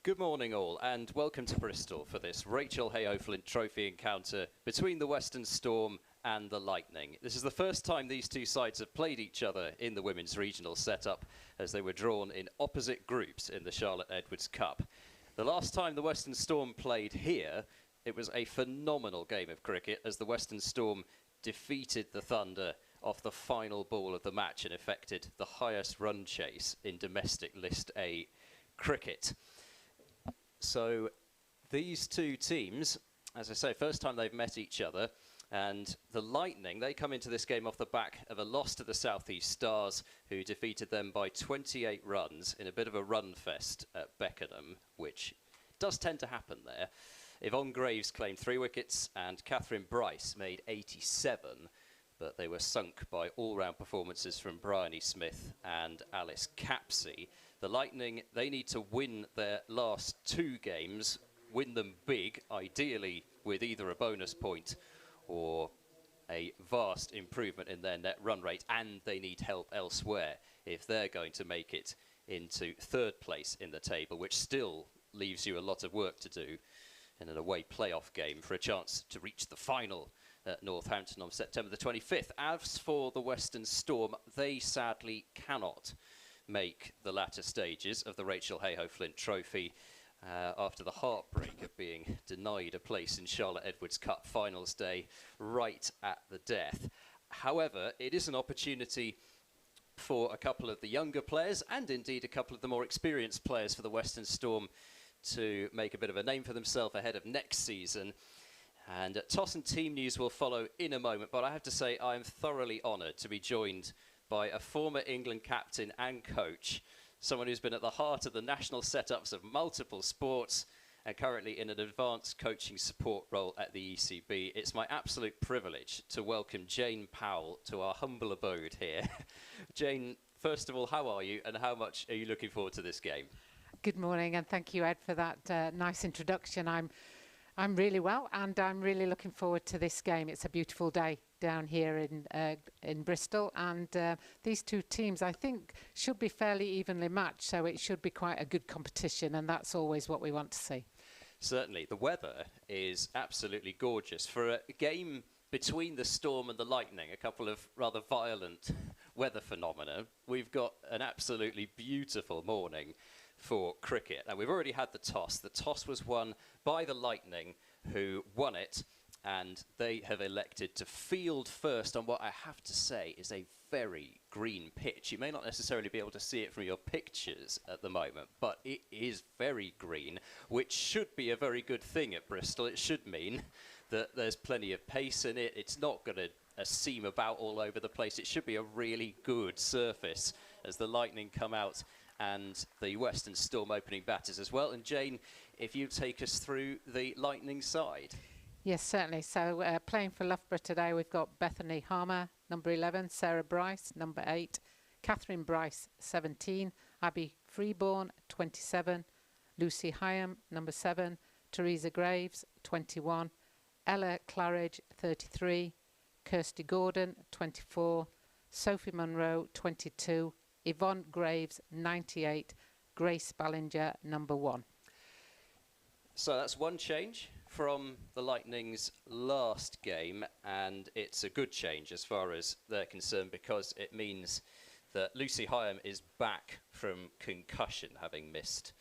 Good morning all, and welcome to Bristol for this Rachael Heyhoe Flint Trophy encounter between the Western Storm and the Lightning. This is the first time these two sides have played each other in the women's regional setup, as they were drawn in opposite groups in the Charlotte Edwards Cup. The last time the Western Storm played here, it was a phenomenal game of cricket, as the Western Storm defeated the Thunder off the final ball of the match and effected the highest run chase in domestic List A cricket. So these two teams, as I say, first time they've met each other, and the Lightning, they come into this game off the back of a loss to the South East Stars, who defeated them by 28 runs in a bit of a run fest at Beckenham, which does tend to happen there. Yvonne Graves claimed 3 wickets and Catherine Bryce made 87, but they were sunk by all-round performances from Bryony Smith and Alice Capsey. The Lightning, they need to win their last 2 games, win them big, ideally with either a bonus point or a vast improvement in their net run rate, and they need help elsewhere if they're going to make it into 3rd place in the table, which still leaves you a lot of work to do in an away playoff game for a chance to reach the final at Northampton on September the 25th. As for the Western Storm, they sadly cannot make the latter stages of the Rachael Heyhoe Flint Trophy after the heartbreak of being denied a place in Charlotte Edwards Cup Finals Day right at the death. However, it is an opportunity for a couple of the younger players and indeed a couple of the more experienced players for the Western Storm to make a bit of a name for themselves ahead of next season. And toss and team news will follow in a moment, but I have to say I am thoroughly honoured to be joined by a former England captain and coach, someone who's been at the heart of the national setups of multiple sports and currently in an advanced coaching support role at the ECB. It's my absolute privilege to welcome Jane Powell to our humble abode here. Jane, first of all, how are you and how much are you looking forward to this game? Good morning, and thank you, Ed, for that nice introduction. I'm really well, and I'm really looking forward to this game. It's a beautiful day down here in Bristol, and these two teams, I think, should be fairly evenly matched, so it should be quite a good competition, and that's always what we want to see. Certainly. The weather is absolutely gorgeous. For a game between the Storm and the Lightning, a couple of rather violent weather phenomena, we've got an absolutely beautiful morning for cricket. Now, we've already had the toss. The toss was won by the Lightning, who won it, and they have elected to field first on what I have to say is a very green pitch. You may not necessarily be able to see it from your pictures at the moment, but it is very green, which should be a very good thing at Bristol. It should mean that there's plenty of pace in it. It's not going to seam about all over the place. It should be a really good surface as the Lightning come out and the Western Storm opening batters as well. And Jane, if you take us through the Lightning side. Yes, certainly. So playing for Loughborough today, we've got Bethany Harmer, number 11, Sarah Bryce, number 8, Catherine Bryce, 17, Abby Freeborn, 27, Lucy Hyam, number 7, Teresa Graves, 21, Ella Claridge, 33, Kirsty Gordon, 24, Sophie Munro, 22, Yvonne Graves, 98, Grace Ballinger, number 1. So that's one change from the Lightning's last game, and it's a good change as far as they're concerned, because it means that Lucy Hyam is back from concussion, having missed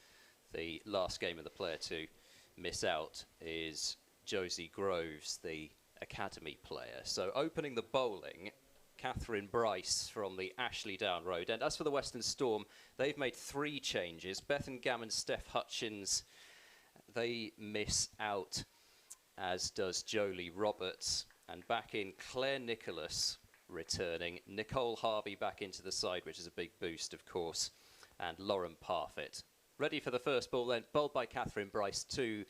the last game, of the player to miss out is Josie Groves, the academy player. So opening the bowling, Catherine Bryce from the Ashley Down Road. And as for the Western Storm, they've made 3 changes. Bethan Gammon, Steph Hutchins, they miss out, as does Jolie Roberts. And back in Claire Nicholas returning. Nicole Harvey back into the side, which is a big boost, of course. And Lauren Parfitt. Ready for the first ball then, bowled by Catherine Bryce to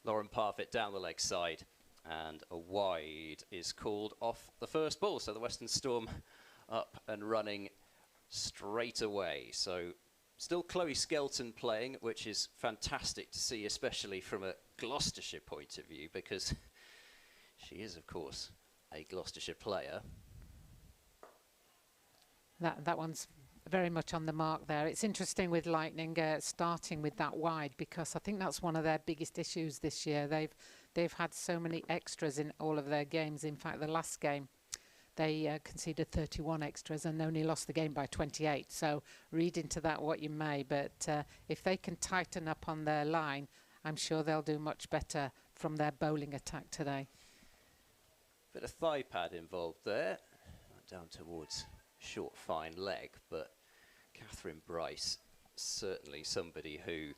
Lauren Parfitt down the leg side. And a wide is called off the first ball. So the Western Storm up and running straight away. So still Chloe Skelton playing, which is fantastic to see, especially from a Gloucestershire point of view, because she is, of course, a Gloucestershire player. That one's very much on the mark there. It's interesting with Lightning starting with that wide, because I think that's one of their biggest issues this year. They've had so many extras in all of their games. In fact, the last game they conceded 31 extras and only lost the game by 28. So read into that what you may, but if they can tighten up on their line, I'm sure they'll do much better from their bowling attack today. Bit of thigh pad involved there, down towards short fine leg, but Catherine Bryce, certainly somebody who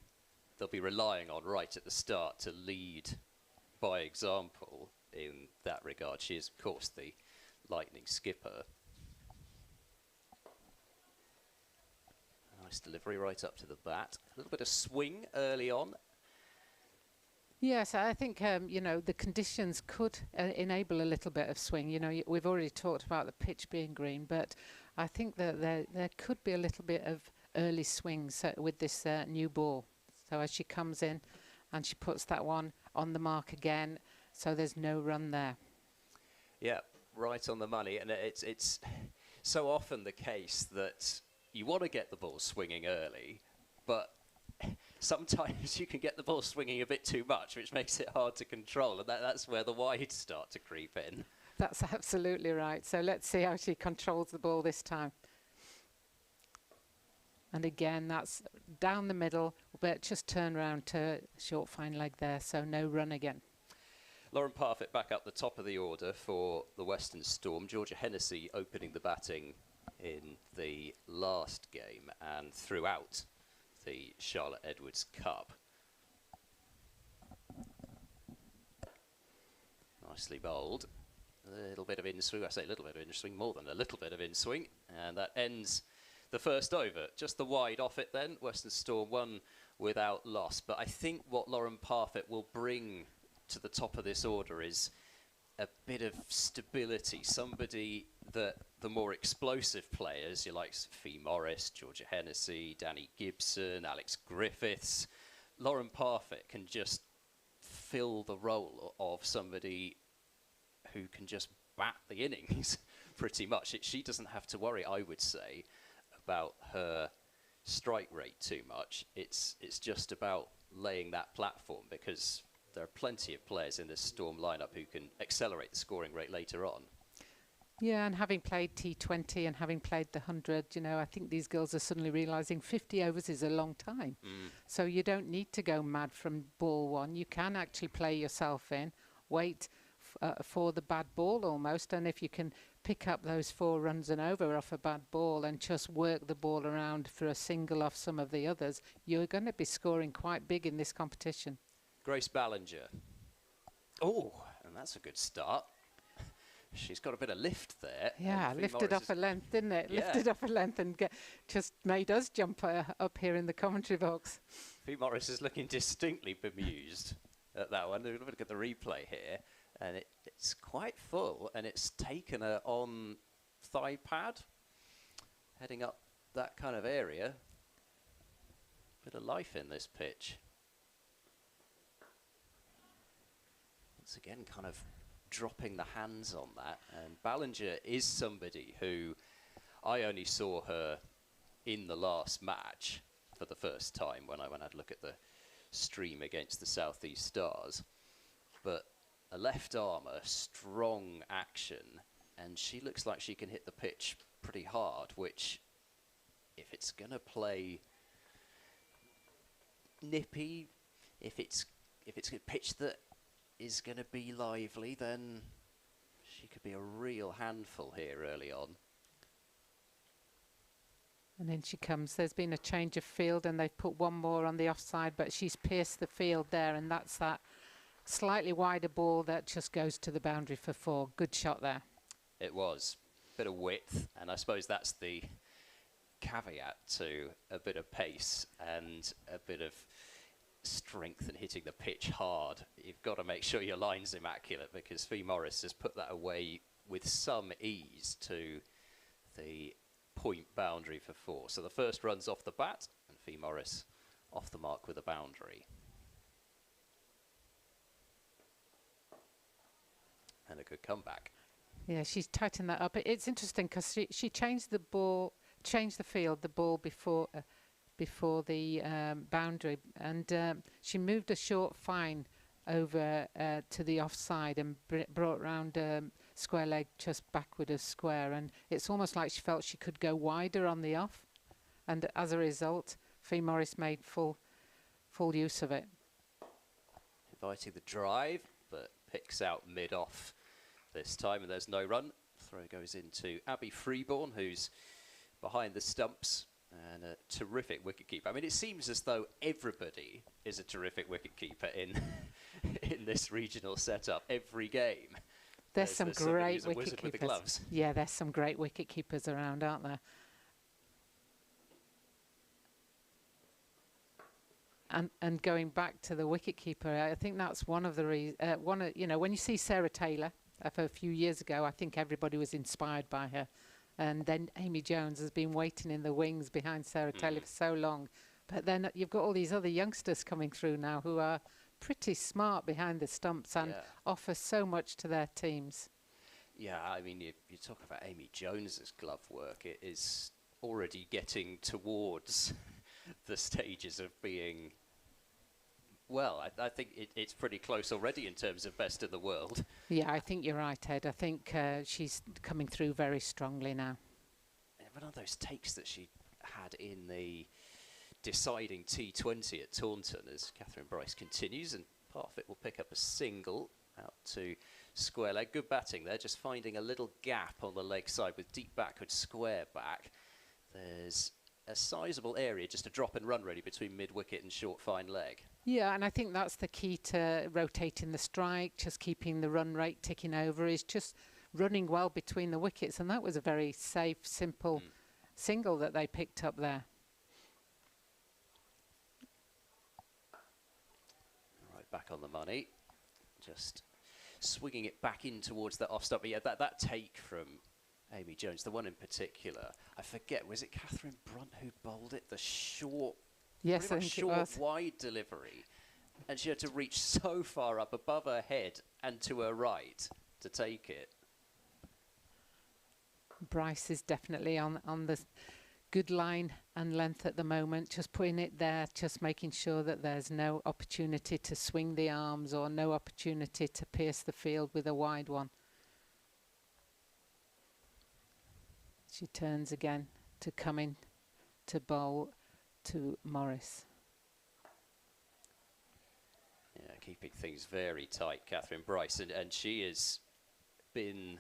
they'll be relying on right at the start to lead by example in that regard. She is, of course, the Lightning skipper. Nice delivery right up to the bat. A little bit of swing early on. Yes, I think, you know, the conditions could enable a little bit of swing. You know, we've already talked about the pitch being green, but I think that there could be a little bit of early swings with this new ball. So as she comes in and she puts that one on the mark again, so there's no run there. Yeah, right on the money. And it's so often the case that you want to get the ball swinging early, but sometimes you can get the ball swinging a bit too much, which makes it hard to control, and that's where the wides start to creep in. That's absolutely right. So let's see how she controls the ball this time. And again, that's down the middle, but just turn round to short fine leg there, so no run again. Lauren Parfitt back up the top of the order for the Western Storm. Georgia Hennessy opening the batting in the last game and throughout the Charlotte Edwards Cup. Nicely bowled. A little bit of in-swing. I say a little bit of in-swing, more than a little bit of in-swing. And that ends the first over. Just the wide off it then. Western Storm won without loss. But I think what Lauren Parfitt will bring to the top of this order is a bit of stability. Somebody that the more explosive players, you like Fee Morris, Georgia Hennessy, Danny Gibson, Alex Griffiths, Lauren Parfitt can just fill the role of somebody who can just bat the innings pretty much. She doesn't have to worry, I would say, about her strike rate too much. It's just about laying that platform, because there are plenty of players in this Storm lineup who can accelerate the scoring rate later on. Yeah, and having played T20 and having played the 100, you know, I think these girls are suddenly realising 50 overs is a long time. So you don't need to go mad from ball one. You can actually play yourself in, wait for the bad ball almost, and if you can pick up those 4 runs and over off a bad ball and just work the ball around for a single off some of the others, you're going to be scoring quite big in this competition. Grace Ballinger. Oh, and that's a good start. She's got a bit of lift there. Yeah, lifted off a length, didn't it? Yeah. Lifted off a length and just made us jump up here in the commentary box. Fee Morris is looking distinctly bemused at that one. Look at the replay here, and it's quite full, and it's taken her on thigh pad, heading up that kind of area. Bit of life in this pitch. Once again, kind of dropping the hands on that. And Ballinger is somebody who I only saw her in the last match for the first time when I had a look at the stream against the South East Stars. But a left armer, strong action, and she looks like she can hit the pitch pretty hard, which, if it's going to play nippy, if it's a pitch that is going to be lively, then she could be a real handful here early on. And then she comes. There's been a change of field and they've put one more on the offside, but she's pierced the field there, and that's that slightly wider ball that just goes to the boundary for 4. Good shot there. It was. Bit of width, and I suppose that's the caveat to a bit of pace and a bit of strength and hitting the pitch hard. You've got to make sure your line's immaculate, because Fee Morris has put that away with some ease to the point boundary for 4. So the first run's off the bat, and Fee Morris off the mark with a boundary. And a good comeback. Yeah, she's tightened that up. It's interesting because she changed the ball changed the field, the ball before the boundary, and she moved a short fine over to the offside and brought round square leg just backward of square, and it's almost like she felt she could go wider on the off, and as a result, Fee Morris made full use of it. Inviting the drive, but picks out mid-off this time, and there's no run. Throw goes into Abby Freeborn, who's behind the stumps, and a terrific wicketkeeper. I mean, it seems as though everybody is a terrific wicketkeeper in in this regional setup. Every game, there's some great wicketkeepers. The yeah, there's some great wicketkeepers around, aren't there? And going back to the wicketkeeper, I think that's one of the when you see Sarah Taylor a few years ago, I think everybody was inspired by her. And then Amy Jones has been waiting in the wings behind Sarah Taylor for so long. But then you've got all these other youngsters coming through now who are pretty smart behind the stumps and offer so much to their teams. Yeah, I mean, you talk about Amy Jones's glove work. It is already getting towards the stages of being... Well, I think it's pretty close already in terms of best in the world. Yeah, I think you're right, Ed. I think she's coming through very strongly now. One of those takes that she had in the deciding T20 at Taunton as Catherine Bryce continues, and Parfitt will pick up a single out to square leg. Good batting there, just finding a little gap on the leg side with deep backward square back. There's a sizable area, just a drop and run really between mid-wicket and short fine leg. Yeah, and I think that's the key to rotating the strike, just keeping the run rate ticking over, is just running well between the wickets, and that was a very safe, simple single that they picked up there. Right, back on the money, just swinging it back in towards that off stump. But yeah, that take from Amy Jones, the one in particular, I forget, was it Catherine Brunt who bowled it? The short... Yes, I think short, it was. Wide delivery, and she had to reach so far up above her head and to her right to take it. Bryce is definitely on the good line and length at the moment, just putting it there, just making sure that there's no opportunity to swing the arms or no opportunity to pierce the field with a wide one. She turns again to come in to bowl to Morris. Yeah, keeping things very tight, Catherine Bryce, and she has been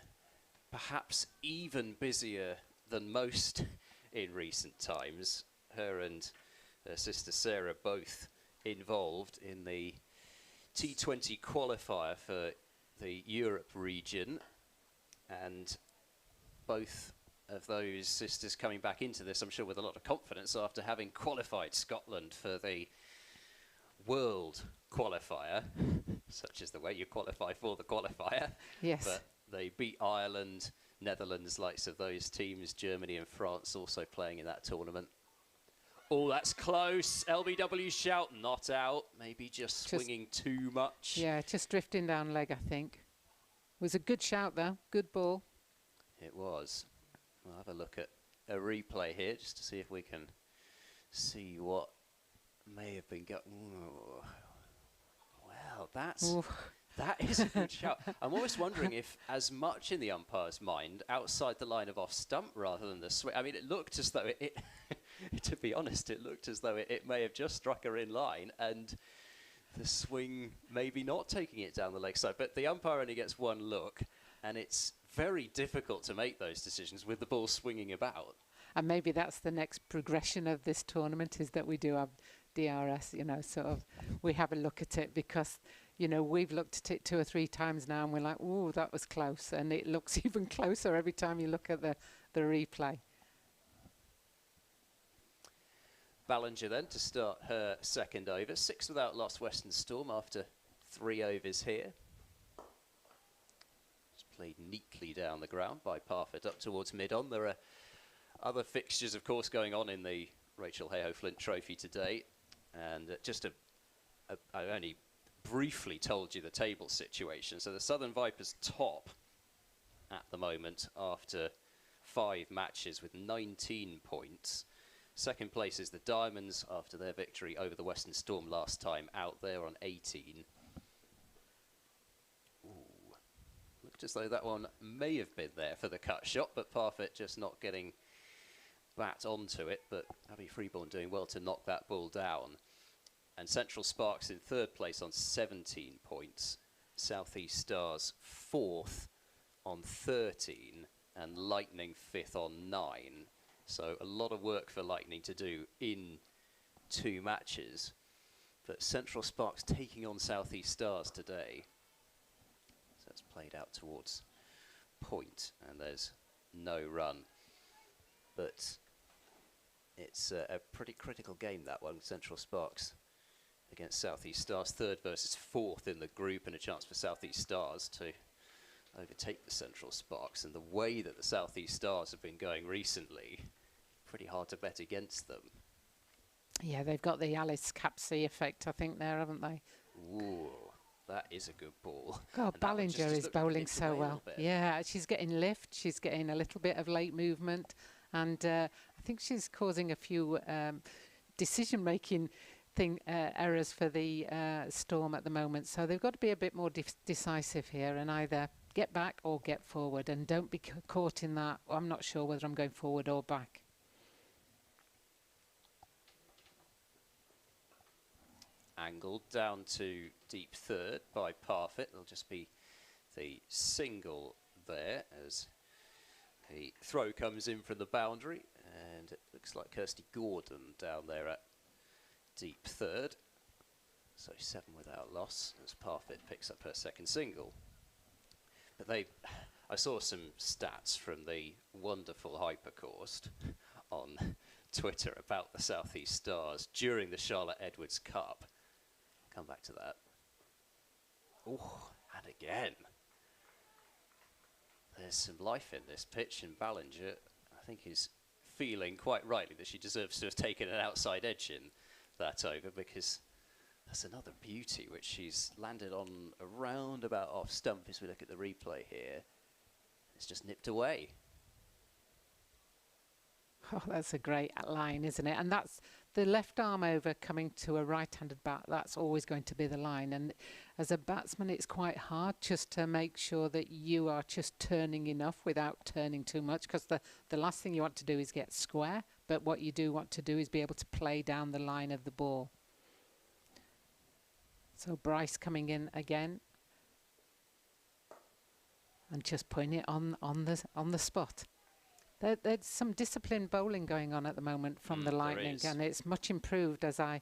perhaps even busier than most in recent times. Her and her sister Sarah both involved in the T20 qualifier for the Europe region, and both of those sisters coming back into this, I'm sure, with a lot of confidence after having qualified Scotland for the World Qualifier, such is the way you qualify for the qualifier. Yes. But they beat Ireland, Netherlands, likes of those teams, Germany and France also playing in that tournament. Oh, that's close. LBW shout, not out. Maybe just swinging too much. Yeah, just drifting down leg, I think. It was a good shout, though. Good ball. It was. We'll have a look at a replay here just to see if we can see what may have been going. Well, that is a good shout. I'm almost wondering if as much in the umpire's mind outside the line of off stump rather than the swing. I mean, it looked as though it to be honest, it looked as though it may have just struck her in line and the swing maybe not taking it down the leg side. But the umpire only gets one look, and it's very difficult to make those decisions with the ball swinging about. And maybe that's the next progression of this tournament, is that we do have DRS, sort of, we have a look at it because, we've looked at it 2 or 3 times now and we're like, oh, that was close. And it looks even closer every time you look at the replay. Ballinger then to start her second over. 6 without loss, Western Storm after 3 overs here. Played neatly down the ground by Parfitt up towards mid-on. There are other fixtures, of course, going on in the Rachael Heyhoe Flint Trophy today. And I only briefly told you the table situation. So the Southern Vipers top at the moment after 5 matches with 19 points. Second place is the Diamonds after their victory over the Western Storm last time out, there on 18. Ooh. Looked as though that one may have been there for the cut shot, but Parfitt just not getting bat onto it. But Abby Freeborn doing well to knock that ball down. And Central Sparks in 3rd place on 17 points. South East Stars 4th on 13. And Lightning 5th on 9. So a lot of work for Lightning to do in 2 matches. But Central Sparks taking on South East Stars today. So it's played out towards point, and there's no run. But it's a pretty critical game, that one. Central Sparks against South East Stars, 3rd versus 4th in the group, and a chance for South East Stars to overtake the Central Sparks. And the way that the South East Stars have been going recently, pretty hard to bet against them. Yeah, they've got the Alice Capsey effect, I think, there, haven't they? Ooh, that is a good ball. God, Ballinger is bowling so well. Yeah, she's getting lift, she's getting a little bit of late movement, and I think she's causing a few decision-making errors for the Storm at the moment. So they've got to be a bit more decisive here and either get back or get forward, and don't be caught in that, I'm not sure whether I'm going forward or back. Angled down to deep 3rd by Parfitt. There'll just be the single there as a throw comes in from the boundary, and it looks like Kirsty Gordon down there at deep 3rd. So 7 without loss as Parfitt picks up her 2nd single. But I saw some stats from the wonderful Hypercourse on Twitter about the South East Stars during the Charlotte Edwards Cup. Come back to that. Oh, and again. There's some life in this pitch, and Ballinger, I think, is feeling quite rightly that she deserves to have taken an outside edge in that over, because that's another beauty which she's landed on around about off stump as we look at the replay here. It's just nipped away. Oh, that's a great line, isn't it? And that's the left arm over coming to a right-handed bat. That's always going to be the line. And as a batsman, it's quite hard just to make sure that you are just turning enough without turning too much, because the last thing you want to do is get square. But what you do want to do is be able to play down the line of the ball. So Bryce coming in again and just putting it on the spot. There's some disciplined bowling going on at the moment from the Lightning, and it's much improved, as I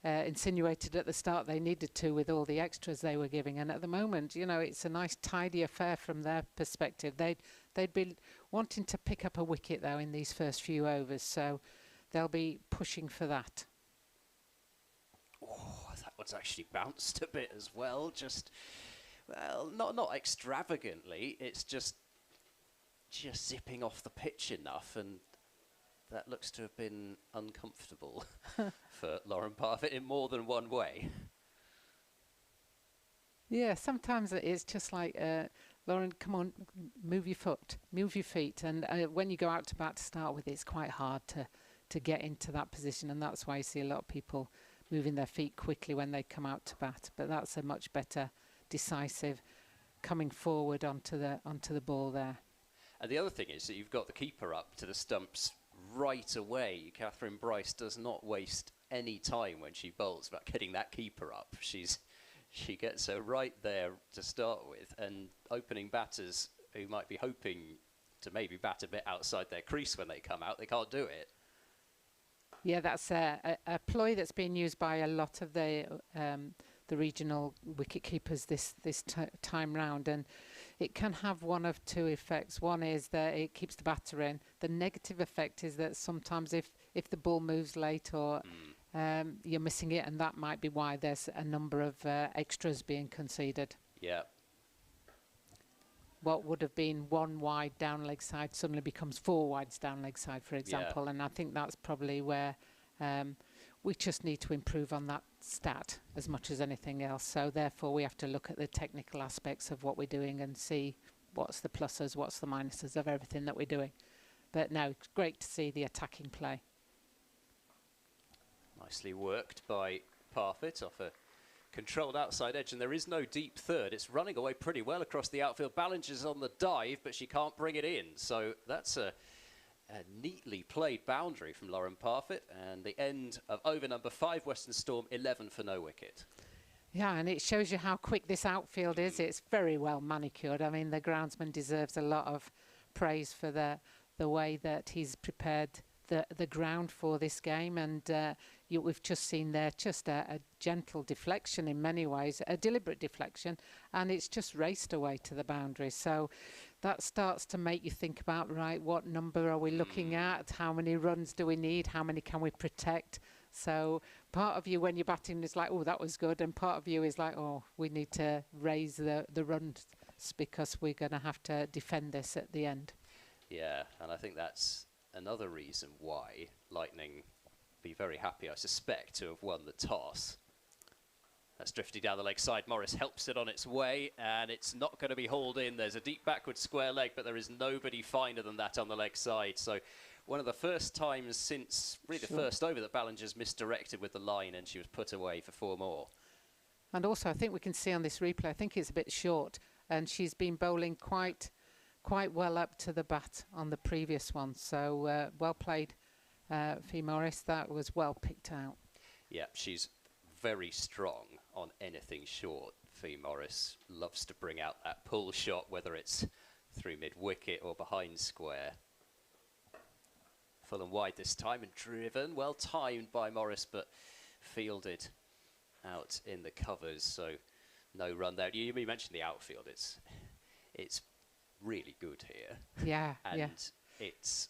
insinuated at the start they needed to with all the extras they were giving. And at the moment, you know, it's a nice tidy affair from their perspective. They'd be wanting to pick up a wicket though in these first few overs, so they'll be pushing for that. Oh, that one's actually bounced a bit as well. Just, well, not extravagantly. It's just zipping off the pitch enough, and that looks to have been uncomfortable for Lauren Parfitt in more than one way. Yeah, sometimes it's just like, Lauren, come on, move your foot, move your feet. And when you go out to bat to start with, it's quite hard to get into that position, and that's why you see a lot of people moving their feet quickly when they come out to bat. But that's a much better decisive coming forward onto the ball there. And the other thing is that you've got the keeper up to the stumps right away. Catherine Bryce does not waste any time when she bowls about getting that keeper up. She gets her right there to start with, and opening batters who might be hoping to maybe bat a bit outside their crease when they come out, they can't do it. Yeah, that's a ploy that's being used by a lot of the regional wicket keepers this time round, and it can have one of two effects. One is that it keeps the batter in. The negative effect is that sometimes if the ball moves late or you're missing it, and that might be why there's a number of extras being conceded. Yeah. What would have been 1 wide down leg side suddenly becomes 4 wides down leg side, for example. Yeah. And I think that's probably where we just need to improve on that stat as much as anything else. So therefore we have to look at the technical aspects of what we're doing and see what's the pluses, what's the minuses of everything that we're doing. But no, it's great to see the attacking play. Nicely worked by Parfitt off a controlled outside edge, and there is no deep third. It's running away pretty well across the outfield. Ballinger's on the dive, but she can't bring it in. So that's a neatly played boundary from Lauren Parfitt, and the end of over number 5, Western Storm 11 for no wicket. Yeah, and it shows you how quick this outfield is. It's very well manicured. I mean, the groundsman deserves a lot of praise for the way that he's prepared the ground for this game, and we've just seen there just a gentle deflection in many ways, a deliberate deflection, and it's just raced away to the boundary. So that starts to make you think about, right, what number are we looking at? How many runs do we need? How many can we protect? So part of you when you're batting is like, oh, that was good, and part of you is like, oh, we need to raise the runs because we're going to have to defend this at the end. Yeah, and I think that's another reason why Lightning be very happy, I suspect, to have won the toss. That's drifting down the leg side. Morris helps it on its way, and it's not going to be hauled in. There's a deep backward square leg, but there is nobody finer than that on the leg side. So one of the first times since really the first over that Ballinger's misdirected with the line, and she was put away for 4 more. And also, I think we can see on this replay, I think it's a bit short, and she's been bowling quite well up to the bat on the previous one. So well played, Fee Morris. That was well picked out. Yeah, she's very strong on anything short. Fee Morris loves to bring out that pull shot, whether it's through mid-wicket or behind square. Full and wide this time, and driven, well timed by Morris, but fielded out in the covers, so no run there. You mentioned the outfield. It's really good here. Yeah, and it's,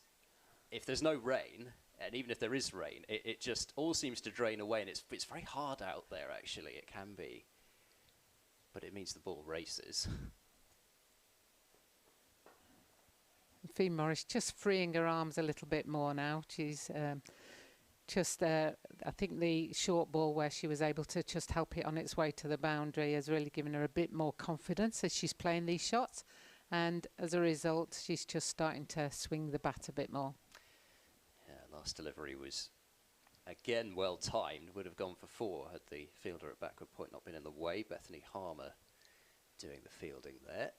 if there's no rain, and even if there is rain, it just all seems to drain away, and it's very hard out there, actually. It can be, but it means the ball races. Fee Morris just freeing her arms a little bit more now. She's I think the short ball where she was able to just help it on its way to the boundary has really given her a bit more confidence as she's playing these shots. And as a result, she's just starting to swing the bat a bit more. Yeah, last delivery was, again, well timed. Would have gone for 4 had the fielder at backward point not been in the way. Bethany Harmer doing the fielding there.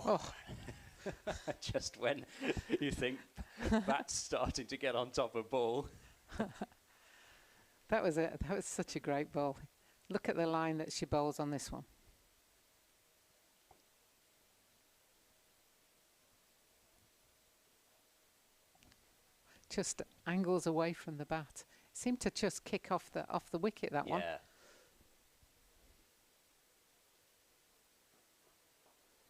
Oh. Just when you think bat's starting to get on top of ball. That was such a great ball. Look at the line that she bowls on this one. Just angles away from the bat. Seemed to just kick off the wicket, that one. Yeah.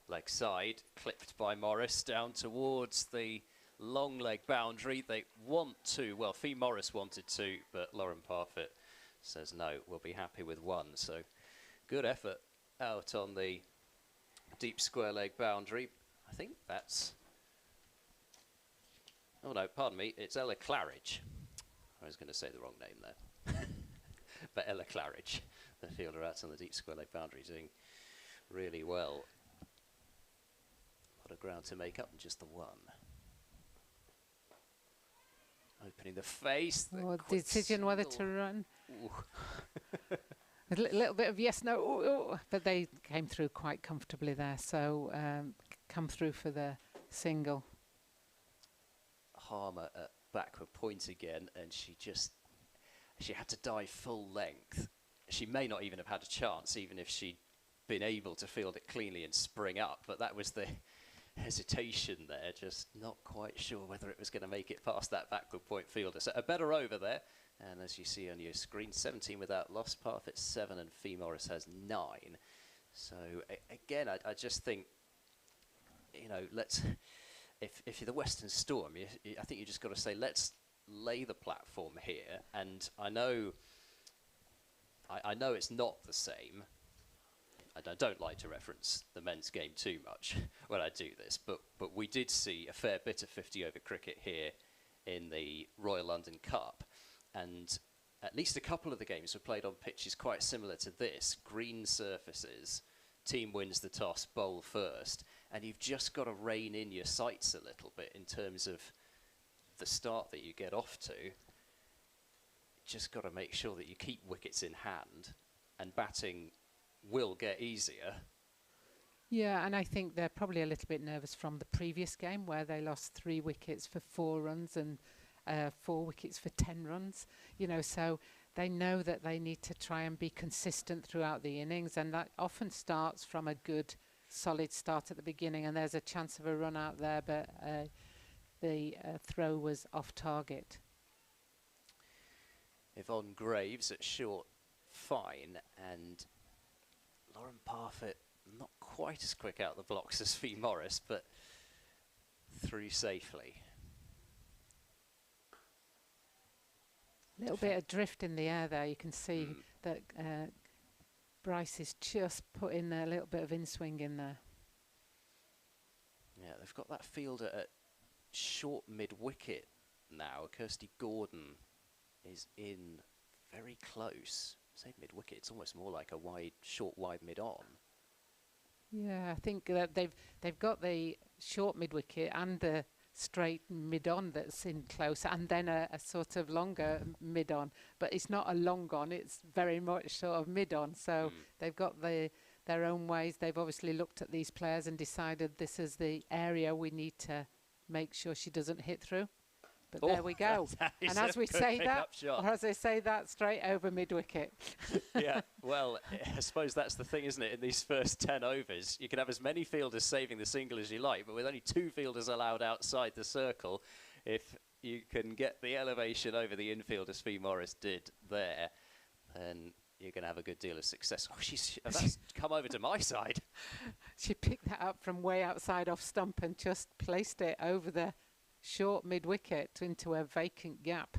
Leg side, clipped by Morris down towards the long leg boundary. They want to, well, Fee Morris wanted to, but Lauren Parfitt says no, we'll be happy with 1. So good effort out on the deep square leg boundary. I think that's, oh no, pardon me, it's Ella Claridge. I was going to say the wrong name there. But Ella Claridge, the fielder out on the deep square leg boundary, doing really well. A lot of ground to make up in just the 1. Opening the face. The decision whether to run. A little bit of yes, no, ooh, but they came through quite comfortably there. So come through for the single. Harmer at backward point again, and she had to dive full length. She may not even have had a chance, even if she'd been able to field it cleanly and spring up, but that was the hesitation there, just not quite sure whether it was going to make it past that backward point fielder. So a better over there, and as you see on your screen, 17 without loss, Parfitt 7, and Fee Morris has 9. So again, I just think, you know, if you're the Western Storm, I think you just got to say, let's lay the platform here. And I know it's not the same. And I don't like to reference the men's game too much when I do this, but we did see a fair bit of 50-over cricket here in the Royal London Cup, and at least a couple of the games were played on pitches quite similar to this. Green surfaces, team wins the toss, bowl first, and you've just got to rein in your sights a little bit in terms of the start that you get off to. Just got to make sure that you keep wickets in hand, and batting will get easier. Yeah, and I think they're probably a little bit nervous from the previous game where they lost 3 wickets for 4 runs and 4 wickets for 10 runs. You know, so they know that they need to try and be consistent throughout the innings, and that often starts from a good, solid start at the beginning, and there's a chance of a run out there, but the throw was off target. Yvonne Graves at short, fine, and Lauren Parfitt not quite as quick out the blocks as Fee Morris, but through safely. A little bit of drift in the air there. You can see that Bryce is just putting a little bit of in-swing in there. Yeah, they've got that fielder at short mid-wicket now. Kirsty Gordon is in very close. Say mid-wicket, it's almost more like a wide, short, wide mid-on. Yeah, I think that they've got the short mid-wicket and the straight mid-on that's in close, and then a sort of longer mid-on. But it's not a long on, it's very much sort of mid-on. So they've got their own ways. They've obviously looked at these players and decided this is the area we need to make sure she doesn't hit through. But there we go. And as we say that, or as I say that, straight over mid-wicket. Yeah, well, I suppose that's the thing, isn't it? In these first 10 overs, you can have as many fielders saving the single as you like, but with only 2 fielders allowed outside the circle, if you can get the elevation over the infield as Fee Morris did there, then you're going to have a good deal of success. Oh, that's come over to my side. She picked that up from way outside off stump and just placed it over the short mid-wicket into a vacant gap.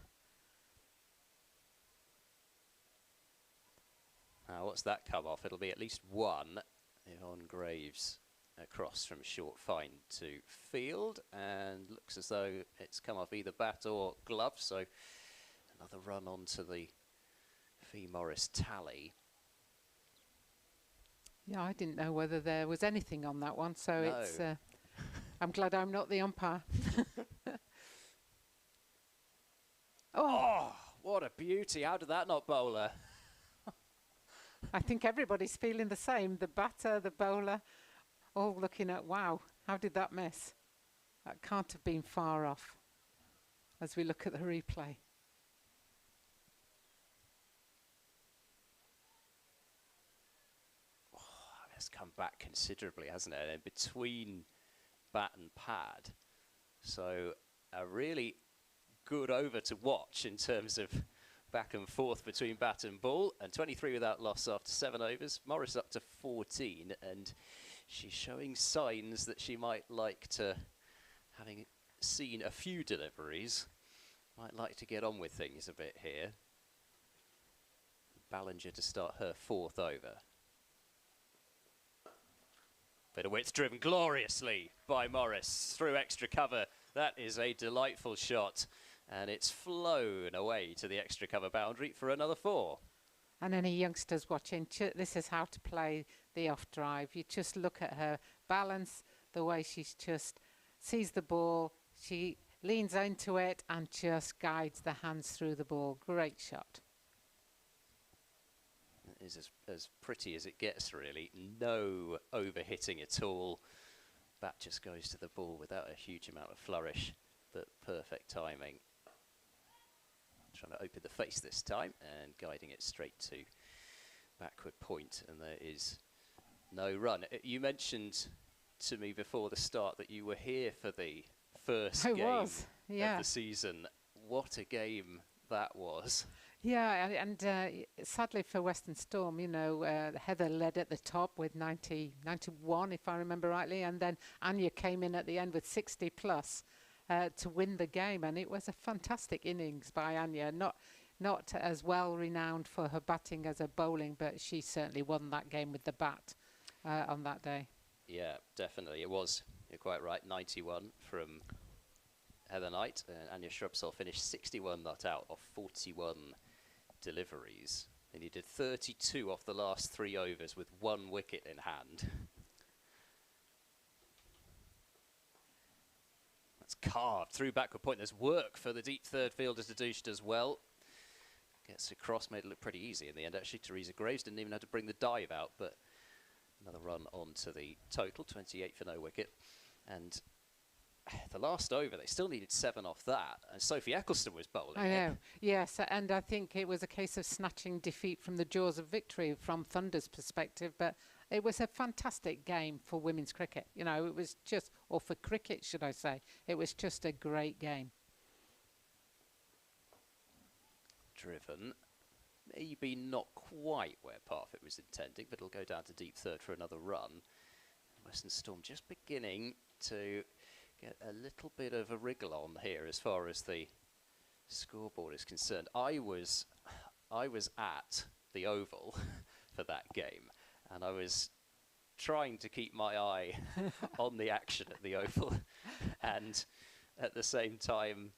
Now, what's that come off? It'll be at least 1. Yvonne Graves across from short fine to field, and looks as though it's come off either bat or glove, so another run onto the Fee Morris tally. Yeah, I didn't know whether there was anything on that one, so no. It's I'm glad I'm not the umpire. Oh, what a beauty. How did that not bowl her? I think everybody's feeling the same. The batter, the bowler, all looking at, wow, how did that miss? That can't have been far off as we look at the replay. Oh, it's come back considerably, hasn't it? And between bat and pad. So a really good over to watch in terms of back and forth between bat and ball, and 23 without loss after 7 overs. Morris up to 14, and she's showing signs that she might like to, having seen a few deliveries, might like to get on with things a bit here. Ballinger to start her 4th over. Bit of width driven gloriously by Morris through extra cover. That is a delightful shot, and it's flown away to the extra cover boundary for another 4. And any youngsters watching, this is how to play the off drive. You just look at her balance, the way she's just sees the ball, she leans into it and just guides the hands through the ball. Great shot. It is as pretty as it gets, really. No overhitting at all. Bat just goes to the ball without a huge amount of flourish, but perfect timing. Trying to open the face this time and guiding it straight to backward point, and there is no run. You mentioned to me before the start that you were here for the first game of the season. What a game that was. Yeah, and sadly for Western Storm, you know, Heather led at the top with 91, if I remember rightly, and then Anya came in at the end with 60 plus to win the game, and it was a fantastic innings by Anya. Not as well renowned for her batting as her bowling, but she certainly won that game with the bat on that day. Yeah, definitely. It was, you're quite right, 91 from Heather Knight, and Anya Shrubsole finished 61 not out of 41 deliveries. And he did 32 off the last 3 overs with 1 wicket in hand. carved through backward point. There's work for the deep third fielder to do. She does well. Gets across, made it look pretty easy in the end, actually. Teresa Graves didn't even have to bring the dive out, but another run on to the total, 28 for no wicket. And the last over, they still needed 7 off that, and Sophie Eccleston was bowling. I know, yes, and I think it was a case of snatching defeat from the jaws of victory from Thunder's perspective, but it was a fantastic game for women's cricket. You know, it was just, or for cricket, should I say, it was just a great game. Driven, maybe not quite where Parfitt was intending, but it'll go down to deep third for another run. Western Storm just beginning to get a little bit of a wriggle on here as far as the scoreboard is concerned. I was at the Oval for that game, and I was trying to keep my eye on the action at the Oval, and at the same time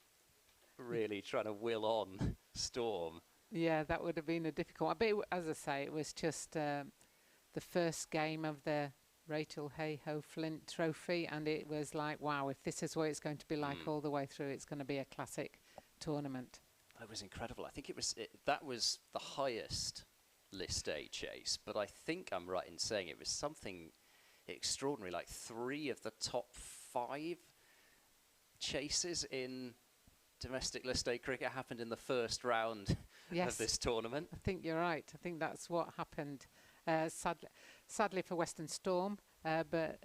really trying to will on Storm. Yeah, that would have been a difficult one. But as I say, it was just the first game of the Rachael Heyhoe Flint Trophy, and it was like, wow, if this is what it's going to be like all the way through, it's going to be a classic tournament. It was incredible. I think that was the highest List A chase, but I think I'm right in saying it was something extraordinary, like 3 of the top 5 chases in domestic List A cricket happened in the first round of this tournament. I think you're right. I think that's what happened. Sadly for Western Storm, but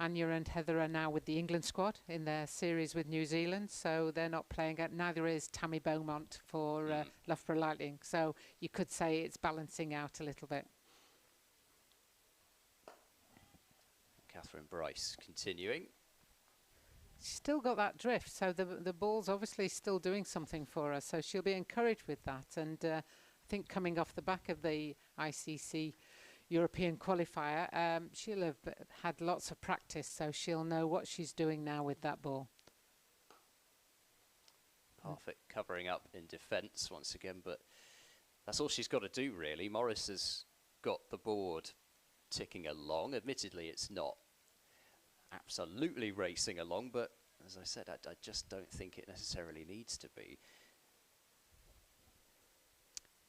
Anya and Heather are now with the England squad in their series with New Zealand, so they're not playing. Neither is Tammy Beaumont for Loughborough Lightning, so you could say it's balancing out a little bit. Catherine Bryce continuing. She's still got that drift, so the ball's obviously still doing something for her, so she'll be encouraged with that. And I think coming off the back of the ICC European qualifier, she'll have had lots of practice, so she'll know what she's doing now with that ball. Parfitt covering up in defence once again, but that's all she's got to do, really. Morris has got the board ticking along. Admittedly, it's not absolutely racing along, but as I said, I just don't think it necessarily needs to be.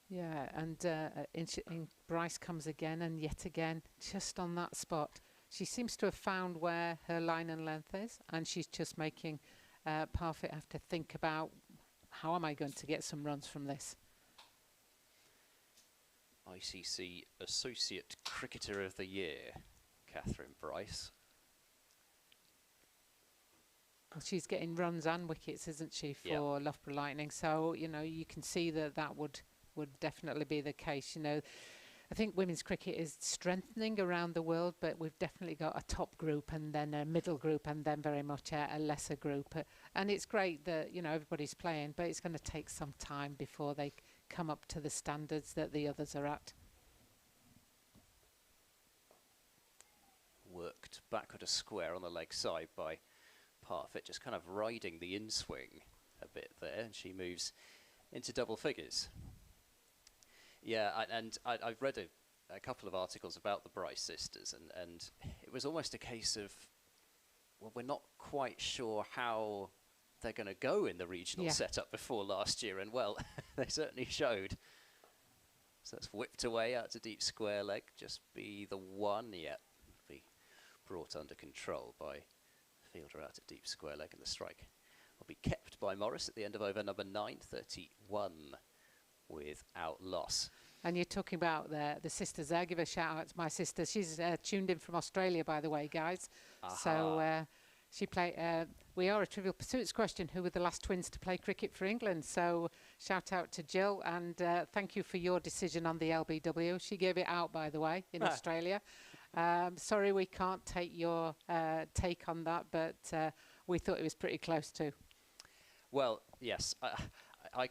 Yeah, and Bryce comes again and yet again, just on that spot. She seems to have found where her line and length is, and she's just making Parfitt have to think about, how am I going to get some runs from this? ICC Associate Cricketer of the Year, Catherine Bryce. Well, she's getting runs and wickets, isn't she, for Loughborough Lightning? So, you know, you can see that would definitely be the case. You know, I think women's cricket is strengthening around the world, but we've definitely got a top group and then a middle group and then very much a lesser group. And it's great that, you know, everybody's playing, but it's going to take some time before they come up to the standards that the others are at. Worked backward a square on the leg side by Parfitt, just kind of riding the in-swing a bit there, and she moves into double figures. Yeah, I've read a couple of articles about the Bryce sisters, and it was almost a case of, well, we're not quite sure how they're going to go in the regional setup before last year, and well, they certainly showed. So that's whipped away out to deep square leg, just be the one yet, be brought under control by fielder out at deep square leg, and the strike will be kept by Morris at the end of over number 9, 31 without loss. And you're talking about the sisters there. Give a shout out to my sister. She's tuned in from Australia, by the way, guys. So she we are a Trivial Pursuits question. Who were the last twins to play cricket for England? So shout out to Jill, and thank you for your decision on the LBW. She gave it out, by the way, in Australia. Sorry we can't take your take on that, but we thought it was pretty close too. Well, yes,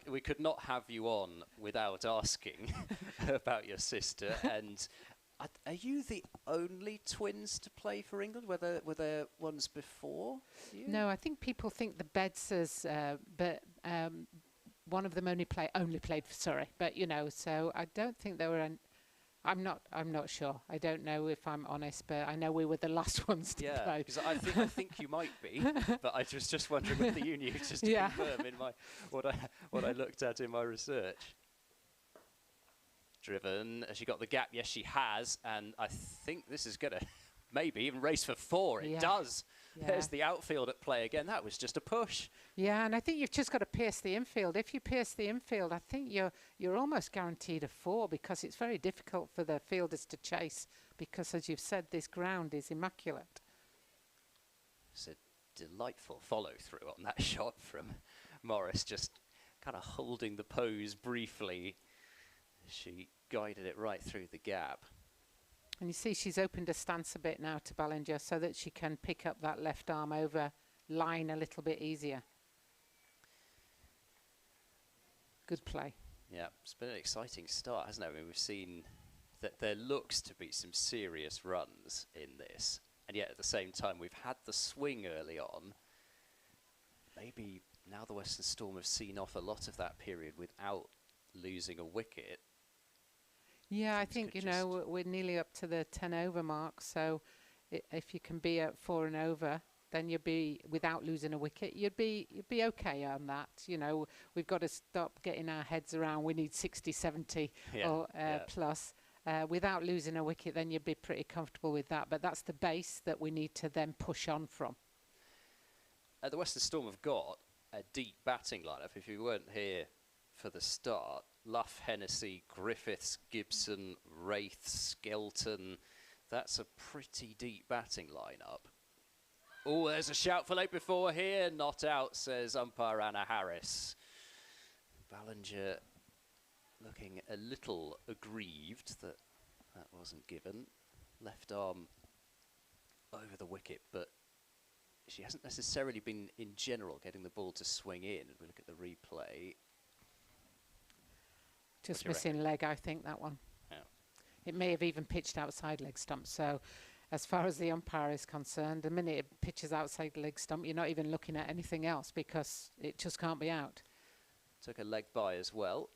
we could not have you on without asking about your sister. And are you the only twins to play for England? Were there ones before you? No, I think people think the Bedsers, but one of them only played for Surrey. But you know, so I don't think there were I'm not sure. I don't know if I'm honest, but I know we were the last ones to Yeah, play. because I think you might be, but I was just wondering whether you knew, just to Yeah. confirm in my what I looked at in my research. Driven, has she got the gap? Yes, she has, and I think this is gonna maybe even race for 4. It does. Yeah. There's the outfield at play again. That was just a push. Yeah, and I think you've just got to pierce the infield. If you pierce the infield, I think you're almost guaranteed a 4, because it's very difficult for the fielders to chase, because, as you've said, this ground is immaculate. It's a delightful follow through on that shot from Morris, just kind of holding the pose briefly. She guided it right through the gap. And you see she's opened her stance a bit now to Ballinger, so that she can pick up that left arm over line a little bit easier. Good play. Yeah, it's been an exciting start, hasn't it? I mean, we've seen that there looks to be some serious runs in this, and yet at the same time we've had the swing early on. Maybe now the Western Storm have seen off a lot of that period without losing a wicket. Yeah, I think, you know, we're nearly up to the 10 over mark, so if you can be at 4 and over, then you'd be, without losing a wicket, you'd be okay on that. You know, we've got to stop getting our heads around we need 60, 70 or plus. Without losing a wicket, then you'd be pretty comfortable with that. But that's the base that we need to then push on from. The Western Storm have got a deep batting lineup. If you weren't here for the start, Luff, Hennessy, Griffiths, Gibson, Wraith, Skelton. That's a pretty deep batting lineup. Oh, there's a shout for late before here. Not out, says umpire Anna Harris. Ballinger looking a little aggrieved that that wasn't given. Left arm over the wicket, but she hasn't necessarily been, in general, getting the ball to swing in. If we look at the replay. Just missing leg, I think, that one. Yeah. It may have even pitched outside leg stump. So as far as the umpire is concerned, the minute it pitches outside leg stump, you're not even looking at anything else, because it just can't be out. Took a leg by as well.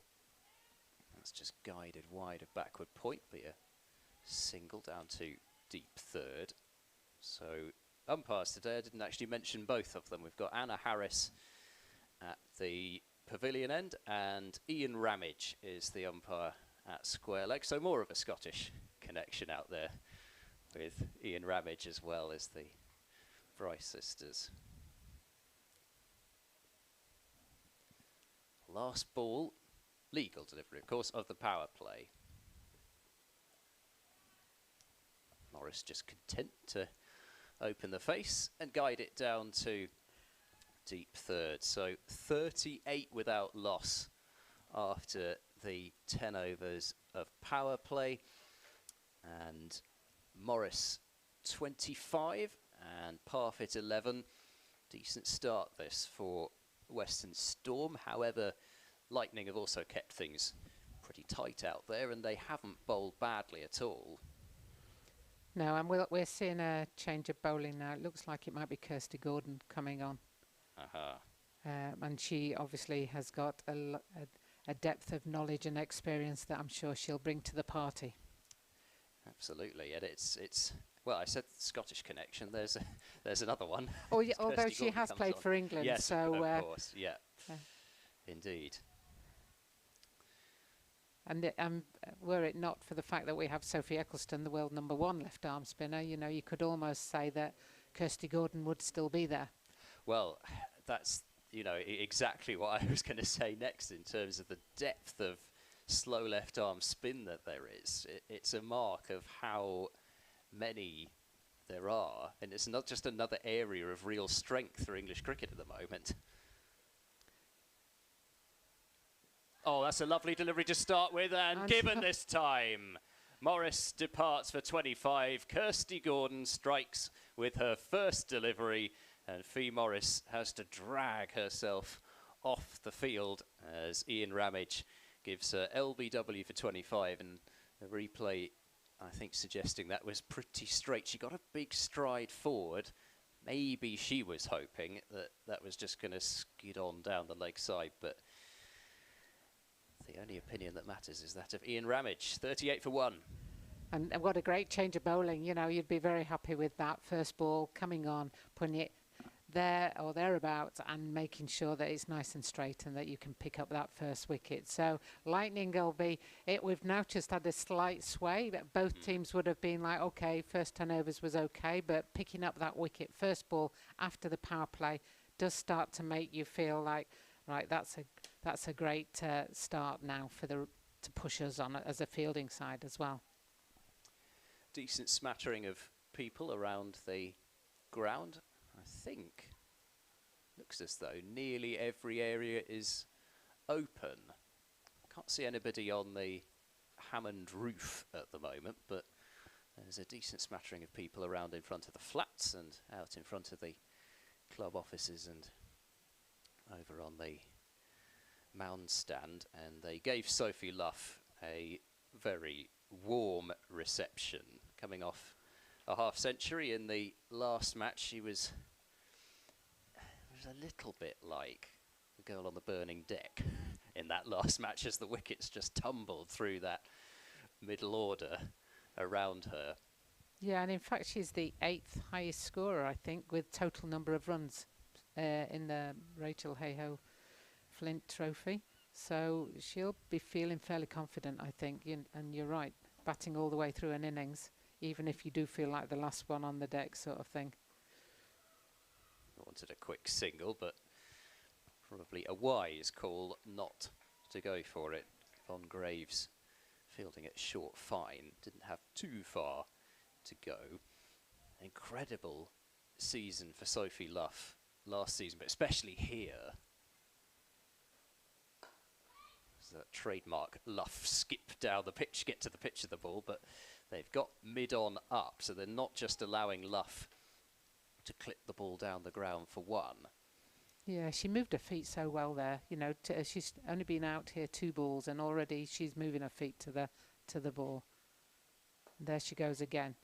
That's just guided wide of backward point, but a single down to deep third. So umpires today, I didn't actually mention both of them. We've got Anna Harris at the pavilion end, and Ian Ramage is the umpire at square leg. So more of a Scottish connection out there, with Ian Ramage as well as the Bryce sisters. Last ball, legal delivery, of course, of the power play. Morris just content to open the face and guide it down to deep third. So 38 without loss after the 10 overs of power play. And Morris 25 and Parfitt 11. Decent start this for Western Storm. However, Lightning have also kept things pretty tight out there, and they haven't bowled badly at all. No, and we're seeing a change of bowling now. It looks like it might be Kirsty Gordon coming on. And she obviously has got a depth of knowledge and experience that I'm sure she'll bring to the party. Absolutely, and it's well, I said Scottish connection. There's another one. Oh, yeah, although she has played for England, yes, so of course, yeah, indeed. And were it not for the fact that we have Sophie Eccleston, the world #1 left arm spinner, you know, you could almost say that Kirsty Gordon would still be there. Well, that's, you know, exactly what I was going to say next in terms of the depth of slow left arm spin that there is. It's a mark of how many there are, and it's not just another area of real strength for English cricket at the moment. Oh, that's a lovely delivery to start with, and given this time. Morris departs for 25. Kirsty Gordon strikes with her first delivery, and Fee Morris has to drag herself off the field as Ian Ramage gives her LBW for 25, and the replay, I think, suggesting that was pretty straight. She got a big stride forward. Maybe she was hoping that that was just going to skid on down the leg side, but the The only opinion that matters is that of Ian Ramage, 38 for 1. And what a great change of bowling. You know, you'd be very happy with that first ball coming on, putting it there or thereabouts and making sure that it's nice and straight and that you can pick up that first wicket. So Lightning will be it. We've now just had a slight sway, but both teams would have been like, okay, first 10 overs was okay, but picking up that wicket first ball after the power play does start to make you feel like, right, that's a great start now for to push us on as a fielding side as well. Decent smattering of people around the ground. I think looks as though nearly every area is open. Can't see anybody on the Hammond roof at the moment, but there's a decent smattering of people around in front of the flats and out in front of the club offices and over on the mound stand. And they gave Sophie Luff a very warm reception, coming off a half century in the last match. She was a little bit like the girl on the burning deck in that last match as the wickets just tumbled through that middle order around her. Yeah, and in fact she's the 8th highest scorer, I think, with total number of runs in the Rachael Heyhoe Flint trophy. So she'll be feeling fairly confident, I think. And you're right, batting all the way through an innings, even if you do feel like the last one on the deck sort of thing. Wanted a quick single, but probably a wise call not to go for it. Von Graves fielding it short fine, didn't have too far to go. Incredible season for Sophie Luff last season, but especially here. That trademark Luff skip down the pitch, get to the pitch of the ball, but they've got mid-on up, so they're not just allowing Luff to clip the ball down the ground for one. Yeah, she moved her feet so well there. You know, she's only been out here 2 balls and already she's moving her feet to the ball. And there she goes again.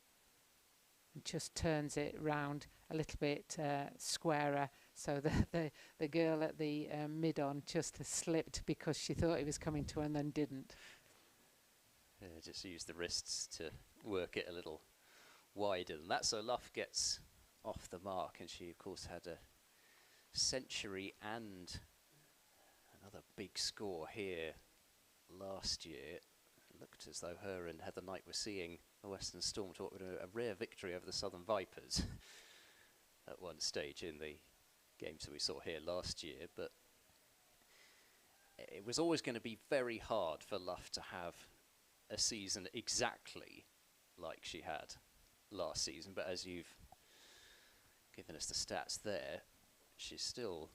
And just turns it round a little bit squarer, so the girl at the mid-on just slipped because she thought it was coming to her and then didn't. Just use the wrists to work it a little wider than that, so Luff gets off the mark, and she of course had a century and another big score here last year. It looked as though her and Heather Knight were seeing the Western Storm to a rare victory over the Southern Vipers at one stage in the games that we saw here last year, but it was always going to be very hard for Luff to have a season exactly like she had last season, but as you've given us the stats there, she's still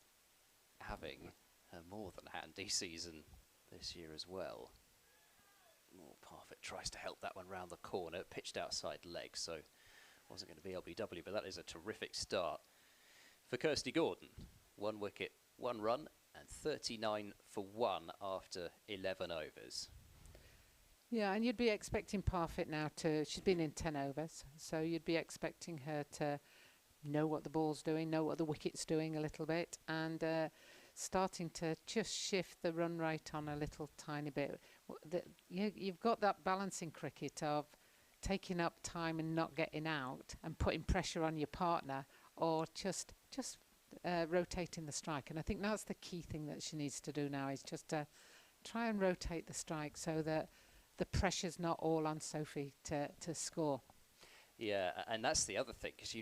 having a more than handy season this year as well. Parfitt tries to help that one round the corner, pitched outside leg, so wasn't going to be LBW, but that is a terrific start for Kirsty Gordon. 1 wicket, 1 run, and 39 for 1 after 11 overs. Yeah, and you'd be expecting Parfitt now she's been in 10 overs, so you'd be expecting her to know what the ball's doing, know what the wicket's doing a little bit, and starting to just shift the run rate on a little tiny bit. You've got that balancing cricket of taking up time and not getting out and putting pressure on your partner, or just rotating the strike. And I think that's the key thing that she needs to do now, is just to try and rotate the strike so that the pressure's not all on Sophie to score. Yeah, and that's the other thing, because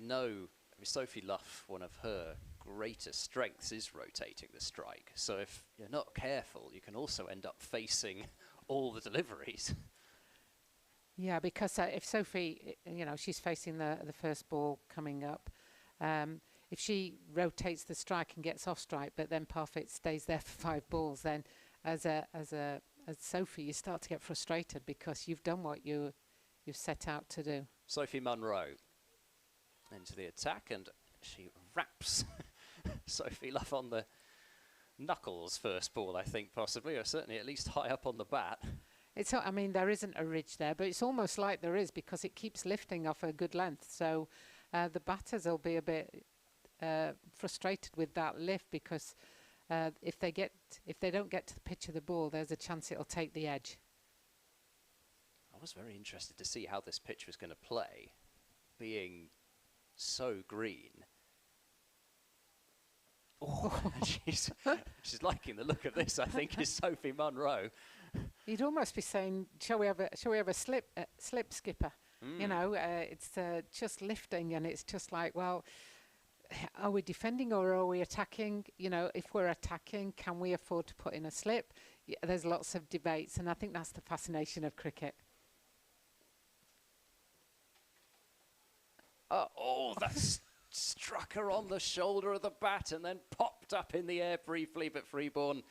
Sophie Luff, one of her greatest strengths is rotating the strike. So if you're not careful, you can also end up facing all the deliveries. Yeah, because if Sophie, she's facing the first ball coming up, if she rotates the strike and gets off strike, but then Parfitt stays there for 5 balls, then as Sophie, you start to get frustrated because you've done what you've set out to do. Sophie Munro into the attack, and she wraps Sophie Luff on the knuckles first ball, I think, possibly, or certainly at least high up on the bat. There isn't a ridge there, but it's almost like there is, because it keeps lifting off a good length. So the batters will be a bit frustrated with that lift, because If they don't get to the pitch of the ball, there's a chance it'll take the edge. I was very interested to see how this pitch was going to play, being so green. Oh, she's liking the look of this, I think, is Sophie Munro. You'd almost be saying, shall we have a slip skipper? You know, it's just lifting, and it's just like, well, are we defending or are we attacking? You know, if we're attacking, can we afford to put in a slip? Yeah, there's lots of debates, and I think that's the fascination of cricket. Oh, that's struck her on the shoulder of the bat and then popped up in the air briefly, but Freeborn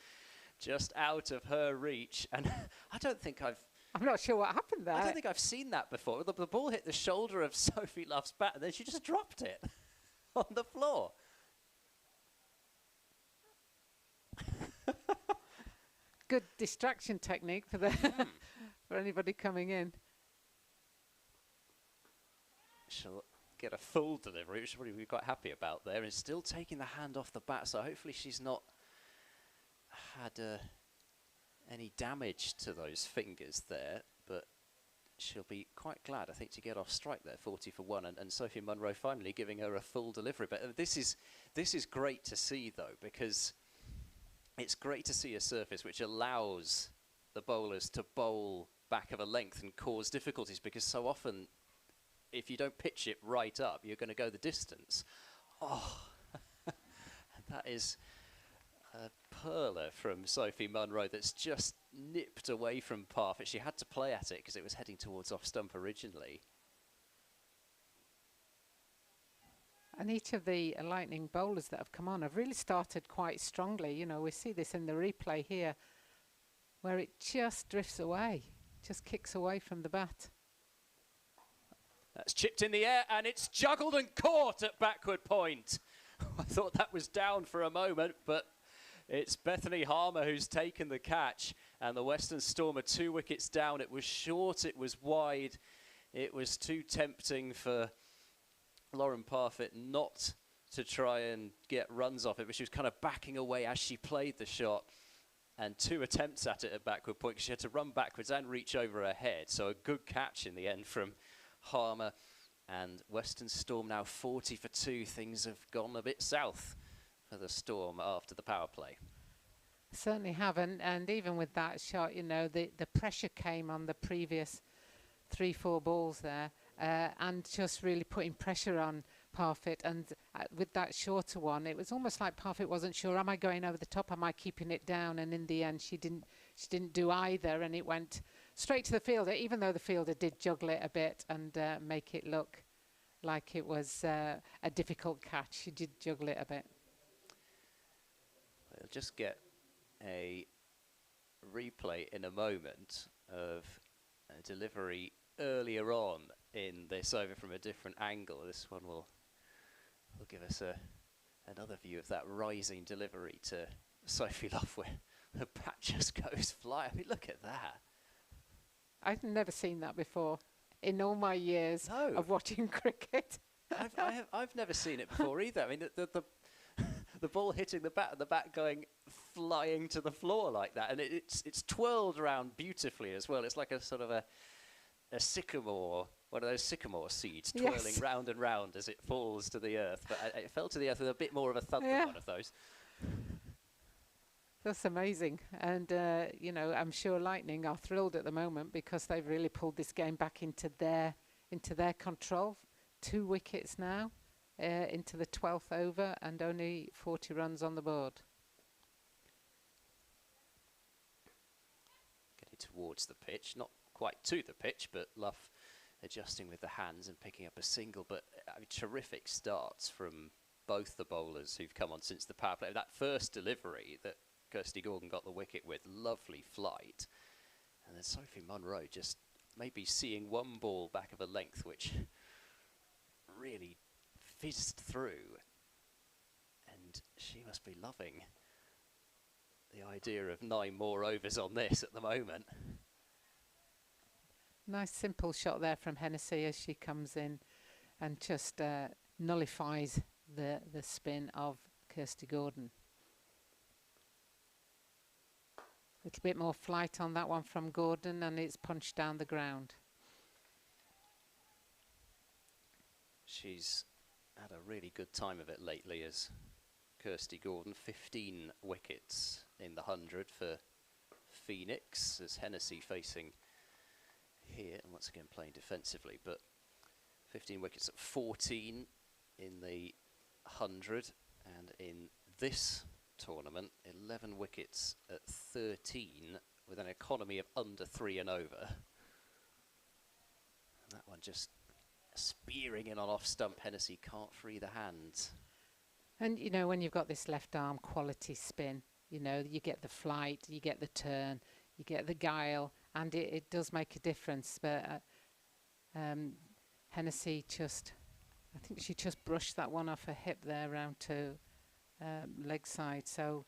just out of her reach. And I'm not sure what happened there. I don't think I've seen that before. The ball hit the shoulder of Sophie Love's bat and then she just dropped it on the floor. Good distraction technique for for anybody coming in. She'll get a full delivery, which we'll be quite happy about there, and still taking the hand off the bat, so hopefully she's not had any damage to those fingers there, but she'll be quite glad, I think, to get off strike there, 40 for 1, and Sophie Munro finally giving her a full delivery. But this is great to see, though, because it's great to see a surface which allows the bowlers to bowl back of a length and cause difficulties, because so often if you don't pitch it right up, you're going to go the distance. Oh, that is a perler from Sophie Munro that's just nipped away from Parfitt. She had to play at it because it was heading towards off stump originally. And each of the Lightning bowlers that have come on have really started quite strongly. You know, we see this in the replay here, where it just drifts away, just kicks away from the bat. That's chipped in the air and it's juggled and caught at backward point. I thought that was down for a moment, but it's Bethany Harmer who's taken the catch, and the Western Storm are 2 wickets down. It was short, it was wide, it was too tempting for Lauren Parfitt not to try and get runs off it, but she was kind of backing away as she played the shot, and 2 attempts at it at backward point because she had to run backwards and reach over her head. So a good catch in the end from Harmer, and Western Storm now 40 for 2. Things have gone a bit south for the Storm after the power play. Certainly have, and even with that shot, you know, the pressure came on the previous 3-4 balls there, and just really putting pressure on Parfitt. And with that shorter one, it was almost like Parfitt wasn't sure, am I going over the top, am I keeping it down? And in the end, she didn't do either, and it went straight to the fielder, even though the fielder did juggle it a bit and make it look like it was a difficult catch. She did juggle it a bit. We'll just get a replay in a moment of a delivery earlier on in this over from a different angle. This one will give us another view of that rising delivery to Sophie Love, where the bat just goes fly. I mean, look at that. I've never seen that before in all my years of watching cricket. I've never seen it before either. I mean, the ball hitting the bat and the bat going flying to the floor like that, and it's twirled around beautifully as well. It's like a sort of a sycamore, one of those sycamore seeds twirling round and round as it falls to the earth. But it fell to the earth with a bit more of a thud than one of those. That's amazing. And, you know, I'm sure Lightning are thrilled at the moment because they've really pulled this game back into their control. 2 wickets now into the 12th over and only 40 runs on the board. Getting towards the pitch, not quite to the pitch, but Luff adjusting with the hands and picking up a single. But I mean, terrific starts from both the bowlers who've come on since the power play. That first delivery that Kirsty Gordon got the wicket with, lovely flight. And then Sophie Munro just maybe seeing one ball back of a length, which really fizzed through. And she must be loving the idea of 9 more overs on this at the moment. Nice simple shot there from Hennessy as she comes in and just nullifies the spin of Kirsty Gordon. little bit more flight on that one from Gordon, and it's punched down the ground. She's had a really good time of it lately as Kirsty Gordon. 15 wickets in the 100 for Phoenix, as Hennessy facing here, and once again playing defensively, but 15 wickets at 14 in the 100, and in this tournament 11 wickets at 13 with an economy of under 3 and over. And that one just spearing in on off stump. Hennessy can't free the hands. And you know, when you've got this left arm quality spin, you know, you get the flight, you get the turn, you get the guile, and it does make a difference. But Hennessy just, I think she just brushed that one off her hip there round to leg side. So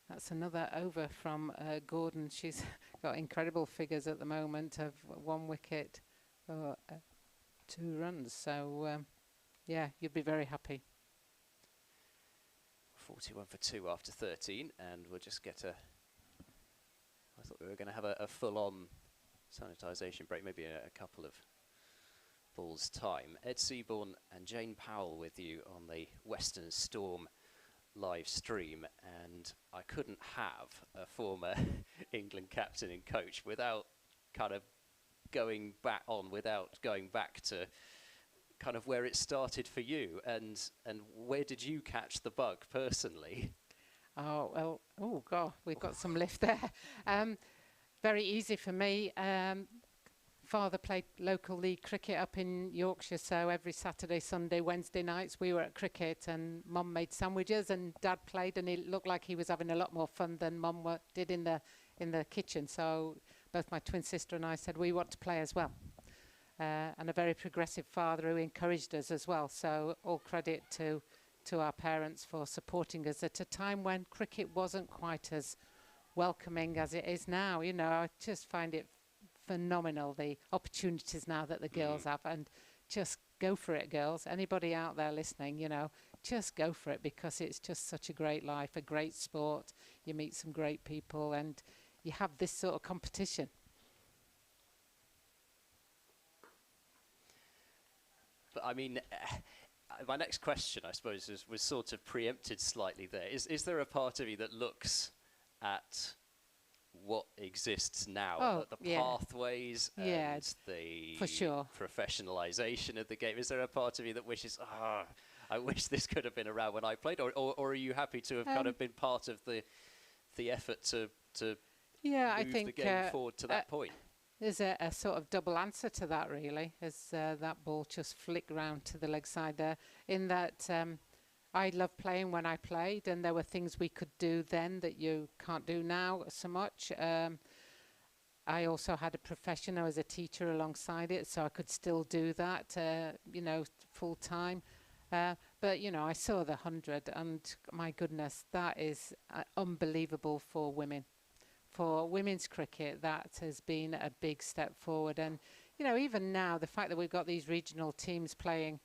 that's another over from Gordon. She's got incredible figures at the moment of 1 wicket for 2 runs. So yeah, you'd be very happy. 41 for 2 after 13, and we'll just get a... I thought we were going to have a full-on sanitisation break, maybe a couple of balls' time. Ed Seaborn and Jane Powell with you on the Western Storm live stream, and I couldn't have a former England captain and coach without kind of going back to kind of where it started for you, and where did you catch the bug personally? Oh, well, oh God, we've got some lift there. Very easy for me. Father played local league cricket up in Yorkshire, so every Saturday, Sunday, Wednesday nights we were at cricket, and Mum made sandwiches and Dad played, and it looked like he was having a lot more fun than Mum did in the kitchen. So both my twin sister and I said we want to play as well. And a very progressive father who encouraged us as well. So all credit to our parents for supporting us at a time when cricket wasn't quite as welcoming as it is now. You know, I just find it phenomenal, the opportunities now that the girls have, and just go for it, girls. Anybody out there listening, you know, just go for it, because it's just such a great life, a great sport. You meet some great people, and you have this sort of competition. But I mean, my next question, I suppose, was sort of preempted slightly there. Is there a part of you that looks at what exists now, the pathways and the for sure professionalisation of the game? Is there a part of you that wishes, I wish this could have been around when I played, or are you happy to have kind of been part of the effort to move the game forward to that point? There's a sort of double answer to that, really, as that ball just flicked round to the leg side there. In that I loved playing when I played, and there were things we could do then that you can't do now so much. I also had a profession. I was a teacher alongside it, so I could still do that, you know, full time. But, you know, I saw the 100, and my goodness, that is unbelievable for women. For women's cricket, that has been a big step forward. And, you know, even now, the fact that we've got these regional teams playing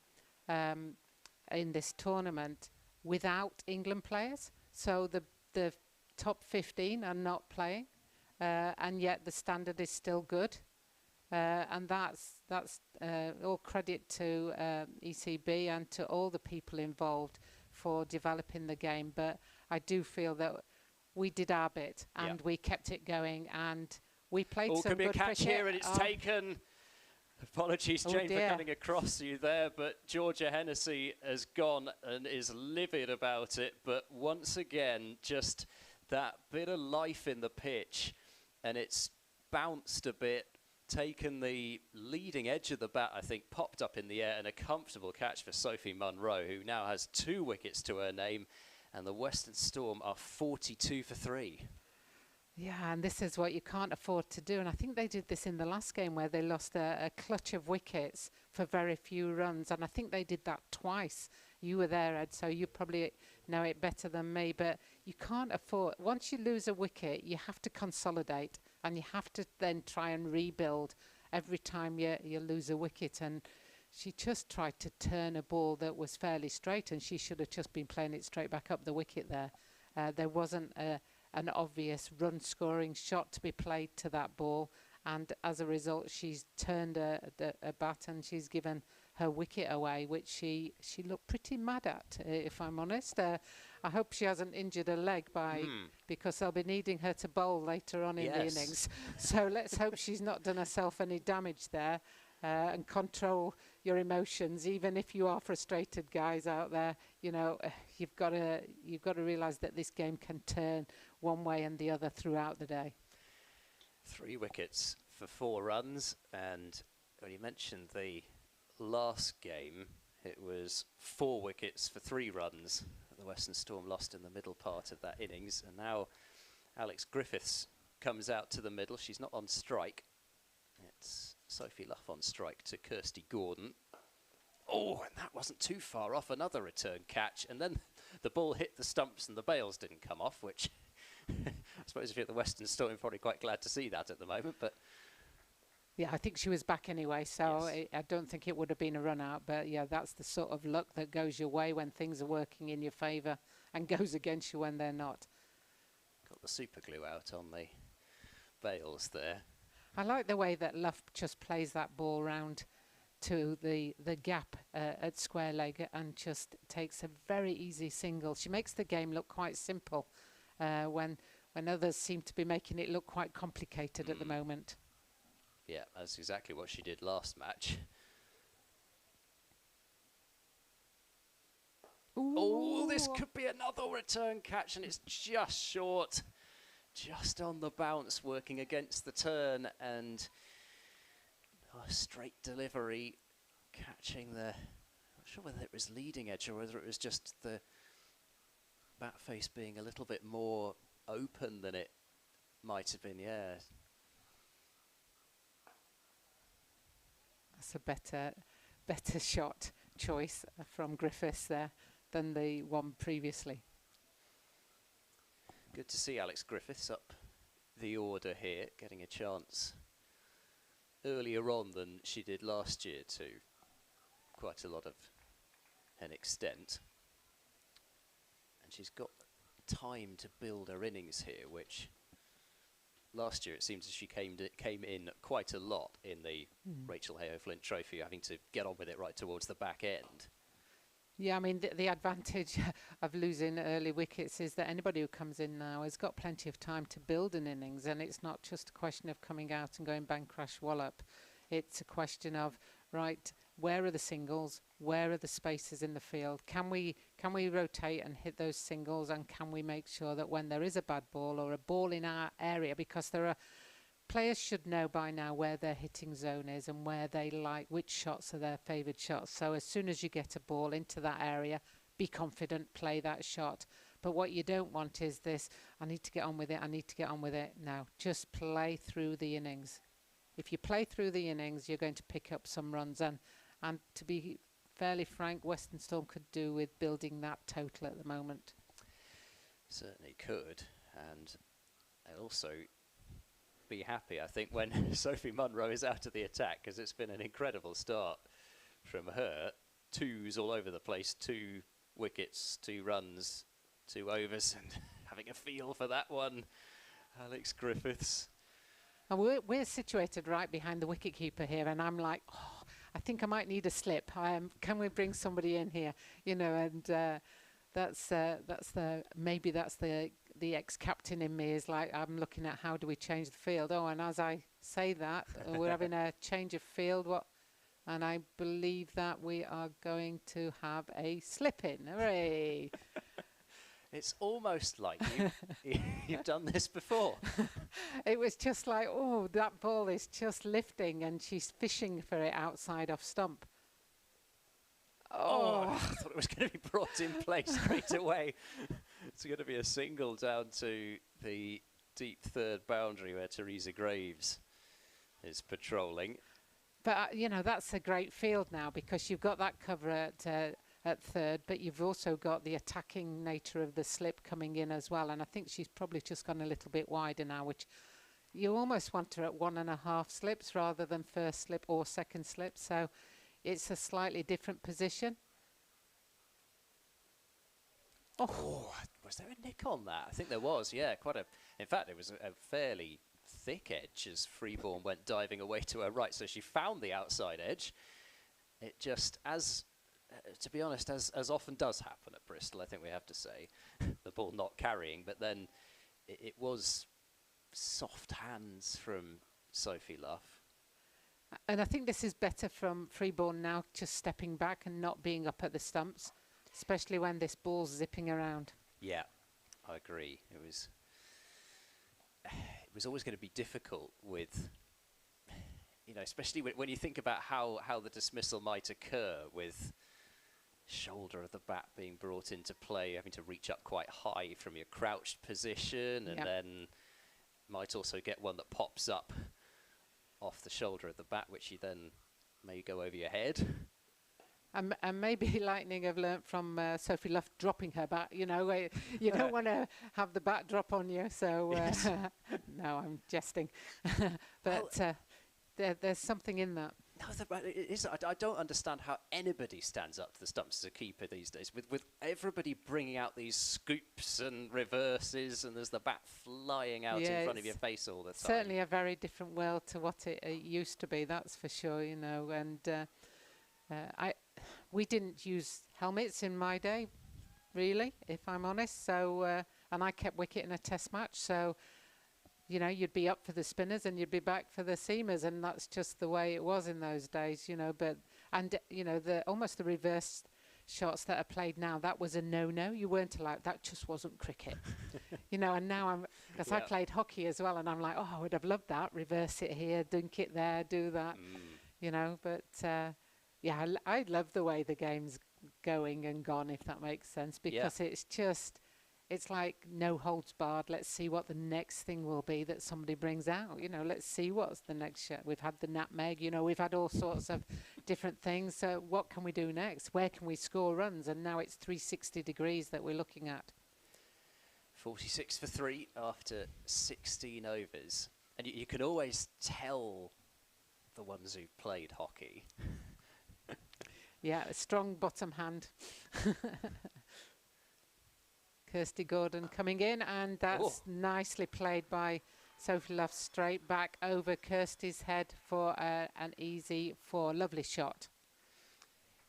in this tournament without England players, so the top 15 are not playing, and yet the standard is still good. And that's all credit to ECB and to all the people involved for developing the game. But I do feel that we did our bit, and we kept it going, and we played some good cricket. Could be a catch here, and it's taken. Apologies, Jane, for coming across you there, but Georgia Hennessy has gone and is livid about it. But once again, just that bit of life in the pitch, and it's bounced a bit, taken the leading edge of the bat, I think, popped up in the air, and a comfortable catch for Sophie Munro, who now has 2 wickets to her name. And the Western Storm are 42 for 3. Yeah, and this is what you can't afford to do. And I think they did this in the last game where they lost a clutch of wickets for very few runs. And I think they did that twice. You were there, Ed, so you probably know it better than me. But you can't afford, once you lose a wicket, you have to consolidate. And you have to then try and rebuild every time you lose a wicket. And she just tried to turn a ball that was fairly straight, and she should have just been playing it straight back up the wicket there. There wasn't a an obvious run-scoring shot to be played to that ball, and as a result, she's turned a bat and she's given her wicket away, which she looked pretty mad at, if I'm honest. I hope she hasn't injured her leg because they'll be needing her to bowl later on in the innings. So let's hope she's not done herself any damage there. And control your emotions, even if you are frustrated, guys out there. You know, you've got to realise that this game can turn one way and the other throughout the day. 3 wickets for 4 runs, and when you mentioned the last game, it was 4 wickets for 3 runs that the Western Storm lost in the middle part of that innings. And now Alex Griffiths comes out to the middle. She's not on strike. It's Sophie Luff on strike to Kirsty Gordon. Oh, and that wasn't too far off. Another return catch, and then the ball hit the stumps and the bails didn't come off, which I suppose if you're at the Western Storm, you're probably quite glad to see that at the moment. But yeah, I think she was back anyway, so yes. I don't think it would have been a run out. But yeah, that's the sort of luck that goes your way when things are working in your favour and goes against you when they're not. Got the super glue out on the bails there. I like the way that Luff just plays that ball round to the gap at square leg and just takes a very easy single. She makes the game look quite simple when others seem to be making it look quite complicated at the moment. Yeah, that's exactly what she did last match. Ooh. Oh, this could be another return catch, and it's just short. Just on the bounce, working against the turn, and a straight delivery, catching the, I'm not sure whether it was leading edge or whether it was just the bat face being a little bit more open than it might have been, yeah. That's a better shot choice from Griffiths there than the one previously. Good to see Alex Griffiths up the order here, getting a chance earlier on than she did last year to quite a lot of an extent. And she's got time to build her innings here, which last year it seems as she came in quite a lot in the Rachael Heyhoe Flint Trophy, having to get on with it right towards the back end. Yeah, I mean, the advantage of losing early wickets is that anybody who comes in now has got plenty of time to build an innings, and it's not just a question of coming out and going bang, crash, wallop. It's a question of, right, where are the singles? Where are the spaces in the field? Can we rotate and hit those singles, and can we make sure that when there is a bad ball or a ball in our area, because there are players should know by now where their hitting zone is and where they like, which shots are their favoured shots. So as soon as you get a ball into that area, be confident, play that shot. But what you don't want is this, I need to get on with it, I need to get on with it. No, just play through the innings. If you play through the innings, you're going to pick up some runs. And to be fairly frank, Western Storm could do with building that total at the moment. Certainly could. And also be happy, I think, when Sophie Munro is out of the attack, because it's been an incredible start from her. 2s all over the place, 2 wickets, 2 runs, 2 overs, and having a feel for that one, Alex Griffiths. And we're situated right behind the wicketkeeper here, and I'm like, oh, I think I might need a slip. Can we bring somebody in here? You know, and maybe that's the ex-captain in me is like, I'm looking at how do we change the field. Oh, and as I say that, we're having a change of field. And I believe that we are going to have a slip-in. Hooray! It's almost like you've done this before. It was just like, oh, that ball is just lifting, and she's fishing for it outside off stump. Oh, I thought it was going to be brought in play straight away. It's going to be a single down to the deep third boundary where Teresa Graves is patrolling. But, you know, that's a great field now because you've got that cover at third, but you've also got the attacking nature of the slip coming in as well. And I think she's probably just gone a little bit wider now, which you almost want her at 1.5 slips rather than first slip or second slip. So it's a slightly different position. Oh, Was there a nick on that? I think there was, yeah, quite a... In fact, it was a fairly thick edge as Freeborn went diving away to her right, so she found the outside edge. It just, to be honest, as often does happen at Bristol, I think we have to say, the ball not carrying, but then it was soft hands from Sophie Luff. And I think this is better from Freeborn now, just stepping back and not being up at the stumps, especially when this ball's zipping around. Yeah, I agree. It was always going to be difficult with, you know, especially when you think about how the dismissal might occur with shoulder of the bat being brought into play, having to reach up quite high from your crouched position, and then might also get one that pops up off the shoulder of the bat, which you then may go over your head. And maybe Lightning have learnt from Sophie Luff dropping her bat. You know, you don't want to have the bat drop on you. So Yes. no, I'm jesting. But there's something in that. No, it is. I don't understand how anybody stands up to the stumps as a keeper these days. With everybody bringing out these scoops and reverses, and there's the bat flying out in front of your face all the time. Certainly a very different world to what it used to be. That's for sure. You know, and we didn't use helmets in my day, really, if I'm honest. So and I kept wicket in a test match. So, you know, you'd be up for the spinners and you'd be back for the seamers, and that's just the way it was in those days, you know. But you know, almost the reverse shots that are played now, that was a no-no. You weren't allowed. That just wasn't cricket, you know. And now because I played hockey as well, and I'm like, oh, I would have loved that. Reverse it here, dunk it there, do that, you know. But yeah, I love the way the game's going and gone, if that makes sense, because it's just. It's like no holds barred. Let's see what the next thing will be that somebody brings out. You know, let's see what's the next shot. We've had the nutmeg, you know, we've had all sorts of different things. So what can we do next? Where can we score runs? And now it's 360 degrees that we're looking at. 46 for 3 after 16 overs. And you can always tell the ones who played hockey. Yeah, a strong bottom hand. Kirsty Gordon coming in, and that's nicely played by Sophie Luff, straight back over Kirsty's head for an easy lovely shot.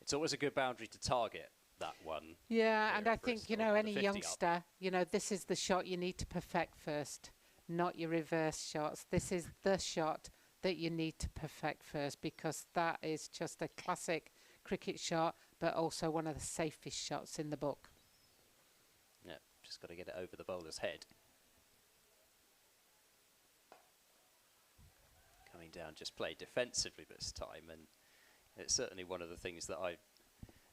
It's always a good boundary to target, that one. Yeah, and I think, you know, any 50 youngster, up. you know, this is the shot you need to perfect first, not your reverse shots. This is the shot that you need to perfect first, because that is just a classic cricket shot, but also one of the safest shots in the book. Yeah, just got to get it over the bowler's head. Coming down, just played defensively this time, and it's certainly one of the things that I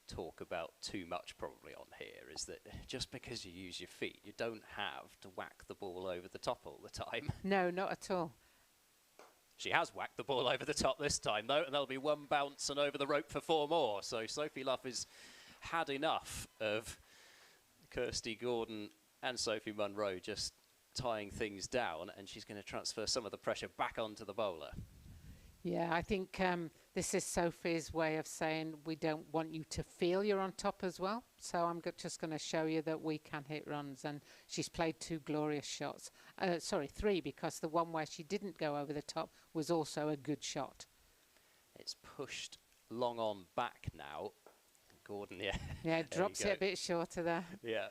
talk about too much probably on here, is that just because you use your feet, you don't have to whack the ball over the top all the time. No, not at all. She has whacked the ball over the top this time, though, and there'll be one bounce and over the rope for 4 more. So Sophie Luff has had enough of Kirsty Gordon and Sophie Munro just tying things down, and she's going to transfer some of the pressure back onto the bowler. Yeah, I think this is Sophie's way of saying we don't want you to feel you're on top as well. So I'm just going to show you that we can hit runs, and she's played 2 glorious shots. Sorry, 3, because the one where she didn't go over the top was also a good shot. It's pushed long on back now. Gordon, yeah, drops it a bit shorter there. Yeah,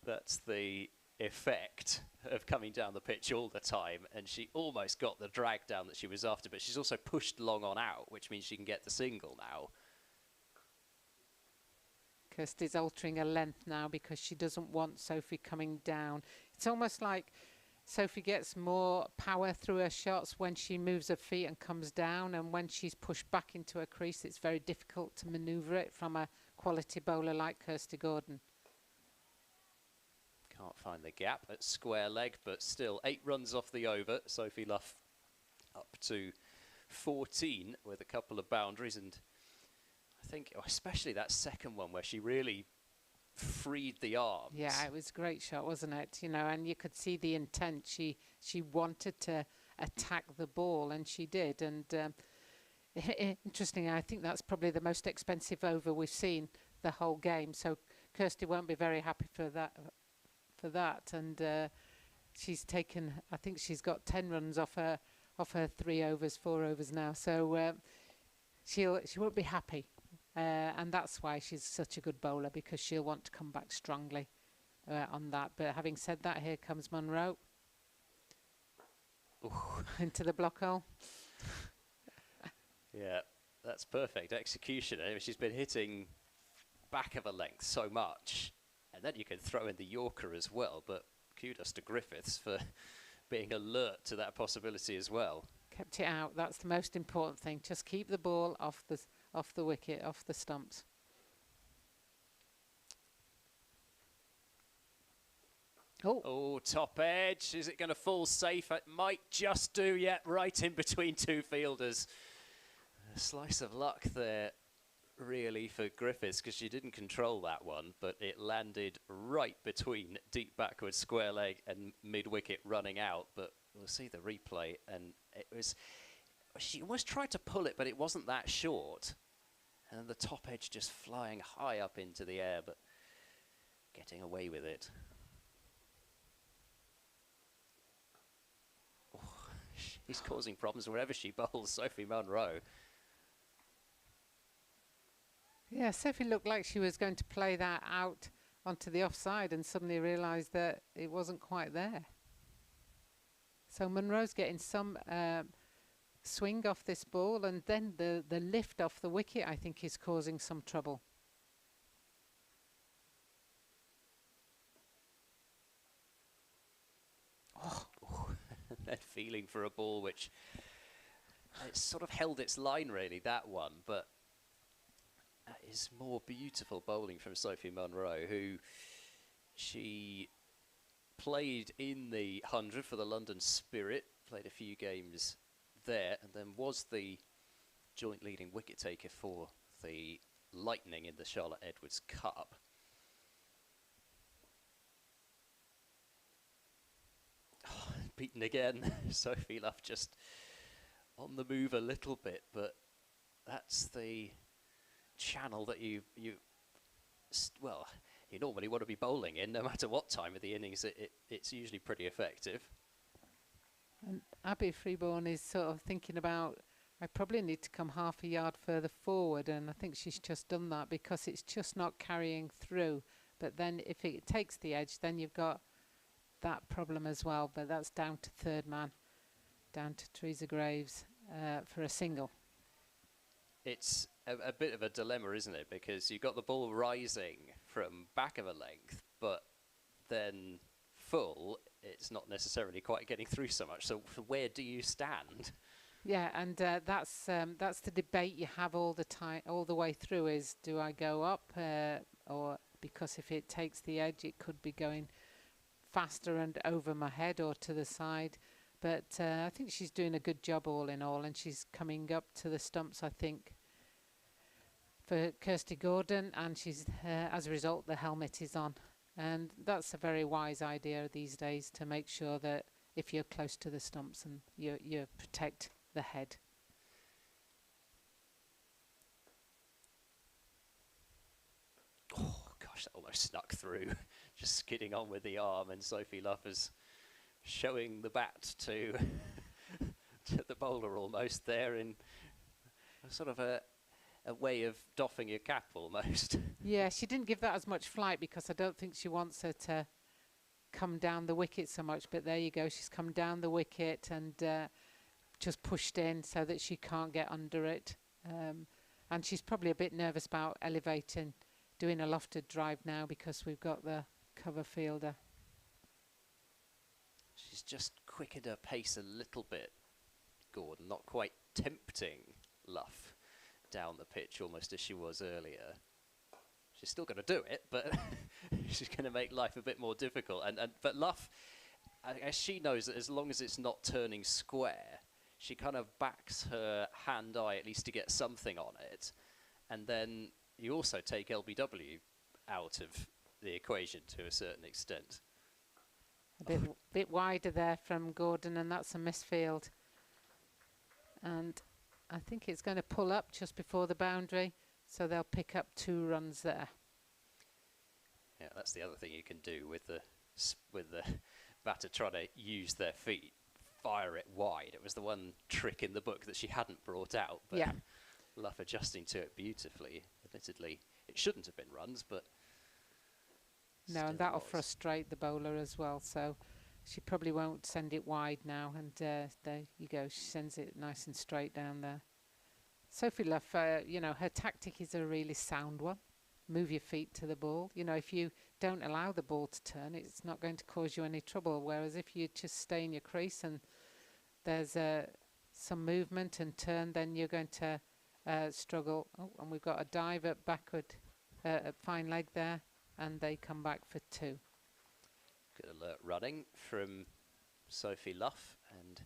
that's the effect of coming down the pitch all the time, and she almost got the drag down that she was after, but she's also pushed long on out, which means she can get the single now. Kirsty's altering her length now because she doesn't want Sophie coming down. It's almost like Sophie gets more power through her shots when she moves her feet and comes down, and when she's pushed back into a crease, it's very difficult to manoeuvre it from a quality bowler like Kirsty Gordon. Can't find the gap at square leg, but still 8 runs off the over. Sophie Luff up to 14 with a couple of boundaries, and I think especially that second one where she really freed the arms. Yeah, it was a great shot, wasn't it? You know, and you could see the intent. She wanted to attack the ball, and she did. And interesting, I think that's probably the most expensive over we've seen the whole game. So Kirsty won't be very happy for that for that, and she's taken. I think she's got 10 runs off her 3 overs, 4 overs now. So she won't be happy, and that's why she's such a good bowler, because she'll want to come back strongly on that. But having said that, here comes Munro into the block hole. Yeah, that's perfect execution. I mean, she's been hitting back of a length so much, and then you can throw in the Yorker as well. But kudos to Griffiths for being alert to that possibility as well. Kept it out. That's the most important thing. Just keep the ball off the wicket, off the stumps. Oh, top edge. Is it going to fall safe? It might just do yet, right in between two fielders. A slice of luck there, really, for Griffiths, because she didn't control that one, but it landed right between deep backward square leg and mid-wicket running out. But we'll see the replay, and it was... She almost tried to pull it, but it wasn't that short. And the top edge just flying high up into the air, but getting away with it. She's causing problems wherever she bowls, Sophie Munro. Yeah, Sophie looked like she was going to play that out onto the offside and suddenly realised that it wasn't quite there. So Munro's getting some swing off this ball, and then the lift off the wicket, I think, is causing some trouble. And feeling for a ball which it's sort of held its line, really, that one, but that is more beautiful bowling from Sophie Munro, who she played in the 100 for the London Spirit, played a few games there, and then was the joint leading wicket taker for the Lightning in the Charlotte Edwards Cup. Beaten again. Sophie Luff just on the move a little bit, but that's the channel that you normally want to be bowling in, no matter what time of the innings. It's usually pretty effective. And Abby Freeborn is sort of thinking about, I probably need to come half a yard further forward, and I think she's just done that because it's just not carrying through. But then if it takes the edge, then you've got that problem as well. But that's down to third man, down to Teresa Graves for a single. It's a bit of a dilemma, isn't it? Because you've got the ball rising from back of a length, but then full, it's not necessarily quite getting through so much. So where do you stand? Yeah, and that's the debate you have all the time, all the way through, is do I go up or, because if it takes the edge, it could be going faster and over my head or to the side. But I think she's doing a good job all in all, and she's coming up to the stumps, I think, for Kirsty Gordon, and she's as a result the helmet is on, and that's a very wise idea these days, to make sure that if you're close to the stumps and you protect the head. Oh gosh, that almost snuck through. Just skidding on with the arm, and Sophie Luff is showing the bat to to the bowler almost there, in a sort of a way of doffing your cap almost. Yeah, she didn't give that as much flight because I don't think she wants her to come down the wicket so much, but there you go, she's come down the wicket and just pushed in so that she can't get under it, and she's probably a bit nervous about elevating, doing a lofted drive now because we've got the cover fielder. She's just quickened her pace a little bit, Gordon, not quite tempting Luff down the pitch almost as she was earlier. She's still going to do it, but she's going to make life a bit more difficult. But Luff, as she knows that as long as it's not turning square, she kind of backs her hand-eye at least to get something on it. And then you also take LBW out of the equation to a certain extent. A bit wider there from Gordon, and that's a misfield. And I think it's going to pull up just before the boundary, so they'll pick up 2 runs there. Yeah, that's the other thing you can do with the with the batter trying to use their feet, fire it wide. It was the one trick in the book that she hadn't brought out, but Yeah. Luff adjusting to it beautifully. Admittedly, it shouldn't have been runs, but No, and still that'll was. frustrate the bowler as well. So she probably won't send it wide now. And there you go. She sends it nice and straight down there. Sophie Luff, you know, her tactic is a really sound one. Move your feet to the ball. You know, if you don't allow the ball to turn, it's not going to cause you any trouble. Whereas if you just stay in your crease and there's some movement and turn, then you're going to struggle. Oh, and we've got a dive at backward, fine leg there, and they come back for 2. Good alert running from Sophie Luff, and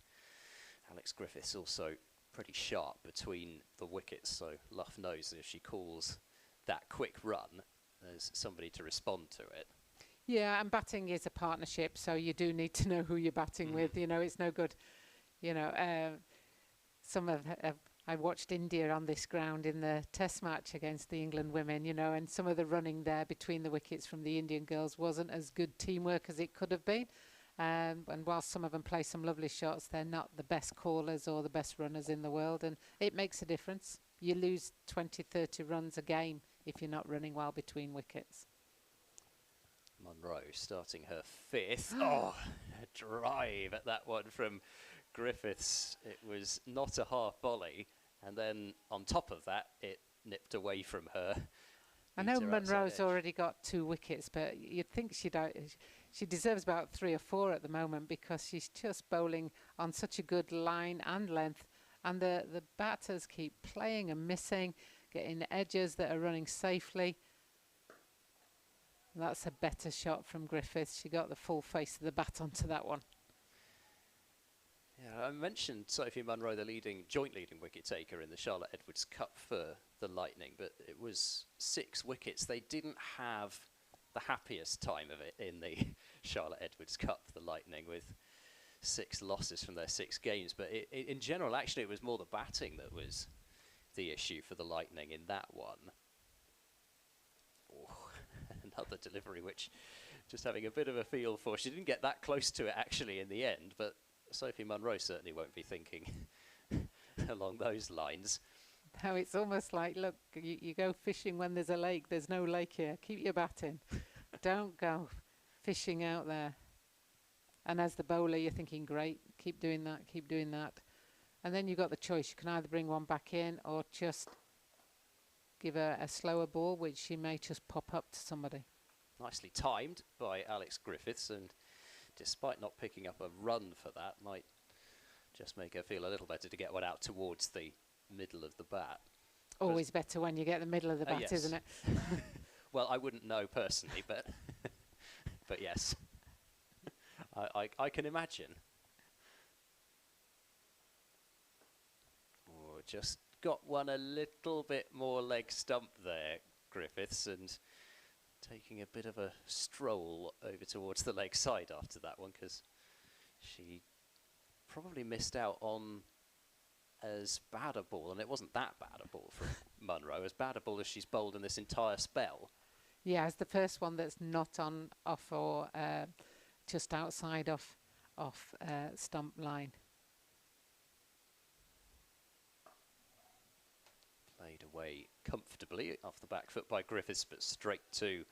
Alex Griffiths also pretty sharp between the wickets, so Luff knows that if she calls that quick run, there's somebody to respond to it. Yeah, and batting is a partnership, so you do need to know who you're batting with. You know, it's no good, you know, I watched India on this ground in the test match against the England women, you know, and some of the running there between the wickets from the Indian girls wasn't as good teamwork as it could have been. And whilst some of them play some lovely shots, they're not the best callers or the best runners in the world, and it makes a difference. You lose 20, 30 runs a game if you're not running well between wickets. Munro starting her 5th. Oh, a drive at that one from Griffiths. It was not a half volley, and then on top of that, it nipped away from her. I know Munro's already got 2 wickets, but you'd think she deserves about 3 or 4 at the moment because she's just bowling on such a good line and length, and the batters keep playing and missing, getting edges that are running safely. That's a better shot from Griffiths. She got the full face of the bat onto that one. Yeah, I mentioned Sophie Munro, the joint leading wicket taker in the Charlotte Edwards Cup for the Lightning, but it was 6 wickets. They didn't have the happiest time of it in the Charlotte Edwards Cup, the Lightning, with 6 losses from their 6 games. But in general, actually, it was more the batting that was the issue for the Lightning in that one. Oh, another delivery, which just having a bit of a feel for. She didn't get that close to it, actually, in the end, but Sophie Munro certainly won't be thinking along those lines. Now it's almost like, look, you go fishing when there's a lake. There's no lake here. Keep your bat in. Don't go fishing out there. And as the bowler, you're thinking, great, keep doing that, keep doing that. And then you've got the choice. You can either bring one back in or just give her a slower ball, which she may just pop up to somebody. Nicely timed by Alex Griffiths, and despite not picking up a run for that, might just make her feel a little better to get one out towards the middle of the bat. Always better when you get the middle of the bat, yes. isn't it? Well, I wouldn't know personally, but but yes, I can imagine. Oh, just got one a little bit more leg stump there, Griffiths, and taking a bit of a stroll over towards the leg side after that one, because she probably missed out on as bad a ball, and it wasn't that bad a ball from Munro, as bad a ball as she's bowled in this entire spell. Yeah, it's the first one that's not on, off, or just outside off stump line. Played away comfortably off the back foot by Griffiths, but straight to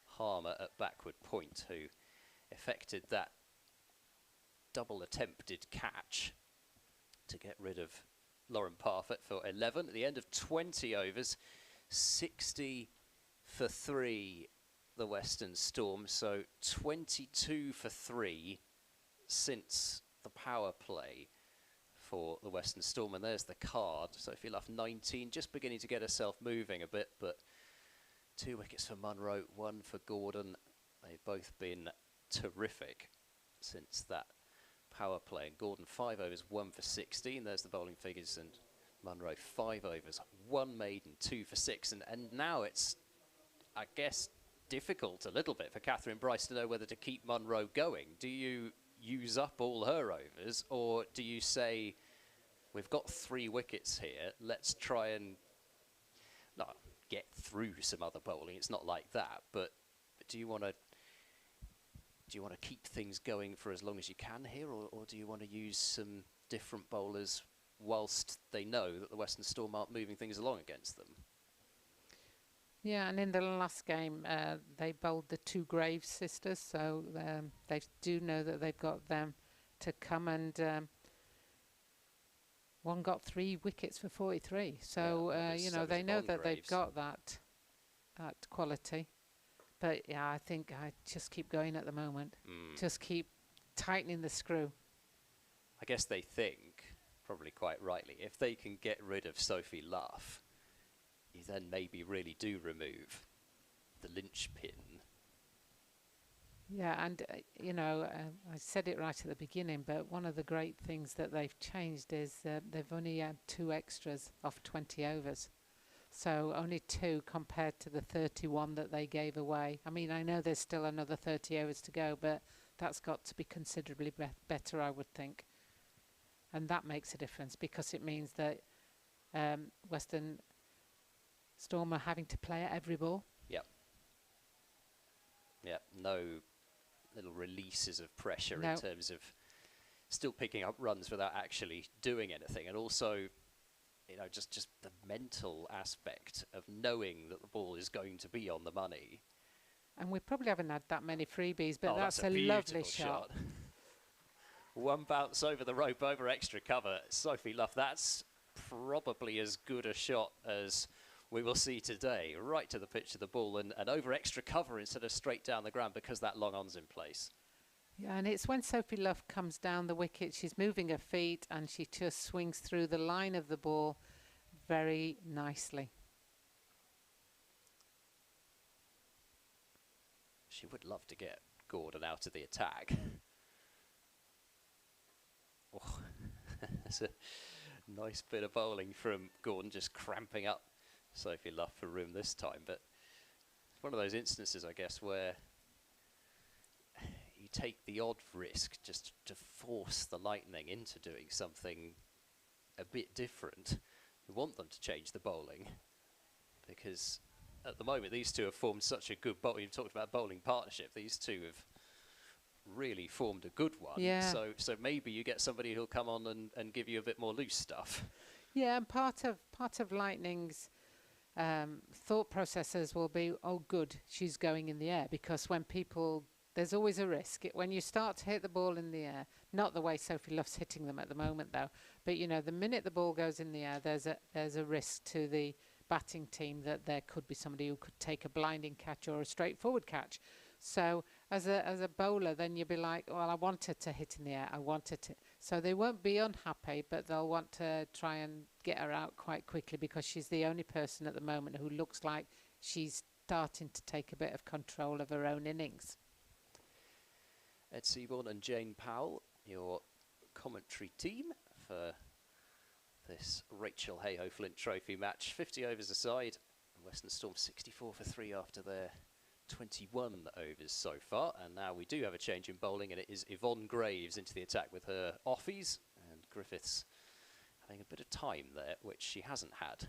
Harmer at backward point, who effected that double attempted catch to get rid of Lauren Parfitt for 11 at the end of 20 overs. 60 for 3, the Western Storm, so 22 for 3 since the power play for the Western Storm. And there's the card. Sophie Luff 19, just beginning to get herself moving a bit, but 2 wickets for Munro, 1 for Gordon. They've both been terrific since that power play. And Gordon 5 overs, 1 for 16. There's the bowling figures. And Munro 5 overs, 1 maiden, 2 for 6. And now it's, I guess, difficult a little bit for Catherine Bryce to know whether to keep Munro going. Do you use up all her overs, or do you say, we've got 3 wickets here, let's try and not get through some other bowling? It's not like that, but do you want to do you want to keep things going for as long as you can here, or do you want to use some different bowlers whilst they know that the Western Storm aren't moving things along against them? Yeah, and in the last game, they bowled the two Graves sisters, so they do know that they've got them to come, and one got 3 wickets for 43. So, you know, they know that they've got that quality. But, yeah, I think I just keep going at the moment. Just keep tightening the screw. I guess they think, probably quite rightly, if they can get rid of Sophie Luff, you then maybe really do remove the linchpin. Yeah, and, you know, I said it right at the beginning, but one of the great things that they've changed is they've only had 2 extras off 20 overs. So only 2 compared to the 31 that they gave away. I mean, I know there's still another 30 overs to go, but that's got to be considerably better, I would think. And that makes a difference, because it means that Western Storm are having to play at every ball. Yep. Yep, no little releases of pressure in terms of still picking up runs without actually doing anything. And also, you know, just the mental aspect of knowing that the ball is going to be on the money. And we probably haven't had that many freebies, but that's a lovely shot. One bounce over the rope, over extra cover. Sophie Luff, that's probably as good a shot as we will see today. Right to the pitch of the ball, and over extra cover instead of straight down the ground, because that long on's in place. Yeah, and it's when Sophie Luff comes down the wicket, she's moving her feet and she just swings through the line of the ball very nicely. She would love to get Gordon out of the attack. Oh, that's a nice bit of bowling from Gordon, just cramping up Sophie Luff for room this time. But it's one of those instances, I guess, where you take the odd risk just to force the Lightning into doing something a bit different. You want them to change the bowling, because at the moment these two have formed such a good bowl. You've talked about bowling partnership. These two have really formed a good one. Yeah. So maybe you get somebody who'll come on and give you a bit more loose stuff. Yeah, and part of Lightning's thought processes will be, oh good, she's going in the air, because when people, there's always a risk when you start to hit the ball in the air. Not the way Sophie Luff's hitting them at the moment though, but you know, the minute the ball goes in the air, there's a risk to the batting team that there could be somebody who could take a blinding catch or a straightforward catch. So as a bowler, then you'll be like, well, I wanted to hit in the air. I wanted to. So they won't be unhappy, but they'll want to try and get her out quite quickly, because she's the only person at the moment who looks like she's starting to take a bit of control of her own innings. Ed Seaborn and Jane Powell, your commentary team for this Rachael Heyhoe Flint Trophy match. 50 overs aside, Western Storm 64 for 3 after their 21 overs so far, and now we do have a change in bowling, and it is Yvonne Graves into the attack with her offies, and Griffiths having a bit of time there, which she hasn't had,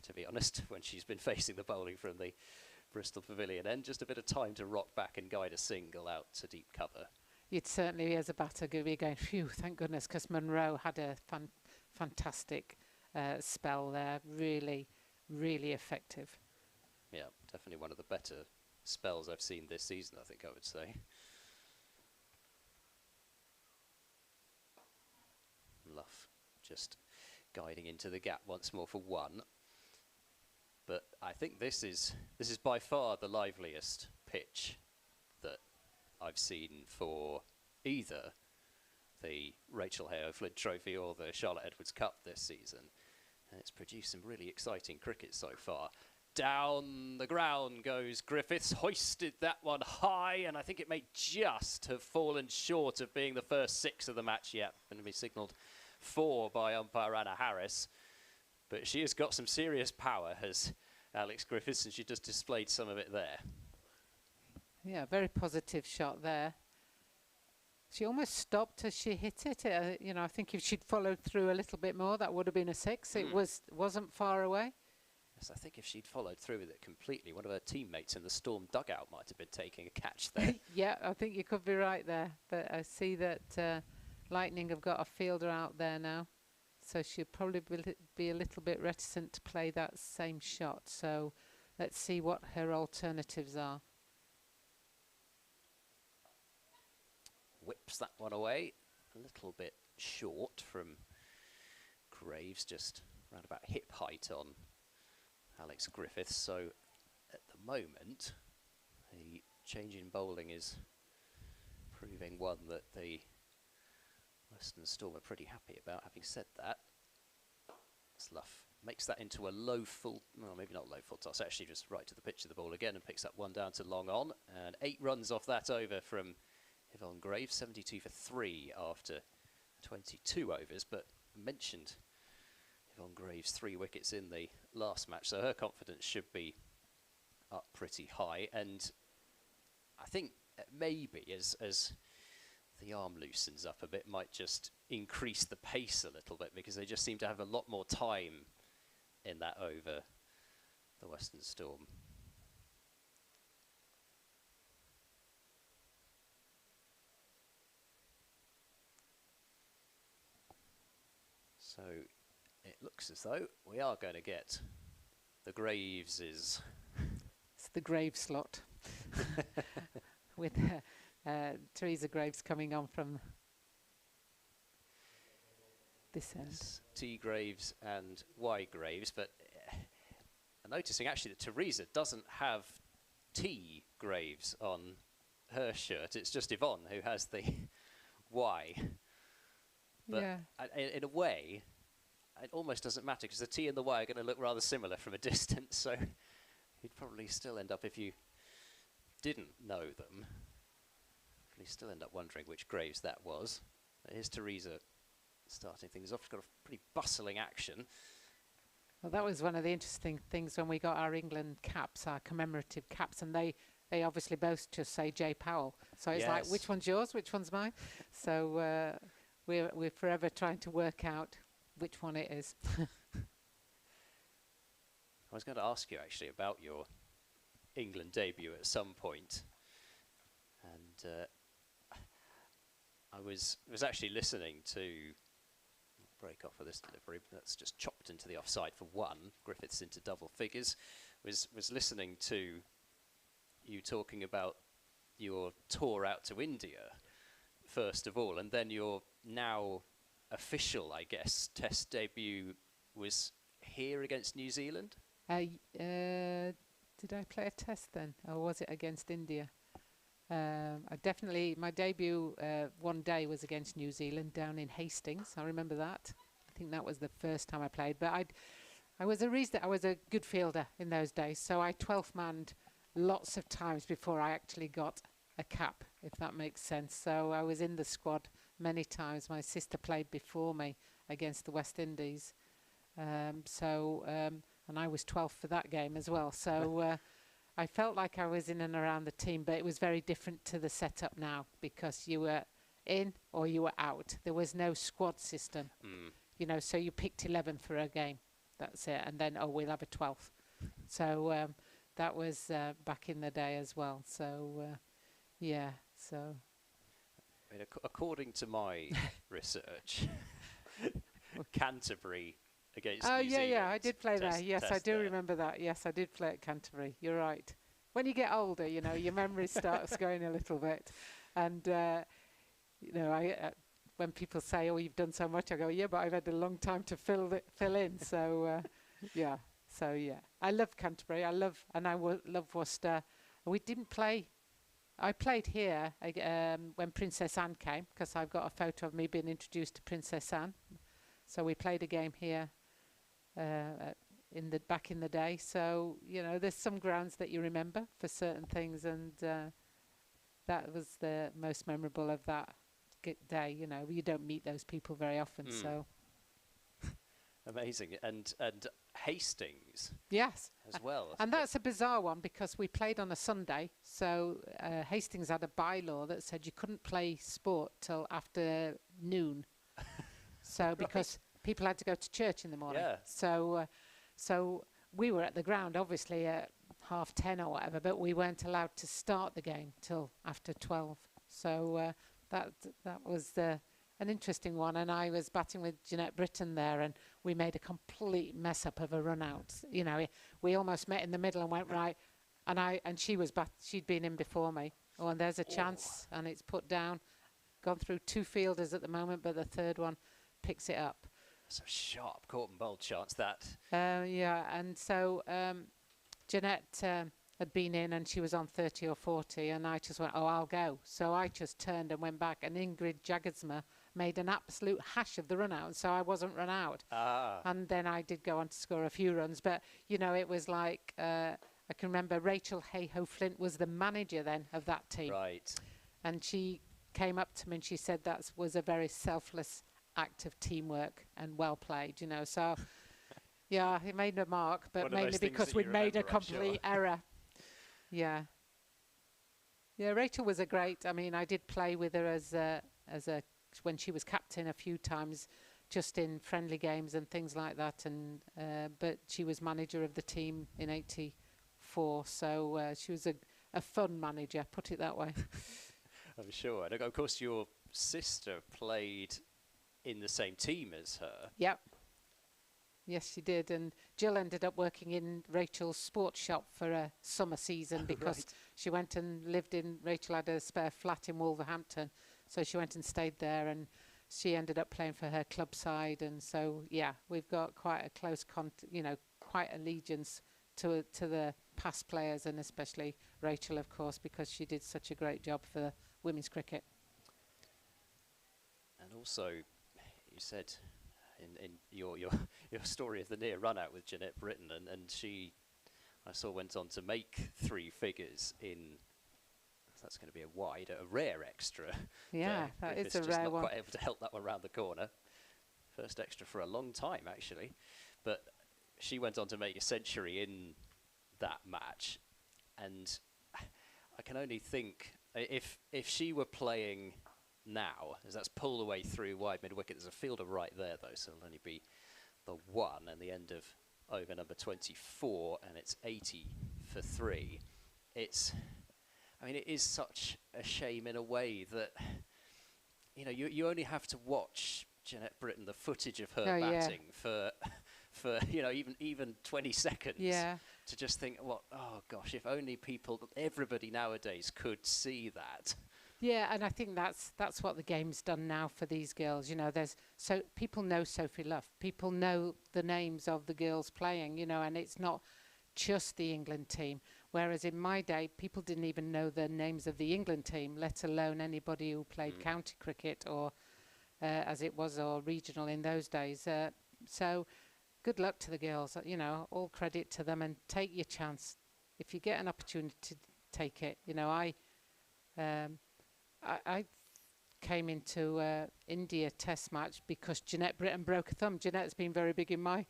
to be honest, when she's been facing the bowling from the Bristol Pavilion end. Just a bit of time to rock back and guide a single out to deep cover. You'd certainly, as a batter, be going, phew, thank goodness, because Monroe had a fantastic spell there, really, really effective. Yeah, definitely one of the better spells I've seen this season, I think I would say. Luff just guiding into the gap once more for 1. But I think this is by far the liveliest pitch that I've seen for either the Rachael Heyhoe Flint Trophy or the Charlotte Edwards Cup this season. And it's produced some really exciting cricket so far. Down the ground goes Griffiths, hoisted that one high, and I think it may just have fallen short of being the first 6 of the match yet. Going to be signalled 4 by umpire Anna Harris. But she has got some serious power, has Alex Griffiths, and she just displayed some of it there. Yeah, very positive shot there. She almost stopped as she hit it. You know, I think if she'd followed through a little bit more, that would have been a 6. It wasn't far away. Yes, I think if she'd followed through with it completely, one of her teammates in the Storm dugout might have been taking a catch there. Yeah, I think you could be right there. But I see that Lightning have got a fielder out there now. So she'll probably be a little bit reticent to play that same shot. So let's see what her alternatives are. Whips that one away. A little bit short from Graves, just around about hip height on Alex Griffiths. So at the moment, the change in bowling is proving one that the Western Storm are pretty happy about. Having said that, Slough makes that into a low full, well, maybe not low full toss, actually just right to the pitch of the ball again, and picks that one down to long on. And 8 runs off that over from Yvonne Graves, 72 for 3 after 22 overs. But mentioned Yvonne Graves 3 wickets in the last match, so her confidence should be up pretty high. And I think maybe as the arm loosens up a bit, might just increase the pace a little bit, because they just seem to have a lot more time in that over, the Western Storm. So it looks as though we are going to get the Graveses. It's the Graves slot with Teresa Graves coming on from this end. T Graves and Y Graves, but I'm noticing actually that Teresa doesn't have T Graves on her shirt. It's just Yvonne who has the Y. But yeah, in a way, it almost doesn't matter, because the T and the Y are going to look rather similar from a distance, so you'd probably still end up, if you didn't know them, you still end up wondering which Graves that was. Here's Teresa starting things off. She's got a pretty bustling action. well, that was one of the interesting things when we got our England caps, our commemorative caps, and they obviously both just say J Powell. So it's like, which one's yours, which one's mine? So we're forever trying to work out which one it is. I was going to ask you actually about your England debut at some point, and I was actually listening to, break off of this delivery, that's just chopped into the offside for 1, Griffiths into double figures, was listening to you talking about your tour out to India first of all, and then your now official, I guess, test debut was here against New Zealand. Did I play a test then, or was it against India? I definitely, my debut one day was against New Zealand down in Hastings. I remember that. I think that was the first time I played. But I was a good fielder in those days, so I 12th manned lots of times before I actually got a cap, if that makes sense. So I was in the squad many times. My sister played before me against the West Indies. And I was 12th for that game as well. So I felt like I was in and around the team, but it was very different to the setup now, because you were in or you were out. There was no squad system, you know, so you picked 11 for a game. That's it. And then, we'll have a 12th. So that was back in the day as well. So, yeah, so. I mean, according to my research, Canterbury against New Zealand. Yeah, I did play there. Yes, I do there. remember that. Yes, I did play at Canterbury. You're right. When you get older, you know, your memory starts going a little bit. And, you know, when people say, "Oh, you've done so much," I go, "Yeah, but I've had a long time to fill in." So, yeah. So, yeah. I love Canterbury. love Worcester. We didn't play. I played here when Princess Anne came, because I've got a photo of me being introduced to Princess Anne. So we played a game here back in the day. So, you know, there's some grounds that you remember for certain things, and that was the most memorable of that day. You know, you don't meet those people very often. So amazing. And Hastings, yes, as well. and that's a bizarre one, because we played on a Sunday. So Hastings had a bylaw that said you couldn't play sport till after noon. So because people had to go to church in the morning. Yeah. So we were at the ground, obviously, at 10:30 or whatever, but we weren't allowed to start the game till after 12. So that was an interesting one. And I was batting with Jeanette Britton there, and we made a complete mess up of a run out. You know, we almost met in the middle and went right, and she was she'd been in before me. Oh, and there's a chance, and it's put down. Gone through 2 fielders at the moment, but the third one picks it up. It's a sharp caught and bowled chance, that. Yeah, and so Jeanette had been in, and she was on 30 or 40, and I just went, oh, I'll go. So I just turned and went back, and Ingrid Jagersma made an absolute hash of the run out, so I wasn't run out. And then I did go on to score a few runs, but, you know, it was like, I can remember Rachael Heyhoe Flint was the manager then of that team. Right. And she came up to me and she said that was a very selfless act of teamwork and well played, you know. So, yeah, he made a mark, but mainly because we'd made a complete error. Yeah. Yeah, Rachael was a great, I mean, I did play with her as a when she was captain a few times, just in friendly games and things like that. And but she was manager of the team in '84, so she was a fun manager, put it that way. I'm sure. And of course, your sister played in the same team as her. Yep. Yes, she did. And Jill ended up working in Rachel's sports shop for a summer season because she went and lived in, Rachael had a spare flat in Wolverhampton. So she went and stayed there, and she ended up playing for her club side. And so, yeah, we've got quite a close, quite allegiance to the past players, and especially Rachael, of course, because she did such a great job for women's cricket. And also, you said in your story of the near run out with Jeanette Britton, and she, I saw, went on to make 3 figures in. That's going to be a wide, a rare extra. Yeah, that is a just rare not one. Quite able to help that one round the corner. First extra for a long time, actually. But she went on to make a century in that match, and I can only think if she were playing now, as that's pulled away through wide mid wicket, there's a fielder right there though, so it'll only be the 1 and the end of over number 24, and it's 80 for 3. I mean, it is such a shame in a way that, you know, you only have to watch Jeanette Britton, the footage of her batting for you know, even 20 seconds to just think, oh gosh, if only everybody nowadays could see that. Yeah, and I think that's what the game's done now for these girls. You know, so people know Sophie Luff, people know the names of the girls playing, you know, and it's not just the England team. Whereas in my day, people didn't even know the names of the England team, let alone anybody who played county cricket or, as it was, or regional in those days. So good luck to the girls, you know, all credit to them, and take your chance. If you get an opportunity to take it, you know, I came into India Test match because Jeanette Britton broke a thumb. Jeanette's been very big in my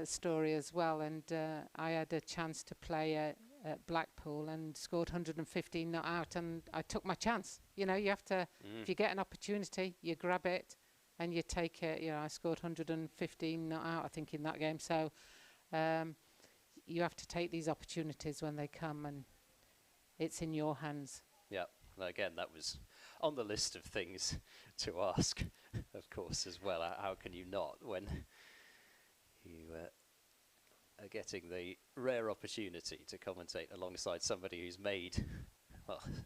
story as well, and I had a chance to play at Blackpool and scored 115 not out, and I took my chance. You know, you have to, if you get an opportunity, you grab it and you take it. You know, I scored 115 not out, I think, in that game. So you have to take these opportunities when they come, and it's in your hands. Yeah. Again, that was on the list of things to ask, of course, as well. How can you not when you are getting the rare opportunity to commentate alongside somebody who's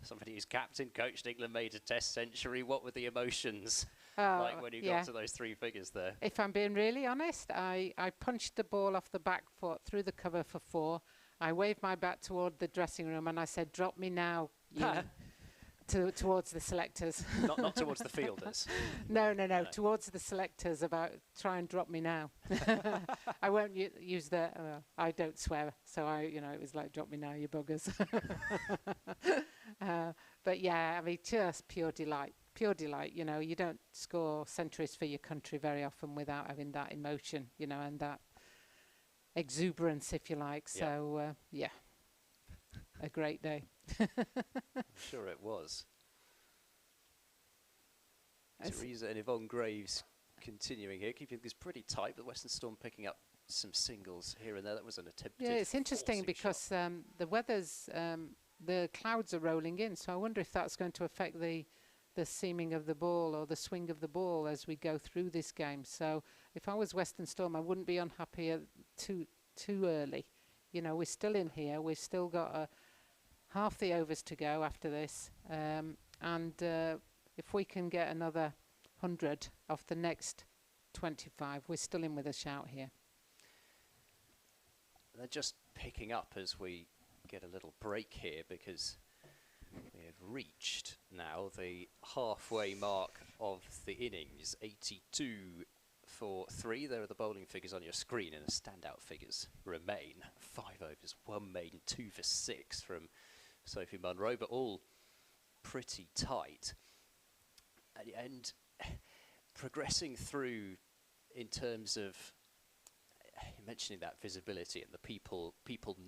somebody who's captain, coached England, made a Test century? What were the emotions like when you got to those 3 figures there? If I'm being really honest, I punched the ball off the back foot through the cover for 4. I waved my bat toward the dressing room and I said, "Drop me now." Towards the selectors. not towards the fielders. No, towards the selectors, about try and drop me now. I won't use the, I don't swear, so it was like, drop me now, you buggers. But yeah, I mean, just pure delight, you know. You don't score centuries for your country very often without having that emotion, you know, and that exuberance, if you like. So, yeah, a great day. I'm sure it was. Teresa and Yvonne Graves continuing here, keeping things pretty tight. The Western Storm picking up some singles here and there. That was an attempted. Yeah, it's interesting forcing because the weather's the clouds are rolling in, so I wonder if that's going to affect the seaming of the ball or the swing of the ball as we go through this game. So if I was Western Storm, I wouldn't be unhappy at too early. You know, we're still in here. We've still got half the overs to go after this, and if we can get another 100 off the next 25, we're still in with a shout here. They're just picking up as we get a little break here, because we have reached now the halfway mark of the innings. 82 for 3. There are the bowling figures on your screen, and the standout figures remain. 5 overs, 1 maiden, 2 for 6 from Sophie Munro, but all pretty tight. And progressing through in terms of mentioning that visibility and the people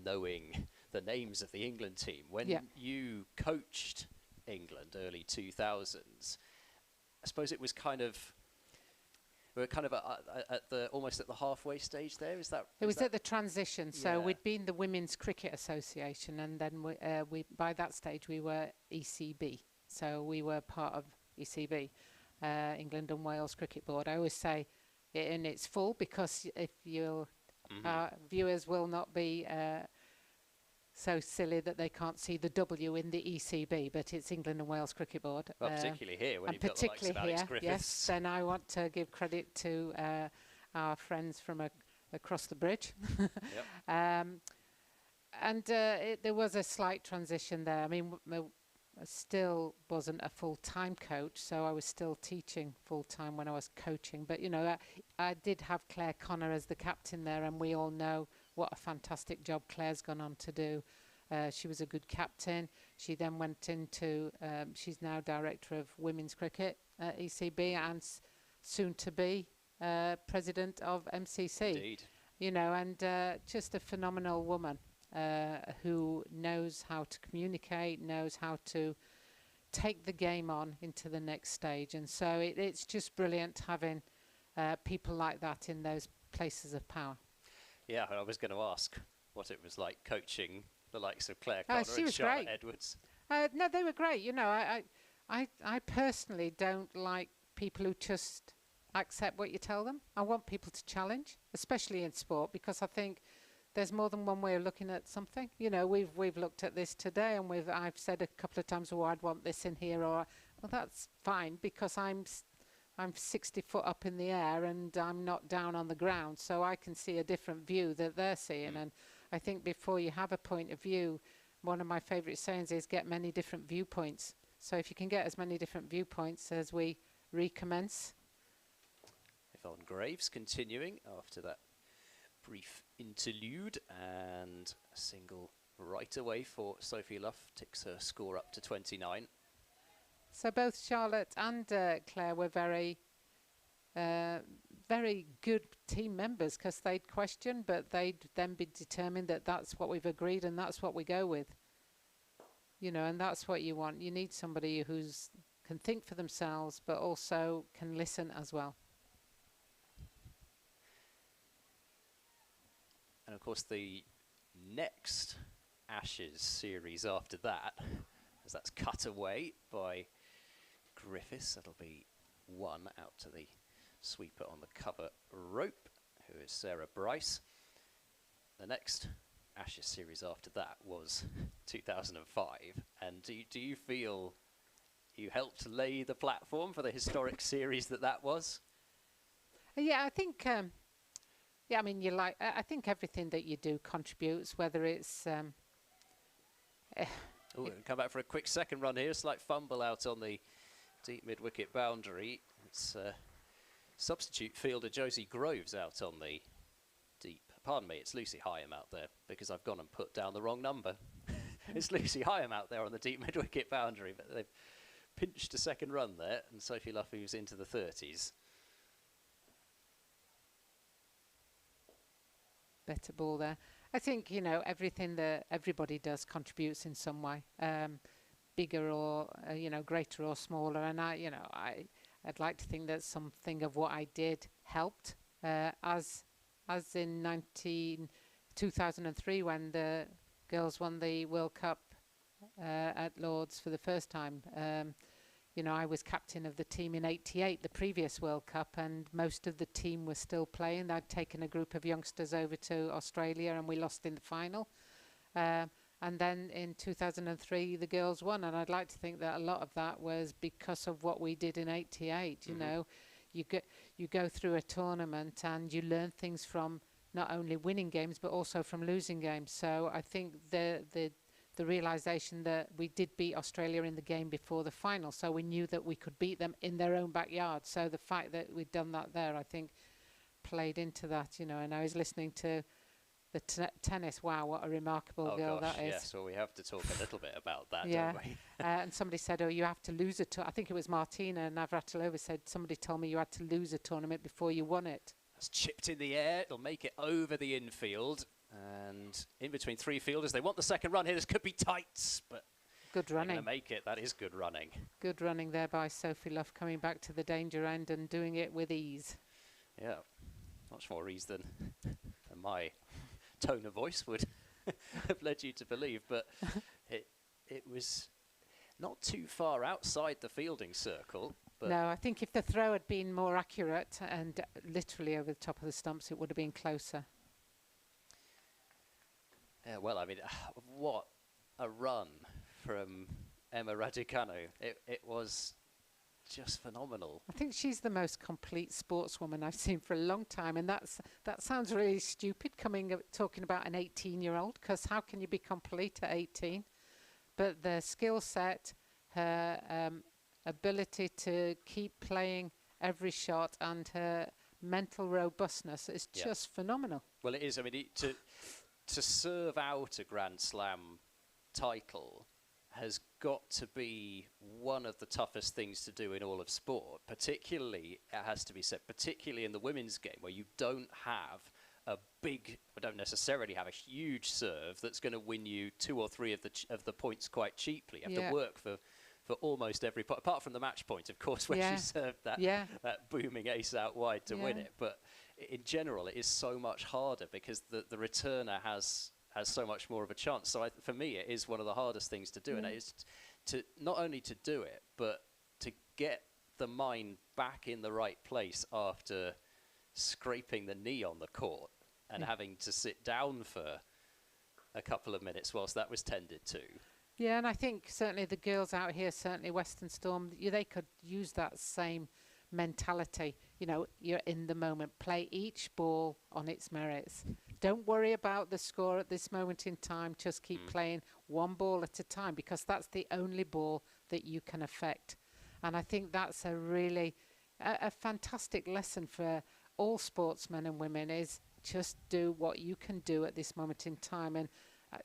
knowing the names of the England team. When you coached England early 2000s, I suppose it was we're kind of at the almost at the halfway stage there. Is that? It was at the transition. So we'd been the Women's Cricket Association, and then we by that stage we were ECB. So we were part of ECB, England and Wales Cricket Board. I always say it in its full, because if you'll viewers will not be so silly that they can't see the W in the ECB, but it's England and Wales Cricket Board. Well, particularly here, when you've got the likes of Alex Griffiths. Yes, then I want to give credit to our friends from across the bridge. There was a slight transition there. I mean, I still wasn't a full-time coach, so I was still teaching full-time when I was coaching. But, you know, I did have Claire Connor as the captain there, and we all know what a fantastic job Claire's gone on to do. She was a good captain. She then went into, she's now Director of Women's Cricket at ECB, and soon to be President of MCC. Indeed. You know, and just a phenomenal woman. Who knows how to communicate, knows how to take the game on into the next stage. And so it's just brilliant having people like that in those places of power. Yeah, I was going to ask what it was like coaching the likes of Claire Connor and Charlotte Edwards. No, they were great. You know, I personally don't like people who just accept what you tell them. I want people to challenge, especially in sport, because I think there's more than one way of looking at something. You know, we've looked at this today, and I've said a couple of times, "Oh, I'd want this in here," or, "Well, that's fine because I'm 60 foot up in the air and I'm not down on the ground, so I can see a different view that they're seeing." And I think before you have a point of view, one of my favourite sayings is get many different viewpoints. So if you can get as many different viewpoints as we recommence. Yvonne Graves continuing after that brief interlude, and a single right away for Sophie Luff takes her score up to 29. So both Charlotte and Claire were very good team members, because they'd question, but they'd then be determined that that's what we've agreed and that's what we go with. You know, and that's what you want. You need somebody who's can think for themselves, but also can listen as well. And of course, the next Ashes series after that, as that's cut away by Griffiths, that'll be 1 out to the sweeper on the cover rope, who is Sarah Bryce. The next Ashes series after that was 2005. And do you feel you helped lay the platform for the historic series that was? Yeah, I think... yeah, I mean, I think everything that you do contributes, whether it's... come back for a quick second run here. Slight fumble out on the deep mid-wicket boundary. It's substitute fielder Josie Groves out on the deep. Pardon me, it's Lucy Hyam out there, because I've gone and put down the wrong number. It's Lucy Hyam out there on the deep mid-wicket boundary, but they've pinched a second run there, and Sophie Luff moves into the 30s. Better ball there. I think, you know, everything that everybody does contributes in some way, bigger or, you know, greater or smaller. And I I'd like to think that something of what I did helped, as in 2003 when the girls won the World Cup at Lord's for the first time. You know, I was captain of the team in '88, the previous World Cup, and most of the team was still playing. I'd taken a group of youngsters over to Australia and we lost in the final. And then in 2003, the girls won. And I'd like to think that a lot of that was because of what we did in '88. You know, you go through a tournament and you learn things from not only winning games, but also from losing games. So I think the realisation that we did beat Australia in the game before the final, so we knew that we could beat them in their own backyard. So the fact that we'd done that there, I think, played into that, you know. And I was listening to the tennis. Wow, what a remarkable girl that is. Yes, well, we have to talk a little bit about that, yeah. don't we? And somebody said, oh, you have to lose I think it was Martina Navratilova said, somebody told me you had to lose a tournament before you won it. It's chipped in the air. It'll make it over the infield. And in between three fielders, they want the second run here. This could be tight, but good running. They're going to make it. That is good running. Good running there by Sophie Luff, coming back to the danger end and doing it with ease. Yeah, much more ease than my tone of voice would have led you to believe. But it was not too far outside the fielding circle. But no, I think if the throw had been more accurate and literally over the top of the stumps, it would have been closer. Yeah, well, I mean, what a run from Emma Raducanu. It was just phenomenal. I think she's the most complete sportswoman I've seen for a long time, and that sounds really stupid talking about an 18-year-old, because how can you be complete at 18? But the skill set, her ability to keep playing every shot, and her mental robustness is just phenomenal. Well, it is. I mean, to serve out a Grand Slam title has got to be one of the toughest things to do in all of sport, particularly, it has to be said, particularly in the women's game, where you don't have don't necessarily have a huge serve that's going to win you 2 or 3 of the points quite cheaply. You have to work for almost every point, apart from the match point, of course, where she served that booming ace out wide to win it. But in general, it is so much harder because the returner has so much more of a chance. So for me, it is one of the hardest things to do, and it is to not only to do it, but to get the mind back in the right place after scraping the knee on the court and having to sit down for a couple of minutes whilst that was tended to. Yeah, and I think certainly the girls out here, certainly Western Storm, they could use that same mentality. You know, you're in the moment. Play each ball on its merits. Don't worry about the score at this moment in time. Just keep playing one ball at a time, because that's the only ball that you can affect. And I think that's a really a fantastic lesson for all sportsmen and women, is just do what you can do at this moment in time. And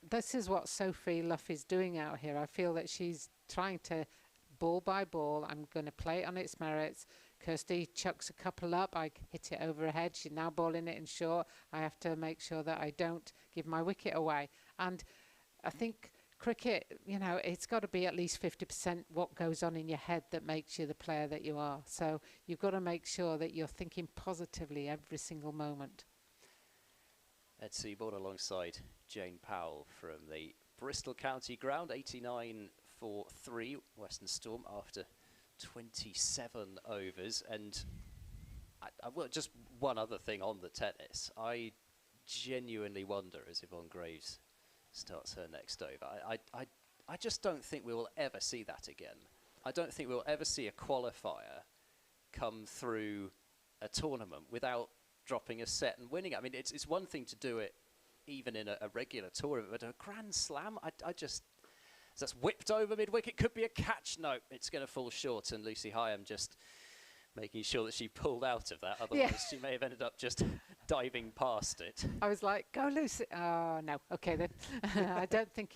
this is what Sophie Luff is doing out here. I feel that she's trying to, ball by ball, I'm going to play it on its merits. Kirsty chucks a couple up, I hit it over her head, she's now balling it in short. I have to make sure that I don't give my wicket away. And I think cricket, you know, it's got to be at least 50% what goes on in your head that makes you the player that you are. So you've got to make sure that you're thinking positively every single moment. Ed Seabourn alongside Jane Powell from the Bristol County Ground, 89 for 3, Western Storm after 27 overs. And well, just one other thing on the tennis. I genuinely wonder, as Yvonne Graves starts her next over, I just don't think we will ever see that again. I don't think we'll ever see a qualifier come through a tournament without dropping a set and winning. I mean, it's one thing to do it even in a regular tournament, but a Grand Slam, I just... That's whipped over mid-wicket, could be a catch. No, it's going to fall short, and Lucy Hyam just making sure that she pulled out of that. Otherwise, she may have ended up just diving past it. I was like, go Lucy. Oh, no. Okay, then. I don't think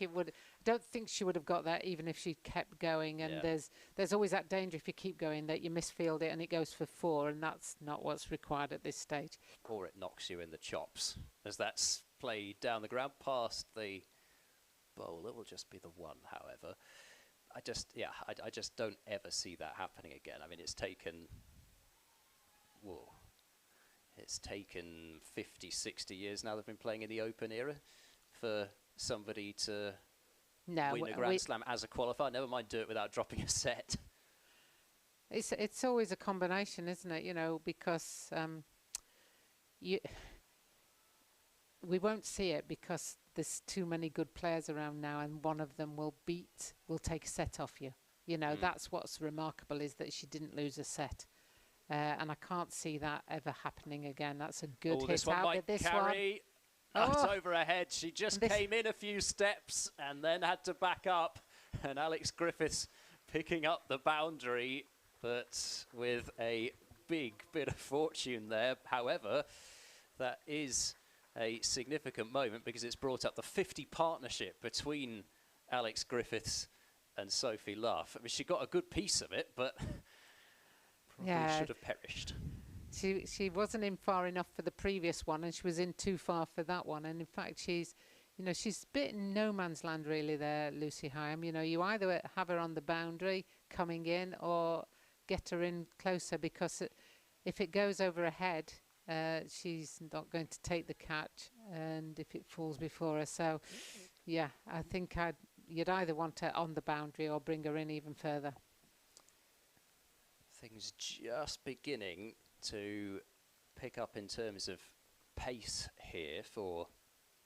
she would have got that even if she kept going. And there's always that danger if you keep going that you misfield it and it goes for 4, and that's not what's required at this stage. Or it knocks you in the chops as that's played down the ground past the bowl. It will just be the 1, however. I just don't ever see that happening again. I mean, it's taken, whoa, it's taken 50, 60 years now they've been playing in the Open era for somebody to win a Grand Slam as a qualifier. Never mind do it without dropping a set. It's always a combination, isn't it? You know, because we won't see it because there's too many good players around now, and one of them will take a set off you. You know, that's what's remarkable, is that she didn't lose a set. And I can't see that ever happening again. That's a good hit this one out. might This carry. one. It's over her head. She just came in a few steps and then had to back up. And Alex Griffiths picking up the boundary, but with a big bit of fortune there. However, that is a significant moment because it's brought up the 50 partnership between Alex Griffiths and Sophie Luff. I mean, she got a good piece of it, but probably should have perished. She wasn't in far enough for the previous one, and she was in too far for that one. And in fact, she's a bit in no man's land really there, Lucy Hyam. You know, you either have her on the boundary coming in or get her in closer, because if it goes over her head, she's not going to take the catch, and if it falls before her. So, yeah, I think you'd either want her on the boundary or bring her in even further. Things just beginning to pick up in terms of pace here for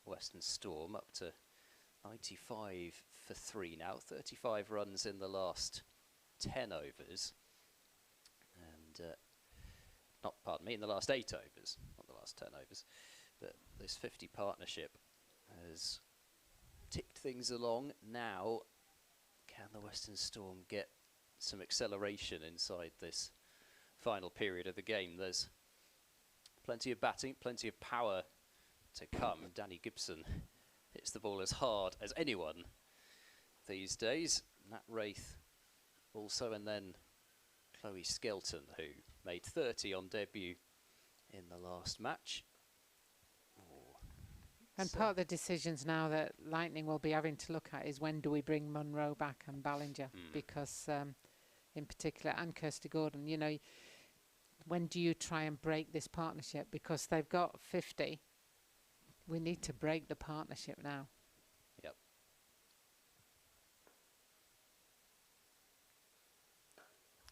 Western Storm, up to 95 for 3 now, 35 runs in the last 10 overs. And, in the last 8 overs, not the last 10 overs. But this 50 partnership has ticked things along. Now, can the Western Storm get some acceleration inside this final period of the game? There's plenty of batting, plenty of power to come. Danny Gibson hits the ball as hard as anyone these days. Nat Wraith also, and then Chloe Skelton, who made 30 on debut in the last match. And part of the decisions now that Lightning will be having to look at is when do we bring Munro back and Ballinger, because in particular, and Kirsty Gordon, you know, when do you try and break this partnership? Because they've got 50. We need to break the partnership now. Yep.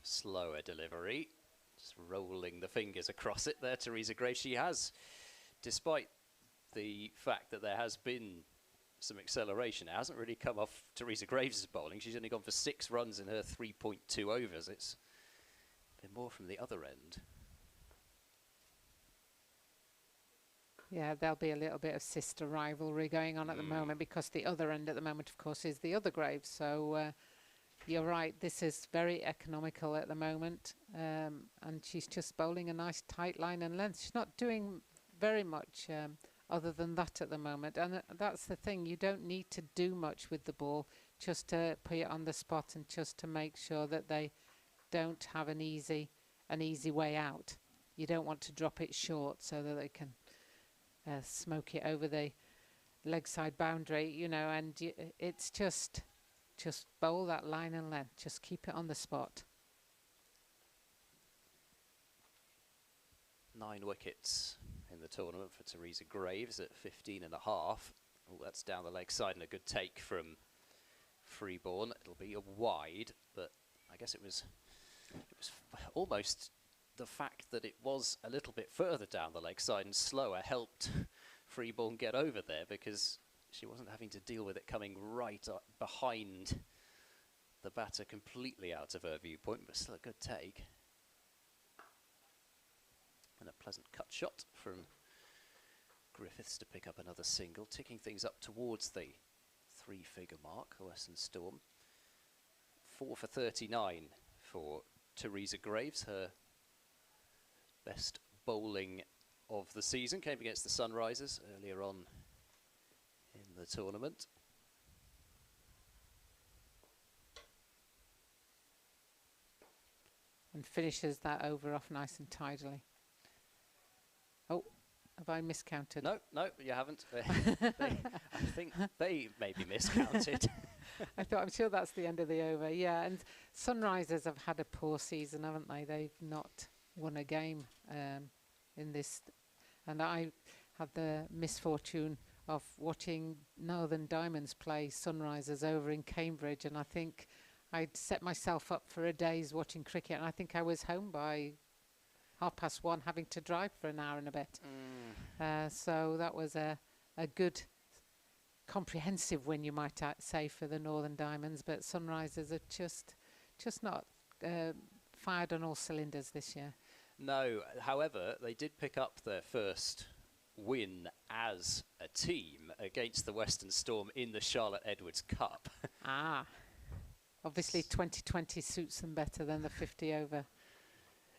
Slower delivery. Just rolling the fingers across it there, Teresa Graves. She has, despite the fact that there has been some acceleration, it hasn't really come off Teresa Graves' bowling. She's only gone for 6 runs in her 3.2 overs. It's been more from the other end. Yeah, there'll be a little bit of sister rivalry going on at the moment, because the other end at the moment, of course, is the other Graves. So you're right, this is very economical at the moment. And she's just bowling a nice tight line and length. She's not doing very much other than that at the moment. And that's the thing, you don't need to do much with the ball, just to put it on the spot and just to make sure that they don't have an easy way out. You don't want to drop it short so that they can smoke it over the leg side boundary, you know, and it's just bowl that line and length, just keep it on the spot. 9 wickets in the tournament for Teresa Graves at 15.5. Oh, that's down the leg side and a good take from Freeborn. It'll be a wide, but I guess it was almost the fact that it was a little bit further down the leg side and slower helped Freeborn get over there, because she wasn't having to deal with it coming right up behind the batter, completely out of her viewpoint, but still a good take. And a pleasant cut shot from Griffiths to pick up another single, ticking things up towards the 3-figure mark, the Western Storm. 4 for 39 for Teresa Graves. Her best bowling of the season came against the Sunrisers earlier on in the tournament. And finishes that over off nice and tidily. Oh, have I miscounted? No, you haven't. I think they may be miscounted. I thought, I'm sure that's the end of the over. Yeah, and Sunrisers have had a poor season, haven't they? They've not won a game in this. And I had the misfortune of watching Northern Diamonds play Sunrisers over in Cambridge, and I think I'd set myself up for a day's watching cricket, and I think I was home by 1:30, having to drive for an hour and a bit. So that was a good comprehensive win, you might say, for the Northern Diamonds, but Sunrisers are just not fired on all cylinders this year. No, however, they did pick up their first win as a team against the Western Storm in the Charlotte Edwards Cup. Obviously 2020 suits them better than the 50 over.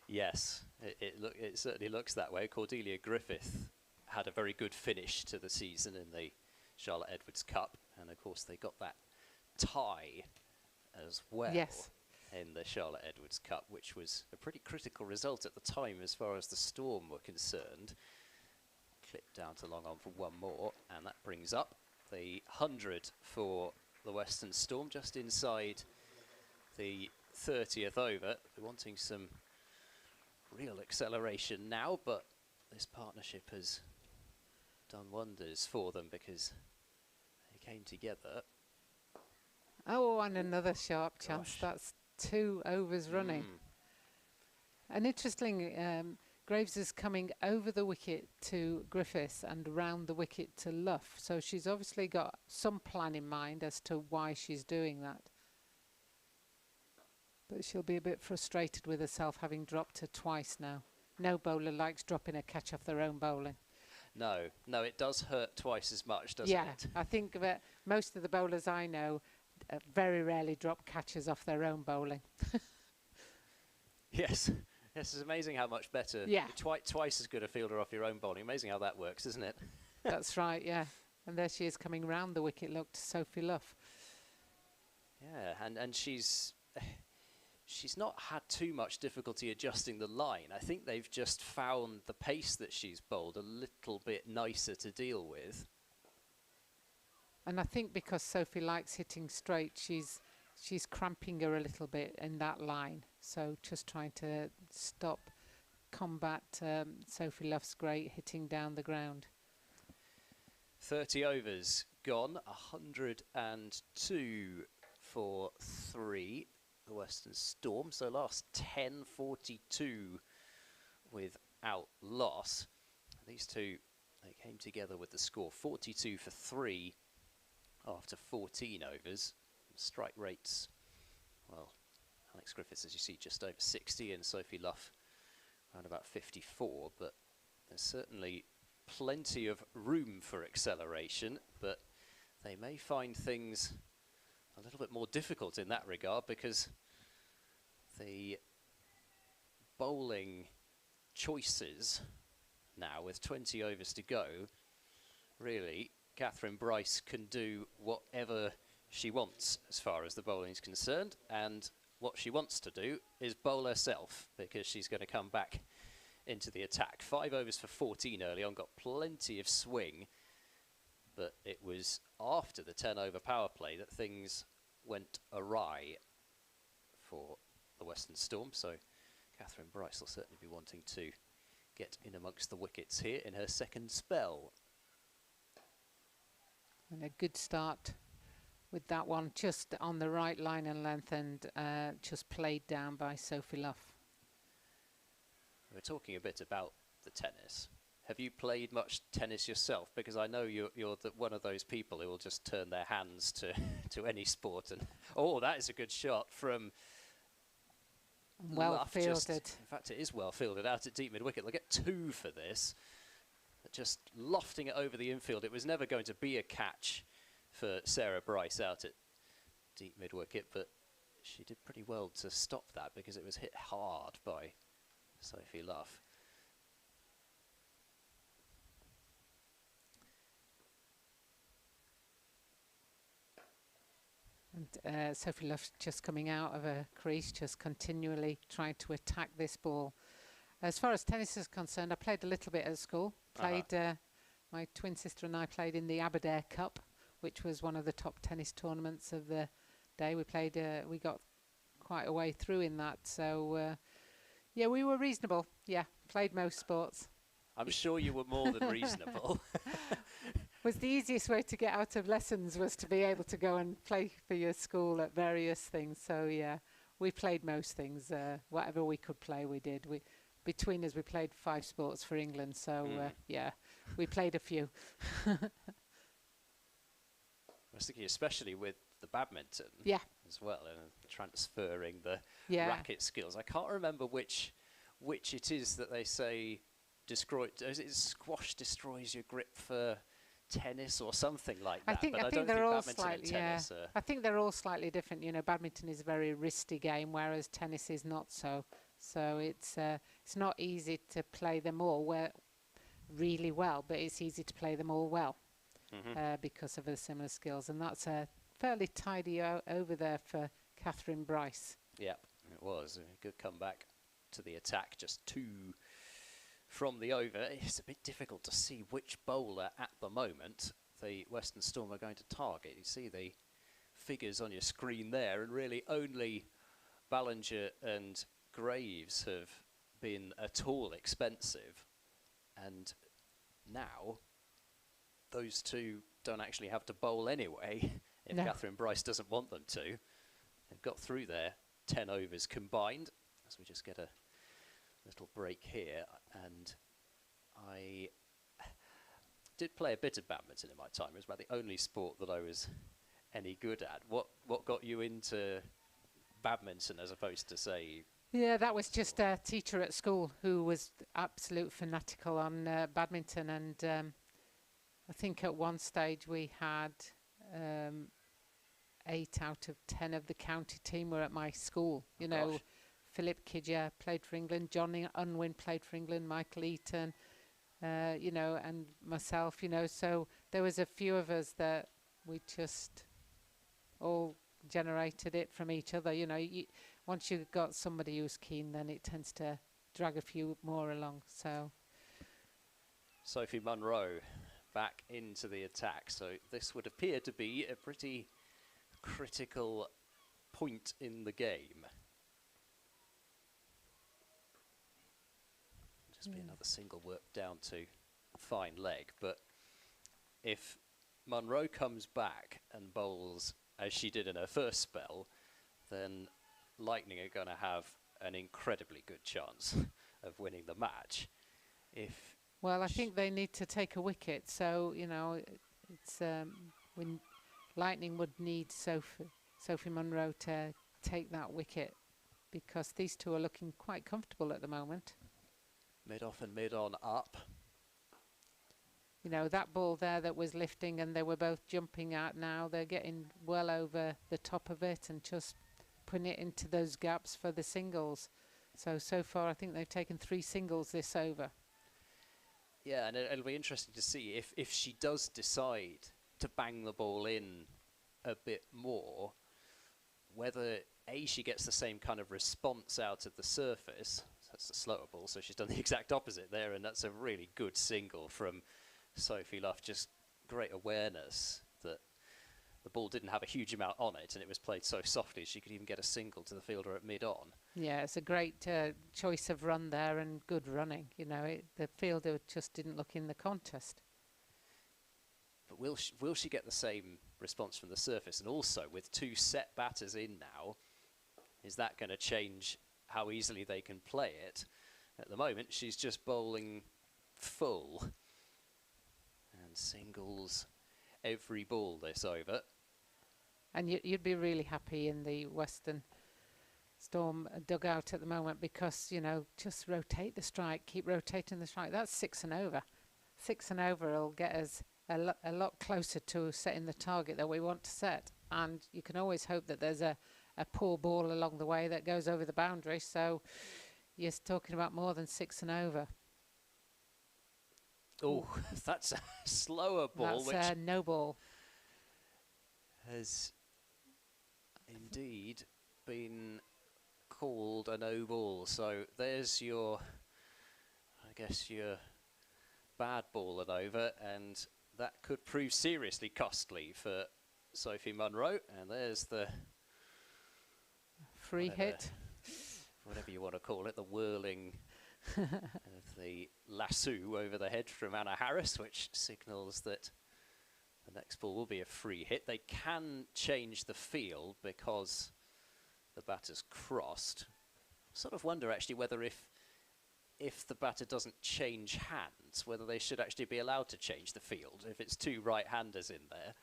Yes, it certainly looks that way. Cordelia Griffith had a very good finish to the season in the Charlotte Edwards Cup, and of course they got that tie as well. Yes. In the Charlotte Edwards Cup, which was a pretty critical result at the time as far as the Storm were concerned. Clip down to long on for one more, and that brings up the 100 for the Western Storm, just inside the 30th over. They're wanting some real acceleration now, but this partnership has done wonders for them because they came together. Oh, and another sharp chance. That's 2 overs running. And interestingly, Graves is coming over the wicket to Griffiths and round the wicket to Luff. So she's obviously got some plan in mind as to why she's doing that. But she'll be a bit frustrated with herself having dropped her twice now. No bowler likes dropping a catch off their own bowling. No, it does hurt twice as much, doesn't it? Yeah, I think that most of the bowlers I know very rarely drop catches off their own bowling. Yes, it's amazing how much better. Yeah. Twice as good a fielder off your own bowling. Amazing how that works, isn't it? That's right, yeah. And there she is coming round the wicket, look, to Sophie Luff. Yeah, and she's not had too much difficulty adjusting the line. I think they've just found the pace that she's bowled a little bit nicer to deal with. And I think because Sophie likes hitting straight, she's cramping her a little bit in that line. So just trying to combat Sophie Luff's great hitting down the ground. 30 overs gone, 102 for 3, the Western Storm. So last 10, 42 without loss. These two, they came together with the score 42 for 3 after 14 overs. Strike rates, well, Alex Griffiths, as you see, just over 60, and Sophie Luff around about 54, but there's certainly plenty of room for acceleration, but they may find things a little bit more difficult in that regard because the bowling choices now, with 20 overs to go, really, Catherine Bryce can do whatever she wants as far as the bowling is concerned, and what she wants to do is bowl herself because she's going to come back into the attack. 5 overs for 14 early on, got plenty of swing, but it was after the 10 over power play that things went awry for the Western Storm, so Catherine Bryce will certainly be wanting to get in amongst the wickets here in her second spell. And a good start with that one, just on the right line and length, and just played down by Sophie Luff. We're talking a bit about the tennis. Have you played much tennis yourself? Because I know you're one of those people who will just turn their hands to any sport. And oh, that is a good shot from well Luff. fielded. In fact, it is well fielded out at deep mid wicket. They'll get 2 for this. Just lofting it over the infield. It was never going to be a catch for Sarah Bryce out at deep mid wicket, but she did pretty well to stop that because it was hit hard by Sophie Luff. And Sophie Luff just coming out of a crease, just continually trying to attack this ball. As far as tennis is concerned, I played a little bit at school. My twin sister and I played in the Aberdare Cup, which was one of the top tennis tournaments of the day. We played, we got quite a way through in that. So, yeah, we were reasonable. Yeah, played most sports. I'm sure you were more than reasonable. Was the easiest way to get out of lessons was to be able to go and play for your school at various things. So, yeah, we played most things. Whatever we could play, we did. Between us, we played 5 sports for England. So, yeah, we played a few. I was thinking, especially with the badminton as well, and transferring the racket skills. I can't remember which it is that they say is it squash destroys your grip for tennis or something like that. I think they're all slightly, I think they're all slightly different. You know, badminton is a very wristy game, whereas tennis is not so. So it's not easy to play them all really well, but it's easy to play them all well because of the similar skills. And that's fairly tidy over there for Catherine Bryce. Yep, it was a good comeback to the attack. Just 2 from the over. It's a bit difficult to see which bowler at the moment the Western Storm are going to target. You see the figures on your screen there, and really only Ballinger and Graves have been at all expensive, and now those 2 don't actually have to bowl anyway if Catherine Bryce doesn't want them to. They've got through their 10 overs combined, as we just get a little break here. And I did play a bit of badminton in my time. It was about the only sport that I was any good at. What got you into badminton as opposed to, say... Yeah, that was just a teacher at school who was absolute fanatical on badminton, and I think at one stage we had 8 out of 10 of the county team were at my school. You know, Philip Kidger played for England, Johnny Unwin played for England, Michael Eaton, you know, and myself, you know. So there was a few of us that we just all generated it from each other. You know, once you've got somebody who's keen, then it tends to drag a few more along. So Sophie Munro back into the attack. So this would appear to be a pretty critical point in the game. Just be another single work down to fine leg. But if Munro comes back and bowls as she did in her first spell, then Lightning are going to have an incredibly good chance of winning the match. Well, I think they need to take a wicket, so you know, it's when Lightning would need Sophie Munro to take that wicket, because these 2 are looking quite comfortable at the moment. Mid-off and mid-on up. You know, that ball there that was lifting and they were both jumping out now, they're getting well over the top of it and just putting it into those gaps for the singles. So far I think they've taken 3 singles this over. Yeah, and it'll be interesting to see if she does decide to bang the ball in a bit more, whether she gets the same kind of response out of the surface. That's the slower ball, so she's done the exact opposite there, and that's a really good single from Sophie Luff. Just great awareness that the ball didn't have a huge amount on it, and it was played so softly she could even get a single to the fielder at mid-on. Yeah, it's a great choice of run there, and good running. You know, the fielder just didn't look in the contest. But will she get the same response from the surface? And also, with 2 set batters in now, is that going to change how easily they can play it? At the moment, she's just bowling full. And singles every ball this over. And you'd be really happy in the Western Storm dugout at the moment, because, you know, just rotate the strike, keep rotating the strike. That's 6 and over. 6 and over will get us a lot closer to setting the target that we want to set. And you can always hope that there's a poor ball along the way that goes over the boundary. So you're talking about more than 6 and over. Oh, that's a slower ball. That's no ball. Has indeed been called a no ball. So there's your, I guess, your bad ball and over. And that could prove seriously costly for Sophie Munro. And there's the free hit. Whatever you want to call it, the whirling of the lasso over the head from Anna Harris, which signals that the next ball will be a free hit. They can change the field because the batter's crossed. Sort of wonder actually whether if the batter doesn't change hands, whether they should actually be allowed to change the field if it's two right-handers in there.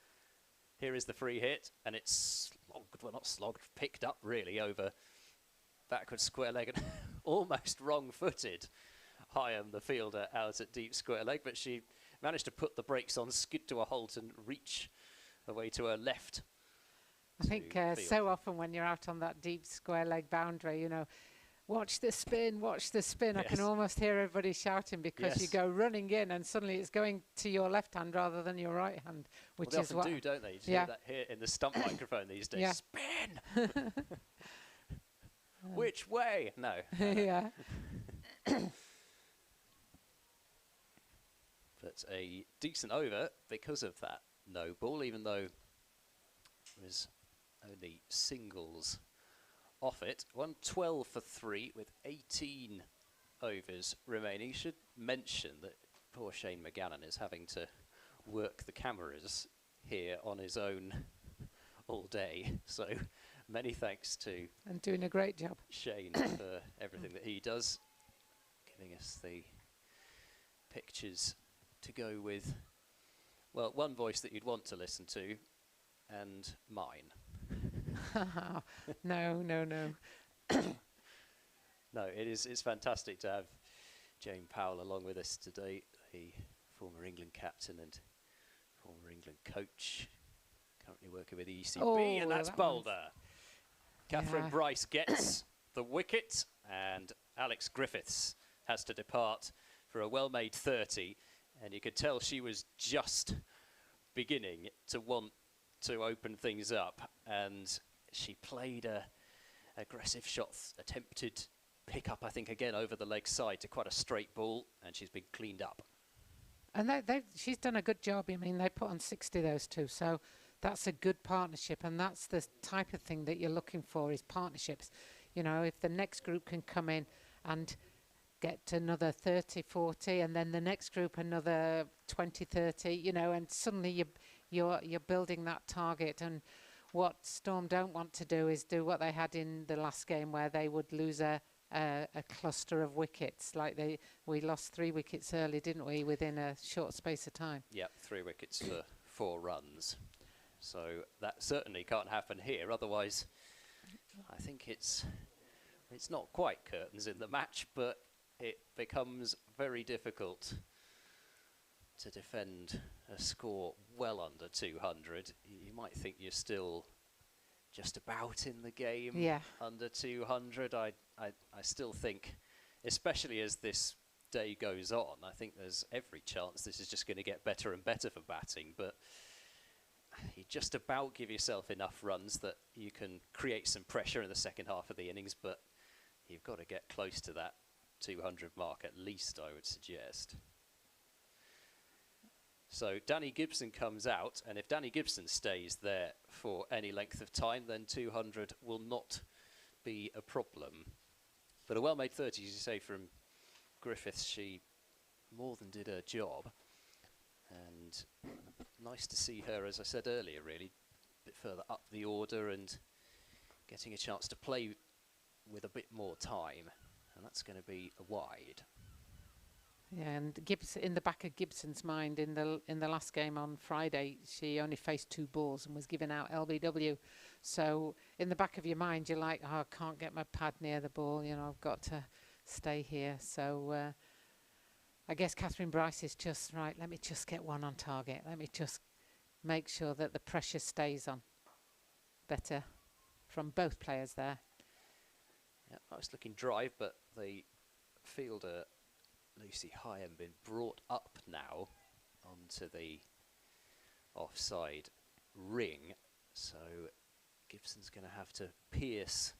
Here is the free hit, and it's slogged, well not slogged, picked up really over backward square leg and almost wrong-footed Heyhoe, the fielder, out at deep square leg, but she managed to put the brakes on, skid to a halt and reach away to her left. I think so often when you're out on that deep square leg boundary, you know, watch the spin, watch the spin. Yes. I can almost hear everybody shouting because you go running in and suddenly it's going to your left hand rather than your right hand, which well, is they what... often do, don't they? You hear that here in the stump microphone these days. Yeah. Spin! Which way? No. Yeah. But a decent over because of that no ball, even though it was only singles off it. 112 for 3 with 18 overs remaining. Should mention that poor Shane McGannon is having to work the cameras here on his own all day. So many thanks to... And doing a great job. Shane for everything that he does, giving us the pictures to go with, well, one voice that you'd want to listen to, and mine. No. No, it's fantastic to have Jane Powell along with us today, the former England captain and former England coach, currently working with the ECB, and that's Boulder. Catherine Bryce gets the wicket, and Alex Griffiths has to depart for a well-made 30, and you could tell she was just beginning to want to open things up, and she played a aggressive shot, attempted pick up, I think, again over the leg side to quite a straight ball, and she's been cleaned up. And she's done a good job. I mean, they put on 60, those two, so that's a good partnership, and that's the type of thing that you're looking for, is partnerships. You know, if the next group can come in and get another 30, 40, and then the next group another 20, 30, you know, and suddenly you're building that target. And what Storm don't want to do is do what they had in the last game, where they would lose a cluster of wickets. Like we lost 3 wickets early, didn't we, within a short space of time? Yep, 3 wickets for 4 runs. So that certainly can't happen here. Otherwise, I think it's not quite curtains in the match, but it becomes very difficult to defend a score well under 200. You might think you're still just about in the game under 200. I still think, especially as this day goes on, I think there's every chance this is just going to get better and better for batting, but you just about give yourself enough runs that you can create some pressure in the second half of the innings, but you've got to get close to that 200 mark at least, I would suggest. So Danny Gibson comes out, and if Danny Gibson stays there for any length of time, then 200 will not be a problem. But a well-made 30, as you say, from Griffiths, she more than did her job. And nice to see her, as I said earlier, really, a bit further up the order and getting a chance to play with a bit more time. And that's going to be a wide. Yeah, and in the back of Gibson's mind, in the last game on Friday, she only faced 2 balls and was giving out LBW. So in the back of your mind, you're like, oh, I can't get my pad near the ball. You know, I've got to stay here. So I guess Catherine Bryce is just right. Let me just get one on target. Let me just make sure that the pressure stays on. Better from both players there. Yeah, nice looking drive, but the fielder Lucy Heyhoe been brought up now onto the offside ring, so Gibson's going to have to pierce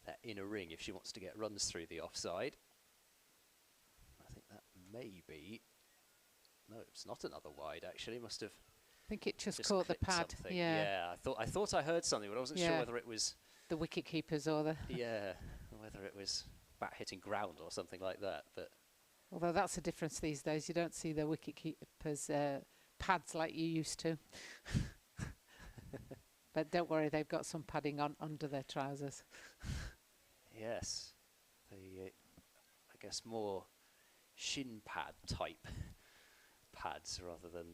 that inner ring if she wants to get runs through the offside. I think that may be No, it's not another wide, actually. Must have I think it just just caught the clipped pad. something. Yeah. I thought I heard something, but I wasn't sure Yeah. whether it was... The wicket keepers or the... Yeah, whether it was bat hitting ground or something like that, but... Although that's a difference these days. You don't see the wicket keepers pads like you used to. But don't worry, they've got some padding on under their trousers. Yes, the I guess more shin pad type pads rather than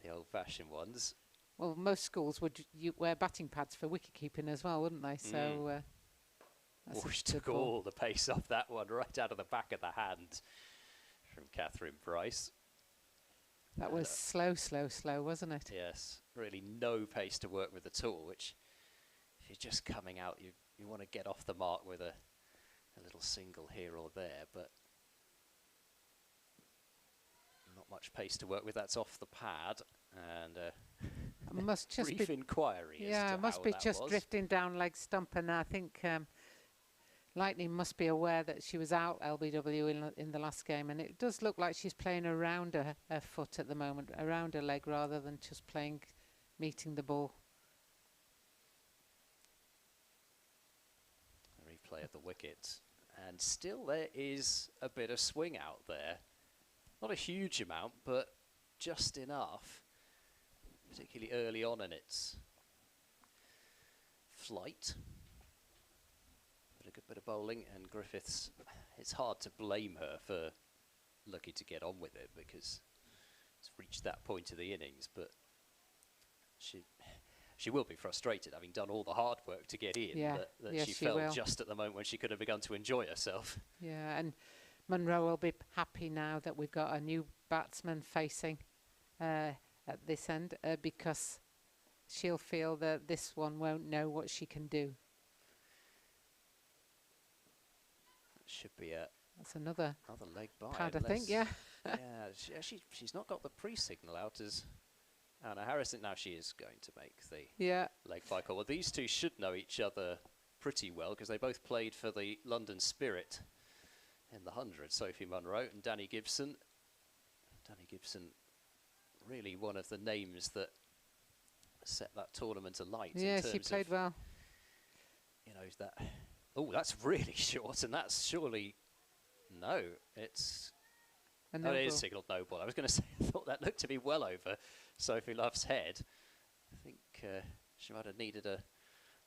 the old-fashioned ones. Well, most schools would wear batting pads for wicket keeping as well, wouldn't they? So that's Whoosh, a good took ball. all the pace off that one, right out of the back of the hand from Catherine Bryce. That was slow, wasn't it? Yes, really no pace to work with at all, which if you're just coming out, you want to get off the mark with a little single here or there, but not much pace to work with. That's off the pad, and It must just brief be, inquiry as yeah, to it must how be that just was. drifting down leg stump, and I think Lightning must be aware that she was out LBW in the last game, and it does look like she's playing around her foot at the moment, around her leg, rather than just playing, meeting the ball. A replay of the wicket, and still there is a bit of swing out there. Not a huge amount, but just enough, particularly early on in its flight. But a good bit of bowling, and Griffiths, it's hard to blame her for looking to get on with it because it's reached that point of the innings, but she will be frustrated having done all the hard work to get in, Yeah, that yes, she she fell will. just at the moment when she could have begun to enjoy herself. Yeah, and Munro will be happy now that we've got a new batsman facing at this end because she'll feel that this one won't know what she can do. Should be That's another leg by. pad, I think, yeah. Yeah, she's not got the pre-signal out as Anna Harrison. Now she is going to make the Yeah, leg by call. Well, these two should know each other pretty well because they both played for the London Spirit in the 100. Sophie Munro and Danny Gibson. Danny Gibson, really one of the names that set that tournament alight. yeah, in terms she played of, well. You know, that. Oh, that's really short, and that's surely no. It's A oh, no it is ball. signalled no ball. I was going to say, I thought that looked to be well over Sophie Love's head. I think she might have needed a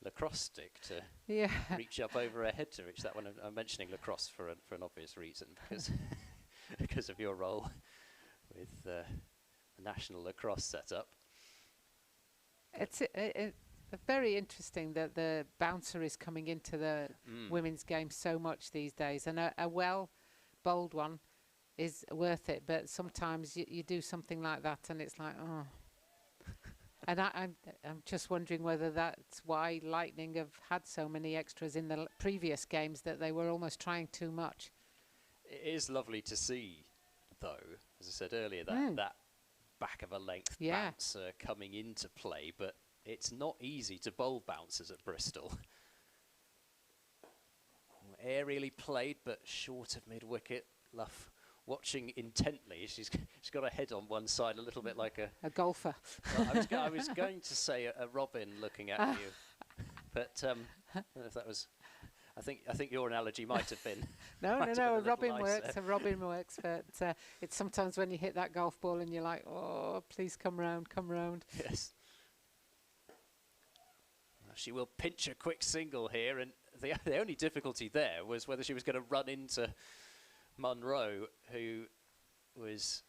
lacrosse stick to Yeah, reach up over her head to reach that one. I'm mentioning lacrosse for an obvious reason because because of your role with the national lacrosse setup. it's very interesting that the bouncer is coming into the women's game so much these days, and a well bowled one is worth it, but sometimes you do something like that and it's like, oh. And I'm just wondering whether that's why Lightning have had so many extras in the previous games, that they were almost trying too much. It is lovely to see, though, as I said earlier, that back of a length bouncer coming into play, but it's not easy to bowl bouncers at Bristol. Aerially played, but short of mid-wicket. Luff watching intently. She's got her head on one side, a little bit like A golfer. well, I was going to say a robin looking at you, but I don't know if that was. I think your analogy might have been. No, might have been a little robin nicer. works. A robin works, but it's sometimes when you hit that golf ball and you're like, oh, please come round, come round. Yes. Well, she will pinch a quick single here, and the only difficulty there was whether she was going to run into Munro, who was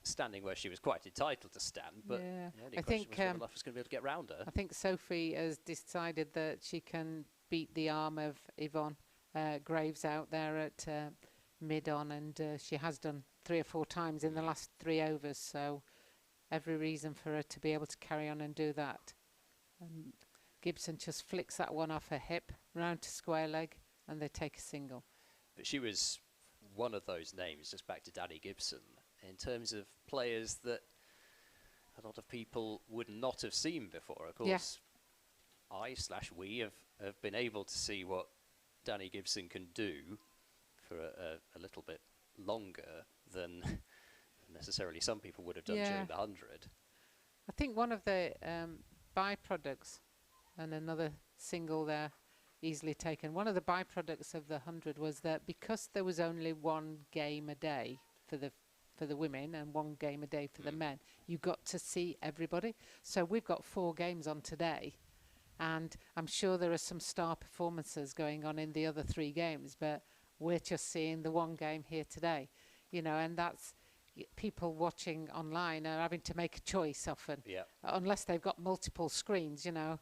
standing where she was quite entitled to stand, but Yeah. the only I question think, was whether Luff was going to be able to get round her. I think Sophie has decided that she can beat the arm of Yvonne Graves out there at mid-on, and she has done 3 or 4 times in the last 3 overs, so every reason for her to be able to carry on and do that. And Gibson just flicks that one off her hip, round to square leg, and they take a single. But she was one of those names, just back to Danny Gibson, in terms of players that a lot of people would not have seen before. Of course, we have been able to see what Danny Gibson can do for a little bit longer than necessarily some people would have done Yeah. during the 100. I think one of the byproducts, and another single there, easily taken. One of the byproducts of the 100 was that because there was only one game a day for the women and one game a day for the men, you got to see everybody. So we've got 4 games on today, and I'm sure there are some star performances going on in the other 3 games, but we're just seeing the one game here today, you know, and that's people watching online are having to make a choice often, unless they've got multiple screens, you know.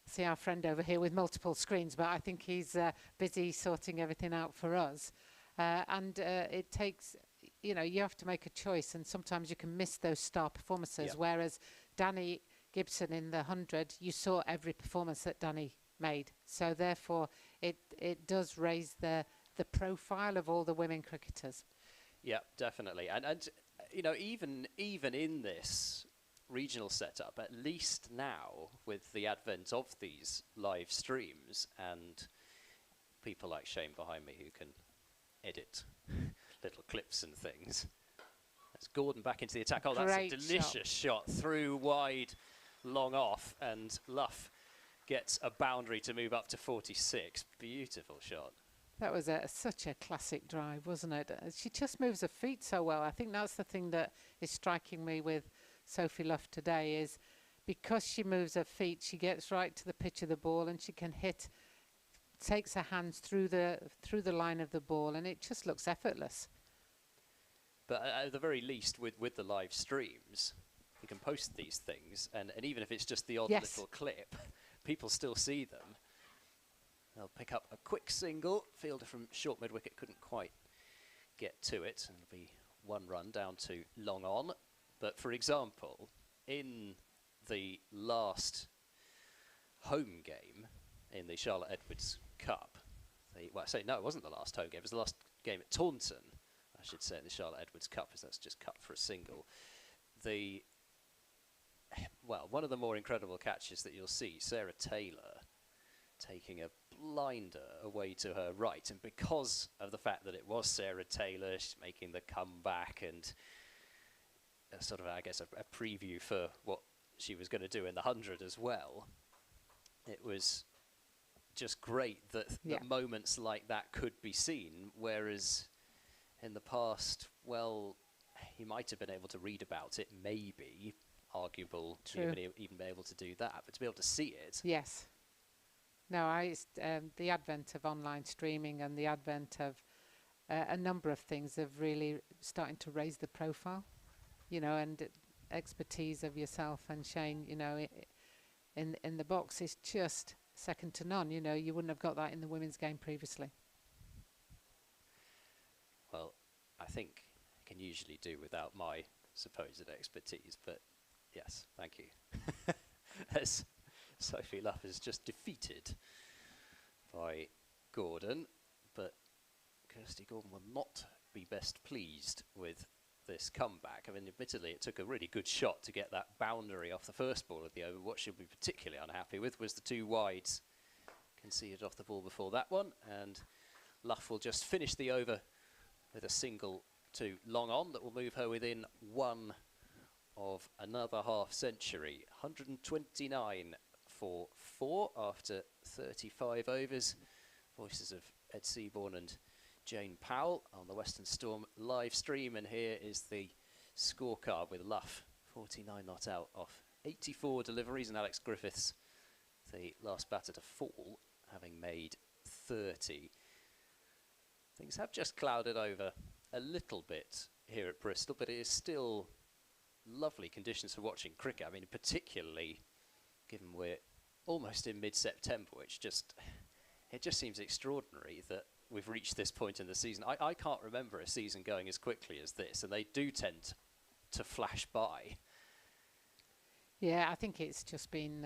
See our friend over here with multiple screens, but I think he's busy sorting everything out for us. And it takes, you know, you have to make a choice, and sometimes you can miss those star performances. Whereas Danny Gibson in the 100, you saw every performance that Danny made. So therefore, it does raise the profile of all the women cricketers. Yeah, definitely. And you know, even in this regional setup, at least now with the advent of these live streams and people like Shane behind me who can edit little clips and things. That's Gordon back into the attack. Oh, that's a delicious shot through wide, long off, and Luff gets a boundary to move up to 46. Beautiful shot. That was such a classic drive, wasn't it? She just moves her feet so well. I think that's the thing that is striking me with Sophie Luff today, is because she moves her feet, she gets right to the pitch of the ball and she can hit, takes her hands through the line of the ball, and it just looks effortless. But at the very least, with the live streams, you can post these things, and even if it's just the odd little clip, people still see them. They'll pick up a quick single. Fielder from short mid-wicket couldn't quite get to it. And it'll be 1 run down to long on. But for example, in the last home game in the Charlotte Edwards Cup, well, I say no, it wasn't the last home game. It was the last game at Taunton, I should say, in the Charlotte Edwards Cup, as that's just cut for a single. One of the more incredible catches that you'll see, Sarah Taylor taking a blinder away to her right, and because of the fact that it was Sarah Taylor, she's making the comeback, and a sort of, I guess, a preview for what she was going to do in the 100 as well. It was just great that moments like that could be seen, whereas in the past, well, you might have been able to read about it, maybe, arguable to even be able to do that, but to be able to see it. Yes. No, the advent of online streaming and the advent of a number of things have really starting to raise the profile, you know, and expertise of yourself and Shane, you know, in the box is just second to none. You know, you wouldn't have got that in the women's game previously. Well, I think I can usually do without my supposed expertise, but yes, thank you. As Sophie Luff is just defeated by Gordon, but Kirsty Gordon will not be best pleased with this comeback. I mean, admittedly, it took a really good shot to get that boundary off the first ball of the over. What she'll be particularly unhappy with was the 2 wides conceded off the ball before that one, and Luff will just finish the over with a single to long on that will move her within 1 of another half century. 129 for 4 after 35 overs. Voices of Ed Seaborn and Jane Powell on the Western Storm live stream, and here is the scorecard with Luff 49 not out off 84 deliveries, and Alex Griffiths the last batter to fall, having made 30. Things have just clouded over a little bit here at Bristol, but it is still lovely conditions for watching cricket. I mean, particularly given we're almost in mid-September, which it just seems extraordinary that we've reached this point in the season. I can't remember a season going as quickly as this, and they do tend to flash by. Yeah, I think it's just been,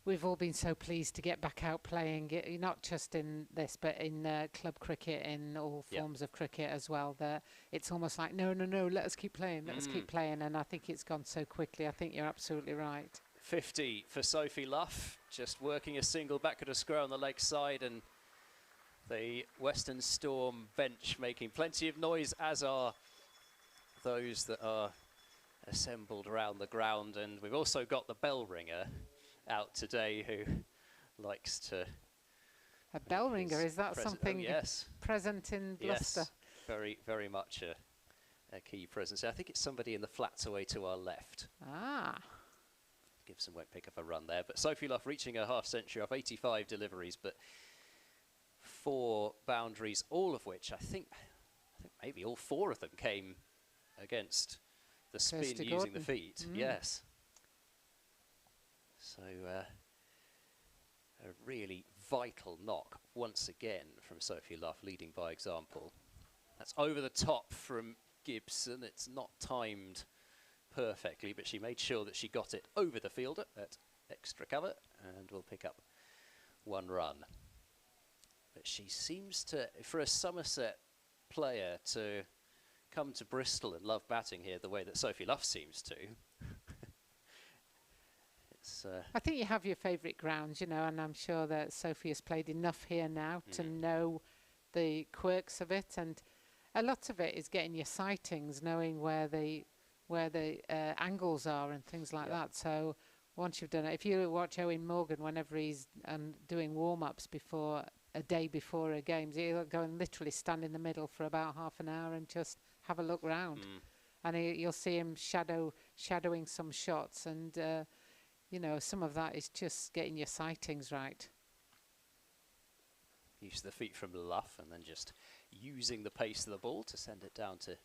we've all been so pleased to get back out playing, not just in this, but in club cricket, in all forms of cricket as well. That it's almost like, no, let us keep playing, let us keep playing, and I think it's gone so quickly. I think you're absolutely right. 50 for Sophie Luff, just working a single back at a square on the leg side, and the Western Storm bench making plenty of noise, as are those that are assembled around the ground, and we've also got the bell ringer out today who likes to... A bell ringer, is that something yes. present in Gloucester? Yes, very, very much a key presence. I think it's somebody in the flats away to our left. Ah. Gibson won't pick up a run there, but Sophie Luff reaching her half century off 85 deliveries, but 4 boundaries, all of which I think maybe all 4 of them came against the spin Kirsty using Gordon. the feet. Yes. So a really vital knock once again from Sophie Luff, leading by example. That's over the top from Gibson. It's not timed perfectly, but she made sure that she got it over the fielder at extra cover and will pick up 1 run. But she seems to, for a Somerset player to come to Bristol and love batting here the way that Sophie Luff seems to. I think you have your favourite grounds, you know, and I'm sure that Sophie has played enough here now to know the quirks of it, and a lot of it is getting your sightings, knowing where the angles are and things like that. So once you've done it, if you watch Owen Morgan whenever he's doing warm-ups before a day before a game, he'll go and literally stand in the middle for about half an hour and just have a look round, and you'll see him shadowing some shots, and you know, some of that is just getting your sightings right. Use the feet from Luff and then just using the pace of the ball to send it down to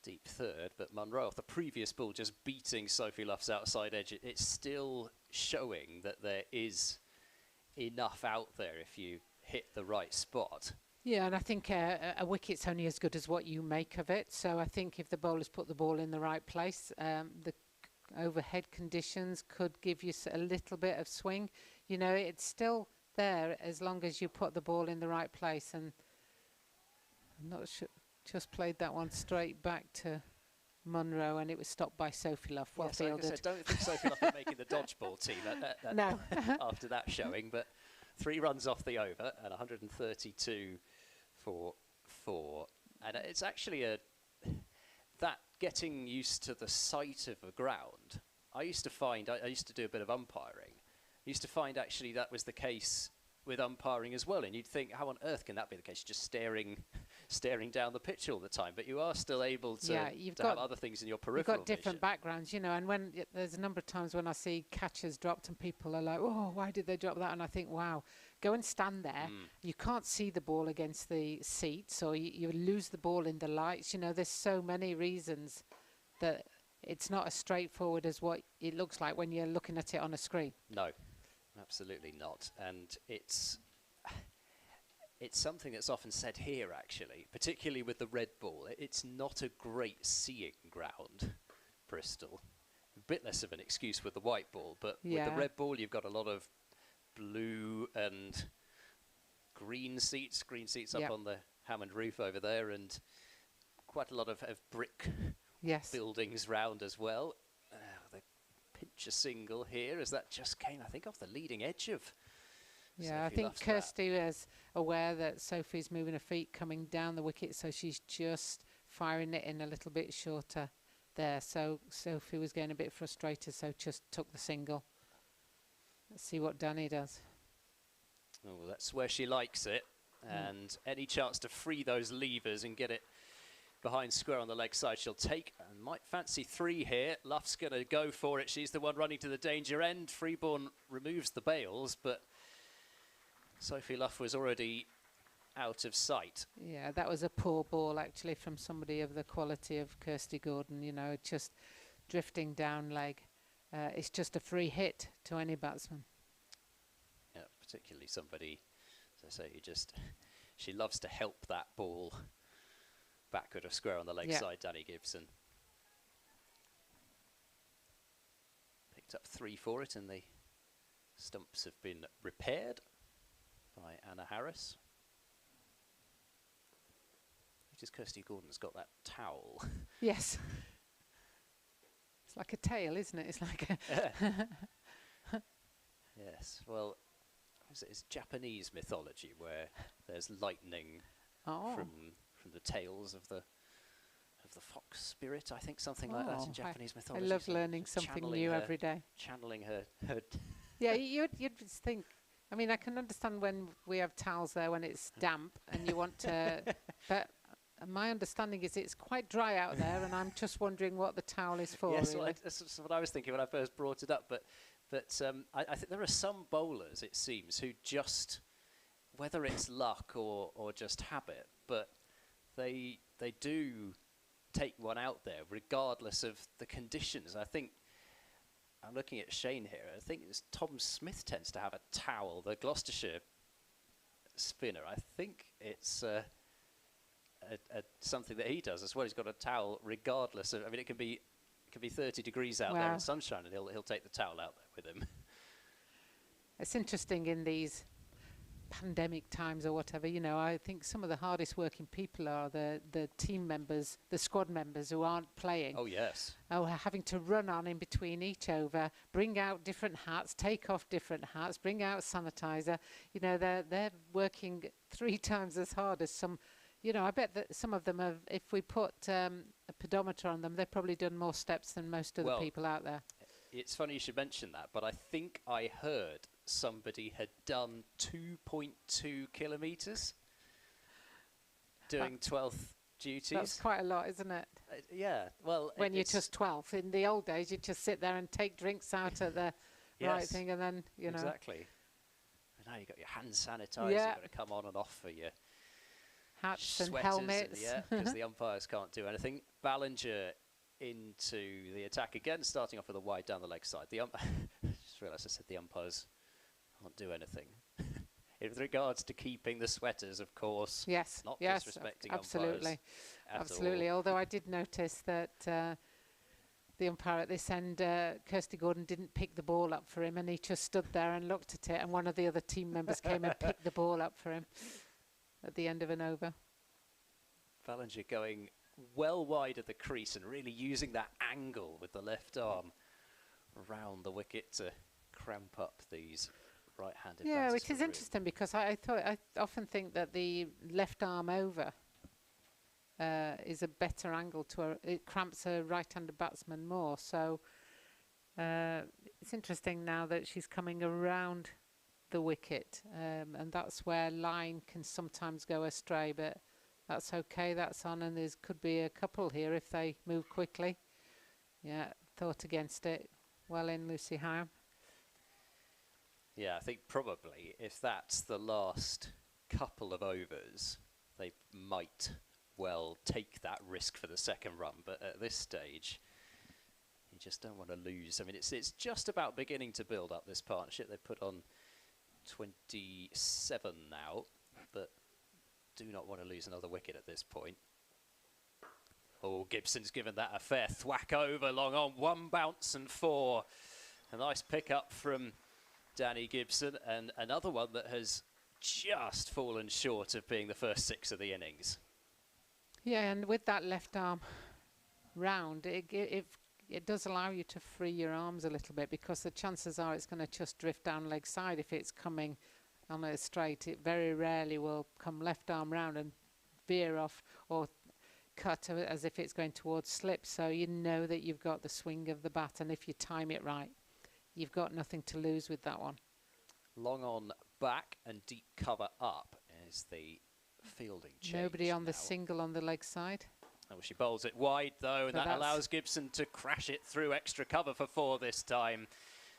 deep third. But Munro, off the previous ball, just beating Sophie Luff's outside edge. It's still showing that there is enough out there if you hit the right spot. Yeah, and I think a wicket's only as good as what you make of it. So I think if the bowlers put the ball in the right place, the overhead conditions could give you a little bit of swing. You know, it's still there as long as you put the ball in the right place. And I'm not sure, just played that one straight back to Munro, and it was stopped by Sophie Luff. Well fielded. Like I said, don't think Sophie Luff is making the dodgeball team no. after that showing, but 3 runs off the over and 132 for 4. And it's actually that getting used to the sight of a ground. I used to find, I used to do a bit of umpiring. I used to find actually that was the case with umpiring as well. And you'd think, how on earth can that be the case? Just staring down the pitch all the time. But you are still able to, have other things in your peripheral You've got different backgrounds, you know. And when there's a number of times when I see catches dropped and people are like, oh, why did they drop that? And I think, wow, go and stand there. You can't see the ball against the seats, or you lose the ball in the lights. You know, there's so many reasons that it's not as straightforward as what it looks like when you're looking at it on a screen. No, absolutely not. And it's something that's often said here, actually, particularly with the red ball. It's not a great seeing ground, Bristol. A bit less of an excuse with the white ball, but with the red ball, you've got a lot of blue and green seats up on the Hammond roof over there, and quite a lot of brick buildings round as well. The pinch a single here, as that just came, I think, off the leading edge of Sophie I think Luff's Kirsty is aware that Sophie's moving her feet coming down the wicket, so she's just firing it in a little bit shorter there. So Sophie was getting a bit frustrated, so just took the single. Let's see what Danny does. Oh, that's where she likes it. And any chance to free those levers and get it behind square on the leg side, she'll take, and might fancy 3 here. Luff's going to go for it. She's the one running to the danger end. Freeborn removes the bails, but Sophie Luff was already out of sight. Yeah, that was a poor ball, actually, from somebody of the quality of Kirsty Gordon. You know, just drifting down leg. It's just a free hit to any batsman. Yeah, particularly somebody, as I say, she loves to help that ball backward of square on the leg side, Danny Gibson. Picked up 3 for it, and the stumps have been repaired by Anna Harris. Just Kirsty Gordon's got that towel. Yes. It's like a tail, isn't it? It's like a... Yes, well, it's Japanese mythology where there's lightning from the tails of of the fox spirit, I think, something like that in Japanese I mythology. love So learning something channeling new her- every day. Channeling her Yeah, you'd just think. I mean, I can understand when we have towels there when it's damp and you want to, but my understanding is it's quite dry out there, and I'm just wondering what the towel is for. Yes, really. well, that's what I was thinking when I first brought it up. But I think there are some bowlers, it seems, who just, whether it's luck or just habit, but they do take one out there regardless of the conditions. I think I'm looking at Shane here. I think it's Tom Smith tends to have a towel. The Gloucestershire spinner. I think it's something that he does as well. He's got a towel regardless of. I mean, it can be 30 degrees out there in sunshine, and he'll take the towel out there with him. It's interesting in these pandemic times or whatever, you know, I think some of the hardest working people are the team members, the squad members who aren't playing. Oh, yes. Oh, having to run on in between each over, bring out different hats, take off different hats, bring out sanitizer. You know, they're working 3 times as hard as some. You know, I bet that some of them have, if we put a pedometer on them, they've probably done more steps than most of the people out there. It's funny you should mention that, but I think I heard somebody had done 2.2 kilometres doing 12th duties. That's quite a lot, isn't it? Yeah, well... When you're just 12. In the old days, you'd just sit there and take drinks out at the right thing, and then, you know... Exactly. And now you've got your hand sanitizer, you've got to come on and off for your... hats and sweaters helmets. Yeah, because the umpires can't do anything. Ballinger into the attack again, starting off with a wide down the leg side. The just realised I said the umpires can't do anything. With regards to keeping the sweaters, of course. Yes, not yes, disrespecting absolutely, absolutely. Although I did notice that the umpire at this end, Kirsty Gordon, didn't pick the ball up for him, and he just stood there and looked at it, and one of the other team members came and picked the ball up for him at the end of an over. Ballinger going well wide of the crease and really using that angle with the left arm around the wicket to cramp up these right-handed batters. Yeah, which is interesting because I often think that the left arm over is a better angle it cramps a right-handed batsman more. So it's interesting now that she's coming around the wicket, and that's where line can sometimes go astray, but that's okay, that's on, and there could be a couple here if they move quickly. Yeah, thought against it. Well in, Lucy Heyhoe. Yeah, I think probably if that's the last couple of overs, they might well take that risk for the second run, but at this stage, you just don't want to lose. I mean, it's just about beginning to build up this partnership. They put on 27 now, but do not want to lose another wicket at this point. Oh, Gibson's given that a fair thwack over, long on, 1 bounce and 4. A nice pick up from Danny Gibson, and another one that has just fallen short of being the first 6 of the innings. Yeah, and with that left arm round, it does allow you to free your arms a little bit, because the chances are it's going to just drift down leg side. If it's coming on a straight, it very rarely will come left arm round and veer off or cut as if it's going towards slip. So you know that you've got the swing of the bat, and if you time it right, you've got nothing to lose with that one. Long on back and deep cover up is the fielding change. Nobody on the single on the leg side. Oh, she bowls it wide though, and that allows Gibson to crash it through extra cover for 4 this time.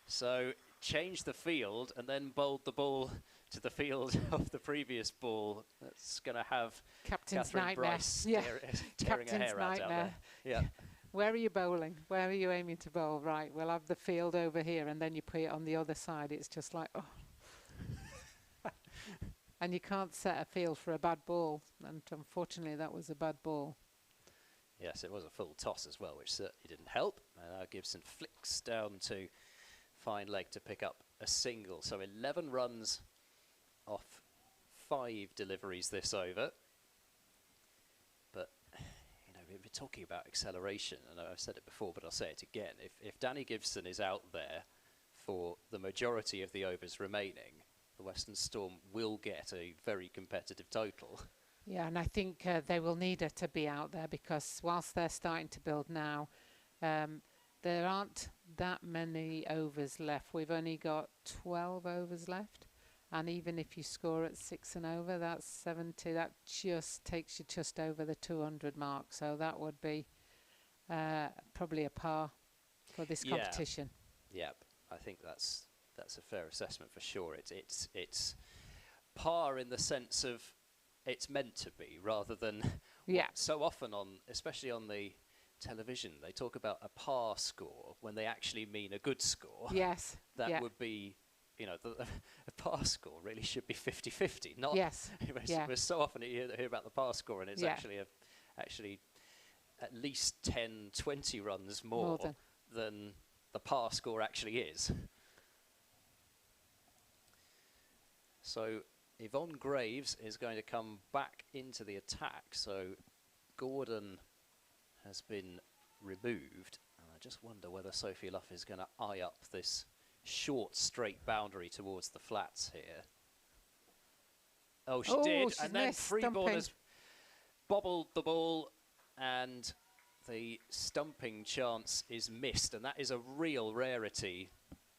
So changed the field and then bowled the ball to the field of the previous ball. That's going to have Captain's Catherine nightmare. Bryce tearing her Captain's hair out there. Yeah. Where are you bowling? Where are you aiming to bowl? Right, we'll have the field over here, and then you put it on the other side. It's just like, oh. And you can't set a field for a bad ball, and unfortunately that was a bad ball. Yes, it was a full toss as well, which certainly didn't help. Now Gibson flicks down to fine leg to pick up a single. So 11 runs off 5 deliveries this over. But, you know, we're talking about acceleration, and I've said it before, but I'll say it again. If Danny Gibson is out there for the majority of the overs remaining, the Western Storm will get a very competitive total. Yeah, and I think they will need her to be out there because whilst they're starting to build now, there aren't that many overs left. We've only got 12 overs left. And even if you score at 6 and over, that's 70. That just takes you just over the 200 mark. So that would be probably a par for this competition. Yep, I think that's a fair assessment for sure. It's par in the sense of it's meant to be, rather than so often especially on the television, they talk about a par score when they actually mean a good score. Yes. That would be, you know, a par score really should be 50-50, not. Yes. We're so often hear about the par score, and it's actually at least 10-20 runs more than the par score actually is. So Yvonne Graves is going to come back into the attack. So Gordon has been removed. And I just wonder whether Sophie Luff is going to eye up this short, straight boundary towards the flats here. Oh, she did. And then Freeborn has bobbled the ball, and the stumping chance is missed. And that is a real rarity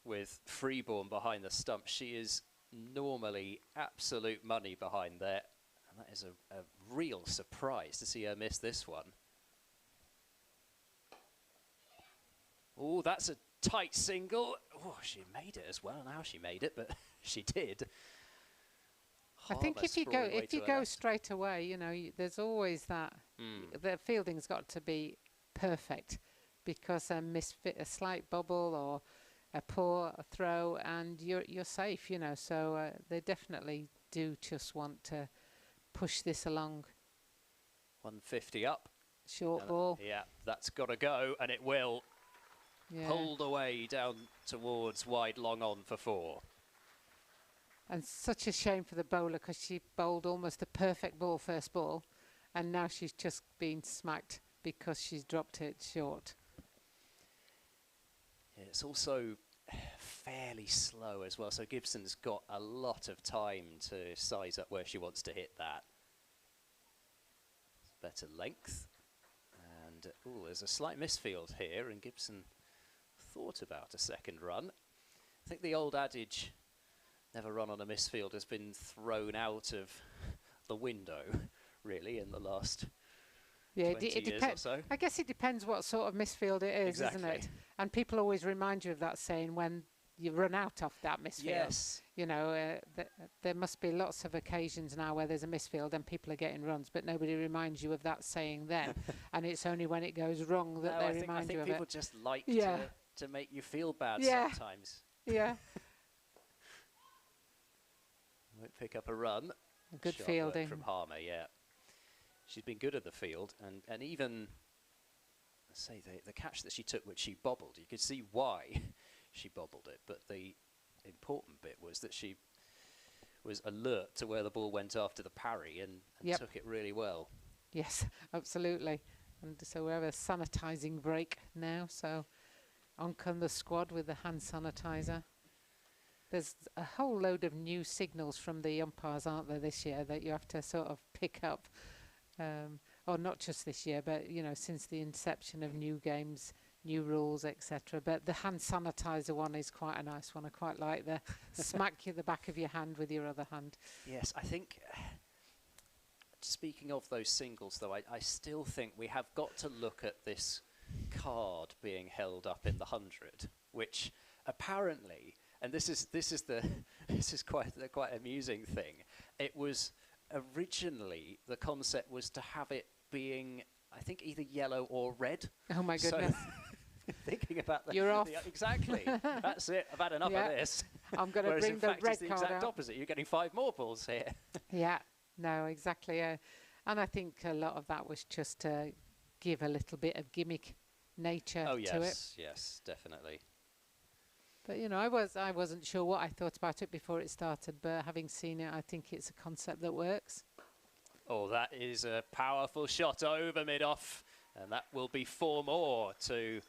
with Freeborn behind the stump. She is normally absolute money behind there, and that is a real surprise to see her miss this one. Oh, that's a tight single. Oh, she made it as well. I don't know how she made it, but she did. I think if you go straight away, you know, there's always that. The fielding's got to be perfect, because a misfit, a slight bobble, or a poor throw, and you're safe, you know. So they definitely do just want to push this along. 150 up. Short ball. Yeah, that's got to go, and it will. Yeah. Pulled away down towards wide long on for 4. And such a shame for the bowler, because she bowled almost a perfect ball first ball, and now she's just been smacked because she's dropped it short. It's also fairly slow as well, so Gibson's got a lot of time to size up where she wants to hit that. Better length. And there's a slight misfield here, and Gibson thought about a second run. I think the old adage, never run on a misfield, has been thrown out of the window, really, in the last 20 years or so. I guess it depends what sort of misfield it is, isn't it? And people always remind you of that saying when you run out of that misfield. Yes. You know, there must be lots of occasions now where there's a misfield and people are getting runs, but nobody reminds you of that saying then. And it's only when it goes wrong that they remind you of it. I think people just like to make you feel bad sometimes. Yeah. Won't pick up a run. Good fielding from Harmer, yeah. She's been good at the field, and even, let's say, the catch that she took, which she bobbled, you could see why she bobbled it, but the important bit was that she was alert to where the ball went after the parry and took it really well. Yes, absolutely. And so we have a sanitising break now, so on come the squad with the hand sanitizer. There's a whole load of new signals from the umpires, aren't there, this year, that you have to sort of pick up. Or not just this year, but, you know, since the inception of new games, new rules, etc. But the hand sanitizer one is quite a nice one. I quite like the smack you the back of your hand with your other hand. Yes, I think, speaking of those singles, though, I still think we have got to look at this card being held up in the 100, which apparently, and this is quite an amusing thing. It was originally, the concept was to have it being, I think, either yellow or red. Oh my goodness. So thinking about You're off. Exactly. That's it. I've had enough of this. I'm going to bring the red it's the card exact out. opposite. You're getting 5 more balls here. Yeah. No, exactly. And I think a lot of that was just to give a little bit of gimmick nature to it. Yes, definitely. But, you know, I wasn't sure what I thought about it before it started, but having seen it, I think it's a concept that works. Oh, that is a powerful shot over mid-off, and that will be 4 more to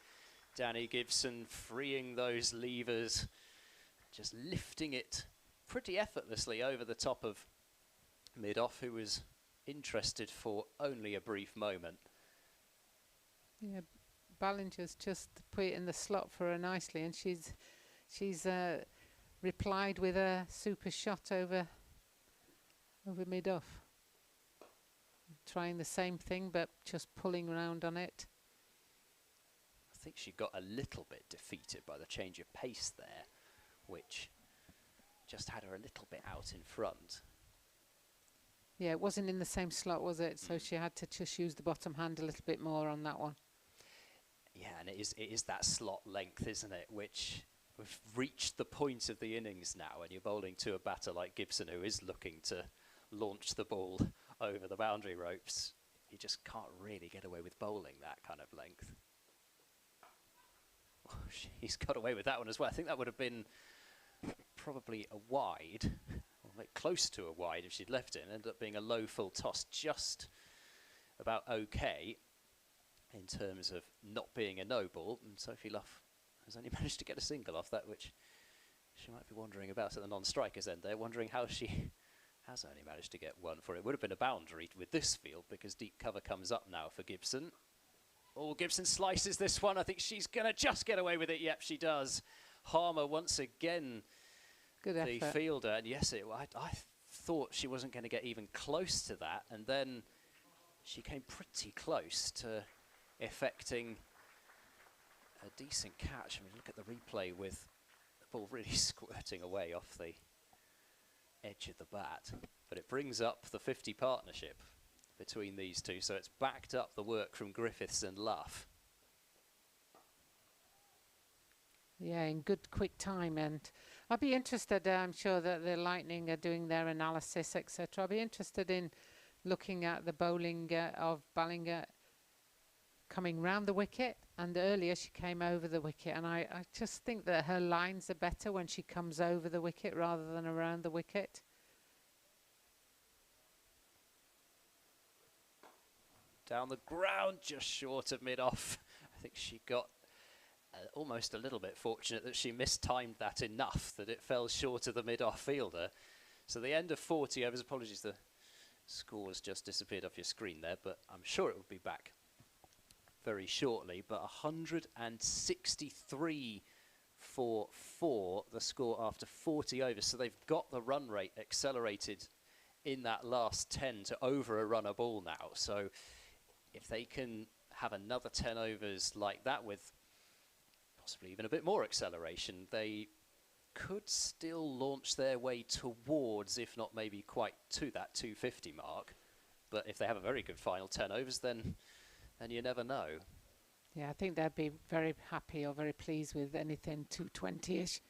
Danny Gibson, freeing those levers, just lifting it pretty effortlessly over the top of mid-off, who was interested for only a brief moment. Yeah, Ballinger's just put it in the slot for her nicely, and she's replied with a super shot over mid-off. Trying the same thing, but just pulling round on it. I think she got a little bit defeated by the change of pace there, which just had her a little bit out in front. Yeah, it wasn't in the same slot, was it? So she had to just use the bottom hand a little bit more on that one. Yeah, and it is that slot length, isn't it? Which we've reached the point of the innings now, and you're bowling to a batter like Gibson, who is looking to launch the ball over the boundary ropes. You just can't really get away with bowling that kind of length. Oh, she's got away with that one as well. I think that would have been probably a wide, or like close to a wide if she'd left it, and ended up being a low full toss, just about okay in terms of not being a no ball. And Sophie Luff has only managed to get a single off that, which she might be wondering about at the non-strikers end there, wondering how she has only managed to get one for it. Would have been a boundary with this field, because deep cover comes up now for Gibson. Oh, Gibson slices this one. I think she's going to just get away with it. Yep, she does. Harmer once again, Good the effort. fielder. And yes, I thought she wasn't going to get even close to that. And then she came pretty close to effecting a decent catch. I mean, look at the replay with the ball really squirting away off the edge of the bat. But it brings up the 50 partnership between these two, so it's backed up the work from Griffiths and Luff. Yeah, in good quick time, and I'll be interested. I'm sure that the Lightning are doing their analysis, etc. I'll be interested in looking at the bowling of Ballinger coming round the wicket, and earlier she came over the wicket, and I just think that her lines are better when she comes over the wicket rather than around the wicket. Down the ground, just short of mid-off. I think she got almost a little bit fortunate that she mistimed that enough that it fell short of the mid-off fielder. So the end of 40 overs, apologies, the score has just disappeared off your screen there, but I'm sure it will be back very shortly. But 163 for 4, the score after 40 overs. So they've got the run rate accelerated in that last 10 to over a run a ball now. So if they can have another 10 overs like that with possibly even a bit more acceleration, they could still launch their way towards, if not maybe quite to that 250 mark. But if they have a very good final 10 overs, then you never know. Yeah, I think they'd be very happy or very pleased with anything 220-ish.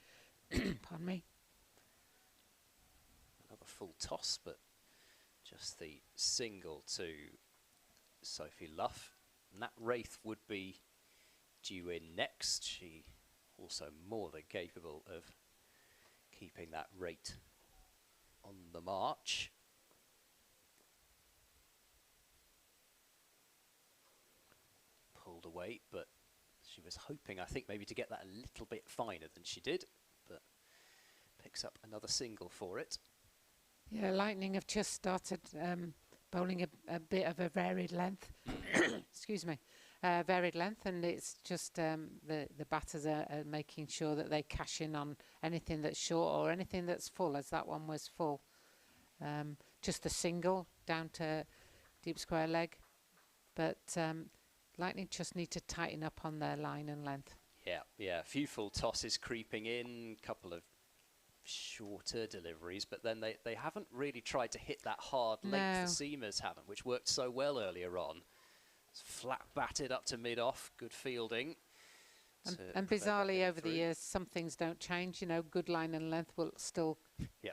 Pardon me. Another full toss, but just the single to Sophie Luff. Nat Wraith would be due in next. She also more than capable of keeping that rate on the march. Pulled away, but she was hoping, I think, maybe to get that a little bit finer than she did, but picks up another single for it. Yeah, Lightning have just started bowling a bit of a varied length. Excuse me. Varied length, and it's just the batters are making sure that they cash in on anything that's short or anything that's full, as that one was full. Just a single down to deep square leg, but Lightning just need to tighten up on their line and length. Yeah, a few full tosses creeping in, couple of shorter deliveries, but then they haven't really tried to hit that hard length the seamers haven't, which worked so well earlier on. It's flat batted up to mid-off, good fielding. And bizarrely over the years, some things don't change. You know, good line and length will still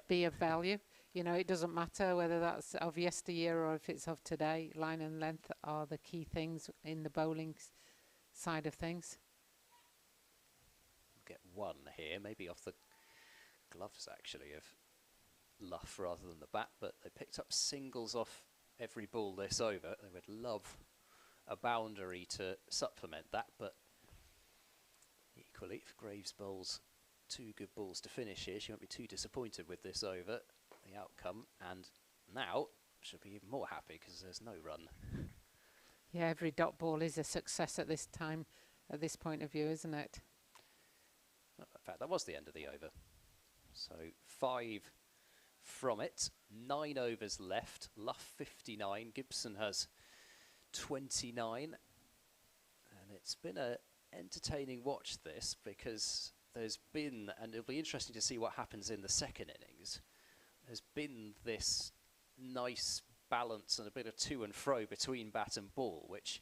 be of value. You know, it doesn't matter whether that's of yesteryear or if it's of today. Line and length are the key things in the bowling side of things. We'll get one here, maybe off the gloves actually of Luff rather than the bat, but they picked up singles off every ball this over. They would love a boundary to supplement that, but equally if Graves bowls 2 good balls to finish here, she won't be too disappointed with this over, the outcome. And now should be even more happy because there's no run. Yeah, every dot ball is a success at this time, at this point of view, isn't it? Well, in fact, that was the end of the over. So 5 from it. 9 overs left. Luff 59. Gibson has 29. And it's been a entertaining watch, this, because there's been, and it'll be interesting to see what happens in the second innings, there's been this nice balance and a bit of to and fro between bat and ball, which,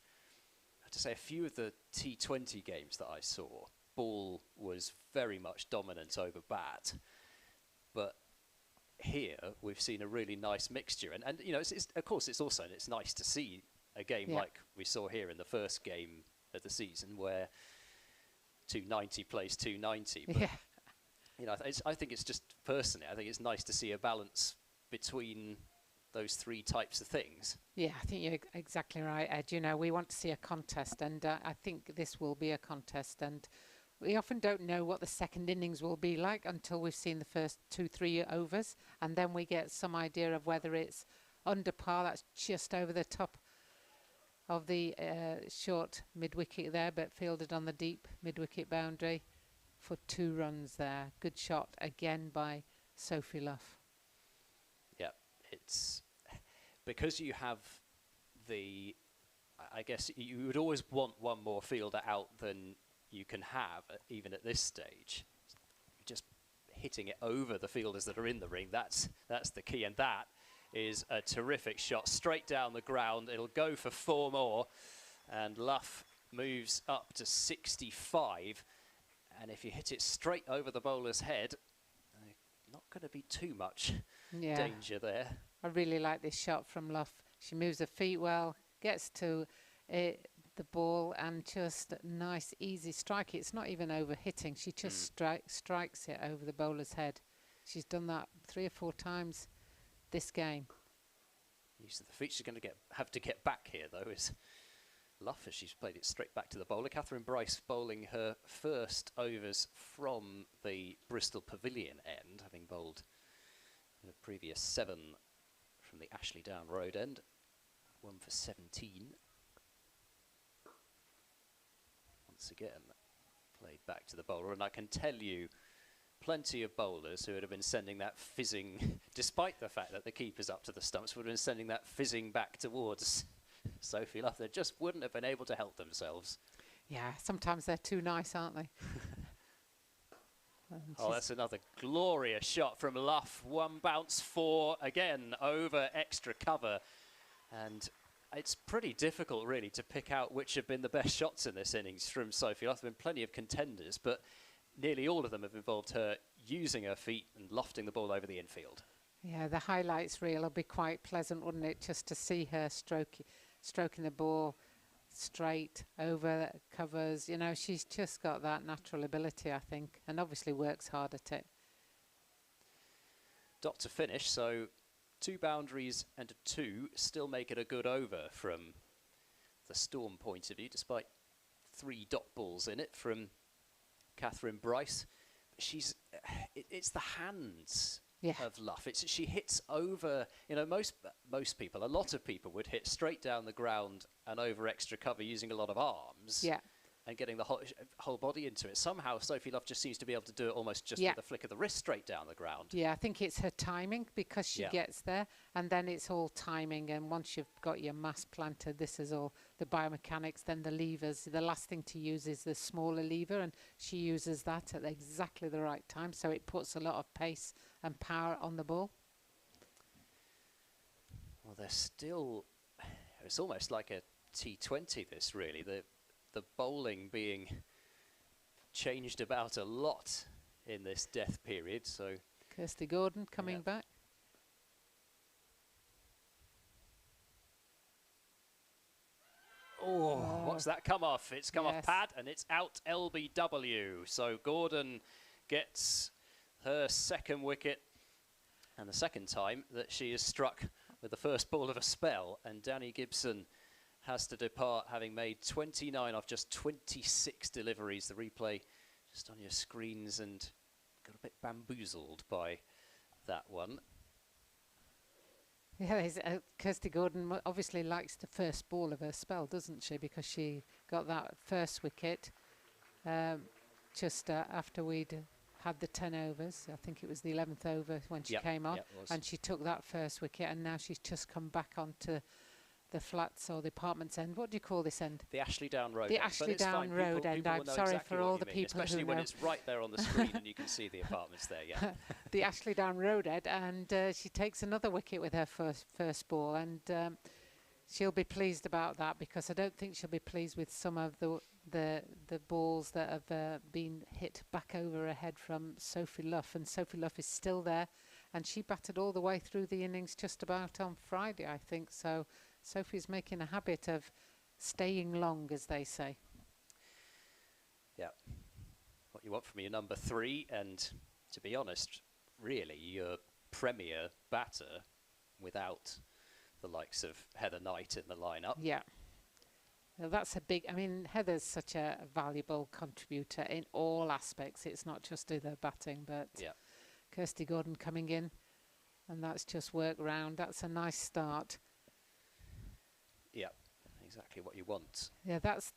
I have to say, a few of the T20 games that I saw, ball was very much dominant over bat. But here we've seen a really nice mixture. And you know, of course, it's nice to see a game like we saw here in the first game of the season where 290 plays 290. But, you know, I think it's just, personally, I think it's nice to see a balance between those three types of things. Yeah, I think you're exactly right, Ed. You know, we want to see a contest, and I think this will be a contest. And we often don't know what the second innings will be like until we've seen the first 2-3 overs, and then we get some idea of whether it's under par, that's just over the top of the short mid-wicket there, but fielded on the deep mid-wicket boundary for 2 runs there. Good shot again by Sophie Luff. Yeah, it's because you have the, I guess you would always want one more fielder out than you can have, even at this stage. Just hitting it over the fielders that are in the ring, that's the key, and that is a terrific shot straight down the ground. It'll go for 4 more, and Luff moves up to 65. And if you hit it straight over the bowler's head, not going to be too much danger there. I really like this shot from Luff. She moves her feet well, gets to the ball, and just nice, easy strike. It's not even over hitting. She just strikes it over the bowler's head. She's done that 3 or 4 times this game. Use of the feet. She's going to have to get back here, though, is Luff, as she's played it straight back to the bowler. Catherine Bryce bowling her first overs from the Bristol Pavilion end, having bowled the previous 7 from the Ashley Down Road end. 1 for 17. Once again, played back to the bowler, and I can tell you, plenty of bowlers who would have been sending that fizzing, despite the fact that the keeper's up to the stumps, would have been sending that fizzing back towards Sophie Luff. They just wouldn't have been able to help themselves. Yeah, sometimes they're too nice, aren't they? Oh, that's another glorious shot from Luff. 1 bounce 4, again, over extra cover. And it's pretty difficult, really, to pick out which have been the best shots in this innings from Sophie Luff. There have been plenty of contenders, but nearly all of them have involved her using her feet and lofting the ball over the infield. Yeah, the highlights reel will be quite pleasant, wouldn't it, just to see her stroking the ball straight over covers. You know, she's just got that natural ability, I think, and obviously works hard at it. Dot to finish, so 2 boundaries and a 2 still make it a good over from the Storm point of view, despite 3 dot balls in it from Catherine Bryce. It's the hands of Luff. She hits over, you know, most people, a lot of people would hit straight down the ground and over extra cover using a lot of arms. Yeah. And getting the whole body into it. Somehow Sophie Luff just seems to be able to do it almost just with a flick of the wrist straight down the ground. Yeah, I think it's her timing, because she gets there, and then it's all timing. And once you've got your mass planted, this is all the biomechanics, then the levers. The last thing to use is the smaller lever, and she uses that at exactly the right time, so it puts a lot of pace and power on the ball. Well, they're still, it's almost like a T20, this, really. The bowling being changed about a lot in this death period. So Kirsty Gordon coming back. Oh, what's that come off? It's come off pad and it's out LBW. So Gordon gets her 2nd wicket, and the 2nd time that she is struck with the first ball of a spell, and Danny Gibson has to depart, having made 29 off just 26 deliveries. The replay just on your screens, and got a bit bamboozled by that one. Yeah, Kirsty Gordon obviously likes the first ball of her spell, doesn't she? Because she got that first wicket just after we'd had the 10 overs. I think it was the 11th over when she came on. And she took that first wicket, and now she's just come back onto the flats or the apartment's end. What do you call this end? The Ashley Down Road. The Ashley Down Road end. I'm sorry for all the people especially when it's right there on the screen and you can see the apartments there. Yeah. The Ashley Down Road end, and she takes another wicket with her first ball, and she'll be pleased about that, because I don't think she'll be pleased with some of the balls that have been hit back over her head from Sophie Luff, and Sophie Luff is still there, and she batted all the way through the innings just about on Friday, I think. So Sophie's making a habit of staying long, as they say. Yeah. What you want from your number 3, and to be honest, really your premier batter without the likes of Heather Knight in the lineup. Yeah. Well, that's a big, I mean, Heather's such a valuable contributor in all aspects. It's not just to the batting, but Kirsty Gordon coming in, and that's just work round. That's a nice start. Yeah, exactly what you want. Yeah, that's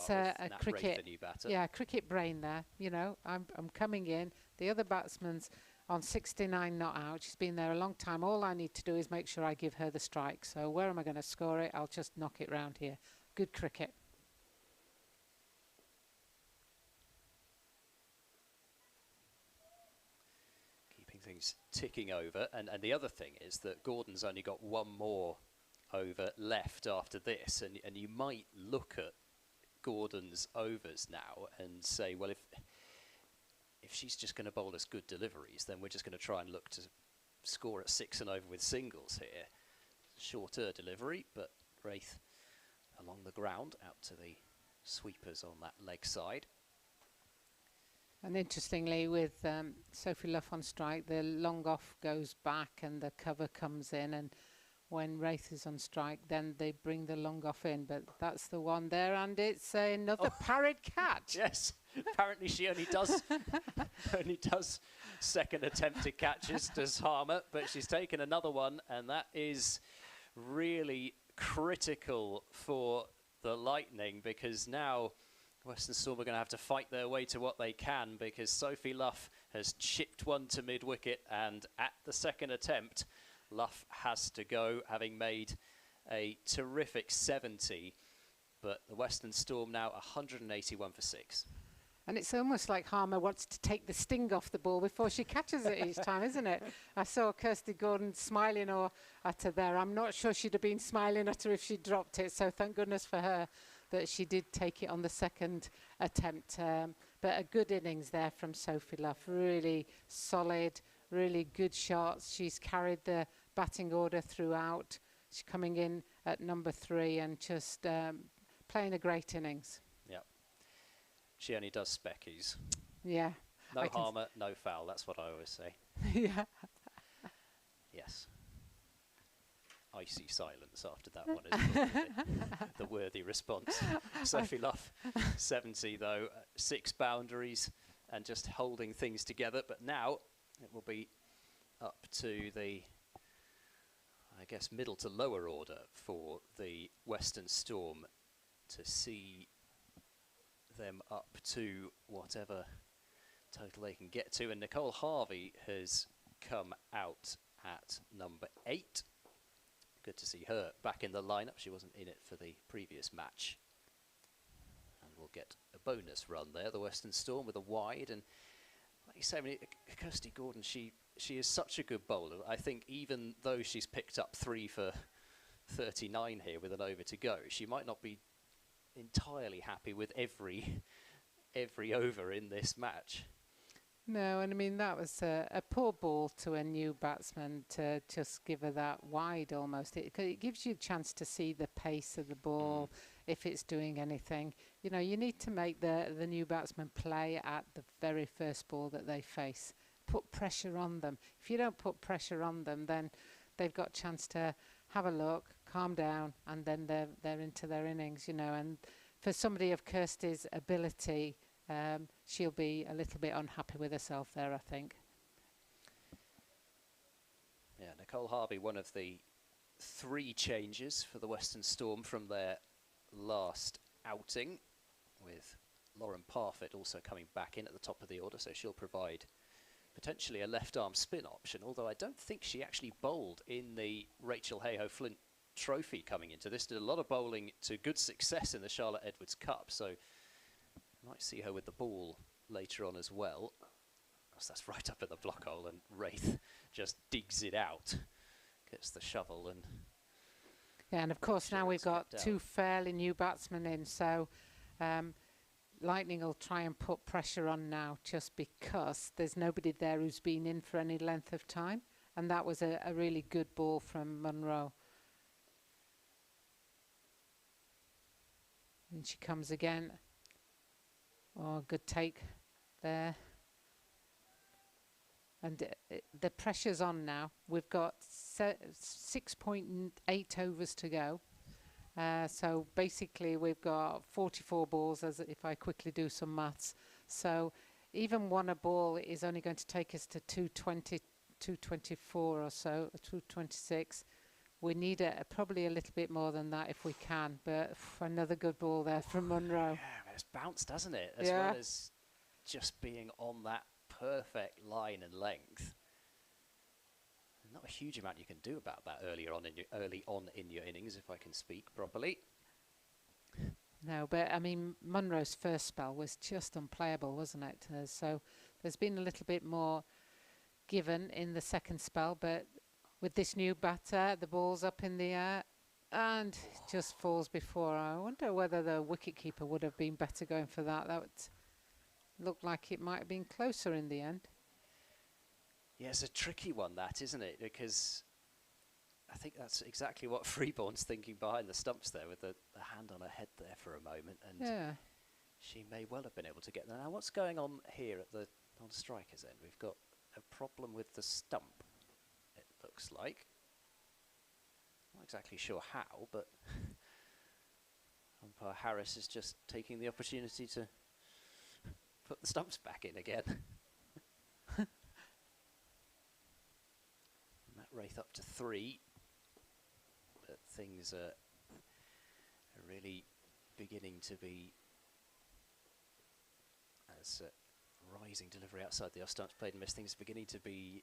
a cricket. Yeah, cricket brain there. You know, I'm coming in. The other batsman's on 69 not out. She's been there a long time. All I need to do is make sure I give her the strike. So where am I going to score it? I'll just knock it round here. Good cricket. Keeping things ticking over. And the other thing is that Gordon's only got one more over left after this, and you might look at Gordon's overs now and say, well, if she's just going to bowl us good deliveries, then we're just going to try and look to score at 6 and over with singles here. Shorter delivery, but Wraith along the ground out to the sweepers on that leg side. And interestingly, with Sophie Luff on strike, the long off goes back and the cover comes in, and when Wraith is on strike, then they bring the long off in, but that's the one there, and it's another parrot catch. Yes, apparently she only does second attempted catches, does Harmer, but she's taken another one, and that is really critical for the Lightning, because now Western Storm are going to have to fight their way to what they can, because Sophie Luff has chipped one to mid-wicket, and at the second attempt, Luff has to go, having made a terrific 70, but the Western Storm now 181 for 6. And it's almost like Harmer wants to take the sting off the ball before she catches it each time, isn't it? I saw Kirsty Gordon smiling at her there. I'm not sure she'd have been smiling at her if she dropped it, so thank goodness for her that she did take it on the second attempt. But a good innings there from Sophie Luff, really solid, really good shots. She's carried the batting order throughout. She's coming in at number 3 and just playing a great innings. Yeah. She only does speckies. Yeah. No harmer, no foul. That's what I always say. Yeah. Yes. Icy silence after that one, isn't it? The worthy response. Sophie Luff, 70 though, 6 boundaries and just holding things together. But now it will be up to the, I guess, middle to lower order for the Western Storm to see them up to whatever total they can get to. And Nicole Harvey has come out at number 8. Good to see her back in the lineup. She wasn't in it for the previous match. And we'll get a bonus run there, the Western Storm with a wide. And like you say, I mean, Kirsty Gordon, she is such a good bowler. I think even though she's picked up 3 for 39 here with an over to go, she might not be entirely happy with every over in this match. No, and I mean, that was a poor ball to a new batsman to just give her that wide almost. It gives you a chance to see the pace of the ball, if it's doing anything. You know, you need to make the new batsman play at the very first ball that they face. Put pressure on them. If you don't put pressure on them, then they've got a chance to have a look, calm down, and then they're into their innings, you know. And for somebody of Kirsty's ability, she'll be a little bit unhappy with herself there, I think. Yeah, Nicole Harvey, one of the 3 changes for the Western Storm from their last outing, with Lauren Parfitt also coming back in at the top of the order, so she'll provide potentially a left-arm spin option, although I don't think she actually bowled in the Rachael Heyhoe Flint Trophy coming into this. Did a lot of bowling to good success in the Charlotte Edwards Cup, so might see her with the ball later on as well. So that's right up at the block hole, and Wraith just digs it out, gets the shovel, and yeah, and of course now we've got 2 fairly new batsmen in, so Lightning will try and put pressure on now, just because there's nobody there who's been in for any length of time, and that was a really good ball from Munro. And she comes again. Oh, good take there. And the pressure's on now. We've got 6.8 overs to go. So basically we've got 44 balls, as if I quickly do some maths. So even one a ball is only going to take us to 220, 224 or so, 226. We need probably a little bit more than that if we can, but another good ball there from Munro. Yeah, it's bounced, hasn't it? As well as just being on that perfect line and length. Not a huge amount you can do about that early on in your innings, if I can speak properly. No, but I mean, Munro's first spell was just unplayable, wasn't it? So there's been a little bit more given in the second spell, but with this new batter, the ball's up in the air and it just falls before. I wonder whether the wicketkeeper would have been better going for that. That would look like it might have been closer in the end. Yeah, it's a tricky one, that, isn't it? Because I think that's exactly what Freeborn's thinking behind the stumps there, with the hand on her head there for a moment, and she may well have been able to get there. Now, what's going on here on striker's end? We've got a problem with the stump, it looks like. Not exactly sure how, but umpire Harris is just taking the opportunity to put the stumps back in again. Wraith up to 3, but things are really beginning to be, as rising delivery outside the off stumps played and missed, things are beginning to be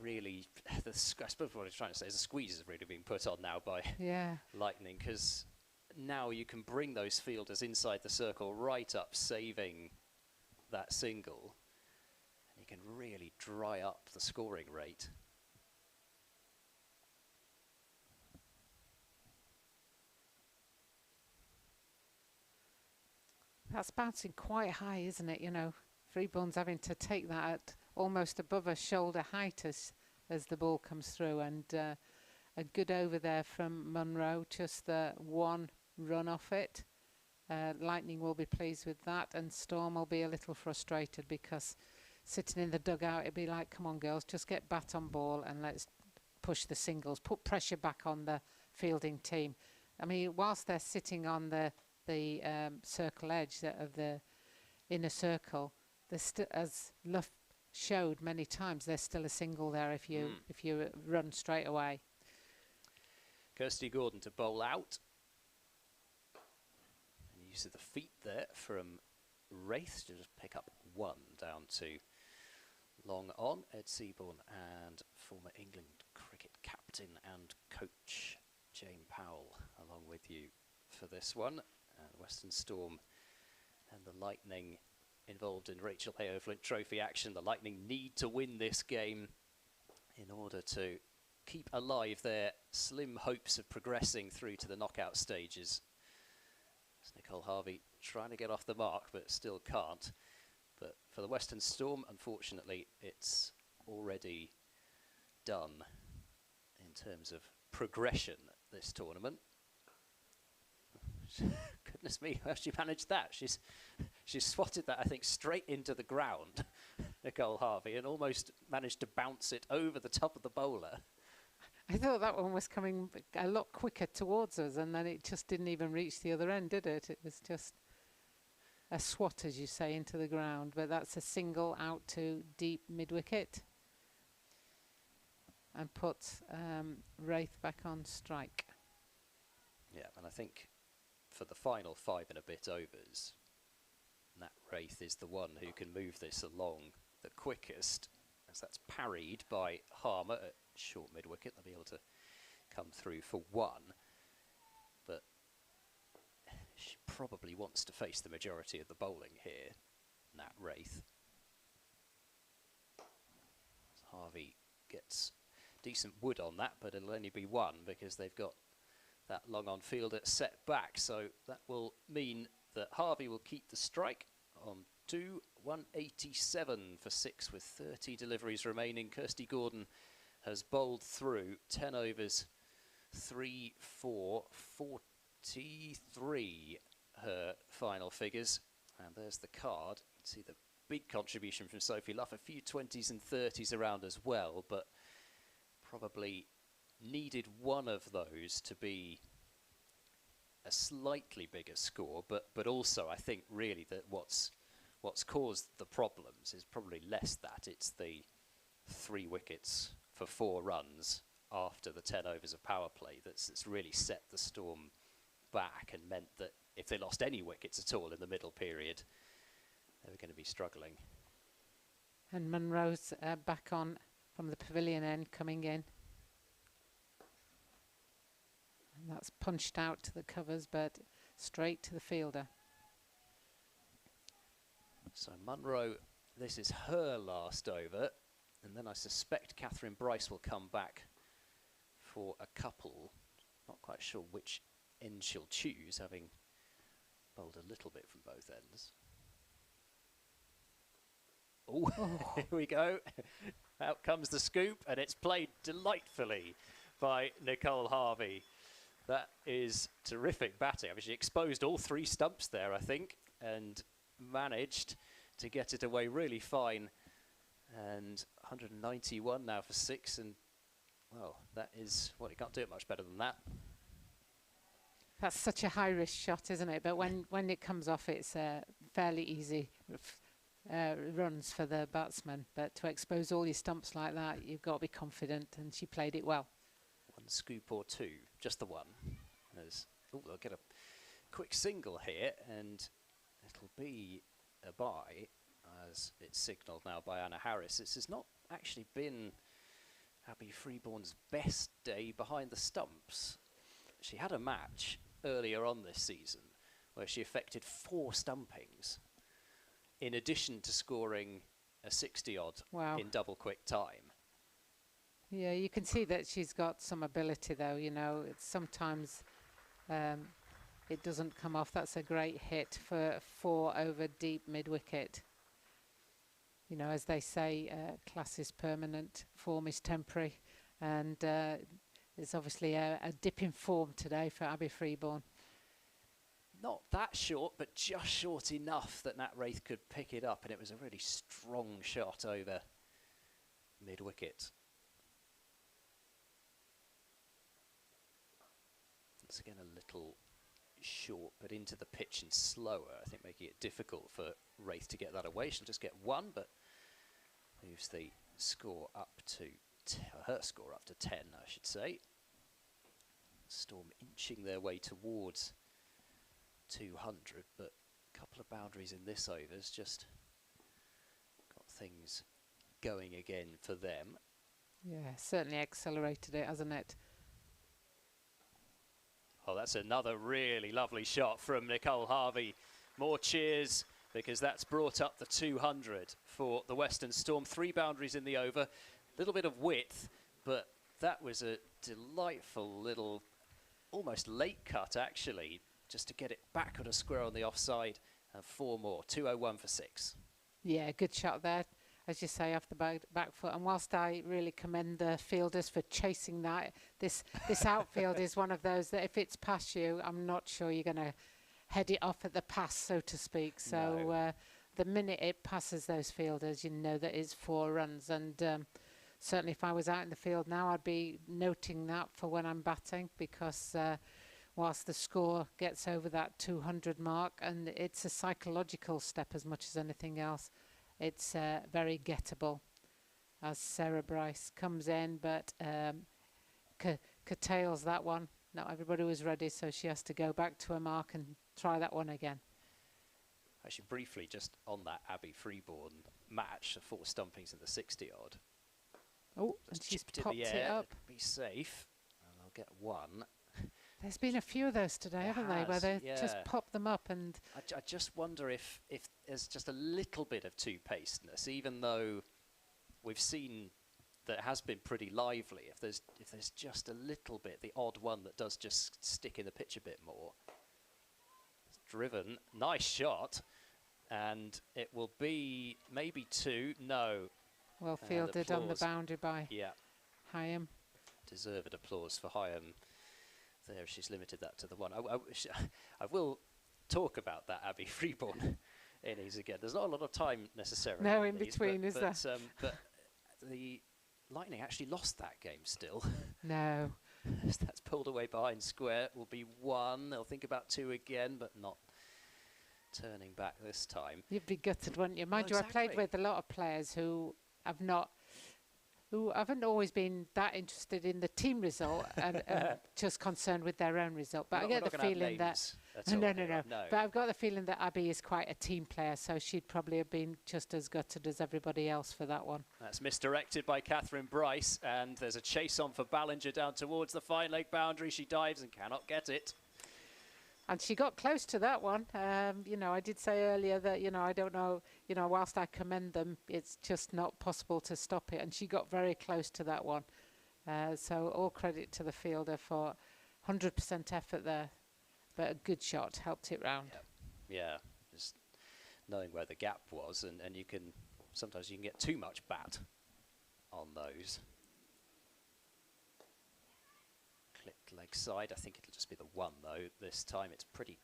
really, I suppose what I was trying to say is the squeeze is really being put on now by Lightning, because now you can bring those fielders inside the circle right up, saving that single. You can really dry up the scoring rate. That's bouncing quite high, isn't it? You know, Freeborn's having to take that at almost above her shoulder height as the ball comes through, and a good over there from Munro, just the 1 run off it. Lightning will be pleased with that, and Storm will be a little frustrated, because sitting in the dugout, it'd be like, come on girls, just get bat on ball and let's push the singles, put pressure back on the fielding team. I mean, whilst they're sitting on the circle edge of the inner circle, as Luff showed many times, there's still a single there if you run straight away. Kirsty Gordon to bowl out. And use of the feet there from Wraith to just pick up 1 down to long on. Ed Seaborn and former England cricket captain and coach Jane Powell along with you for this one. Western Storm and the Lightning involved in Rachael Heyhoe Flint Trophy action. The Lightning need to win this game in order to keep alive their slim hopes of progressing through to the knockout stages. It's Nicole Harvey trying to get off the mark, but still can't. But for the Western Storm, unfortunately, it's already done in terms of progression this tournament. Goodness me, how she managed that? She's swatted that, I think, straight into the ground, Nicole Harvey, and almost managed to bounce it over the top of the bowler. I thought that one was coming a lot quicker towards us, and then it just didn't even reach the other end, did it? It was just a swat, as you say, into the ground. But that's a single out to deep mid-wicket. and put Wraith back on strike. Yeah, and I think for the final 5 and a bit overs, Nat Wraith is the one who can move this along the quickest, as that's parried by Harmer at short mid-wicket. They'll be able to come through for 1, but she probably wants to face the majority of the bowling here, Nat Wraith. Harvey gets decent wood on that, but it'll only be 1 because they've got that long on fielder set back. So that will mean that Harvey will keep the strike on 2, 187 for 6 with 30 deliveries remaining. Kirsty Gordon has bowled through 10 overs, 3, 4, 43 her final figures. And there's the card. You can see the big contribution from Sophie Luff, a few 20s and 30s around as well, but probably needed one of those to be a slightly bigger score, but also I think really that what's caused the problems is probably less that it's the 3 wickets for 4 runs after the 10 overs of power play that's really set the Storm back and meant that if they lost any wickets at all in the middle period, they were going to be struggling. And Munro's back on from the pavilion end, coming in. And that's punched out to the covers, but straight to the fielder. So Munro, this is her last over, and then I suspect Catherine Bryce will come back for a couple. Not quite sure which end she'll choose, having bowled a little bit from both ends. Oh, here we go. Out comes the scoop, and it's played delightfully by Nicole Harvey. That is terrific batting. I mean, she exposed all 3 stumps there, I think, and managed to get it away really fine. And 191 now for 6, and well, that is, well, you can't do it much better than that. That's such a high risk shot, isn't it? But when it comes off, it's fairly easy runs for the batsman. But to expose all your stumps like that, you've got to be confident, and she played it well. 1 scoop or 2, just the 1. Oh, they'll get a quick single here, and it'll be a bye, as it's signalled now by Anna Harris. This has not actually been Abby Freeborn's best day behind the stumps. She had a match earlier on this season where she effected 4 stumpings in addition to scoring a 60-odd in double quick time. Yeah, you can see that she's got some ability, though. You know, it's sometimes it doesn't come off. That's a great hit for 4 over deep mid-wicket. You know, as they say, class is permanent, form is temporary, and it's obviously a dip in form today for Abby Freeborn. Not that short, but just short enough that Nat Wraith could pick it up, and it was a really strong shot over mid-wicket. Once again, a little short, but into the pitch and slower, I think, making it difficult for Wraith to get that away. She'll just get 1, but moves the score up to her score up to 10, I should say. Storm inching their way towards 200, but a couple of boundaries in this over's just got things going again for them. Yeah, certainly accelerated it, hasn't it? Oh, that's another really lovely shot from Nicole Harvey. More cheers, because that's brought up the 200 for the Western Storm. 3 boundaries in the over, a little bit of width, but that was a delightful little, almost late cut actually, just to get it back on a square on the offside, and 4 more, 201 for 6. Yeah, good shot there, as you say, off the back foot. And whilst I really commend the fielders for chasing that, this outfield is one of those that if it's past you, I'm not sure you're going to head it off at the pass, so to speak. So no. The minute it passes those fielders, you know that it's 4 runs. And certainly if I was out in the field now, I'd be noting that for when I'm batting, because whilst the score gets over that 200 mark, and it's a psychological step as much as anything else, it's very gettable. as Sarah Bryce comes in, but curtails that one. Not everybody was ready, so she has to go back to her mark and try that one again. Actually, briefly, just on that Abby Freeborn match, the 4 stumpings in the 60-odd. Oh, and she's popped it up. Be safe, and they'll get 1. There's been a few of those today, haven't they, where they just pop them up, and I just wonder if there's just a little bit of two-pacedness, even though we've seen that it has been pretty lively. If there's just a little bit, the odd one that does just stick in the pitch a bit more. It's driven, nice shot, and it will be maybe 2. No. Well fielded on the boundary by Heyhoe. Deserved applause for Heyhoe. There, she's limited that to the 1. I will talk about that Abby Freeborn innings again. There's not a lot of time necessarily. No, in between, is there? But the Lightning actually lost that game still. No. That's pulled away behind square. Will be 1. They'll think about 2 again, but not turning back this time. You'd be gutted, wouldn't you? Mind you, Exactly. I played with a lot of players who haven't always been that interested in the team result and just concerned with their own result. But I get the feeling that no. But I've got the feeling that Abby is quite a team player, so she'd probably have been just as gutted as everybody else for that one. That's misdirected by Catherine Bryce, and there's a chase on for Ballinger down towards the fine leg boundary. She dives and cannot get it. And she got close to that one. You know, I did say earlier that, you know, I don't know, you know, whilst I commend them, it's just not possible to stop it. And she got very close to that one. So all credit to the fielder for 100% effort there. But a good shot, helped it round. Yeah, just knowing where the gap was. And you can, sometimes you can get too much bat on those. Clipped leg side. I think it'll just be the 1 though. This time it's pretty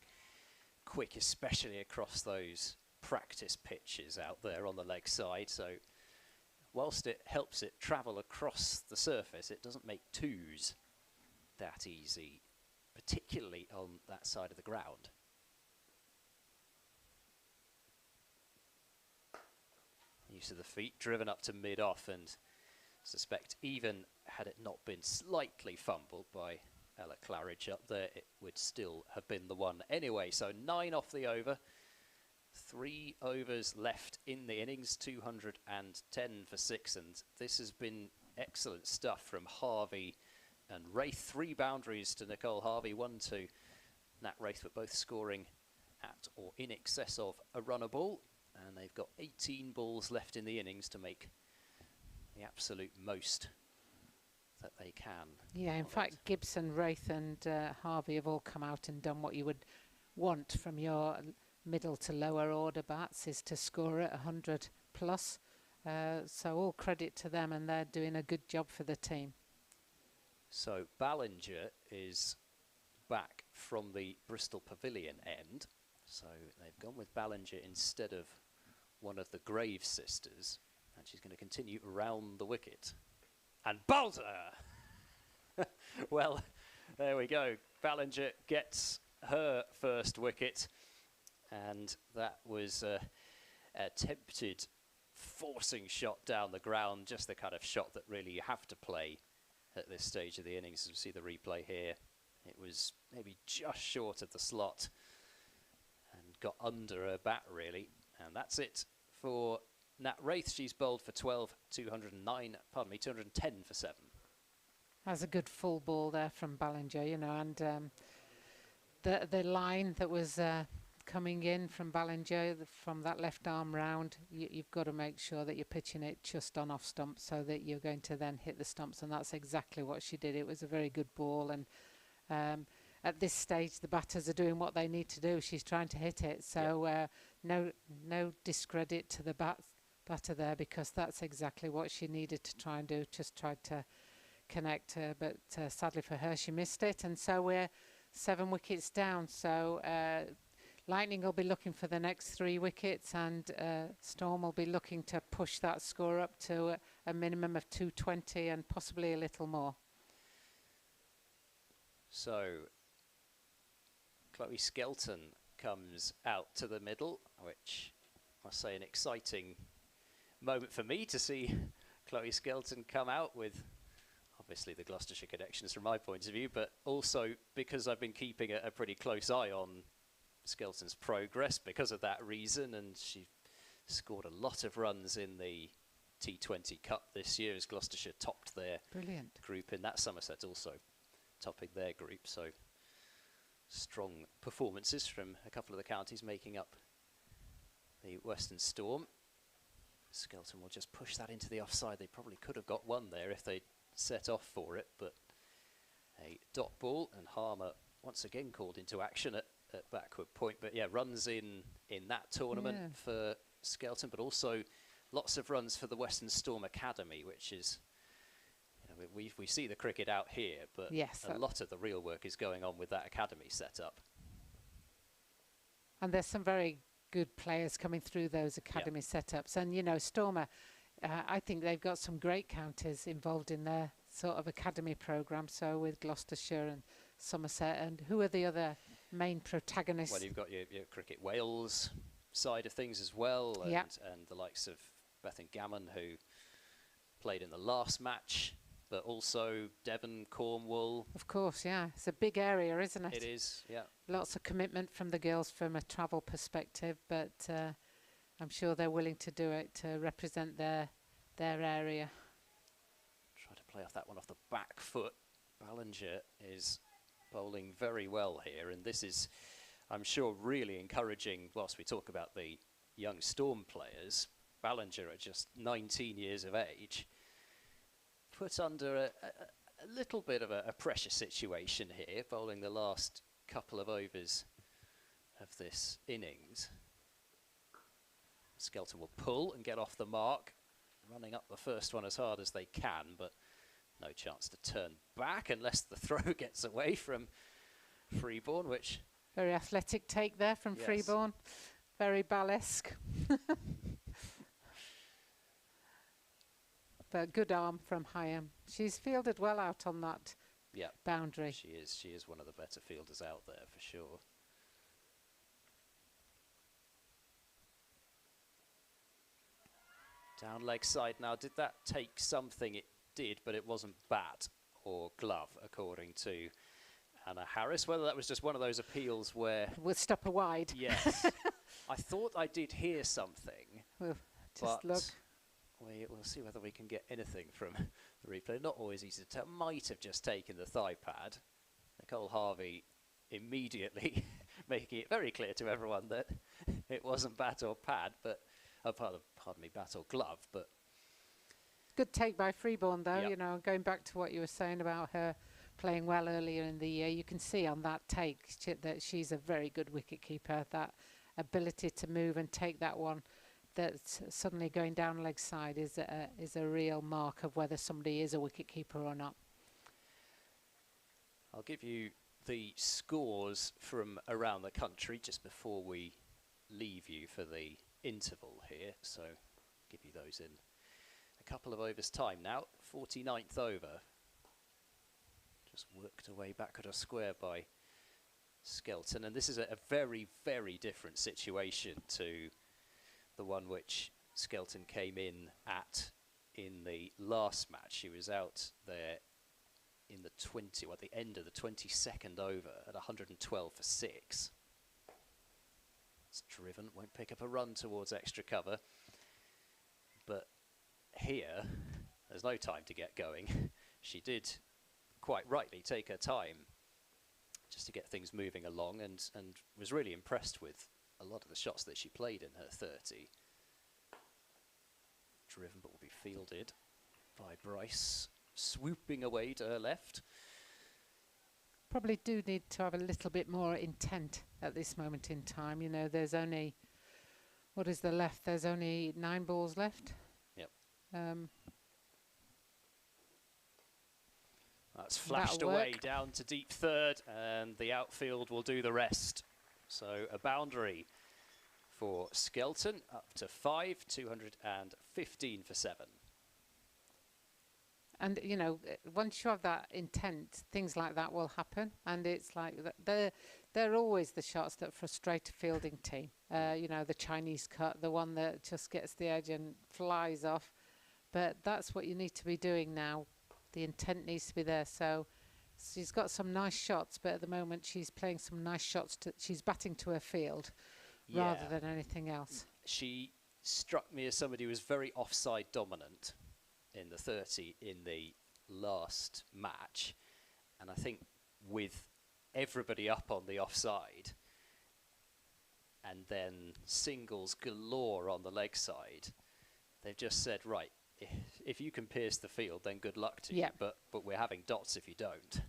quick, especially across those practice pitches out there on the leg side. So whilst it helps it travel across the surface, it doesn't make 2s that easy, particularly on that side of the ground. Use of the feet, driven up to mid-off, and suspect even had it not been slightly fumbled by Ella Claridge up there, it would still have been the 1 anyway. So 9 off the over, 3 overs left in the innings, 210 for 6, and this has been excellent stuff from Harvey and Wraith. 3 boundaries to Nicole Harvey, 1 to Nat Wraith, but both scoring at or in excess of a runner ball, and they've got 18 balls left in the innings to make the absolute most that they can. Yeah, in fact, Gibson, Wraith and Harvey have all come out and done what you would want from your middle to lower order bats, is to score at 100 plus. So all credit to them, and they're doing a good job for the team. So Ballinger is back from the Bristol Pavilion end. So they've gone with Ballinger instead of one of the Graves sisters. And she's going to continue around the wicket. And Balder! Well, there we go. Ballinger gets her first wicket. And that was a attempted forcing shot down the ground. Just the kind of shot that really you have to play at this stage of the innings. As we see the replay here, it was maybe just short of the slot and got under her bat, really. And that's it for Nat Wraith. She's bowled for 12, 210 for 7. That's a good full ball there from Ballinger, you know, and the line that was coming in from Ballinger, from that left arm round, you've got to make sure that you're pitching it just on off stump so that you're going to then hit the stumps, and that's exactly what she did. It was a very good ball, and at this stage the batters are doing what they need to do. She's trying to hit it, so no discredit to the batter there, because that's exactly what she needed to try and do. Just tried to connect, but sadly for her she missed it, and so we're 7 wickets down. So Lightning will be looking for the next 3 wickets, and Storm will be looking to push that score up to a minimum of 220 and possibly a little more. So Chloe Skelton comes out to the middle, which I must say an exciting moment for me to see Chloe Skelton come out with obviously the Gloucestershire connections from my point of view, but also because I've been keeping a pretty close eye on Skelton's progress because of that reason, and she scored a lot of runs in the T20 Cup this year as Gloucestershire topped their group in that. Somerset also topping their group, so strong performances from a couple of the counties making up the Western Storm. Skelton will just push that into the offside. They probably could have got one there if they set off for it, but a dot ball, and Harmer once again called into action at backward point. But yeah, runs in that tournament for Skelton, but also lots of runs for the Western Storm Academy, which is, you know, we see the cricket out here, but a lot of the real work is going on with that academy setup. And there's some very good players coming through those academy setups. And, you know, Stormer, I think they've got some great counties involved in their sort of academy programme. So with Gloucestershire and Somerset, and who are the other main protagonists? Well, you've got your Cricket Wales side of things as well, and the likes of Bethan Gammon, who played in the last match, but also Devon, Cornwall. Of course, yeah. It's a big area, isn't it? It is, yeah. Lots of commitment from the girls from a travel perspective, but I'm sure they're willing to do it to represent their area. Try to play off that one off the back foot. Ballinger is bowling very well here, and this is, I'm sure, really encouraging whilst we talk about the young Storm players. Ballinger at just 19 years of age, put under a little bit of a pressure situation here, bowling the last couple of overs of this innings. Skelton will pull and get off the mark, running up the first one as hard as they can, but no chance to turn back unless the throw gets away from Freeborn, which... Very athletic take there from Freeborn. Very ballesque. But good arm from Heyhoe. She's fielded well out on that boundary. She is one of the better fielders out there for sure. Down leg side now. Did that take something? It did, but it wasn't bat or glove, according to Anna Harris. Whether that was just one of those appeals where... We'll stop a wide. Yes. I thought I did hear something. We'll just look. We'll see whether we can get anything from the replay. Not always easy to tell. Might have just taken the thigh pad. Nicole Harvey immediately making it very clear to everyone that it wasn't bat or pad, but pardon me, bat or glove. But good take by Freeborn, though. You know, going back to what you were saying about her playing well earlier in the year, you can see on that take that she's a very good wicket keeper. That ability to move and take that one that's suddenly going down leg side is a real mark of whether somebody is a wicket keeper or not. I'll give you the scores from around the country just before we leave you for the interval here. So I'll give you those in a couple of overs time now. 49th over. Just worked away back at a square by Skelton. And this is a very, very different situation to the one which Skelton came in at in the last match. She was out there in the end of the 22nd over at 112 for 6. It's driven, won't pick up a run towards extra cover. But here, there's no time to get going. She did quite rightly take her time just to get things moving along, and was really impressed with a lot of the shots that she played in her 30. Driven, but will be fielded by Bryce, swooping away to her left. Probably do need to have a little bit more intent at this moment in time. You know, there's only, what is the left? There's only 9 balls left. Yep. That's flashed away down to deep third, and the outfield will do the rest. So a boundary for Skelton, up to 5, 215 for 7. And, you know, once you have that intent, things like that will happen. And it's like, they're always the shots that frustrate a fielding team. You know, the Chinese cut, the one that just gets the edge and flies off. but that's what you need to be doing now. The intent needs to be there. So she's got some nice shots, but at the moment she's playing some nice shots. She's batting to her field rather than anything else. She struck me as somebody who was very offside dominant in the 30 in the last match. And I think with everybody up on the offside and then singles galore on the leg side, they've just said, right, if you can pierce the field, then good luck to you. But we're having dots if you don't.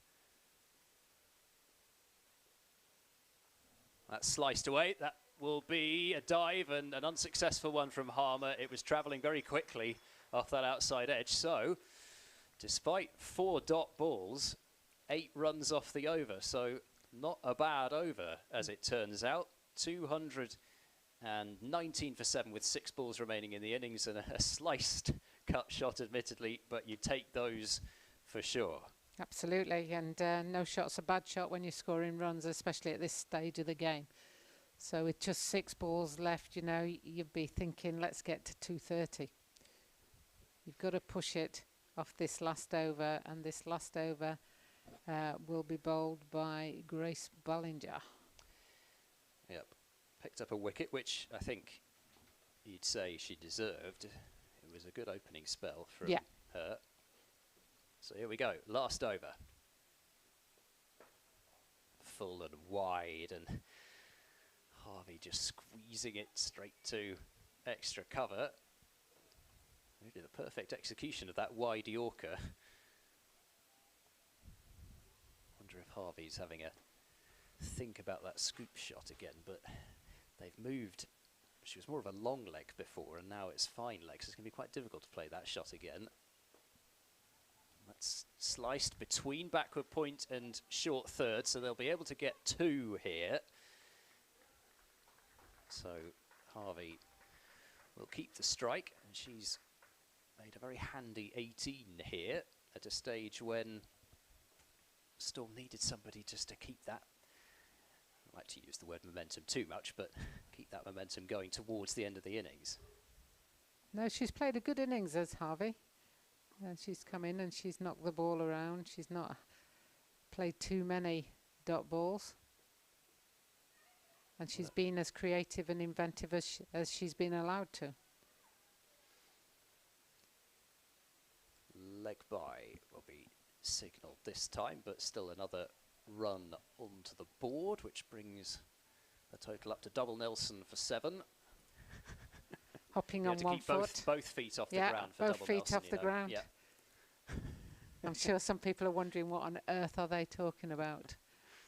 That's sliced away. That will be a dive and an unsuccessful one from Harmer. It was travelling very quickly off that outside edge. So, despite 4 dot balls, 8 runs off the over. So, not a bad over, as it turns out. 219 for 7 with 6 balls remaining in the innings and a sliced cut shot, admittedly, but you take those for sure. Absolutely, and no shot's a bad shot when you're scoring runs, especially at this stage of the game. So with just 6 balls left, you know, you'd be thinking, let's get to 230. You've got to push it off this last over, and this last over will be bowled by Grace Ballinger. Yep, picked up a wicket, which I think you'd say she deserved. It was a good opening spell from her. So here we go, last over. Full and wide, and Harvey just squeezing it straight to extra cover. Really the perfect execution of that wide Yorker. Wonder if Harvey's having a think about that scoop shot again, but they've moved. She was more of a long leg before, and now it's fine leg, so it's going to be quite difficult to play that shot again. That's sliced between backward point and short third, so they'll be able to get 2 here. So Harvey will keep the strike, and she's made a very handy 18 here at a stage when Storm needed somebody just to keep that. I don't like to use the word momentum too much, but keep that momentum going towards the end of the innings. No, she's played a good innings as Harvey. And she's come in and she's knocked the ball around. She's not played too many dot balls. And she's been as creative and inventive as she's been allowed to. Leg by will be signalled this time, but still another run onto the board, which brings the total up to double Nelson for 7. Hopping on one foot. Both feet off the ground for both double feet Nelson, off the ground. Yeah. I'm sure some people are wondering what on earth are they talking about,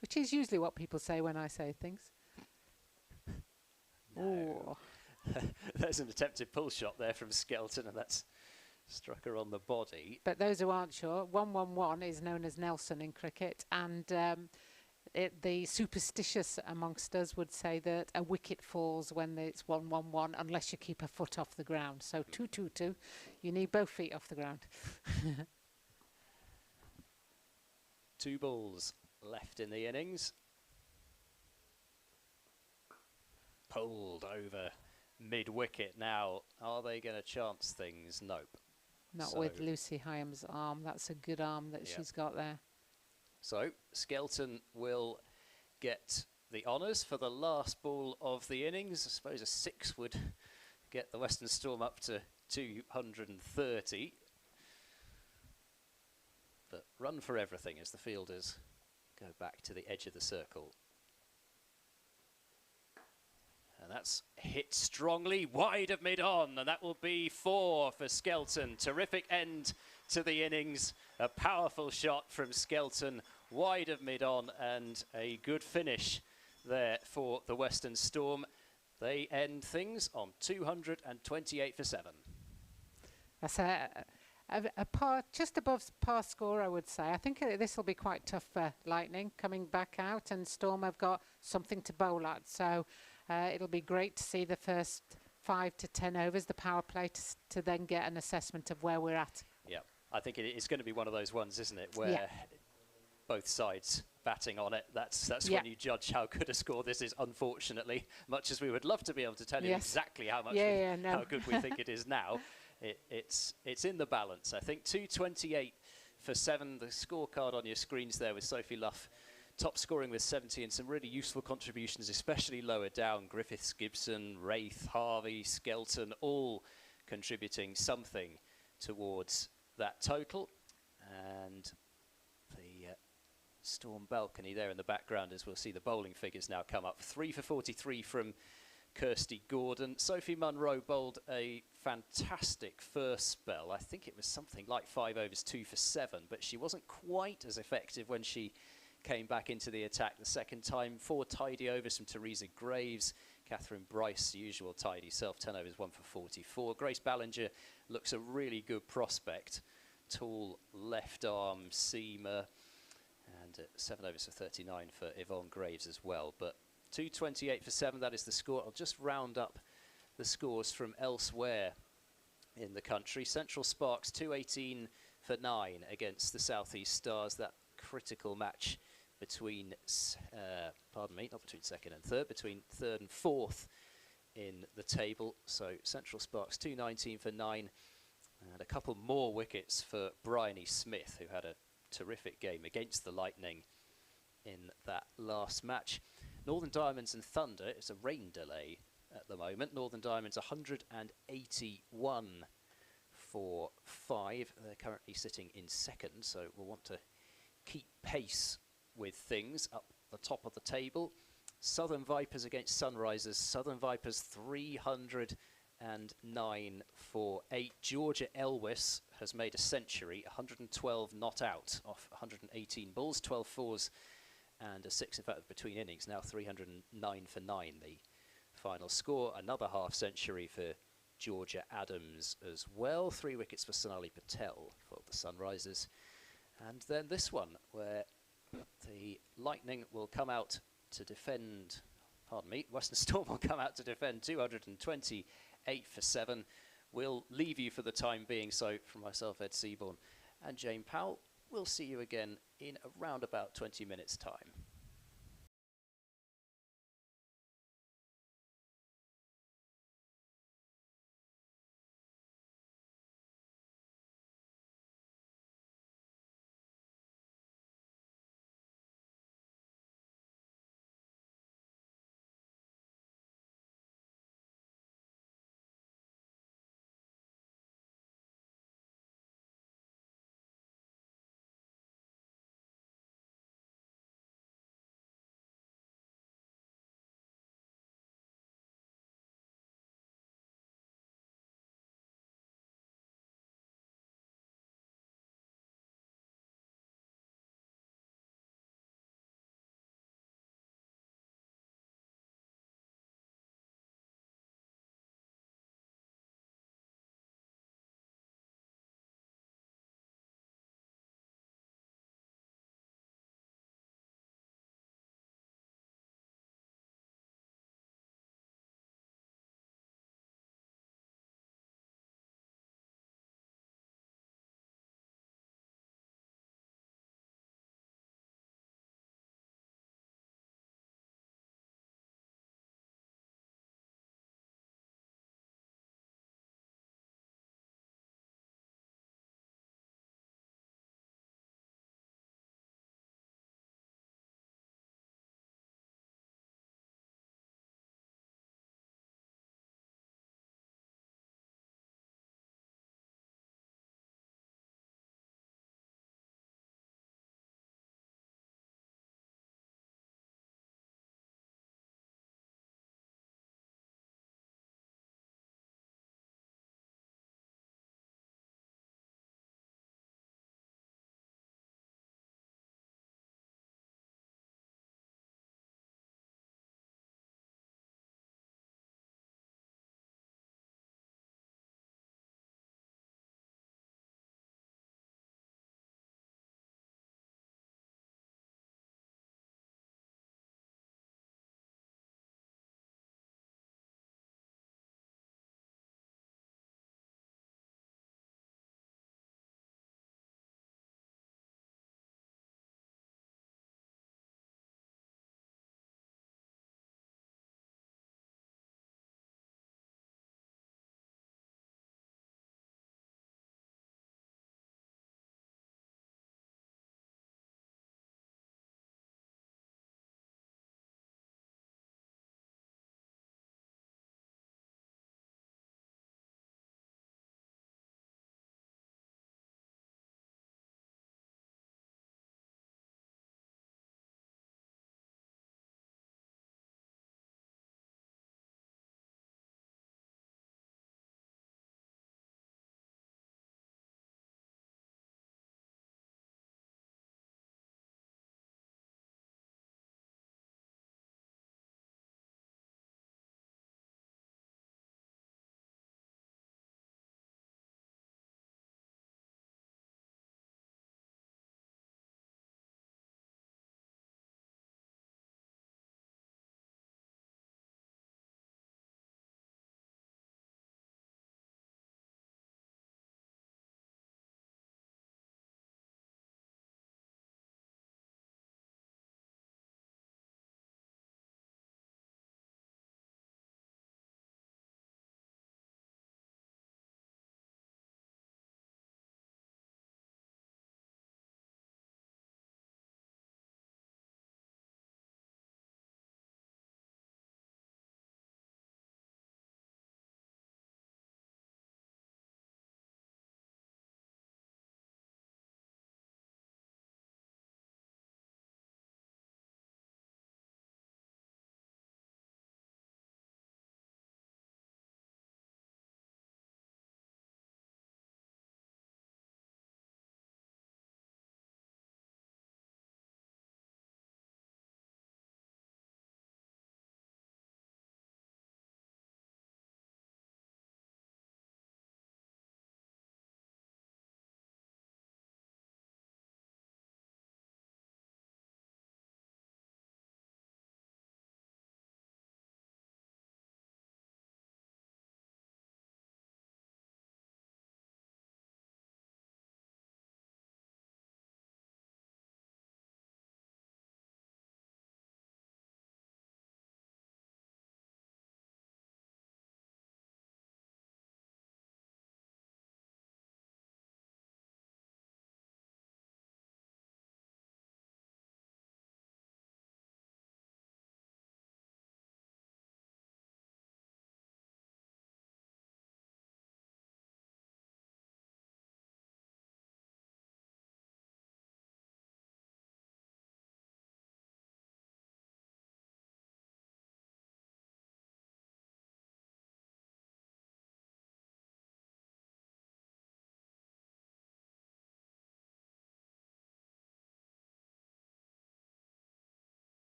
which is usually what people say when I say things. No. There's an attempted pull shot there from Skelton, and that's struck her on the body. But those who aren't sure, 111 is known as Nelson in cricket, and the superstitious amongst us would say that a wicket falls when it's 111 unless you keep a foot off the ground. So 222, you need both feet off the ground. 2 balls left in the innings. Pulled over mid-wicket now. Are they going to chance things? Nope. Not with Lucy Hyam's arm. That's a good arm that she's got there. So Skelton will get the honours for the last ball of the innings. I suppose a 6 would get the Western Storm up to 230. But run for everything as the fielders go back to the edge of the circle. And that's hit strongly wide of mid-on, and that will be 4 for Skelton. Terrific end to the innings. A powerful shot from Skelton wide of mid-on, and a good finish there for the Western Storm. They end things on 228 for 7. That's a par, just above par score, I would say. I think this will be quite tough for Lightning coming back out, and Storm have got something to bowl at. So it'll be great to see the first 5 to 10 overs, the power play, to then get an assessment of where we're at. Yeah, I think it's going to be one of those ones, isn't it, where both sides batting on it. That's when you judge how good a score this is, unfortunately, much as we would love to be able to tell you exactly how much how good we think it is now. It's in the balance. I think 228 for 7. The scorecard on your screens there with Sophie Luff top scoring with 70, and some really useful contributions, especially lower down. Griffiths, Gibson, Wraith, Harvey, Skelton, all contributing something towards that total. And the Storm balcony there in the background, as we'll see the bowling figures now come up. 3 for 43 from Kirsty Gordon. Sophie Munro bowled a fantastic first spell. I think it was something like 5 overs, 2 for 7, but she wasn't quite as effective when she came back into the attack the second time. 4 tidy overs from Teresa Graves. Catherine Bryce, usual tidy self, 10 overs, 1 for 44. Grace Ballinger looks a really good prospect. Tall left arm seamer, and 7 overs for 39 for Yvonne Graves as well. But 228 for 7, that is the score. I'll just round up the scores from elsewhere in the country. Central Sparks 218 for 9 against the South East Stars. That critical match between, pardon me, not between second and third, between third and fourth in the table. So Central Sparks 219 for 9, and a couple more wickets for Bryony Smith, who had a terrific game against the Lightning in that last match. Northern Diamonds and Thunder, it's a rain delay at the moment. Northern Diamonds 181 for 5. They're currently sitting in second, so we'll want to keep pace with things up the top of the table. Southern Vipers against Sunrisers. Southern Vipers 309 for 8. Georgia Elwis has made a century, 112 not out off 118 balls, 12 fours and a 6 in fact between innings. Now 309 for 9 the final score. Another half century for Georgia Adams as well. 3 wickets for Sonali Patel for the Sunrisers. And then this one, where the Lightning will come out to defend, pardon me, Western Storm will come out to defend 228 for 7. We'll leave you for the time being. So from myself, Ed Seaborn, and Jane Powell, we'll see you again in around about 20 minutes' time.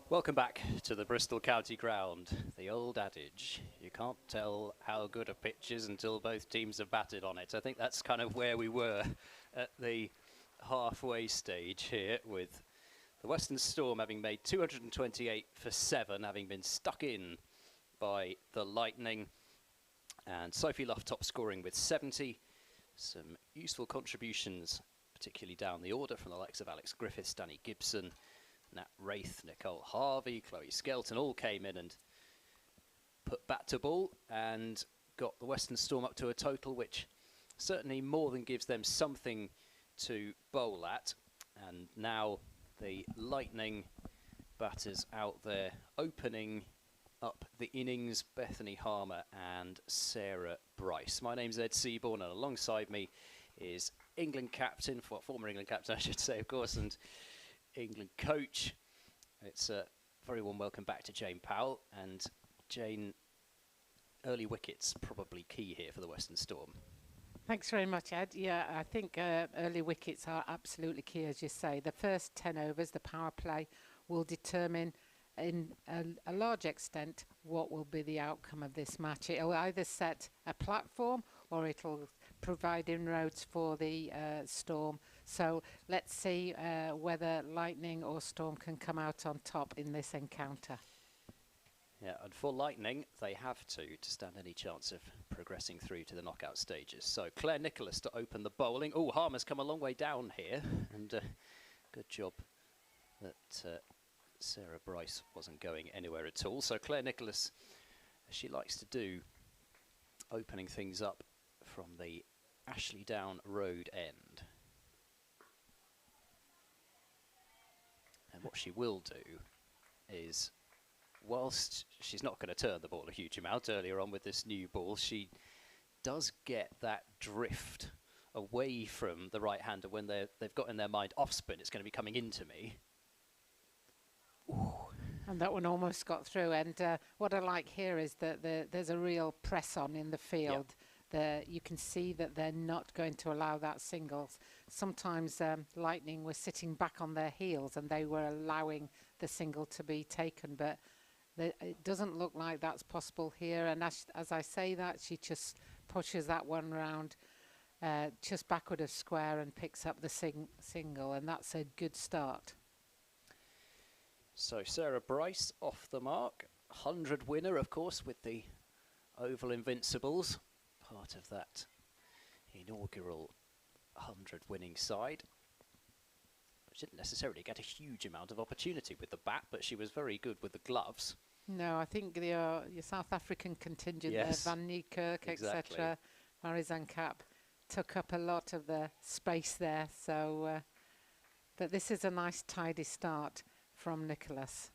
Welcome back to the Bristol County Ground. The old adage, you can't tell how good a pitch is until both teams have batted on it. I think that's kind of where we were at the halfway stage here, with the Western Storm having made 228 for 7, having been stuck in by the Lightning. And Sophie Luff top scoring with 70. Some useful contributions, particularly down the order, from the likes of Alex Griffiths, Danny Gibson, Nat Wraith, Nicole Harvey, Chloe Skelton all came in and put bat to ball and got the Western Storm up to a total which certainly more than gives them something to bowl at. And now the Lightning batters out there, opening up the innings, Bethany Harmer and Sarah Bryce. My name's Ed Seaborn, and alongside me is England captain, former England captain I should say, of course, and England coach. It's a very warm welcome back to Jane Powell. And Jane, early wickets probably key here for the Western Storm. Thanks very much, Ed. Yeah, I think early wickets are absolutely key, as you say. The first 10 overs, the power play, will determine in a large extent what will be the outcome of this match. It'll either set a platform or it'll provide inroads for the Storm. So let's see whether Lightning or Storm can come out on top in this encounter. Yeah, and for Lightning, they have to stand any chance of progressing through to the knockout stages. So Claire Nicholas to open the bowling. Oh, Harmer's come a long way down here, and good job that Sarah Bryce wasn't going anywhere at all. So Claire Nicholas, as she likes to do, opening things up from the Ashley Down Road end. And what she will do is, whilst she's not going to turn the ball a huge amount earlier on with this new ball, she does get that drift away from the right-hander when they've got in their mind off spin, it's going to be coming into me. Ooh. And that one almost got through. And what I like here is that there's a real press on in the field. Yep. You can see that they're not going to allow that singles. Sometimes Lightning were sitting back on their heels and they were allowing the single to be taken, but it doesn't look like that's possible here. And as I say that, she just pushes that one round just backward of square and picks up the single, and that's a good start. So Sarah Bryce off the mark, 100 winner, of course, with the Oval Invincibles, part of that inaugural 100 winning side. She didn't necessarily get a huge amount of opportunity with the bat, but she was very good with the gloves. No, I think your South African contingent, yes, there, Van Niekerk, exactly, etc., Marizan Cap, took up a lot of the space there. So, but this is a nice tidy start from Nicholas.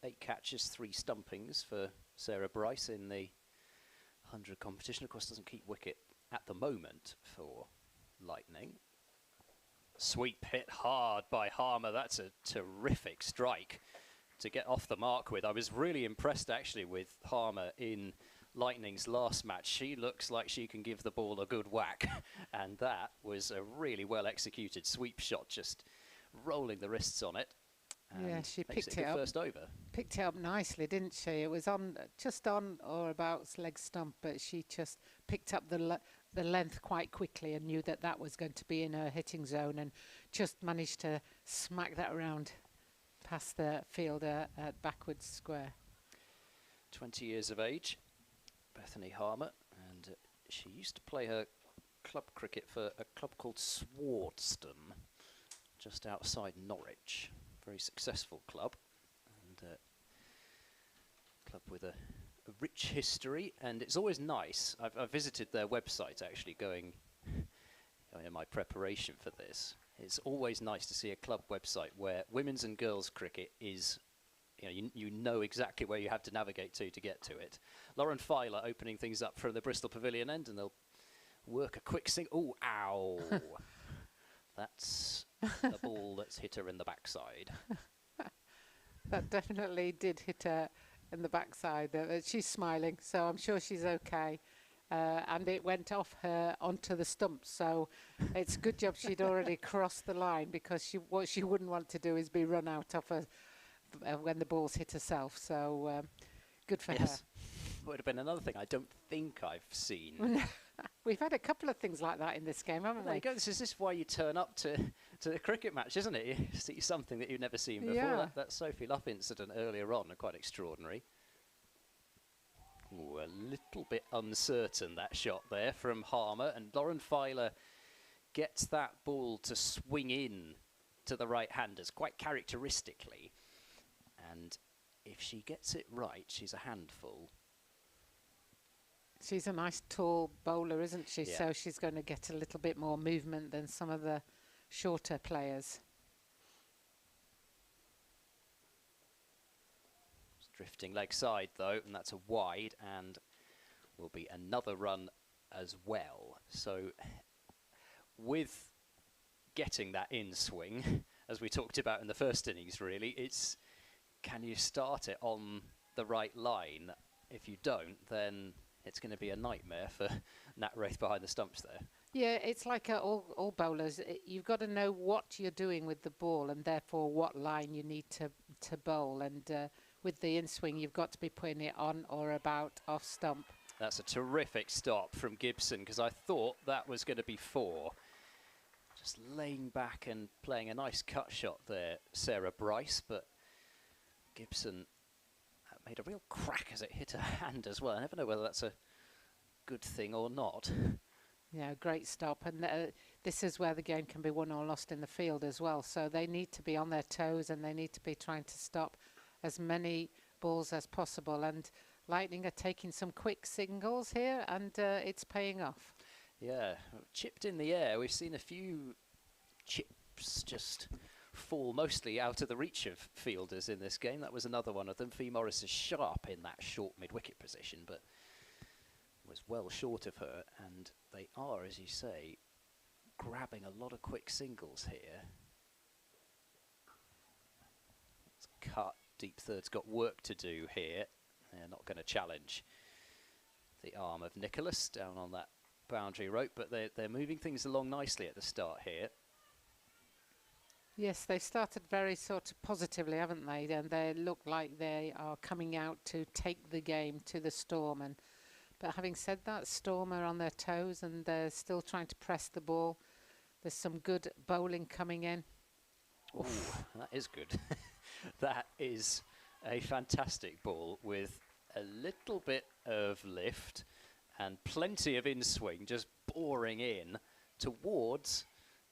8 catches, 3 stumpings for Sarah Bryce in the 100 competition. Of course, doesn't keep wicket at the moment for Lightning. Sweep hit hard by Harmer. That's a terrific strike to get off the mark with. I was really impressed actually with Harmer in Lightning's last match. She looks like she can give the ball a good whack, and that was a really well executed sweep shot, just rolling the wrists on it. Yeah, she picked it up. First over. Picked it up nicely, didn't she? It was on just on or about leg stump, but she just picked up the length quite quickly and knew that that was going to be in her hitting zone, and just managed to smack that around past the fielder at backwards square. 20 years of age, Bethany Harmer, and she used to play her club cricket for a club called Swardston, just outside Norwich. Very successful club, and club with a rich history, and it's always nice. I've visited their website actually going in my preparation for this. It's always nice to see a club website where women's and girls cricket is, you know exactly where you have to navigate to get to it. Lauren Filer opening things up from the Bristol Pavilion end, and they'll work a quick sing. Oh, ow. That's the ball that's hit her in the backside. That definitely did hit her in the backside. She's smiling, so I'm sure she's okay. and it went off her onto the stumps. So it's a good job she'd already crossed the line, because what she wouldn't want to do is be run out of her when the ball's hit herself. So good for her. Would have been another thing I don't think I've seen. We've had a couple of things like that in this game, haven't There we? you go. This is why you turn up to the cricket match, isn't it? You see something that you've never seen before. Yeah. That Sophie Luff incident earlier on, quite extraordinary. Ooh, a little bit uncertain, that shot there from Harmer, and Lauren Filer gets that ball to swing in to the right-handers quite characteristically, and if she gets it right, she's a handful. She's a nice tall bowler, isn't she? Yeah. So she's going to get a little bit more movement than some of the shorter players. It's drifting leg side though, and that's a wide, and will be another run as well. So with getting that in swing, as we talked about in the first innings, really, it's can you start it on the right line? If you don't, then it's going to be a nightmare for Nat Wraith behind the stumps there. Yeah, it's like all bowlers. You've got to know what you're doing with the ball, and therefore what line you need to bowl. And with the in-swing, you've got to be putting it on or about off stump. That's a terrific stop from Gibson, because I thought that was going to be 4. Just laying back and playing a nice cut shot there, Sarah Bryce, but Gibson made a real crack as it hit her hand as well. I never know whether that's a good thing or not. Yeah, great stop. And this is where the game can be won or lost in the field as well. So they need to be on their toes, and they need to be trying to stop as many balls as possible. And Lightning are taking some quick singles here, and it's paying off. Yeah, chipped in the air. We've seen a few chips just fall mostly out of the reach of fielders in this game. That was another one of them. Fee Morris is sharp in that short mid-wicket position, but was well short of her, and they are, as you say, grabbing a lot of quick singles here. It's cut. Deep third's got work to do here. They're not going to challenge the arm of Nicholas down on that boundary rope, but they're moving things along nicely at the start here. Yes, they started very sort of positively, haven't they? And they look like they are coming out to take the game to the Storm. But having said that, Storm are on their toes, and they're still trying to press the ball. There's some good bowling coming in. Ooh, that is good. That is a fantastic ball with a little bit of lift and plenty of in-swing, just boring in towards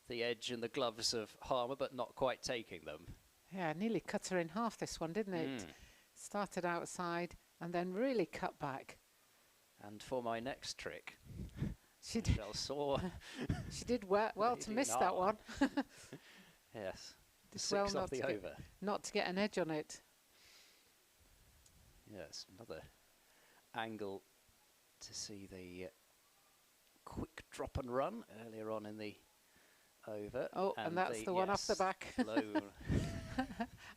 the edge and the gloves of Harmer, but not quite taking them. Yeah, nearly cut her in half, this one, didn't it? Started outside and then really cut back. And for my next trick, she did, she did well to miss that one. Yes, did 6 well off the over. Not to get an edge on it. Yes, another angle to see the quick drop and run earlier on in the over. Oh, and that's the one off the back.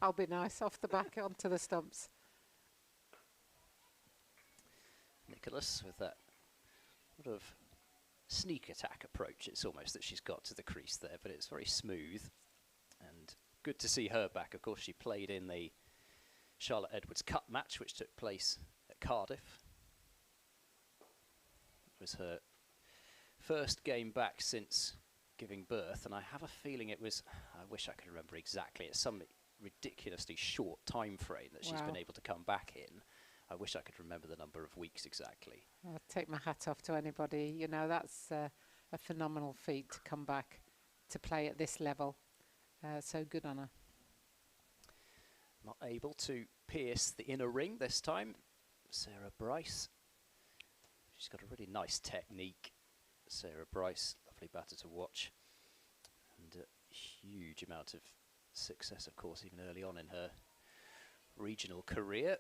I'll be nice, off the back onto the stumps. Nicholas with that sort of sneak attack approach. It's almost that she's got to the crease there, but it's very smooth. And good to see her back. Of course, she played in the Charlotte Edwards Cup match, which took place at Cardiff. It was her first game back since giving birth, and I have a feeling it was, I wish I could remember exactly, it's some ridiculously short time frame that she's been able to come back in. I wish I could remember the number of weeks exactly. I'll take my hat off to anybody. You know, that's a phenomenal feat to come back to play at this level. So good on her. Not able to pierce the inner ring this time. Sarah Bryce. She's got a really nice technique. Sarah Bryce, lovely batter to watch. And a huge amount of success, of course, even early on in her regional career.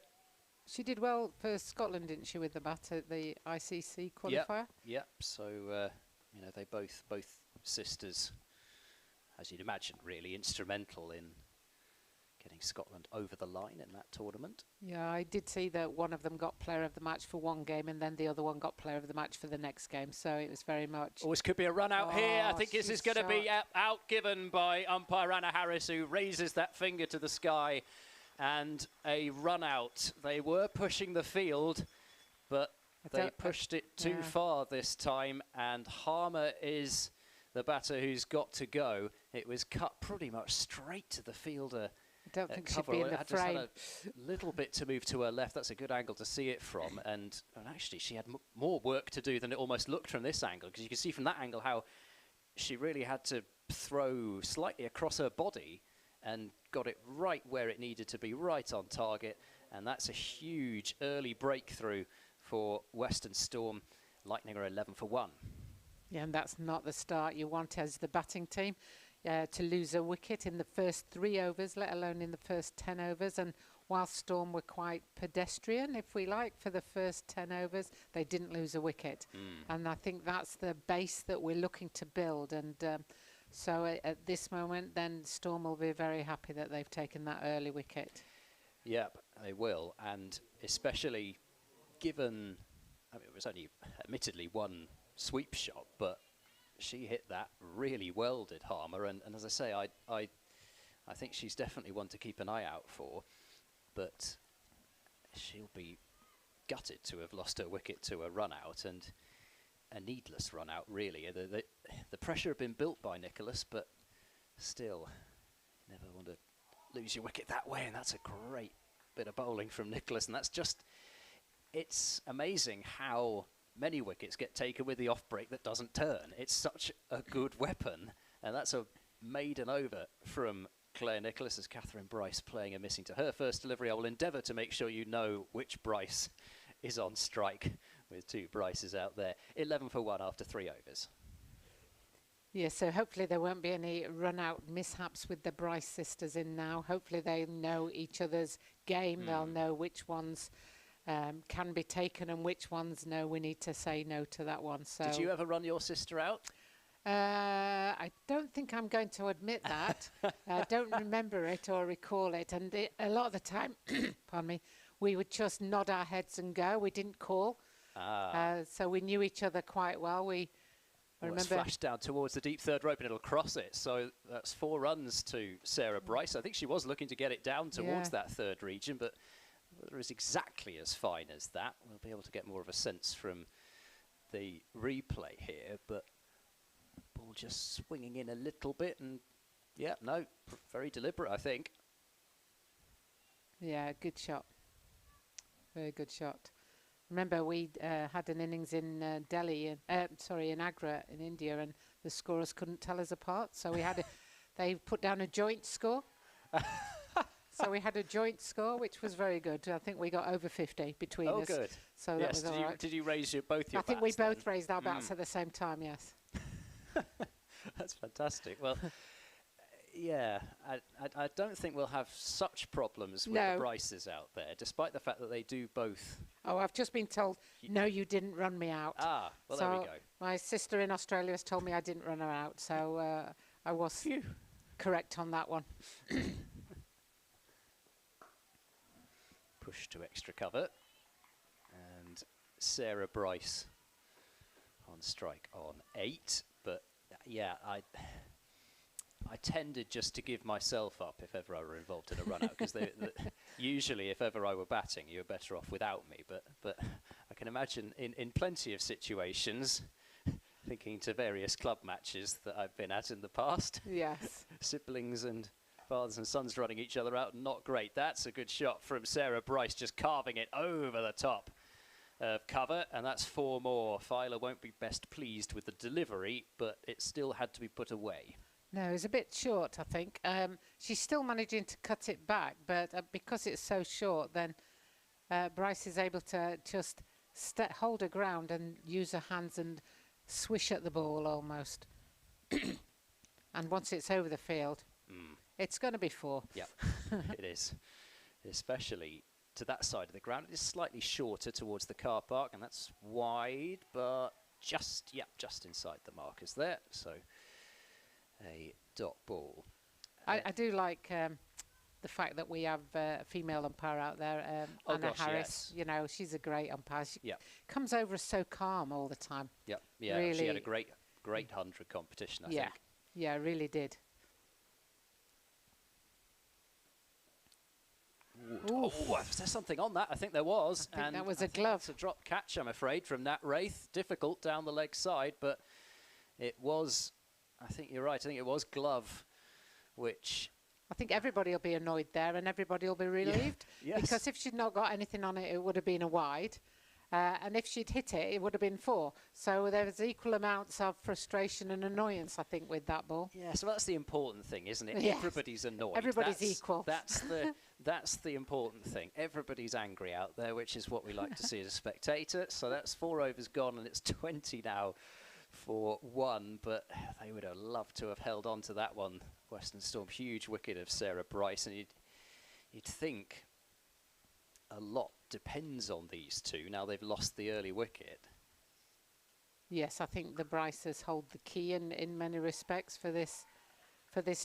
She did well for Scotland, didn't she, with the bat at the ICC qualifier? Yep. So, you know, they both sisters, as you'd imagine, really instrumental in getting Scotland over the line in that tournament. Yeah, I did see that one of them got player of the match for one game, and then the other one got player of the match for the next game. So it was very much. Oh, this could be a run out here. I think this is going to be outgiven by umpire Anna Harris, who raises that finger to the sky, and a run out. They were pushing the field, but they pushed it too far this time, and Harmer is the batter who's got to go. It was cut pretty much straight to the fielder. I don't think she'd be in the frame. Just had a little bit to move to her left. That's a good angle to see it from. And actually, she had more work to do than it almost looked from this angle, because you can see from that angle how she really had to throw slightly across her body and got it right where it needed to be, right on target. And that's a huge early breakthrough for Western Storm. Lightning are 11 for 1. Yeah, and that's not the start you want as the batting team. To lose a wicket in the first 3 overs, let alone in the first 10 overs. And while Storm were quite pedestrian, if we like, for the first 10 overs, they didn't lose a wicket. And I think that's the base that we're looking to build. And so at this moment, then Storm will be very happy that they've taken that early wicket. Yep, they will. And especially given, I mean, it was only admittedly one sweep shot, but she hit that really well, did Harmer, and as I say, I think she's definitely one to keep an eye out for, but she'll be gutted to have lost her wicket to a run out, and a needless run out, really. The pressure had been built by Nicholas, but still, never want to lose your wicket that way, and that's a great bit of bowling from Nicholas, and that's just, it's amazing how many wickets get taken with the off break that doesn't turn. It's such a good weapon, and that's a maiden over from Claire Nicholas as Catherine Bryce playing a missing to her first delivery. I will endeavour to make sure you know which Bryce is on strike, with 2 Bryces out there. 11 for 1 after 3 overs. Yeah, so hopefully there won't be any run-out mishaps with the Bryce sisters in now. Hopefully they know each other's game. They'll know which ones can be taken and which ones no, we need to say no to that one. So did you ever run your sister out? I don't think I'm going to admit that. I don't remember it or recall it, and a lot of the time pardon me, we would just nod our heads and go. We didn't call. So we knew each other quite well. I remember it's flashed down towards the deep third rope and it'll cross it, so that's 4 runs to Sarah Bryce. I think she was looking to get it down towards that third region, but whether it's exactly as fine as that, we'll be able to get more of a sense from the replay here. But ball just swinging in a little bit, and yeah, no, very deliberate, I think. Yeah, good shot. Very good shot. Remember, we had an innings in Delhi, in Agra in India, and the scorers couldn't tell us apart. So we had they put down a joint score. So we had a joint score, which was very good. I think we got over 50 between us. Oh, good. So that was all right. Did you raise both your bats? I think we both raised our bats at the same time, yes. That's fantastic. Well, yeah, I don't think we'll have such problems with the Bryces out there, despite the fact that they do both. Oh, I've just been told, no, you didn't run me out. Ah, well, so there we go. My sister in Australia has told me I didn't run her out, so I was correct on that one. Push to extra cover, and Sarah Bryce on strike on 8. But yeah, I tended just to give myself up if ever I were involved in a run out, because usually if ever I were batting, you were better off without me. But I can imagine in plenty of situations, thinking to various club matches that I've been at in the past. Yes. Siblings and fathers and sons running each other out, not great. That's a good shot from Sarah Bryce, just carving it over the top of cover, and that's 4 more. Filer won't be best pleased with the delivery, but it still had to be put away. No, it was a bit short, I think. She's still managing to cut it back, but because it's so short, then Bryce is able to just hold her ground and use her hands and swish at the ball almost. And once it's over the field, it's going to be 4. Yeah, it is. Especially to that side of the ground. It is slightly shorter towards the car park, and that's wide, but just inside the markers there. So a dot ball. I do like the fact that we have a female umpire out there, Anna Harris. Yes. You know, she's a great umpire. She Yeah. comes over as so calm all the time. Yeah, yeah. Really, she had a great 100 competition, I think. Yeah, really did. Oh, was there something on that? I think there was. I think that was a glove. It's a drop catch, I'm afraid, from Nat Wraith. Difficult down the leg side, but it was, I think you're right, I think it was glove, which... I think everybody will be annoyed there and everybody will be relieved. Yes. Because if she'd not got anything on it, it would have been a wide. And if she'd hit it, it would have been 4. So there was equal amounts of frustration and annoyance, I think, with that ball. Yeah, so that's the important thing, isn't it? Yes. Everybody's annoyed. Everybody's equal. That's the important thing. Everybody's angry out there, which is what we like to see as a spectator. So that's 4 overs gone, and it's 20 now for 1. But they would have loved to have held on to that one. Western Storm, huge wicket of Sarah Bryce, and you'd think a lot depends on these two. Now they've lost the early wicket. Yes, I think the Bryces hold the key in many respects for this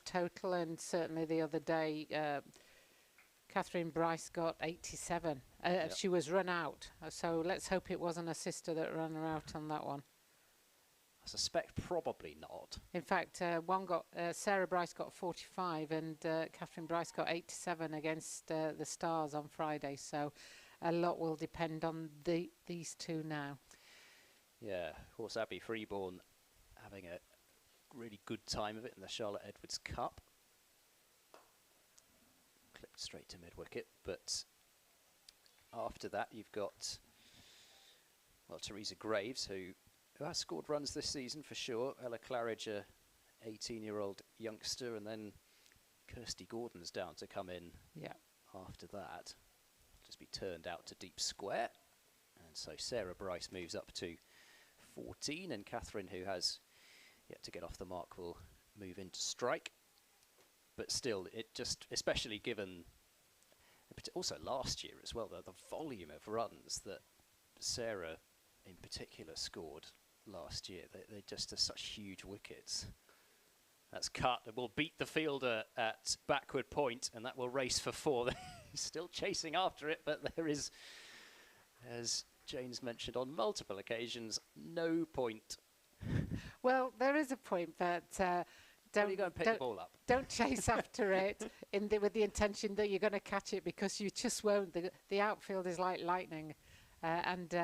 total, and certainly the other day, Catherine Bryce got 87. Yep. She was run out, so let's hope it wasn't her sister that ran her out on that one. I suspect probably not. In fact, Sarah Bryce got 45 and Catherine Bryce got 87 against the Stars on Friday. So a lot will depend on these two now. Yeah, of course, Abby Freeborn having a really good time of it in the Charlotte Edwards Cup. Clipped straight to mid-wicket, but after that you've got, well, Teresa Graves, who has scored runs this season for sure. Ella Claridge, a 18-year-old youngster, and then Kirsty Gordon's down to come in after that. Just be turned out to deep square. And so Sarah Bryce moves up to 14, and Catherine, who has yet to get off the mark, will move into strike. But still, it just, especially given, also last year as well, the volume of runs that Sarah in particular scored last year. They just are such huge wickets. That's cut. It will beat the fielder at backward point, and that will race for 4. They're still chasing after it, but there is, as Jane's mentioned on multiple occasions, no point. Well, there is a point, but don't go and pick the ball up. Don't chase after it with the intention that you're going to catch it, because you just won't. The outfield is like lightning, and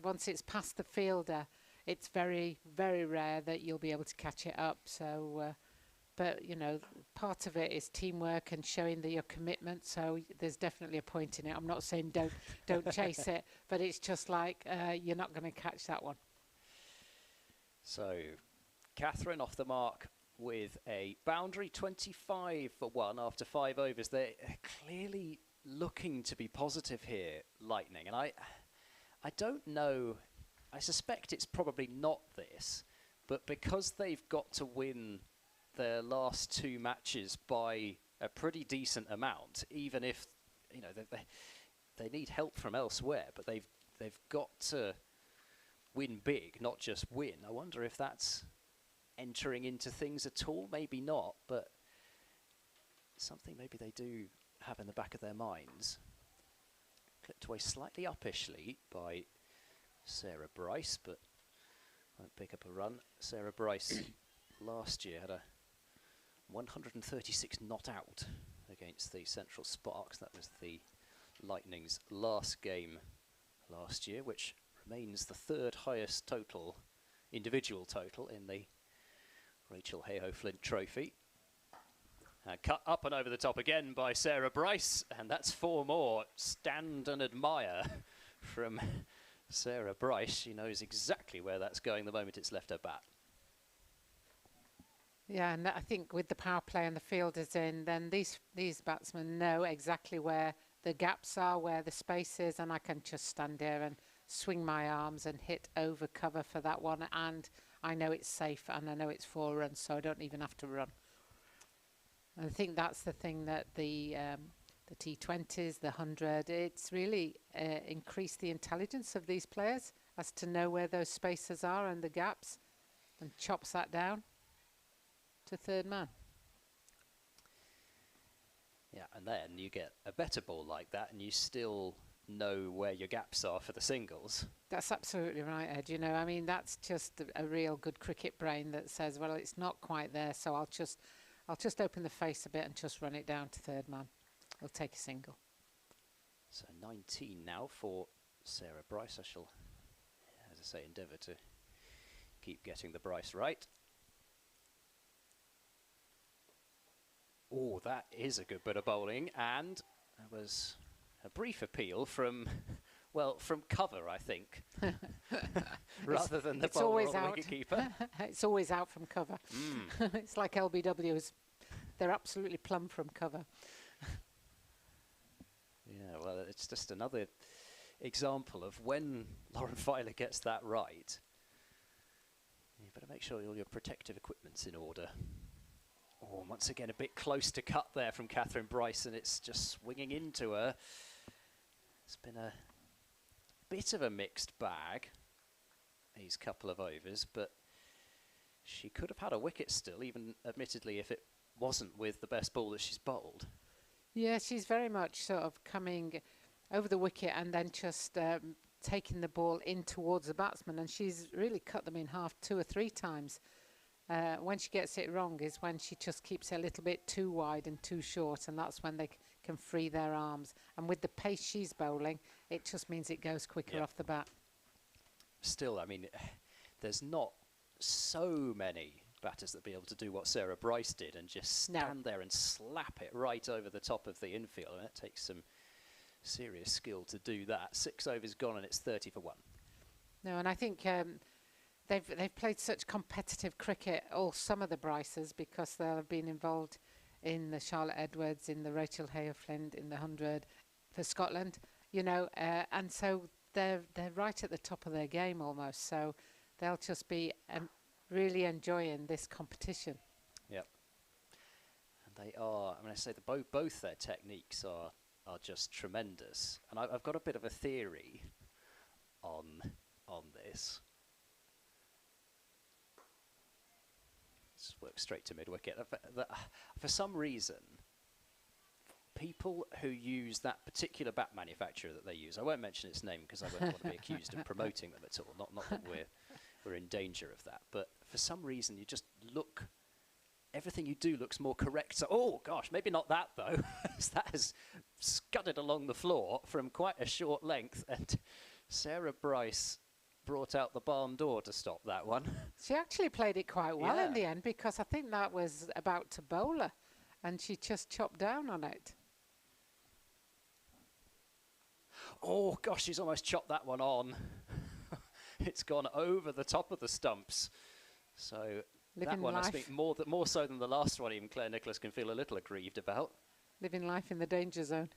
once it's past the fielder, it's very, very rare that you'll be able to catch it up. So, but you know, part of it is teamwork and showing your commitment. So there's definitely a point in it. I'm not saying don't chase it, but it's just like you're not going to catch that one. So, Catherine off the mark with a boundary, 25 for 1 after 5 overs. They're clearly looking to be positive here, Lightning, and I don't know. I suspect it's probably not this, but because they've got to win their last 2 matches by a pretty decent amount, even if they need help from elsewhere, but they've got to win big, not just win. I wonder if that's entering into things at all. Maybe not, but something maybe they do have in the back of their minds. Clipped away slightly uppishly by Sarah Bryce, but won't pick up a run. Sarah Bryce last year had a 136 not out against the Central Sparks. That was the Lightning's last game last year, which remains the 3rd highest total, individual total, in the Rachael Heyhoe Flint Trophy. And cut up and over the top again by Sarah Bryce, and that's 4 more. Stand and admire from Sarah Bryce. She knows exactly where that's going the moment it's left her bat. Yeah, and I think with the power play and the fielders in, then these batsmen know exactly where the gaps are, where the space is, and I can just stand here and swing my arms and hit over cover for that one, and I know it's safe and I know it's 4 runs, so I don't even have to run. And I think that's the thing that the T20s, the 100, it's really increased the intelligence of these players as to know where those spaces are and the gaps, and chops that down to 3rd man. Yeah, and then you get a better ball like that, and you still know where your gaps are for the singles. That's absolutely right, Ed. You know, I mean, that's just a real good cricket brain that says, well, it's not quite there, so I'll just open the face a bit and just run it down to third man. I'll take a single. So 19 now for Sarah Bryce. I shall, as I say, endeavour to keep getting the Bryce right. Oh, that is a good bit of bowling, and there was a brief appeal from, well, from cover, I think, rather than the bowler or the wicketkeeper. It's always out from cover. It's like LBWs. They're absolutely plumb from cover. Yeah, well, it's just another example of when Lauren Filer gets that right. You better make sure all your protective equipment's in order. Oh, once again, a bit close to cut there from Catherine Bryce, and it's just swinging into her. It's been a bit of a mixed bag, these couple of overs, but she could have had a wicket still, even admittedly if it wasn't with the best ball that she's bowled. Yeah, she's very much sort of coming over the wicket and then just taking the ball in towards the batsman, and she's really cut them in half 2 or 3 times. When she gets it wrong is when she just keeps it a little bit too wide and too short, and that's when they can free their arms. And with the pace she's bowling, it just means it goes quicker off the bat. Still, I mean, there's not so many batters that be able to do what Sarah Bryce did and just stand there and slap it right over the top of the infield. And it takes some serious skill to do that. 6 overs gone and it's 30 for 1. No, and I think they've played such competitive cricket, all some of the Bryces, because they'll have been involved in the Charlotte Edwards, in the Rachael Heyhoe Flint, in the 100 for Scotland, you know, and so they're right at the top of their game almost. So they'll just be really enjoying this competition. Yep. And they are, I mean, I say that both their techniques are just tremendous. And I've got a bit of a theory on this. Let's work straight to mid-wicket. For some reason, people who use that particular bat manufacturer that they use, I won't mention its name because I don't want to be accused of promoting them at all. Not that we're in danger of that. But for some reason, you just look, everything you do looks more correct. So, oh gosh, maybe not that though. That has scudded along the floor from quite a short length, and Sarah Bryce brought out the barn door to stop that one. She actually played it quite well in the end, because I think that was about to bowl her, and she just chopped down on it. Oh gosh, she's almost chopped that one on. It's gone over the top of the stumps. So that one must be more so than the last one. Even Claire Nicholas can feel a little aggrieved about. Living life in the danger zone.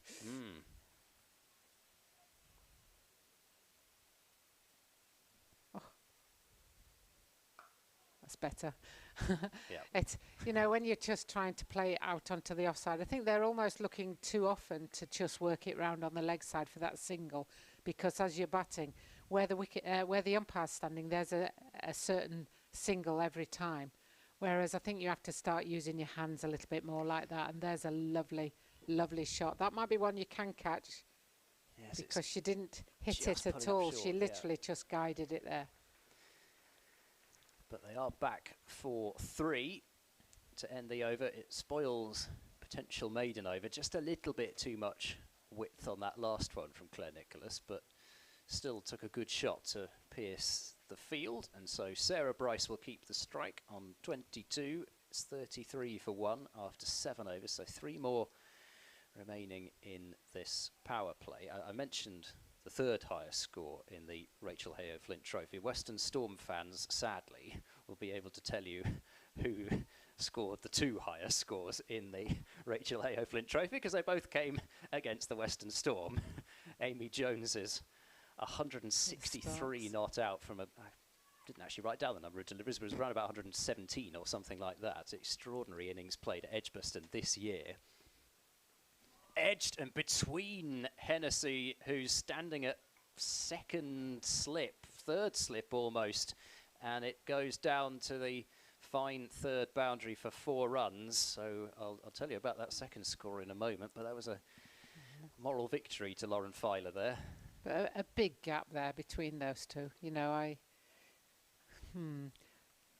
Oh. That's better. It's, you know, when you're just trying to play it out onto the offside, I think they're almost looking too often to just work it round on the leg side for that single, because as you're batting, where the umpire's standing, there's a certain single every time. Whereas I think you have to start using your hands a little bit more like that, and there's a lovely, lovely shot. That might be one you can catch, because she didn't hit it at all. She literally just guided it there. But they are back for 3 to end the over. It spoils potential maiden over. Just a little bit too much width on that last one from Claire Nicholas, but still took a good shot to pierce the field. And so Sarah Bryce will keep the strike on 22. It's 33 for 1 after 7 overs, so 3 more remaining in this power play. I mentioned the 3rd highest score in the Rachael Heyhoe Flint Trophy. Western Storm fans, sadly, will be able to tell you who scored the 2 highest scores in the Rachael Heyhoe Flint Trophy, because they both came against the Western Storm. Amy Jones's 163 not out from I didn't actually write down the number of deliveries, but it was around about 117 or something like that. Extraordinary innings played at Edgbaston this year. Edged and between Hennessy, who's standing at 2nd slip, 3rd slip almost, and it goes down to the fine third boundary for 4 runs. So I'll tell you about that second score in a moment. But that was a moral victory to Lauren Filer there. But a big gap there between those two. You know,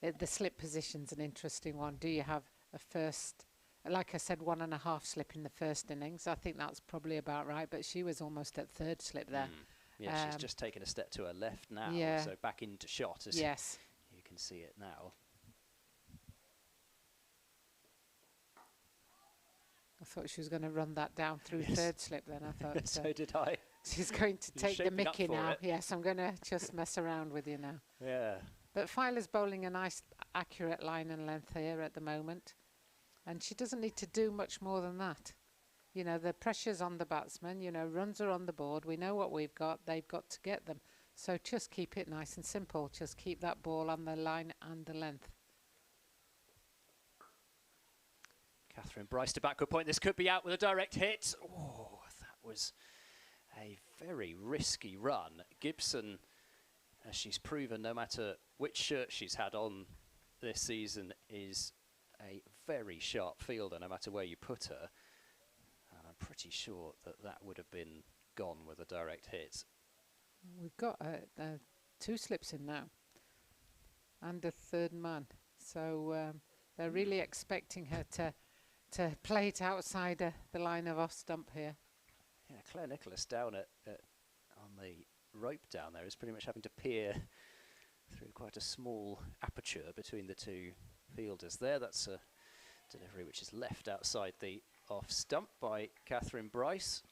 the slip position's an interesting one. Do you have a first, like I said, 1.5 slip in the first innings? I think that's probably about right. But she was almost at third slip there. Yeah, she's just taken a step to her left now. Yeah. So back into shot, as yes. you can see it now. I thought she was going to run that down through third slip then. I thought so did I. She's going to take the mickey now. Yes, I'm going to just mess around with you now. Yeah. But Filer's bowling a nice, accurate line and length here at the moment. And she doesn't need to do much more than that. You know, the pressure's on the batsman. You know, runs are on the board. We know what we've got. They've got to get them. So just keep it nice and simple. Just keep that ball on the line and the length. Catherine Bryce to backward point. This could be out with a direct hit. Oh, that was a very risky run. Gibson, as she's proven, no matter which shirt she's had on this season, is a very sharp fielder, no matter where you put her. And I'm pretty sure that that would have been gone with a direct hit. We've got 2 slips in now and a third man. So they're really expecting her to play it outside the line of off stump here. Yeah, Claire Nicholas down on the rope down there is pretty much having to peer through quite a small aperture between the 2 fielders there. That's a delivery which is left outside the off stump by Catherine Bryce.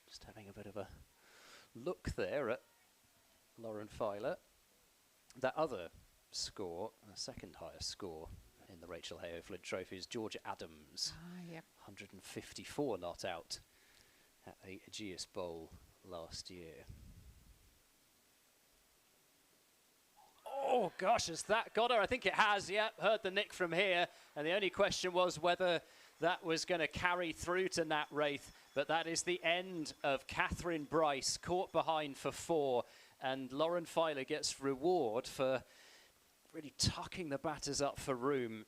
Just having a bit of a look there at Lauren Filer. That other score, the second highest score in the Rachael Heyhoe Flint Trophy, is Georgia Adams. Yep. 154 not out at the Aegeus Bowl last year. Oh gosh, has that got her? I think it has, yeah. Heard the nick from here. And the only question was whether that was going to carry through to Nat Wraith. But that is the end of Catherine Bryce, caught behind for 4. And Lauren Filer gets reward for really tucking the batters up for room,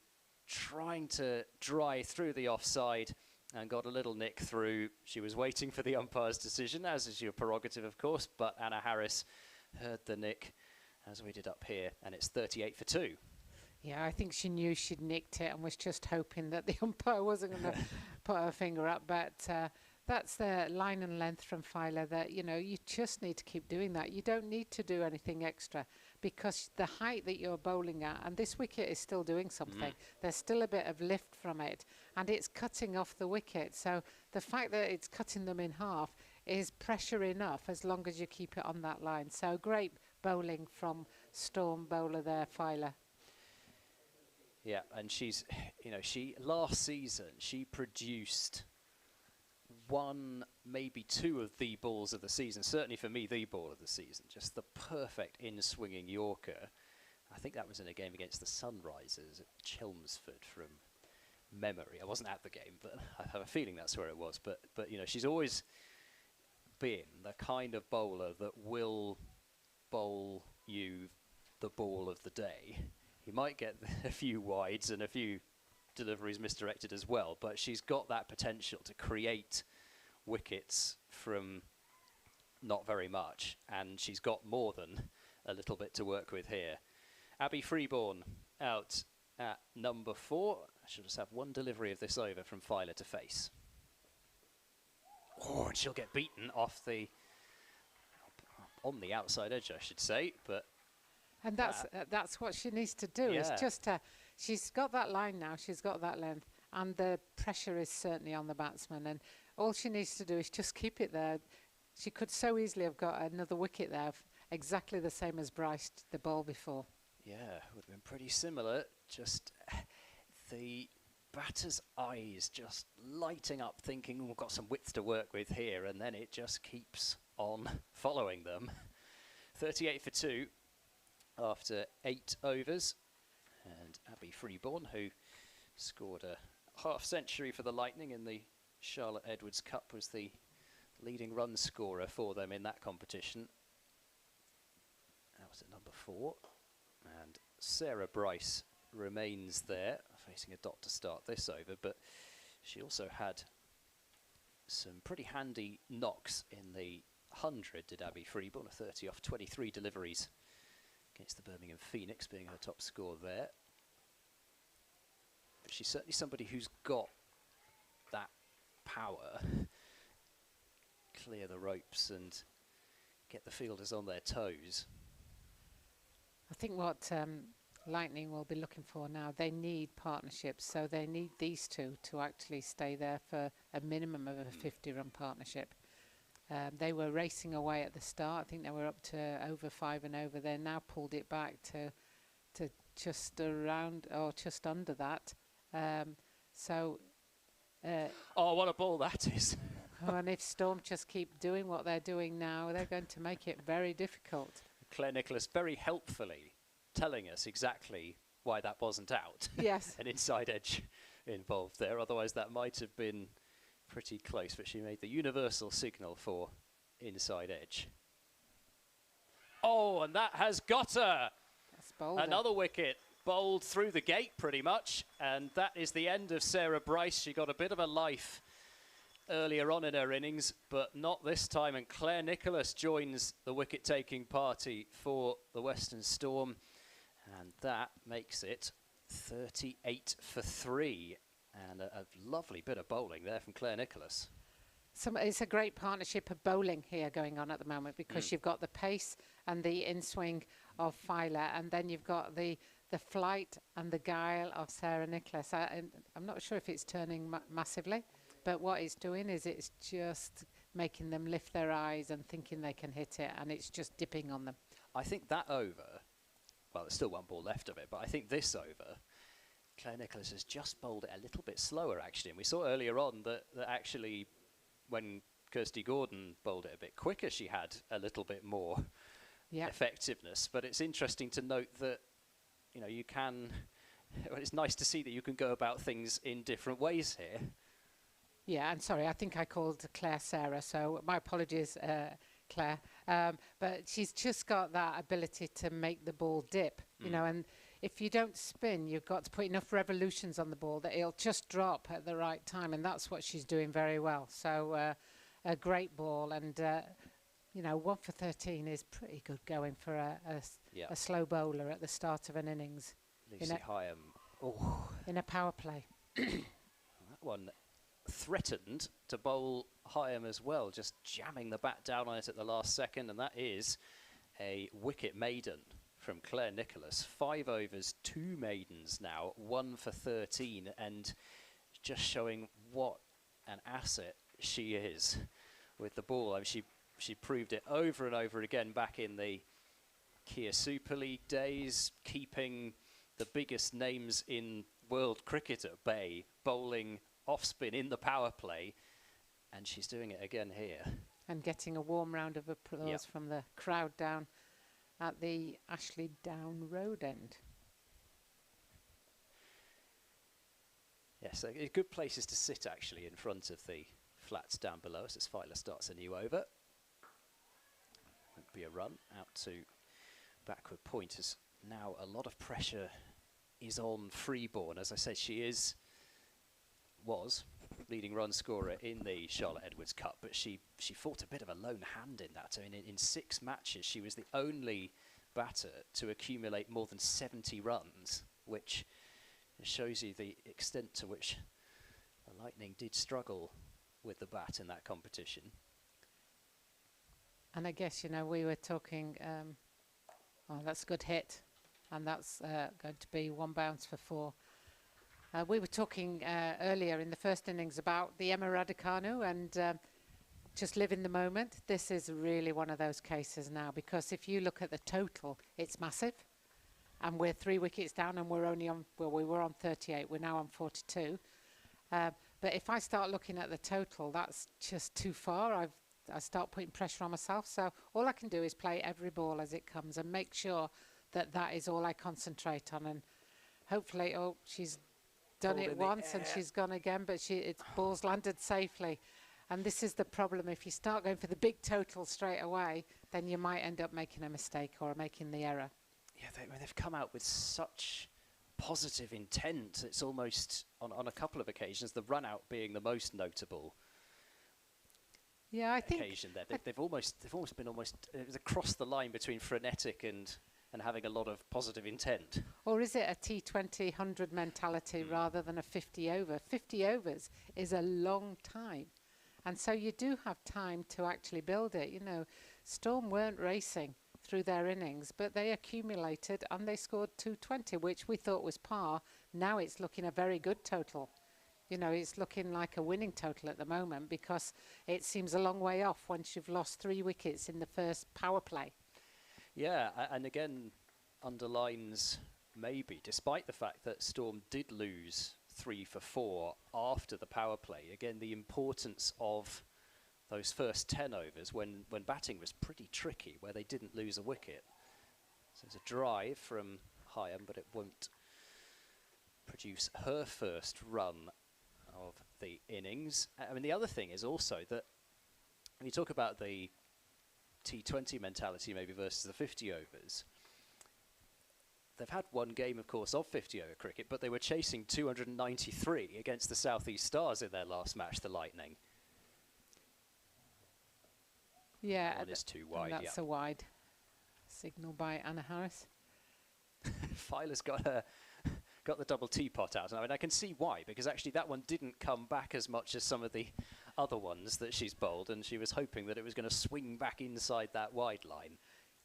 trying to dry through the offside, and got a little nick through. She was waiting for the umpire's decision, as is your prerogative, of course, but Anna Harris heard the nick, as we did up here, and it's 38 for 2. Yeah, I think she knew she'd nicked it and was just hoping that the umpire wasn't going to put her finger up. But that's the line and length from Filer that, you know, you just need to keep doing that. You don't need to do anything extra because the height that you're bowling at, and this wicket is still doing something. There's still a bit of lift from it, and it's cutting off the wicket. So the fact that it's cutting them in half is pressure enough as long as you keep it on that line. So great bowling from Storm bowler there, Filer. Yeah, and she's, you know, last season, she produced 1, maybe 2 of the balls of the season. Certainly for me, the ball of the season. Just the perfect in-swinging Yorker. I think that was in a game against the Sunrisers at Chelmsford from memory. I wasn't at the game, but I have a feeling that's where it was. But you know, she's always been the kind of bowler that will bowl you the ball of the day. You might get a few wides and a few deliveries misdirected as well, but she's got that potential to create wickets from not very much, and she's got more than a little bit to work with here. Abby Freeborn out at number 4. I should just have one delivery of this over from Filer to face. Oh, and she'll get beaten off on the outside edge, I should say, but and that's what she needs to do. Yeah. It's just she's got that line now, she's got that length, and the pressure is certainly on the batsman, and all she needs to do is just keep it there. She could so easily have got another wicket there, exactly the same as Bryce the ball before. Yeah, would have been pretty similar. Just the batter's eyes just lighting up, thinking we've got some width to work with here, and then it just keeps on following them. 38 for 2 after 8 overs. And Abby Freeborn, who scored a half-century for the Lightning in the Charlotte Edwards Cup, was the leading run scorer for them in that competition. That was at number 4. And Sarah Bryce remains there, facing a dot to start this over, but she also had some pretty handy knocks in the 100, did Abby Freeborn, a 30 off 23 deliveries against the Birmingham Phoenix, being her top score there. But she's certainly somebody who's got that power, clear the ropes and get the fielders on their toes. I think what Lightning will be looking for now, they need partnerships, so they need these two to actually stay there for a minimum of a 50-run partnership. They were racing away at the start. I think they were up to over 5 and over. They're now pulled it back to just around or just under that. Oh, what a ball that is. And if Storm just keep doing what they're doing now, they're going to make it very difficult. Claire Nicholas very helpfully telling us exactly why that wasn't out. Yes. An inside edge involved there. Otherwise, that might have been pretty close, but she made the universal signal for inside edge. Oh, and that has got her. That's bold. Another wicket bowled through the gate pretty much, and that is the end of Sarah Bryce. She got a bit of a life earlier on in her innings, but not this time, and Claire Nicholas joins the wicket-taking party for the Western Storm, and that makes it 38 for 3, and a lovely bit of bowling there from Claire Nicholas. It's a great partnership of bowling here going on at the moment, because you've got the pace and the in-swing of Filer, and then you've got the flight and the guile of Sarah Nicholas. I'm not sure if it's turning massively, but what it's doing is it's just making them lift their eyes and thinking they can hit it, and it's just dipping on them. I think that over, well, there's still one ball left of it, but I think this over, Claire Nicholas has just bowled it a little bit slower, actually. And we saw earlier on that actually, when Kirsty Gordon bowled it a bit quicker, she had a little bit more effectiveness. But it's interesting to note that, you know, you can, well, it's nice to see that you can go about things in different ways here. Yeah, and sorry, I think I called Claire Sarah, so my apologies, Claire. But she's just got that ability to make the ball dip, you know, and if you don't spin, you've got to put enough revolutions on the ball that it'll just drop at the right time, and that's what she's doing very well. So a great ball, and, you know, 1 for 13 is pretty good going for a slow bowler at the start of an innings. Lucy Heyhoe. In a power play. That one threatened to bowl Heyhoe as well, just jamming the bat down on it at the last second, and that is a wicket maiden from Claire Nicholas. 5 overs, 2 maidens now, 1 for 13, and just showing what an asset she is with the ball. I mean, she proved it over and over again back in the Kia Super League days, keeping the biggest names in world cricket at bay, bowling off spin in the power play, and she's doing it again here. And getting a warm round of applause from the crowd down at the Ashley Down Road end. Yes, good places to sit actually in front of the flats down below us as Filer starts a new over. Won't be a run out to backward point, as now a lot of pressure is on Freeborn. As I said, she was leading run scorer in the Charlotte Edwards Cup, but she fought a bit of a lone hand in that. I mean, in 6 matches, she was the only batter to accumulate more than 70 runs, which shows you the extent to which the Lightning did struggle with the bat in that competition. And I guess, you know, we were talking, oh, that's a good hit, and that's going to be 1 bounce for 4. We were talking earlier in the first innings about the Emma Raducanu and just live in the moment. This is really one of those cases now, because if you look at the total, it's massive. And we're 3 wickets down, and we're only on, well, we were on 38. We're now on 42. But if I start looking at the total, that's just too far. I start putting pressure on myself. So all I can do is play every ball as it comes and make sure that that is all I concentrate on. And hopefully, oh, she's done it once and she's gone again, but its ball's landed safely. And this is the problem. If you start going for the big total straight away, then you might end up making a mistake or making the error. Yeah, they've come out with such positive intent. It's almost, on a couple of occasions, the run out being the most notable. Yeah, I think Occasion there. They've almost been it was across the line between frenetic and having a lot of positive intent. Or is it a T20 100 mentality rather than a 50 over? 50 overs is a long time. And so you do have time to actually build it. You know, Storm weren't racing through their innings, but they accumulated and they scored 220, which we thought was par. Now it's looking a very good total. You know, it's looking like a winning total at the moment because it seems a long way off once you've lost 3 wickets in the first power play. Yeah, and again, underlines maybe, despite the fact that Storm did lose 3 for 4 after the power play, again, the importance of those first 10 overs when batting was pretty tricky, where they didn't lose a wicket. So there's a drive from Heyhoe, but it won't produce her first run of the innings. I mean, the other thing is also that when you talk about the T20 mentality maybe versus the 50 overs, they've had one game, of course, of 50 over cricket, but they were chasing 293 against the South East Stars in their last match, the Lightning. Yeah, One is too wide. that's a wide signal by Anna Harris. Filer's got the double teapot out. And I mean, I can see why, because actually that one didn't come back as much as some of the other ones that she's bowled, and she was hoping that it was going to swing back inside that wide line.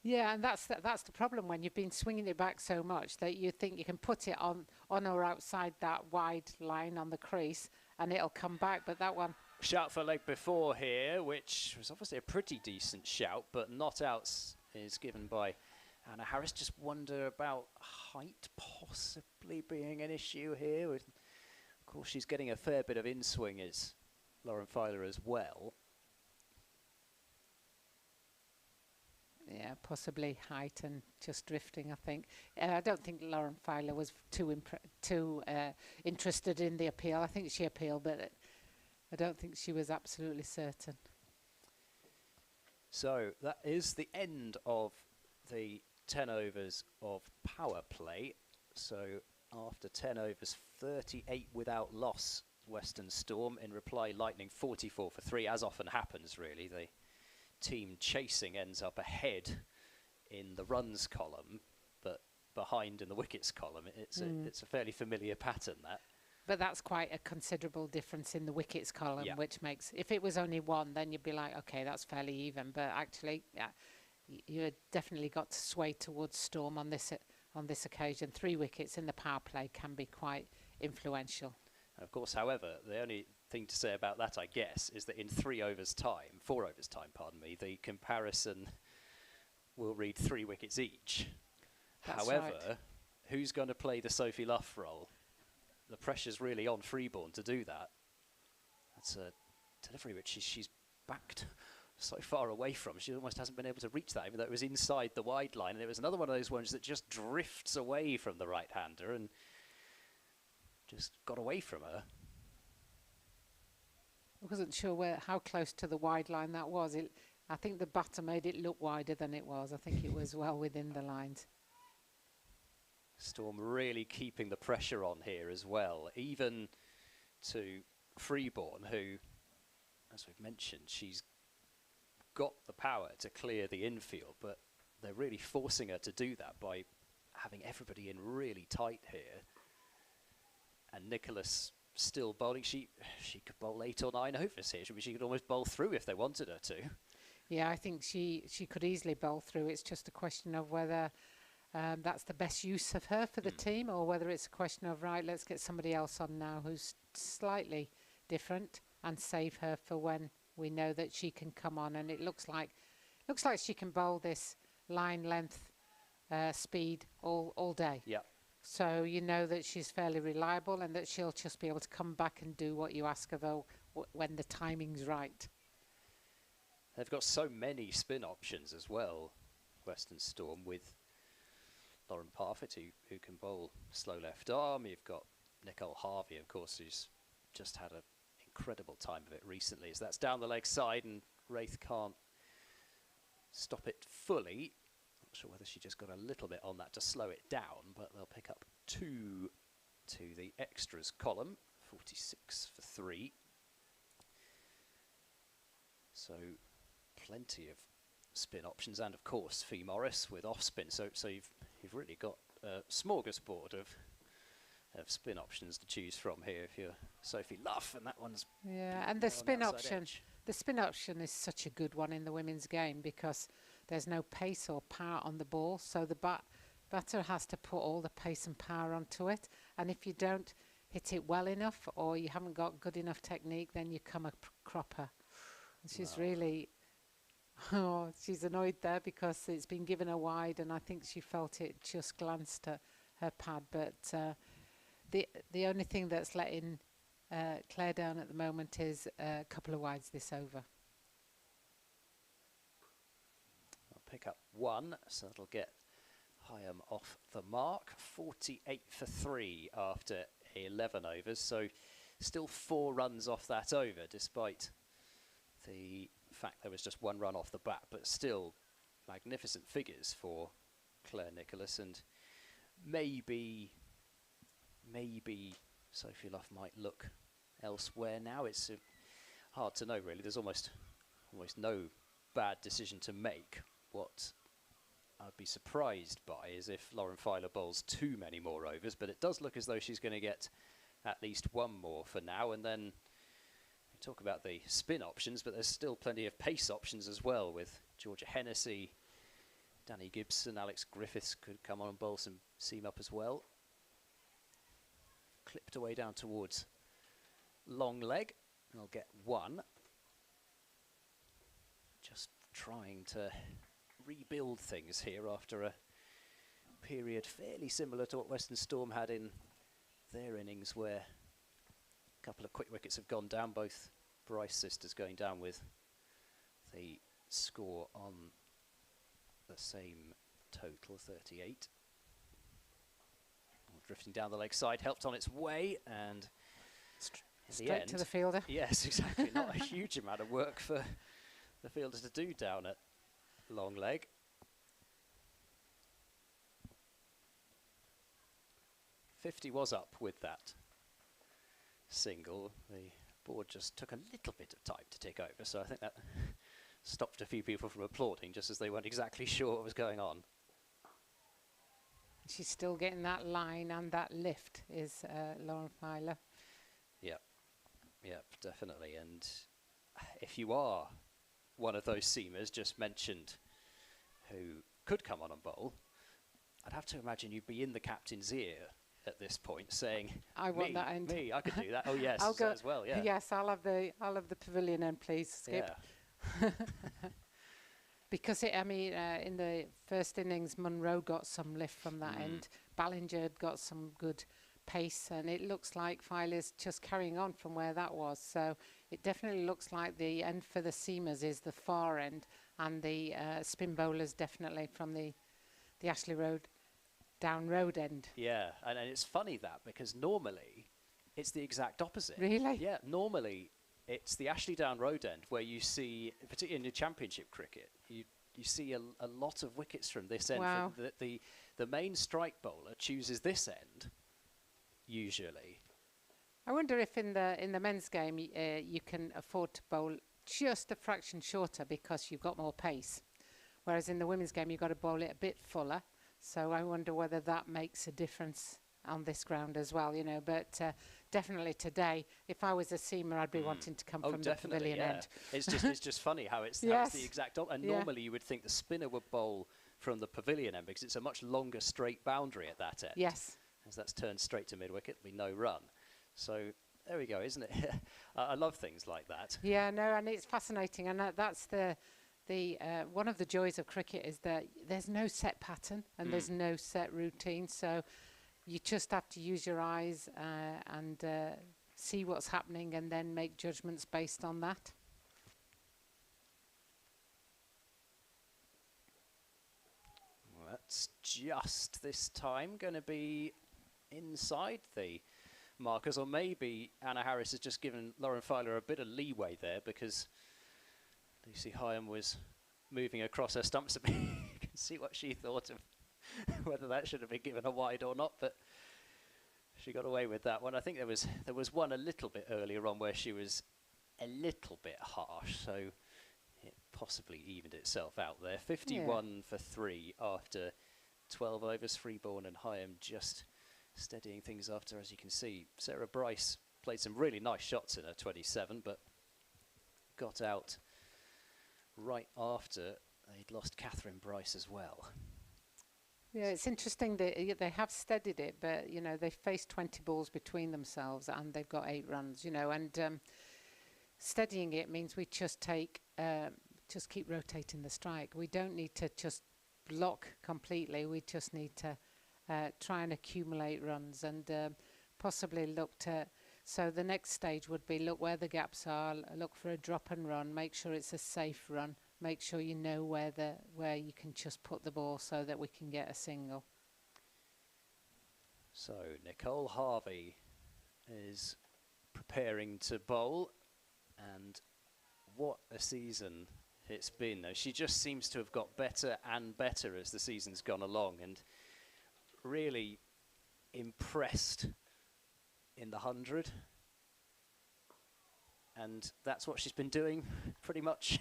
Yeah, and that's the problem when you've been swinging it back so much that you think you can put it on or outside that wide line on the crease and it'll come back, but that one... Shout for leg before here, which was obviously a pretty decent shout, but not out is given by Anna Harris. Just wonder about height possibly being an issue here. Of course, she's getting a fair bit of in-swing as Lauren Filer as well. Yeah, possibly height and just drifting, I think. I don't think Lauren Filer was too interested in the appeal. I think she appealed, but I don't think she was absolutely certain. So that is the end of the 10 overs of power play. So after 10 overs, 38 without loss, Western Storm. In reply, Lightning 44 for 3, as often happens, really. The team chasing ends up ahead in the runs column, but behind in the wickets column. It's a fairly familiar pattern, that. But that's quite a considerable difference in the wickets column, which makes, if it was only 1, then you'd be like, okay, that's fairly even. But actually, yeah, you definitely got to sway towards Storm on this occasion. 3 wickets in the power play can be quite influential. And of course, however, the only thing to say about that, I guess, is that in 4 overs time, pardon me, the comparison will read 3 wickets each. That's however, right. Who's going to play the Sophie Luff role? The pressure's really on Freeborn to do that. That's a delivery which she's backed so far away from. She almost hasn't been able to reach that, even though it was inside the wide line. And it was another one of those ones that just drifts away from the right-hander and just got away from her. I wasn't sure how close to the wide line that was. I think the batter made it look wider than it was. I think it was well within the lines. Storm really keeping the pressure on here as well, even to Freeborn, who, as we've mentioned, she's got the power to clear the infield, but they're really forcing her to do that by having everybody in really tight here. And Nicholas still bowling. She could bowl 8 or 9 overs here. She could almost bowl through if they wanted her to. Yeah, I think she could easily bowl through. It's just a question of whether that's the best use of her for the team, or whether it's a question of, right, let's get somebody else on now who's slightly different and save her for when we know that she can come on. And it looks like she can bowl this line length speed all day. Yeah. So you know that she's fairly reliable and that she'll just be able to come back and do what you ask of her when the timing's right. They've got so many spin options as well, Western Storm, with Lauren Parfitt, who can bowl slow left arm. You've got Nicole Harvey, of course, who's just had an incredible time of it recently. So that's down the leg side, and Wraith can't stop it fully. Not sure whether she just got a little bit on that to slow it down, but they'll pick up 2 to the extras column, 46 for 3. So plenty of spin options, and of course Fee Morris with off spin. So you've really got a smorgasbord of spin options to choose from here if you're Sophie Luff, and that one's and the spin option. edge. The spin option is such a good one in the women's game because there's no pace or power on the ball, so the batter has to put all the pace and power onto it, and if you don't hit it well enough or you haven't got good enough technique, then you come a cropper. And she's really, she's annoyed there because it's been given her wide, and I think she felt it just glanced at her pad, but the only thing that's letting Claire down at the moment is a couple of wides this over. I'll pick up 1, so that'll get Heyhoe off the mark. 48 for 3 after 11 overs, so still 4 runs off that over, despite the fact there was just 1 run off the bat, but still magnificent figures for Claire Nicholas, and maybe Sophie Luff might look elsewhere now. It's hard to know, really. There's almost no bad decision to make. What I'd be surprised by is if Lauren Filer bowls too many more overs, but it does look as though she's going to get at least 1 more for now, and then we talk about the spin options, but there's still plenty of pace options as well, with Georgia Hennessy, Danny Gibson, Alex Griffiths could come on and bowl some seam up as well. Clipped away down towards long leg, and I'll get 1. Just trying to rebuild things here after a period fairly similar to what Western Storm had in their innings, where a couple of quick wickets have gone down, both Bryce sisters going down with the score on the same total, 38. Drifting down the leg side, helped on its way, and straight to the fielder. Yes, exactly. Not a huge amount of work for the fielder to do down at long leg. .50 was up with that single. The board just took a little bit of time to tick over, so I think that stopped a few people from applauding just as they weren't exactly sure what was going on. She's still getting that line and that lift, is Lauren Filer. Yep, definitely. And if you are one of those seamers just mentioned who could come on and bowl, I'd have to imagine you'd be in the captain's ear at this point saying, I want that end. Me, I could do that. Oh yes, I'll go as well, yeah. Yes, I'll have the pavilion end, please, Skip. Yeah. Because in the first innings, Munro got some lift from that end. Ballinger had got some good pace, and it looks like Filer's just carrying on from where that was. So it definitely looks like the end for the seamers is the far end, and the spin bowlers definitely from the Ashley Road down road end. Yeah, and it's funny that, because normally it's the exact opposite. Really? Yeah, normally it's the Ashley Down Road end where you see, particularly in the championship cricket, you see a lot of wickets from this end. Wow. The main strike bowler chooses this end, usually. I wonder if in the men's game you can afford to bowl just a fraction shorter because you've got more pace, whereas in the women's game you've got to bowl it a bit fuller. So I wonder whether that makes a difference on this ground as well, you know. But definitely today, if I was a seamer, I'd be wanting to come from the pavilion end. It's just funny how it's, how it's the exact opposite. And normally you would think the spinner would bowl from the pavilion end because it's a much longer straight boundary at that end. Yes. As that's turned straight to mid-wicket, there'll be no run. So there we go, isn't it? I love things like that. Yeah, no, and it's fascinating, and that's the one of the joys of cricket is that there's no set pattern and there's no set routine. So you just have to use your eyes and see what's happening and then make judgments based on that. Well, that's just this time going to be inside the markers, or maybe Anna Harris has just given Lauren Filer a bit of leeway there, because Lucy Heyhoe was moving across her stumps a bit. You can see what she thought of whether that should have been given a wide or not, but she got away with that one. I think there was one a little bit earlier on where she was a little bit harsh, so it possibly evened itself out there. 51 for 3 after 12 overs. Freeborn and Heyhoe just steadying things after, as you can see. Sarah Bryce played some really nice shots in her 27, but got out right after they'd lost Catherine Bryce as well. Yeah, it's interesting that they have steadied it, but, you know, they faced 20 balls between themselves and they've got 8 runs, you know, and steadying it means we just just keep rotating the strike. We don't need to just block completely. We just need to try and accumulate runs and possibly look to. So the next stage would be look where the gaps are, look for a drop and run, make sure it's a safe run, make sure you know where you can just put the ball so that we can get a single. So Nicole Harvey is preparing to bowl, and what a season it's been, though. She just seems to have got better and better as the season's gone along, and really impressed in the 100. And that's what she's been doing pretty much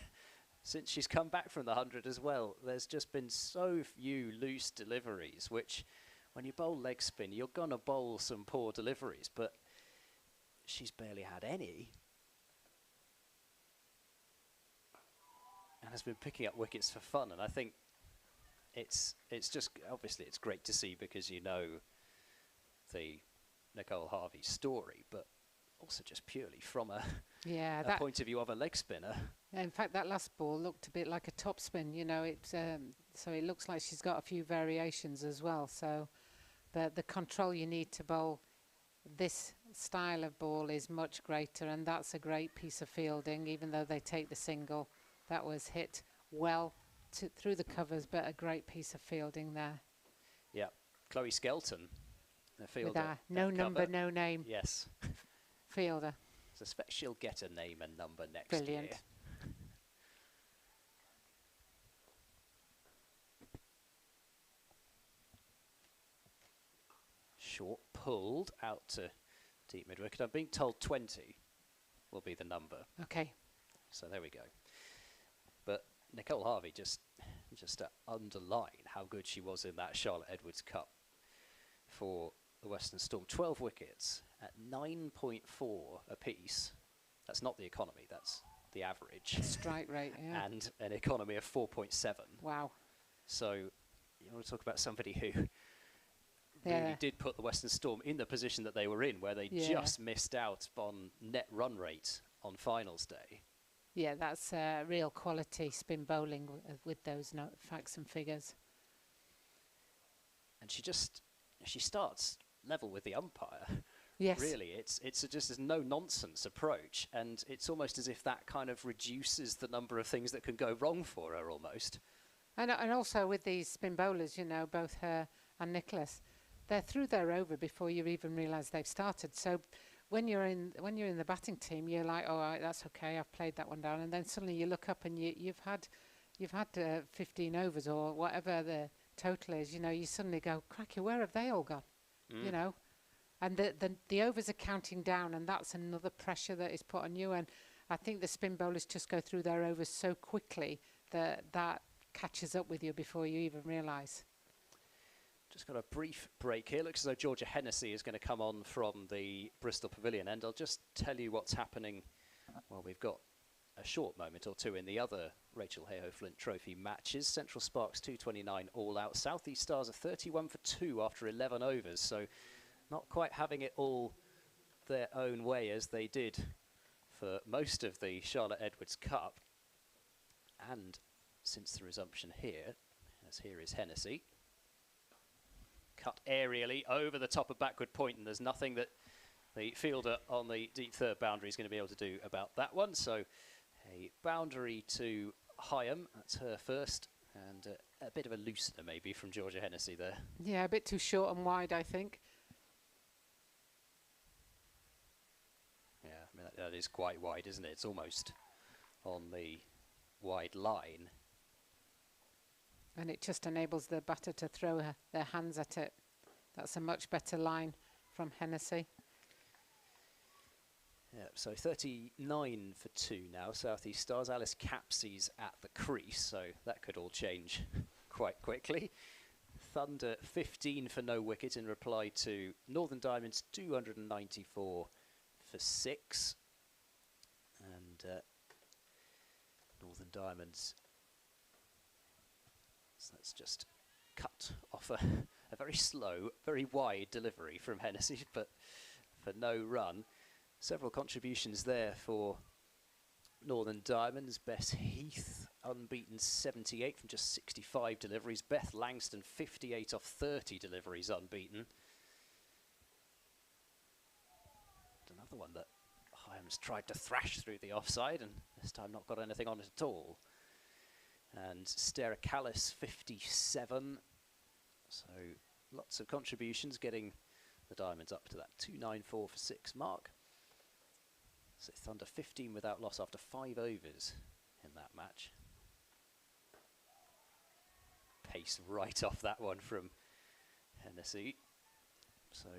since she's come back from the 100 as well. There's just been so few loose deliveries, which when you bowl leg spin, you're going to bowl some poor deliveries, but she's barely had any. And has been picking up wickets for fun, and I think it's just, obviously it's great to see because you know the Nicole Harvey story, but also just purely from a point of view of a leg spinner. Yeah, in fact, that last ball looked a bit like a top spin, you know, so it looks like she's got a few variations as well. So the control you need to bowl this style of ball is much greater, and that's a great piece of fielding, even though they take the single. That was hit well through the covers, but a great piece of fielding there. Yeah, Chloe Skelton, the fielder. No number, no name. Yes. Fielder. I suspect she'll get a name and number next Brilliant. year. Short pulled out to deep mid-wicket. I'm being told 20 will be the number. Okay. So there we go. But Nicole Harvey, just to underline how good she was in that Charlotte Edwards Cup for the Western Storm. 12 wickets at 9.4 apiece. That's not the economy, that's the average. Strike rate, yeah. And an economy of 4.7. Wow. So you want to talk about somebody who really did put the Western Storm in the position that they were in, where they just missed out on net run rate on finals day. Yeah, that's real quality spin bowling with those facts and figures. And she starts level with the umpire. Yes. Really, it's just a no-nonsense approach, and it's almost as if that kind of reduces the number of things that can go wrong for her almost. And also with these spin bowlers, you know, both her and Nicholas, they're through their over before you even realise they've started. So when you're in the batting team, you're like, all right, that's okay, I've played that one down, and then suddenly you look up and you've had 15 overs or whatever the total is. You know, you suddenly go, cracky, where have they all gone? You know, and the overs are counting down, and that's another pressure that is put on you. And I think the spin bowlers just go through their overs so quickly that catches up with you before you even realise. Just got a brief break here. Looks as though Georgia Hennessy is going to come on from the Bristol Pavilion end. I'll just tell you what's happening. Well, we've got a short moment or two in the other Rachael Heyhoe Flint Trophy matches. Central Sparks 229 all out. South East Stars are 31 for 2 after 11 overs. So not quite having it all their own way as they did for most of the Charlotte Edwards Cup. And since the resumption here, as here is Hennessy. Cut aerially over the top of backward point, and there's nothing that the fielder on the deep third boundary is going to be able to do about that one. So a boundary to Heyhoe, that's her first, and a bit of a loosener maybe from Georgia Hennessy there. Yeah, a bit too short and wide, I think. Yeah, I mean, that is quite wide, isn't it? It's almost on the wide line. And it just enables the batter to throw their hands at it. That's a much better line from Hennessy. Yeah, so 39 for 2 now, South East Stars. Alice Capsey's at the crease, so that could all change quite quickly. Thunder 15 for no wicket in reply to Northern Diamonds 294 for 6. And Northern Diamonds, so that's just cut off a very slow, very wide delivery from Hennessy, but for no run. Several contributions there for Northern Diamonds. Bess Heath, unbeaten 78 from just 65 deliveries. Beth Langston, 58 off 30 deliveries, unbeaten. And another one that Hyams tried to thrash through the offside and this time not got anything on it at all. And Stara Callis, 57. So lots of contributions getting the Diamonds up to that 294 for 6 mark. So Thunder 15 without loss after 5 overs in that match. Pace right off that one from Hennessy. So,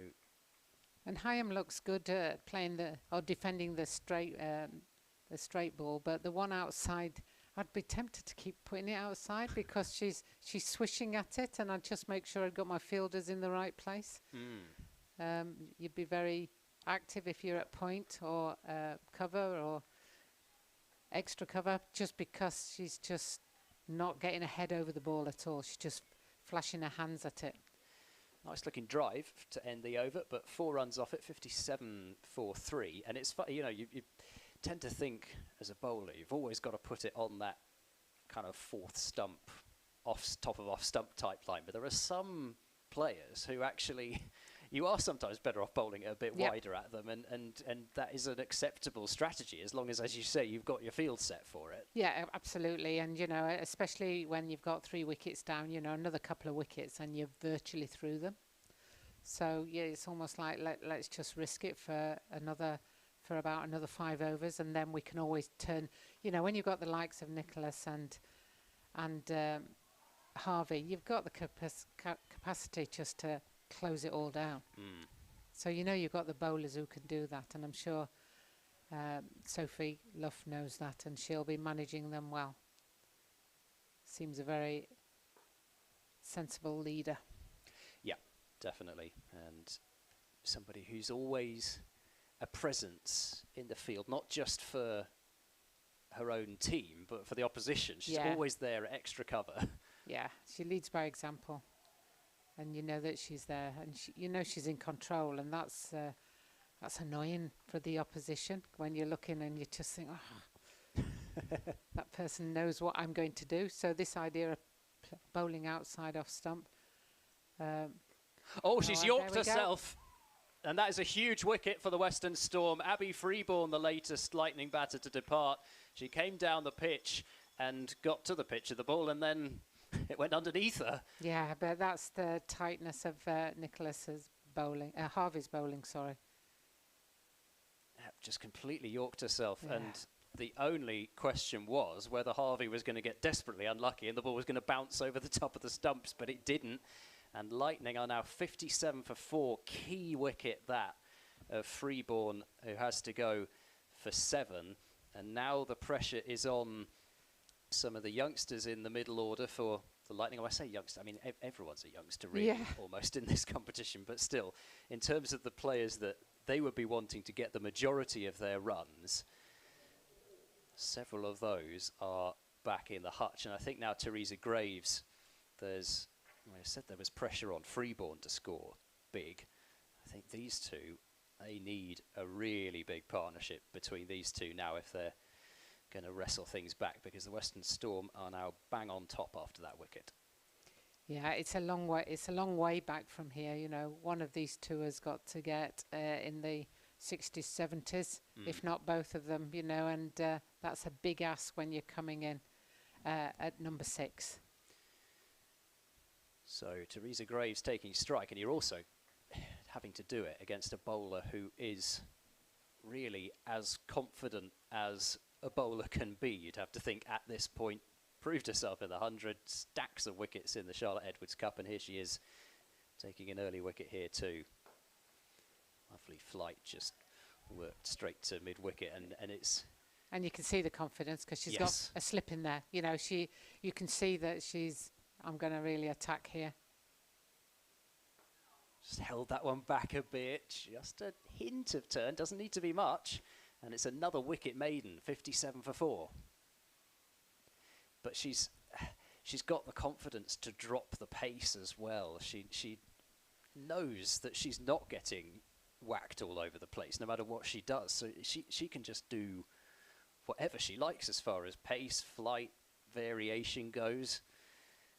and Hyam looks good playing or defending the straight ball, but the one outside, I'd be tempted to keep putting it outside because she's swishing at it, and I'd just make sure I've got my fielders in the right place. You'd be very active if you're at point or cover or extra cover, just because she's just not getting a head over the ball at all. She's just flashing her hands at it. Nice looking drive to end the over, but 4 runs off it, 57 for 3. And it's you know, you tend to think as a bowler, you've always got to put it on that kind of 4th stump, top of off stump type line. But there are some players who actually you are sometimes better off bowling it a bit wider at them, and that is an acceptable strategy as long as you say, you've got your field set for it. Yeah, absolutely. And, you know, especially when you've got 3 wickets down, you know, another couple of wickets and you're virtually through them. So, yeah, it's almost like let's just risk it for about another 5 overs, and then we can always turn, you know, when you've got the likes of Nicholas and Harvey, you've got the capacity just to close it all down. So you know you've got the bowlers who can do that, and I'm sure Sophie Luff knows that, and she'll be managing them well. Seems a very sensible leader. Yeah, definitely, and somebody who's always a presence in the field, not just for her own team but for the opposition. She's always there at extra cover. Yeah, she leads by example. And you know that she's there, and you know she's in control, and that's annoying for the opposition when you're looking and you just think, oh, that person knows what I'm going to do. So this idea of bowling outside off stump. She's yorked herself, and that is a huge wicket for the Western Storm. Abby Freeborn, the latest Lightning batter to depart. She came down the pitch and got to the pitch of the ball, and then it went underneath her. Yeah, but that's the tightness of Nicholas's bowling, Harvey's bowling, sorry. Just completely yorked herself, and the only question was whether Harvey was going to get desperately unlucky and the ball was going to bounce over the top of the stumps, but it didn't. And Lightning are now 57 for 4. Key wicket that of Freeborn, who has to go for 7. And now the pressure is on some of the youngsters in the middle order for the Lightning. When I say youngster, I mean everyone's a youngster really, almost in this competition, but still, in terms of the players that they would be wanting to get the majority of their runs, several of those are back in the hutch. And I think now Teresa Graves, I said there was pressure on Freeborn to score big. I think these two, they need a really big partnership between these two now if they're going to wrestle things back, because the Western Storm are now bang on top after that wicket. Yeah, it's a long way. It's a long way back from here. You know, one of these two has got to get in the 60s, 70s, if not both of them. You know, and that's a big ask when you're coming in at number 6. So Teresa Graves taking strike, and you're also having to do it against a bowler who is really as confident as a bowler can be. You'd have to think at this point, proved herself in the 100, stacks of wickets in the Charlotte Edwards Cup, and here she is taking an early wicket here too. lovely flight, just worked straight to mid-wicket, and it's... And you can see the confidence because she's got a slip in there. You know, you can see that she's, I'm going to really attack here. Just held that one back a bit, just a hint of turn, doesn't need to be much. And it's another wicket maiden, 57 for 4. But she's got the confidence to drop the pace as well. She knows that she's not getting whacked all over the place, no matter what she does. So she can just do whatever she likes as far as pace, flight, variation goes.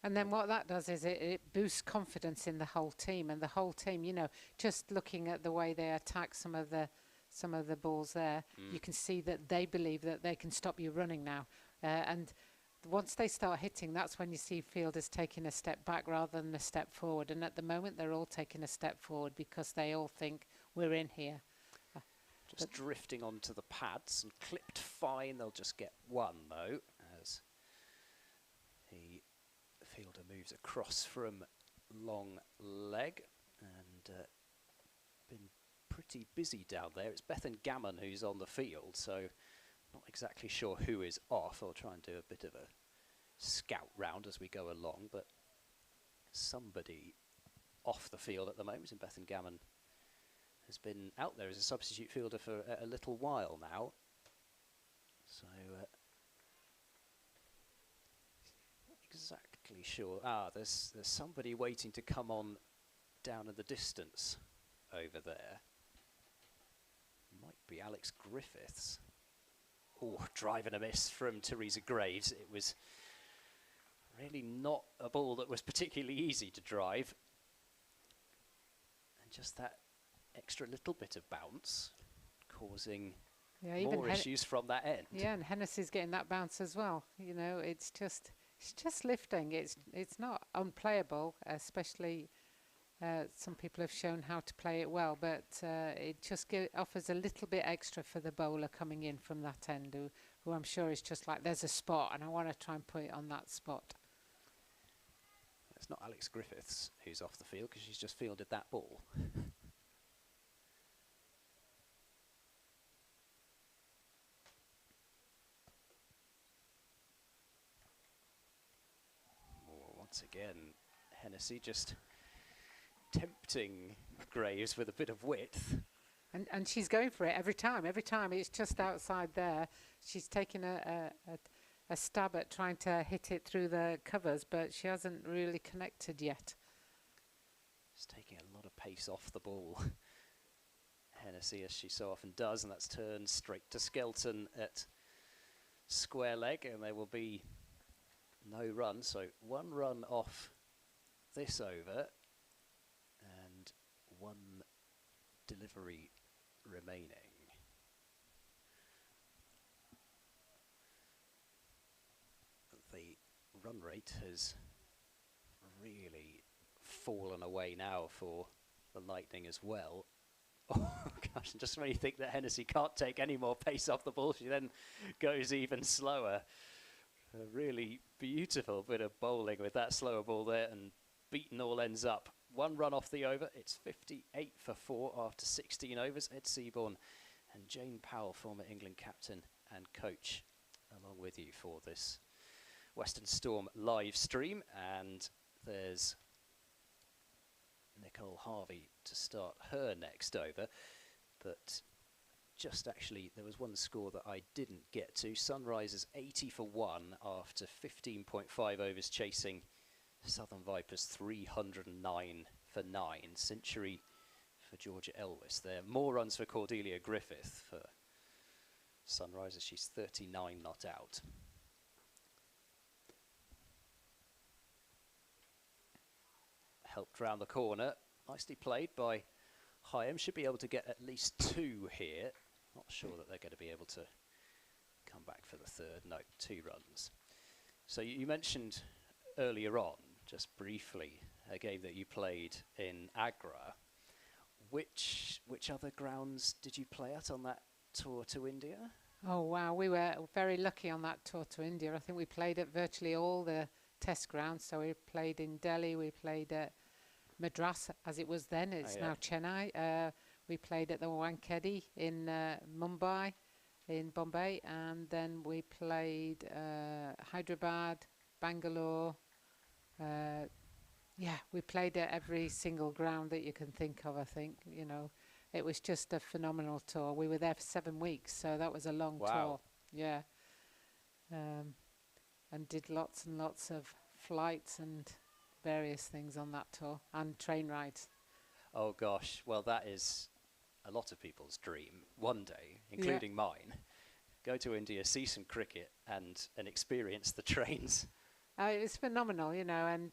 And then what that does is it boosts confidence in the whole team. And the whole team, you know, just looking at the way they attack some of the balls there, you can see that they believe that they can stop you running now. And once they start hitting, that's when you see fielders taking a step back rather than a step forward. And at the moment, they're all taking a step forward because they all think we're in here. Just drifting onto the pads and clipped fine. They'll just get one, though, as the fielder moves across from long leg and been pretty busy down there. It's Bethan Gammon who's on the field, so not exactly sure who is off. I'll try and do a bit of a scout round as we go along, but somebody off the field at the moment, and Bethan Gammon has been out there as a substitute fielder for a little while now. So, not exactly sure. There's somebody waiting to come on down in the distance over there. Might be Alex Griffiths. Oh, drive and a miss from Teresa Graves. It was really not a ball that was particularly easy to drive. And just that extra little bit of bounce causing more issues from that end. Yeah, and Hennessy's getting that bounce as well. You know, it's just lifting. It's not unplayable, especially some people have shown how to play it well, but it just offers a little bit extra for the bowler coming in from that end, who I'm sure is just like, there's a spot and I want to try and put it on that spot. It's not Alex Griffiths who's off the field because she's just fielded that ball. Once again, Hennessy just tempting Graves with a bit of width. And she's going for it every time. Every time it's just outside there. She's taking a stab at trying to hit it through the covers, but she hasn't really connected yet. Just taking a lot of pace off the ball. Hennessy, as she so often does, and that's turned straight to Skelton at square leg, and there will be no run. So 1 run off this over and 1 delivery remaining. The run rate has really fallen away now for the Lightning as well. Oh gosh, and just when you think that Hennessy can't take any more pace off the ball, she then goes even slower. A really beautiful bit of bowling with that slower ball there, and beaten all ends up. 1 run off the over. It's 58 for 4 after 16 overs. Ed Seaborn and Jane Powell, former England captain and coach, along with you for this Western Storm live stream. And there's Nicole Harvey to start her next over. But just actually, there was one score that I didn't get to. Sunrisers 80 for 1 after 15.5 overs chasing Southern Vipers 309 for 9. Century for Georgia Elwes there. More runs for Cordelia Griffith for Sunrisers. She's 39 not out. Helped round the corner. Nicely played by Heyhoe. Should be able to get at least 2 here. Not sure that they're going to be able to come back for the 3rd. No, 2 runs. So you mentioned earlier on, just briefly, a game that you played in Agra. Which other grounds did you play at on that tour to India? Oh wow, we were very lucky on that tour to India. I think we played at virtually all the test grounds. So we played in Delhi, we played at Madras as it was then, it's now Chennai. we played at the Wankhede in Mumbai, in Bombay, and then we played Hyderabad, Bangalore. Yeah, we played at every single ground that you can think of, I think. You know, it was just a phenomenal tour. We were there for 7 weeks, so that was a long tour. Yeah. And did lots and lots of flights and various things on that tour, and train rides. Oh gosh, well that is a lot of people's dream one day, including mine. Go to India, see some cricket and experience the trains. It was phenomenal, you know, and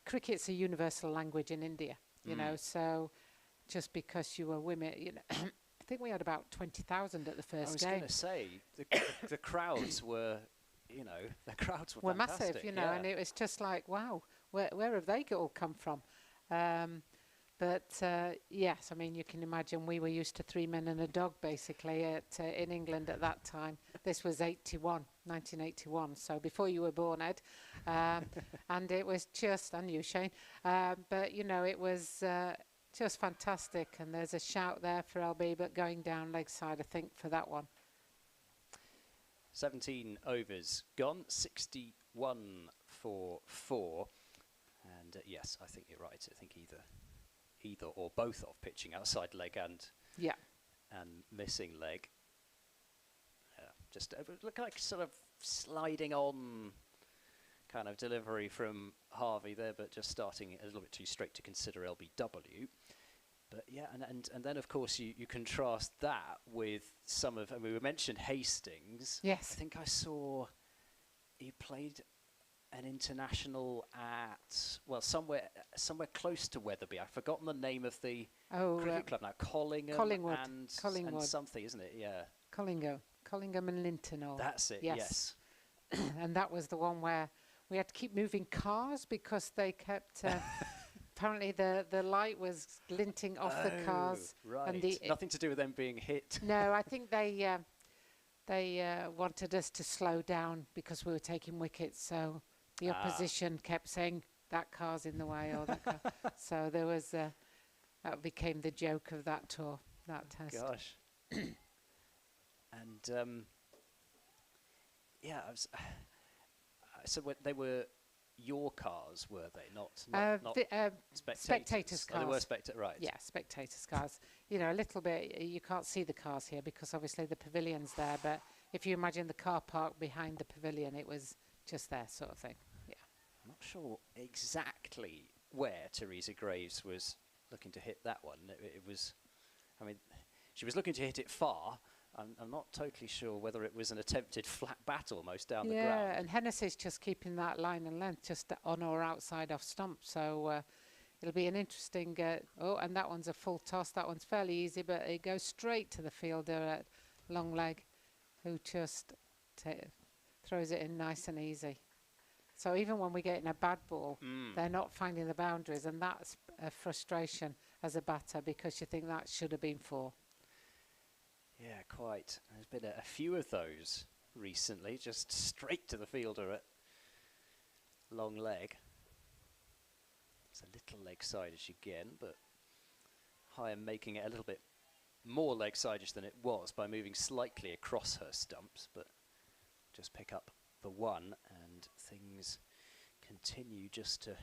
cricket's a universal language in India, you know, so just because you were women, you know, I think we had about 20,000 at the first game. I was going to say, the crowds were, you know, the crowds were fantastic, massive, you know, and it was just like, wow, where have they all come from? But yes, I mean, you can imagine we were used to 3 men and a dog, basically, in England at that time. This was 1981, so before you were born, Ed. And it was just, and you, Shane. But, you know, it was just fantastic. And there's a shout there for LB, but going down leg side, I think, for that one. 17 overs gone, 61 for 4. And yes, I think you're right. I think either or both of pitching outside leg and missing leg. Just look like sort of sliding on kind of delivery from Harvey there, but just starting a little bit too straight to consider LBW. But yeah, and then of course you contrast that with some of, and we mentioned Hastings. Yes. I think I saw he played an international at, well, somewhere close to Wetherby. I've forgotten the name of the cricket club now. Collingwood and something, isn't it? Yeah. Collingham and Linton. That's it. Yes. And that was the one where we had to keep moving cars because they kept. Apparently, the light was glinting off the cars. Right. And nothing to do with them being hit. No, I think they wanted us to slow down because we were taking wickets. So the opposition kept saying that car's in the way or that car. So there was that became the joke of that tour, that test. Gosh. And yeah, so they were your cars, were they? Not spectators' cars. Oh, they were right. Yeah, spectators' cars. You know, a little bit, you can't see the cars here because obviously the pavilion's there, but if you imagine the car park behind the pavilion, it was just there sort of thing. Yeah. I'm not sure exactly where Teresa Graves was looking to hit that one. It was, I mean, she was looking to hit it far. I'm not totally sure whether it was an attempted flat bat almost down the ground. Yeah, and Hennessy's just keeping that line and length just on or outside off stump. So it'll be an interesting... and that one's a full toss. That one's fairly easy, but it goes straight to the fielder at long leg, who just throws it in nice and easy. So even when we get in a bad ball, they're not finding the boundaries, and that's a frustration as a batter because you think that should have been 4. Yeah, quite. There's been a few of those recently, just straight to the fielder at long leg. It's a little leg sideish again, but Heyhoe making it a little bit more leg sideish than it was by moving slightly across her stumps, but just pick up the 1, and things continue just to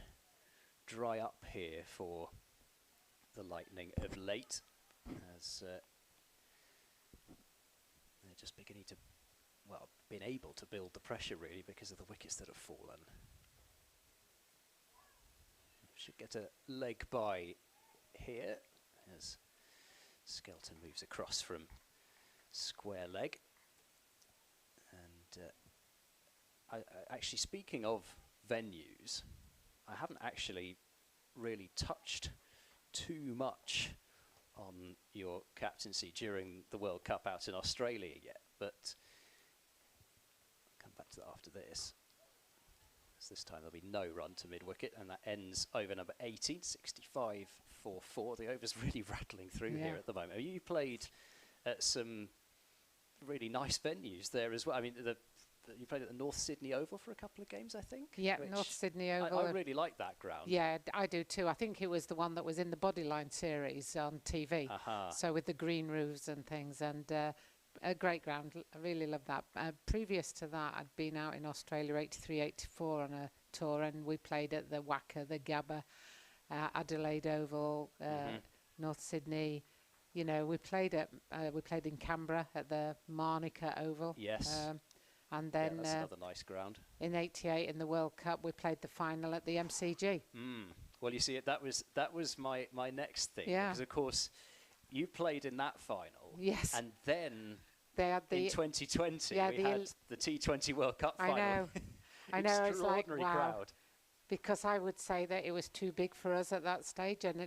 dry up here for the Lightning of late, as they're just beginning to, well, been able to build the pressure really because of the wickets that have fallen. Should get a leg by here as Skelton moves across from square leg. And actually, speaking of venues, I haven't actually really touched too much on your captaincy during the World Cup out in Australia yet, but I'll come back to that after this. So this time there'll be no run to mid-wicket, and that ends over number 18, 65 for 4. The over's really rattling through here at the moment. You played at some really nice venues there as well. I mean, the you played at the North Sydney Oval for a couple of games, I think. Yeah, which North Sydney Oval. I really like that ground. Yeah, I do too. I think it was the one that was in the Bodyline series on TV. So with the green roofs and things, and a great ground. I really love that. Previous to that, I'd been out in Australia 83, 84 on a tour, and we played at the Wacker, the Gabba, Adelaide Oval, North Sydney. You know, we played in Canberra at the Manuka Oval. Yes. And then that's another nice ground. In '88 in the World Cup, we played the final at the MCG. Well, you see, that was my next thing. Yeah. Because of course, you played in that final. Yes. And then they had in 2020 we had the T20 World Cup final. I know. I know. It's like, wow. Crowd. Because I would say that it was too big for us at that stage, and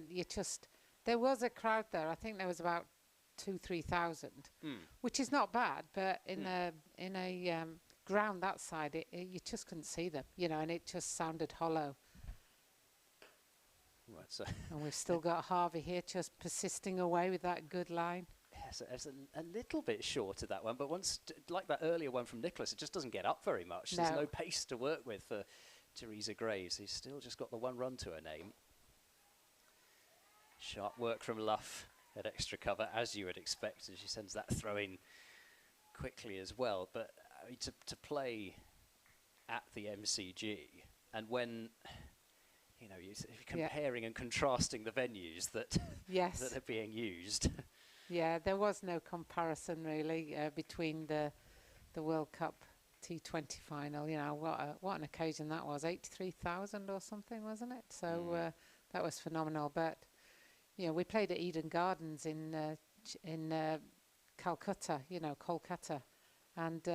there was a crowd there. I think there was about 2,000-3,000, which is not bad, but in a ground that side, you just couldn't see them, you know, and it just sounded hollow. Right, so and we've still got Harvey here, just persisting away with that good line. Yes, it's a little bit short of that one, but once, like that earlier one from Nicholas, it just doesn't get up very much. No. There's no pace to work with for Teresa Graves, who's still just got the one run to her name. Sharp work from Luff at extra cover, as you would expect, and she sends that throw in quickly as well. But I mean, to play at the MCG, and when you know you're comparing and contrasting the venues that that are being used. Yeah, there was no comparison really between the World Cup T20 final. You know what an occasion that was, 83,000 or something, wasn't it? So that was phenomenal. But you know, we played at Eden Gardens in Calcutta, you know, Kolkata, and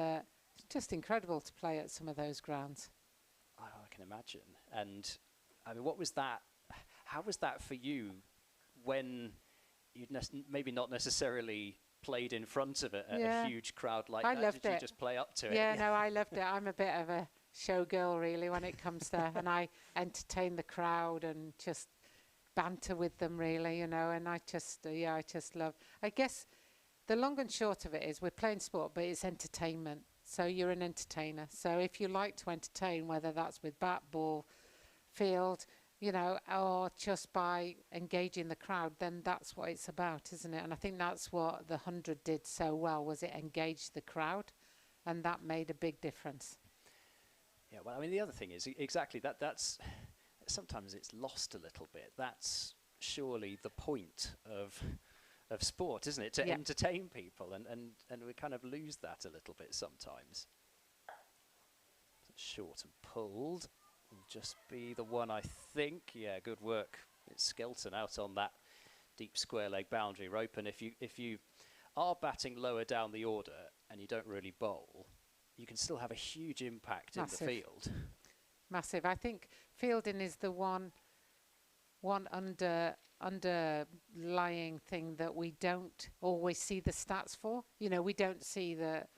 just incredible to play at some of those grounds. I can imagine. And I mean, what was that? How was that for you when you'd maybe not necessarily played in front of it at a huge crowd like that? Loved Did you just play up to it? Yeah, no, I loved it. I'm a bit of a showgirl really when it comes to, and I entertain the crowd and just banter with them really, you know, and I just love. I guess the long and short of it is we're playing sport, but it's entertainment. So you're an entertainer. So if you like to entertain, whether that's with bat, ball, field, you know, or just by engaging the crowd, then that's what it's about, isn't it? And I think that's what the 100 did so well, was it engaged the crowd, and that made a big difference. Yeah, well, I mean, the other thing is exactly that's sometimes it's lost a little bit. That's surely the point of sport, isn't it? To entertain people, and we kind of lose that a little bit sometimes. Short and pulled. Will just be the one, I think. Yeah, good work. It's Skelton out on that deep square leg boundary rope, and if you are batting lower down the order and you don't really bowl, you can still have a huge impact in the field. Massive. I think fielding is the one underlying thing that we don't always see the stats for. You know, we don't see that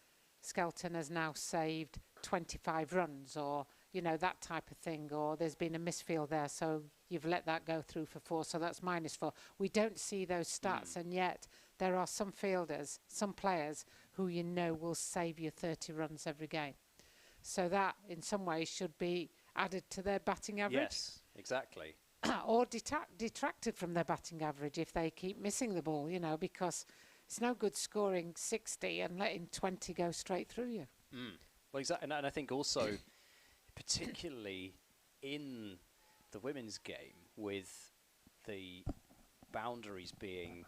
Skelton has now saved 25 runs, or you know, that type of thing, or there's been a misfield there, so you've let that go through for 4, so that's -4. We don't see those stats, and yet there are some fielders, some players who you know will save you 30 runs every game. So that in some ways should be added to their batting average. Yes, exactly. Or detracted from their batting average if they keep missing the ball, you know, because it's no good scoring 60 and letting 20 go straight through you. Well, exactly, and I think also, particularly in the women's game, with the boundaries being,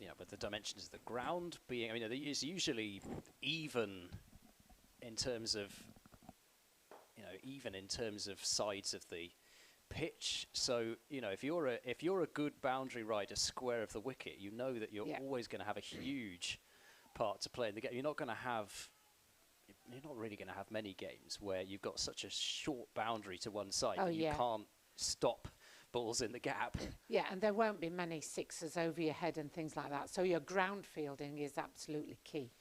you know, with the dimensions of the ground being, I mean, it's usually even in terms of, you know, even in terms of sides of the pitch. So, you know, if you're a good boundary rider square of the wicket, you know that you're always going to have a huge part to play in the game. You're not really going to have many games where you've got such a short boundary to one side that you can't stop balls in the gap. Yeah, and there won't be many sixes over your head and things like that. So your ground fielding is absolutely key.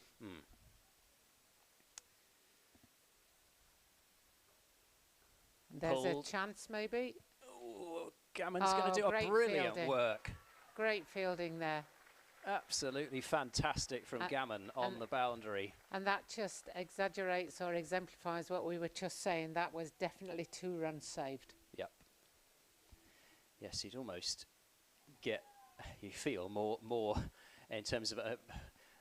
There's a chance maybe. Oh, Gammon's going to do a brilliant work. Great fielding there. Absolutely fantastic from Gammon on the boundary. And that just exaggerates or exemplifies what we were just saying. That was definitely 2 runs saved. Yep. Yes, you'd almost get, you feel more in terms of a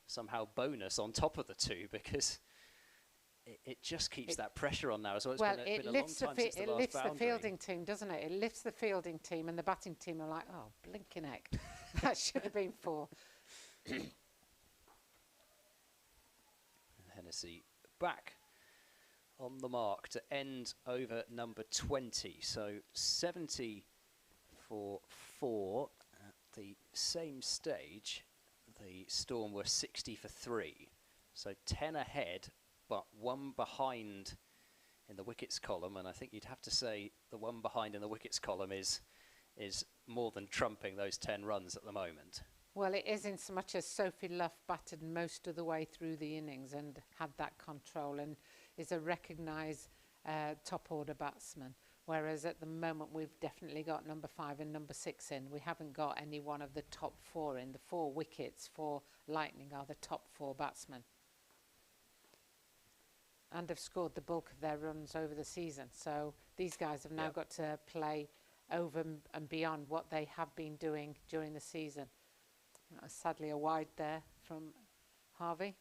somehow bonus on top of the 2, because it just keeps that pressure on now as well. It's been a long time since the last boundary. It lifts the fielding team, doesn't it? It lifts the fielding team, and the batting team are like, oh, blinking heck, that should have been 4. Hennessy back on the mark to end over number 20. So 70 for 4. At the same stage, the Storm were 60 for 3. So 10 ahead, but 1 behind in the wickets column. And I think you'd have to say the 1 behind in the wickets column is more than trumping those 10 runs at the moment. Well, it is, in so much as Sophie Luff batted most of the way through the innings and had that control and is a recognised top order batsman. Whereas at the moment we've definitely got number 5 and number 6 in. We haven't got any one of the top 4 in. The 4 wickets for Lightning are the top 4 batsmen. And have scored the bulk of their runs over the season. So these guys have now got to play over and beyond what they have been doing during the season. Sadly, a wide there from Harvey.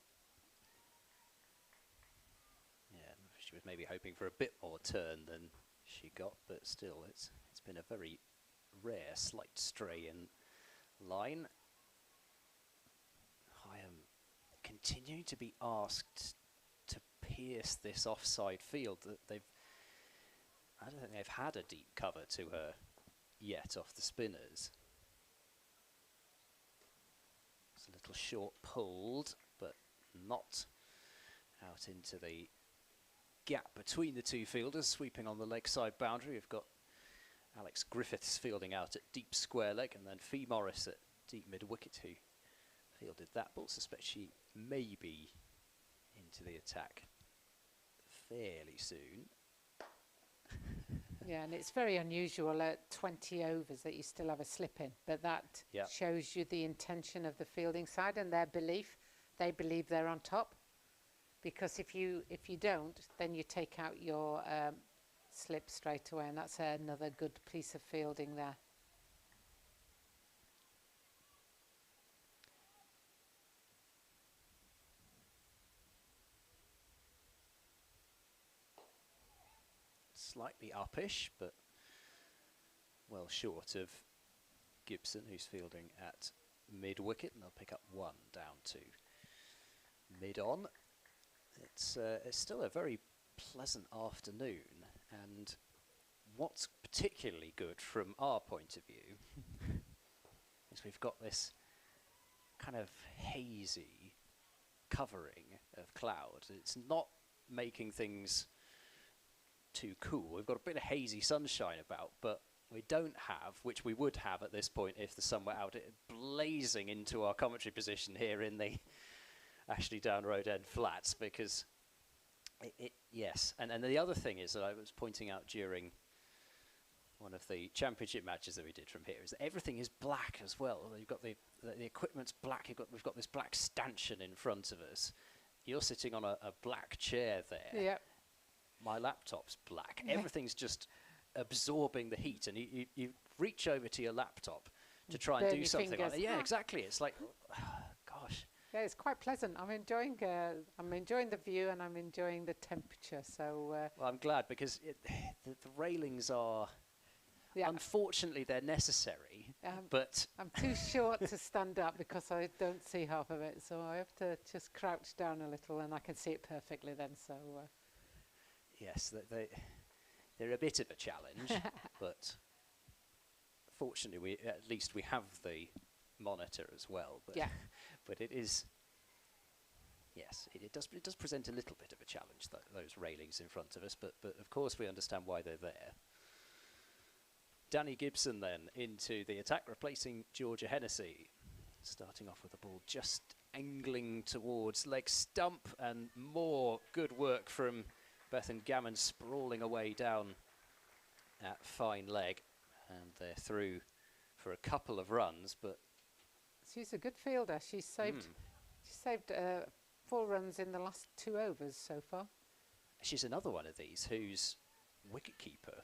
Yeah, she was maybe hoping for a bit more turn than she got, but still, it's been a very rare slight stray in line. I am continuing to be asked to pierce this offside field. That I don't think they've had a deep cover to her yet off the spinners. It's a little short pulled, but not out into the gap between the 2 fielders. Sweeping on the leg side boundary, we've got Alex Griffiths fielding out at deep square leg, and then Fee Morris at deep mid wicket, who fielded that ball. Suspect she may be into the attack fairly soon. Yeah, and it's very unusual at 20 overs that you still have a slip in, but that shows you the intention of the fielding side and their belief. They believe they're on top, because if you don't, then you take out your slip straight away, and that's another good piece of fielding there. Slightly uppish, but well short of Gibson, who's fielding at mid-wicket, and they'll pick up 1 down to mid-on. It's still a very pleasant afternoon, and what's particularly good from our point of view is we've got this kind of hazy covering of cloud. It's not making things too cool. We've got a bit of hazy sunshine about, but we don't have, which we would have at this point if the sun were out, it blazing into our commentary position here in the Ashley Down Road End flats, because yes. And the other thing is that I was pointing out during one of the championship matches that we did from here is that everything is black as well. You've got the equipment's black. We've got this black stanchion in front of us. You're sitting on a black chair there. Yep. My laptop's black. Everything's just absorbing the heat, and you reach over to your laptop to try and do something like that. Yeah, exactly. It's like, gosh. Yeah, it's quite pleasant. I'm enjoying the view, and I'm enjoying the temperature. So. Well, I'm glad, because the railings are. Yeah. Unfortunately, they're necessary, but I'm too short to stand up because I don't see half of it, so I have to just crouch down a little, and I can see it perfectly then. So. Yes, they're a bit of a challenge, but fortunately, at least we have the monitor as well. But yeah. But it is. Yes, it does present a little bit of a challenge, those railings in front of us. But of course, we understand why they're there. Danny Gibson then into the attack, replacing Georgia Hennessy. Starting off with the ball just angling towards leg stump, and more good work from Bethan Gammon, sprawling away down at fine leg. And they're through for a couple of runs, but She's a good fielder. She saved 4 runs in the last 2 overs so far. She's another one of these who's wicketkeeper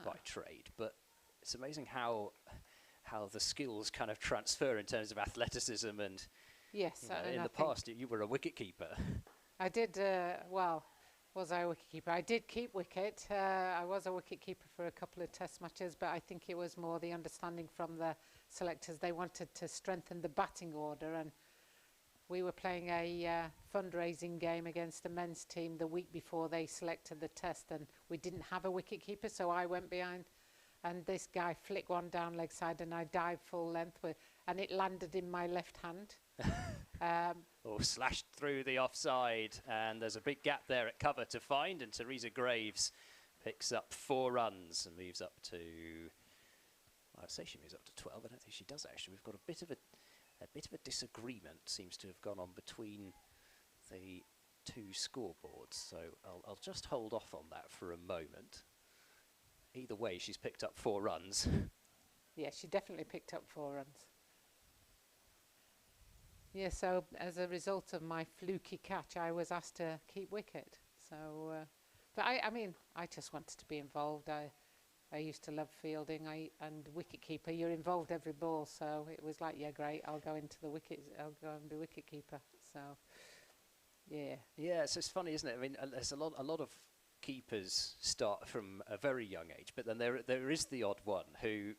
by trade, but it's amazing how the skills kind of transfer in terms of athleticism and. Yes, In the past, you were a wicketkeeper. I did. Well, was I a wicketkeeper? I did keep wicket. I was a wicketkeeper for a couple of Test matches, but I think it was more the understanding from the selectors. They wanted to strengthen the batting order, and we were playing a fundraising game against a men's team the week before they selected the Test, and we didn't have a wicketkeeper, so I went behind, and this guy flicked one down leg side, and I dived full length and it landed in my left hand. Or slashed through the offside, and there's a big gap there at cover to find, and Teresa Graves picks up 4 runs and moves up to, I'd say she moves up to 12. I don't think she does actually. We've got a bit of a disagreement seems to have gone on between the 2 scoreboards, so I'll just hold off on that for a moment. Either way, she's picked up 4 runs. Yeah, she definitely picked up 4 runs. Yeah, so as a result of my fluky catch, I was asked to keep wicket. So, but I mean, I just wanted to be involved. I used to love fielding. And wicketkeeper, you're involved every ball. So it was like, yeah, great. I'll go into the wickets. I'll go and be wicketkeeper. So, yeah. Yeah, so it's funny, isn't it? I mean, there's a lot of keepers start from a very young age, but then there is the odd one who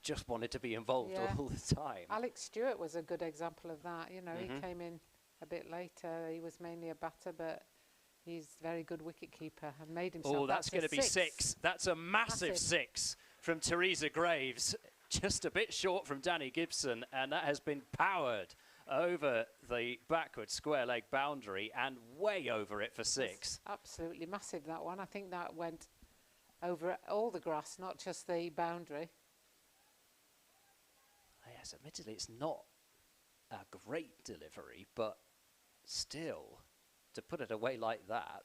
just wanted to be involved all the time. Alex Stewart was a good example of that. You know, he came in a bit later. He was mainly a batter, but he's very good wicketkeeper and made himself. Oh, that's going to be 6. That's a massive 6 from Teresa Graves. Just a bit short from Danny Gibson, and that has been powered over the backward square leg boundary and way over it for 6. That's absolutely massive, that one. I think that went over all the grass, not just the boundary. Yes, admittedly, it's not a great delivery, but still, to put it away like that,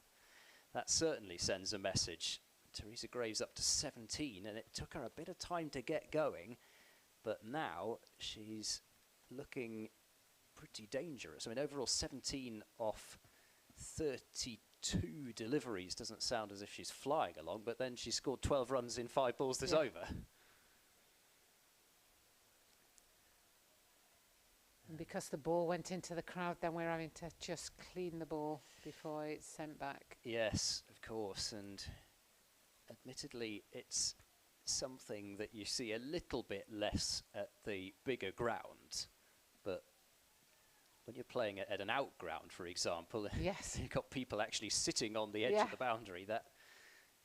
that certainly sends a message. Teresa Graves up to 17, and it took her a bit of time to get going, but now she's looking pretty dangerous. I mean, overall 17 off 32 deliveries doesn't sound as if she's flying along, but then she scored 12 runs in 5 balls this over. And because the ball went into the crowd, then we're having to just clean the ball before it's sent back. Yes, of course, and admittedly it's something that you see a little bit less at the bigger grounds, but when you're playing at an out ground, for example, yes, you've got people actually sitting on the edge of the boundary. That,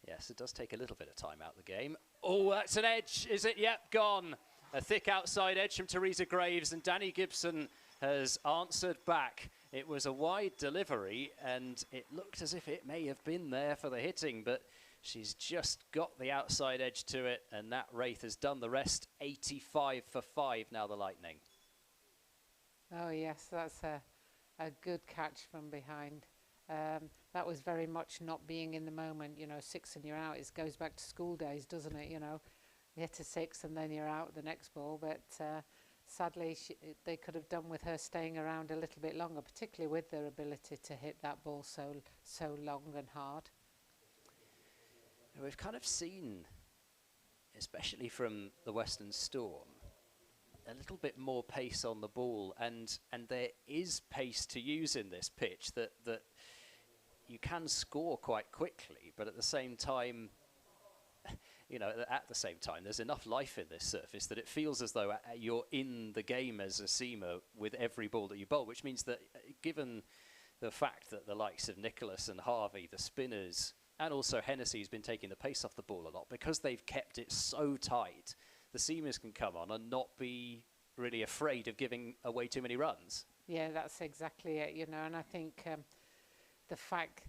yes, it does take a little bit of time out of the game. Oh, that's an edge, is it? Yep, gone. A thick outside edge from Teresa Graves, and Danny Gibson has answered back. It was a wide delivery, and it looked as if it may have been there for the hitting, but she's just got the outside edge to it, and Nat Wraith has done the rest. 85 for 5 now, the Lightning. Oh, yes, that's a good catch from behind. That was very much not being in the moment. You know, 6 and you're out. It goes back to school days, doesn't it? You know, you hit a 6 and then you're out the next ball. But sadly, they could have done with her staying around a little bit longer, particularly with their ability to hit that ball so long and hard. We've kind of seen, especially from the Western Storm, a little bit more pace on the ball, and there is pace to use in this pitch that you can score quite quickly, but at the same time, you know, there's enough life in this surface that it feels as though you're in the game as a seamer with every ball that you bowl, which means that given the fact that the likes of Nicholas and Harvey, the spinners, and also Hennessey's been taking the pace off the ball a lot, because they've kept it so tight, the seamers can come on and not be really afraid of giving away too many runs. Yeah, that's exactly it, you know, and I think the fact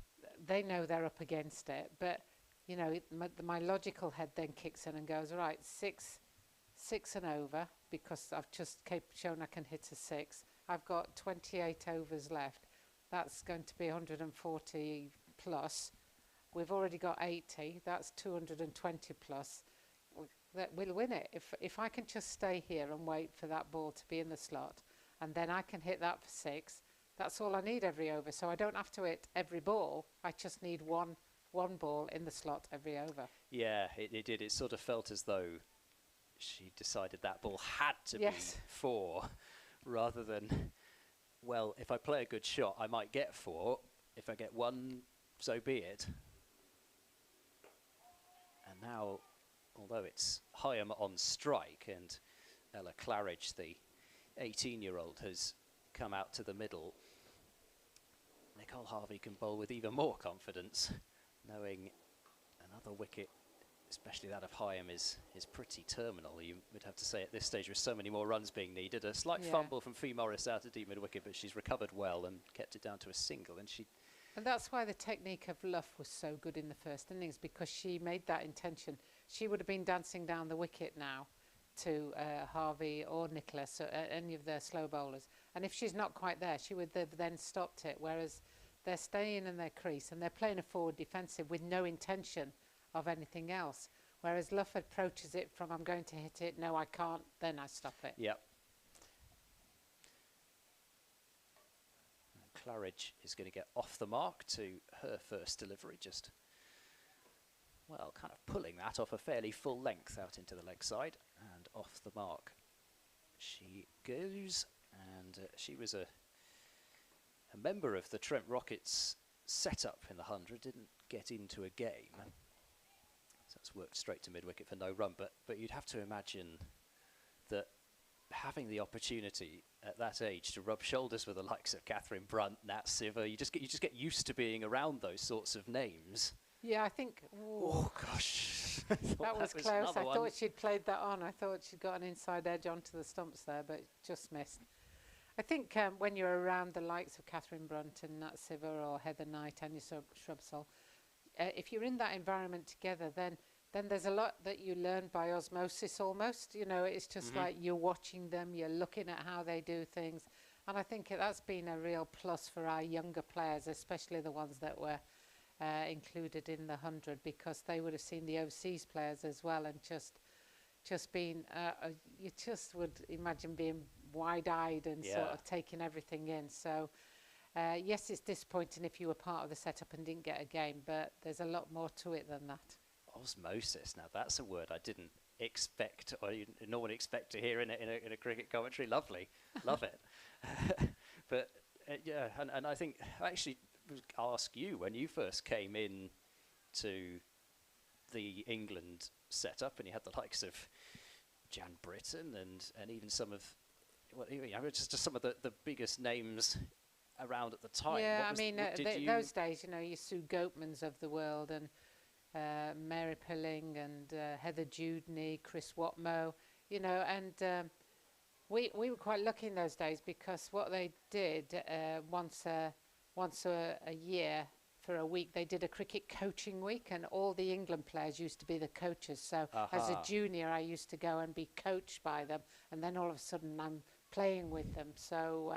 they know they're up against it, but, you know, my logical head then kicks in and goes, right, six and over, because I've just shown I can hit a 6. I've got 28 overs left. That's going to be 140 plus. We've already got 80. That's 220 plus. That we'll win it. If I can just stay here and wait for that ball to be in the slot, and then I can hit that for 6. That's all I need every over. So I don't have to hit every ball. I just need one ball in the slot every over. Yeah, it did. It sort of felt as though she decided that ball had to be 4 rather than, well, if I play a good shot, I might get 4. If I get 1, so be it. And now, although it's Heyhoe on strike and Ella Claridge, the 18-year-old, has come out to the middle, Nicole Harvey can bowl with even more confidence, knowing another wicket, especially that of Heyhoe, is pretty terminal. You would have to say at this stage, with so many more runs being needed. A slight fumble from Fee Morris out of deep mid-wicket, but she's recovered well and kept it down to a single. And that's why the technique of Luff was so good in the first innings, because she made that intention. She would have been dancing down the wicket now to Harvey or Nicholas, or any of their slow bowlers. And if she's not quite there, she would have then stopped it, whereas they're staying in their crease and they're playing a forward defensive with no intention of anything else. Whereas Luff approaches it from, I'm going to hit it, no I can't, then I stop it. Yep. Claridge is going to get off the mark to her first delivery, just, well, kind of pulling that off a fairly full length out into the leg side, and off the mark she goes. And she was a member of the Trent Rockets setup in the 100, didn't get into a game. So it's worked straight to mid-wicket for no run, but you'd have to imagine that having the opportunity at that age to rub shoulders with the likes of Catherine Brunt, Nat Siver, you just get used to being around those sorts of names. Yeah, I think... Oh, gosh. that was close. I thought she'd played that on. I thought she'd got an inside edge onto the stumps there, but just missed. I think when you're around the likes of Catherine Brunt and Nat Siver or Heather Knight and your Shrubsole, if you're in that environment together, then there's a lot that you learn by osmosis almost. You know, it's just like you're watching them, you're looking at how they do things. And I think that's been a real plus for our younger players, especially the ones that were included in the 100, because they would have seen the overseas players as well and just been, you just would imagine being wide-eyed and sort of taking everything in. So yes, it's disappointing if you were part of the setup and didn't get a game, but there's a lot more to it than that. Osmosis, now that's a word I didn't expect, or you normally expect to hear in a cricket commentary. Lovely. Love it. But yeah, and I think I actually ask you, when you first came in to the England setup and you had the likes of Jan Britton and even some of, well, you know, just some of the biggest names around at the time. Yeah, I mean, those days, you know, you Sue Goatmans of the world and Mary Pilling and Heather Dewdney, Chris Watmoe, you know, and we were quite lucky in those days, because what they did once a year for a week, they did a cricket coaching week, and all the England players used to be the coaches. So as a junior, I used to go and be coached by them, and then all of a sudden I'm playing with them. So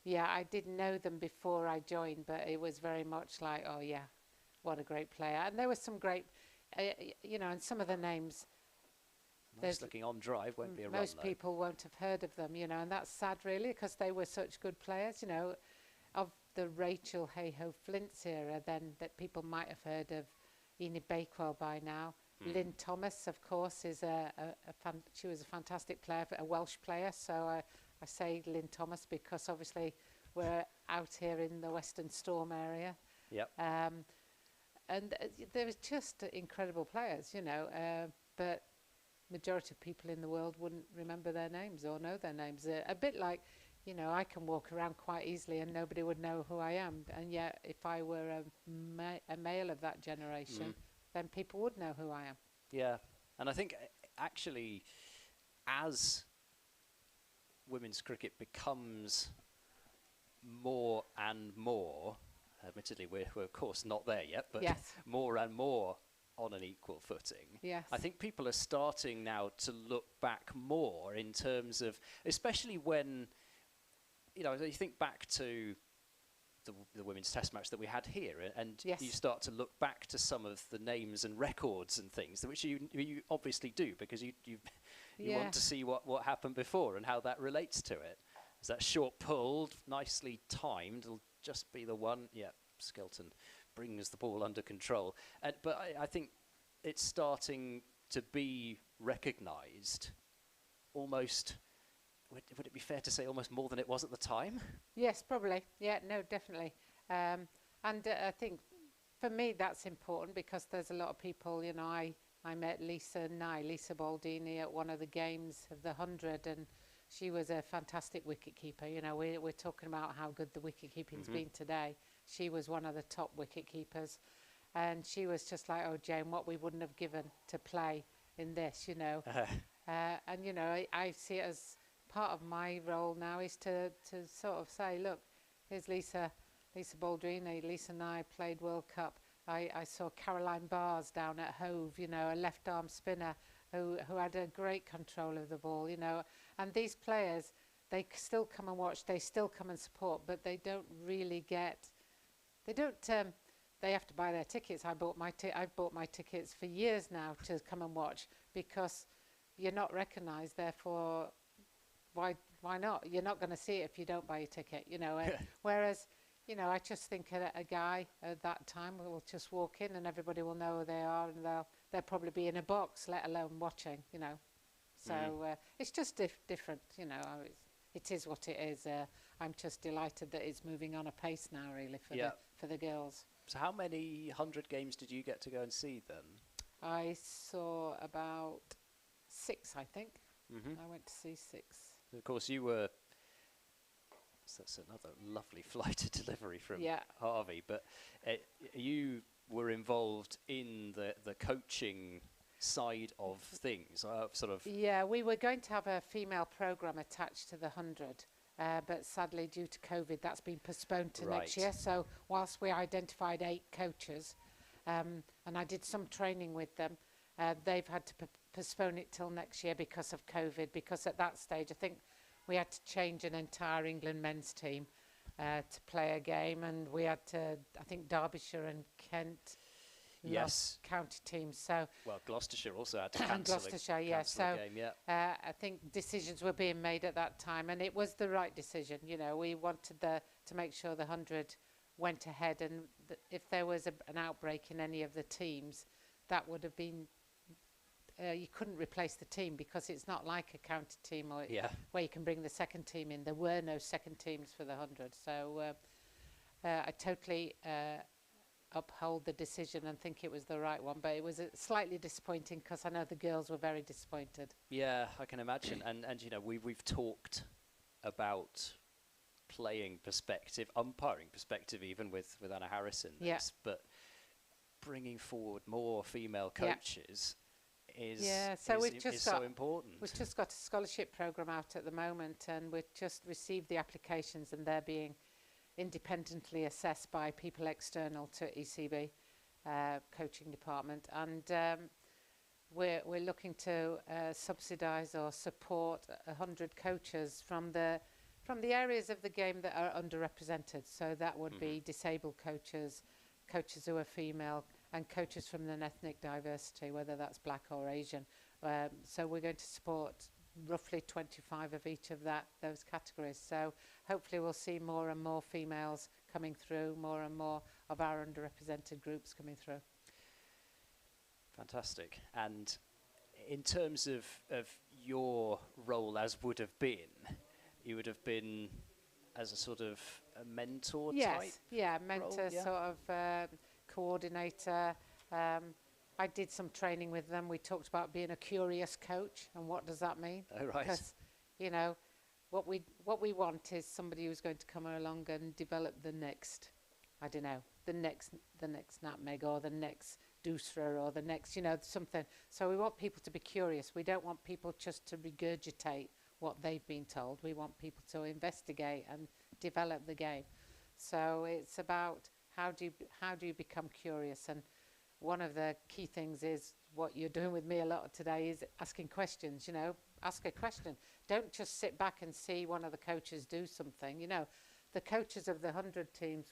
yeah, I didn't know them before I joined, but it was very much like, oh yeah, what a great player. And there was some great, you know, and some of the names. Nice looking on drive, won't be a run. Most people won't have heard of them, you know, and that's sad really, because they were such good players, you know, of the Rachael, Heyhoe, Flint's era, then that people might have heard of Enid Bakewell by now. Lynn Thomas, of course, is she was a fantastic player, a Welsh player, so I say Lynn Thomas because obviously we're out here in the Western Storm area. Yep. And there was just incredible players, you know, but majority of people in the world wouldn't remember their names or know their names. A bit like, you know, I can walk around quite easily and nobody would know who I am. And yet, if I were a male of that generation, then people would know who I am. Yeah. And I think actually, as women's cricket becomes more and more, admittedly we're of course not there yet, but more and more on an equal footing. Yes. I think people are starting now to look back more in terms of, especially when, you know, you think back to the women's test match that we had here, and you start to look back to some of the names and records and things, which you obviously do, because you want to see what happened before and how that relates to it. So that short pull, nicely timed. It'll just be the one. Yeah, Skelton brings the ball under control. But I think it's starting to be recognised almost, would it be fair to say almost more than it was at the time? Yes, probably. Yeah, no, definitely. And I think for me that's important because there's a lot of people, you know, I met Lisa Baldini at one of the games of the 100, and she was a fantastic wicket keeper. You know, we're talking about how good the wicket keeping's been today. She was one of the top wicket keepers, and she was just like, oh, Jane, what we wouldn't have given to play in this, you know. And, you know, I see it as part of my role now is to sort of say, look, here's Lisa Baldini. Lisa and I played World Cup. I saw Caroline Bars down at Hove, you know, a left-arm spinner who had a great control of the ball, you know. And these players, they still come and watch, they still come and support, but they don't really get, they have to buy their tickets. I've bought my tickets for years now to come and watch because you're not recognised, therefore why not? You're not going to see it if you don't buy your ticket, you know. Whereas, you know, I just think a guy at that time will just walk in and everybody will know who they are, and they'll probably be in a box, let alone watching, you know. So it's just different, you know. It is what it is. I'm just delighted that it's moving on a pace now, really, for the girls. So how many 100 games did you get to go and see then? I saw about 6, I think. I went to see 6. Of course, you were. So that's another lovely flight of delivery from Harvey. But you were involved in the coaching side of things, sort of. Yeah, we were going to have a female programme attached to the 100, but sadly due to COVID, that's been postponed to next year. So whilst we identified 8 coaches, and I did some training with them, they've had to postpone it till next year because of COVID. Because at that stage, I think we had to change an entire England men's team to play a game, and we had to, I think Derbyshire and Kent lost county teams. So well, Gloucestershire also had to cancel Gloucestershire, a game, I think decisions were being made at that time, and it was the right decision. You know, we wanted to make sure the 100 went ahead, and if there was an outbreak in any of the teams, that would have been you couldn't replace the team because it's not like a county team or where you can bring the second team in. There were no second teams for the 100, so I totally uphold the decision and think it was the right one. But it was slightly disappointing because I know the girls were very disappointed. Yeah, I can imagine. And you know, we've talked about playing perspective, umpiring perspective, even with Anna Harrison. But bringing forward more female coaches. Is so important. We've just got a scholarship programme out at the moment, and we've just received the applications, and they're being independently assessed by people external to ECB coaching department, and we're looking to subsidise or support 100 coaches from the areas of the game that are underrepresented. So that would be disabled coaches who are female, and coaches from an ethnic diversity, whether that's black or Asian. So we're going to support roughly 25 of each of those categories. So hopefully we'll see more and more females coming through, more and more of our underrepresented groups coming through. Fantastic. And in terms of your role as would have been, you would have been as a sort of a mentor type? Yeah, mentor, role, sort of coordinator. I did some training with them. We talked about being a curious coach, and what does that mean? Oh, right. Because, you know, what we want is somebody who's going to come along and develop the next, I don't know, the next nutmeg or the next doosra or the next, you know, something. So we want people to be curious. We don't want people just to regurgitate what they've been told. We want people to investigate and develop the game. So it's about how do you become curious? And one of the key things is what you're doing with me a lot today is asking questions. You know, ask a question. Don't just sit back and see one of the coaches do something. You know, the coaches of the 100 teams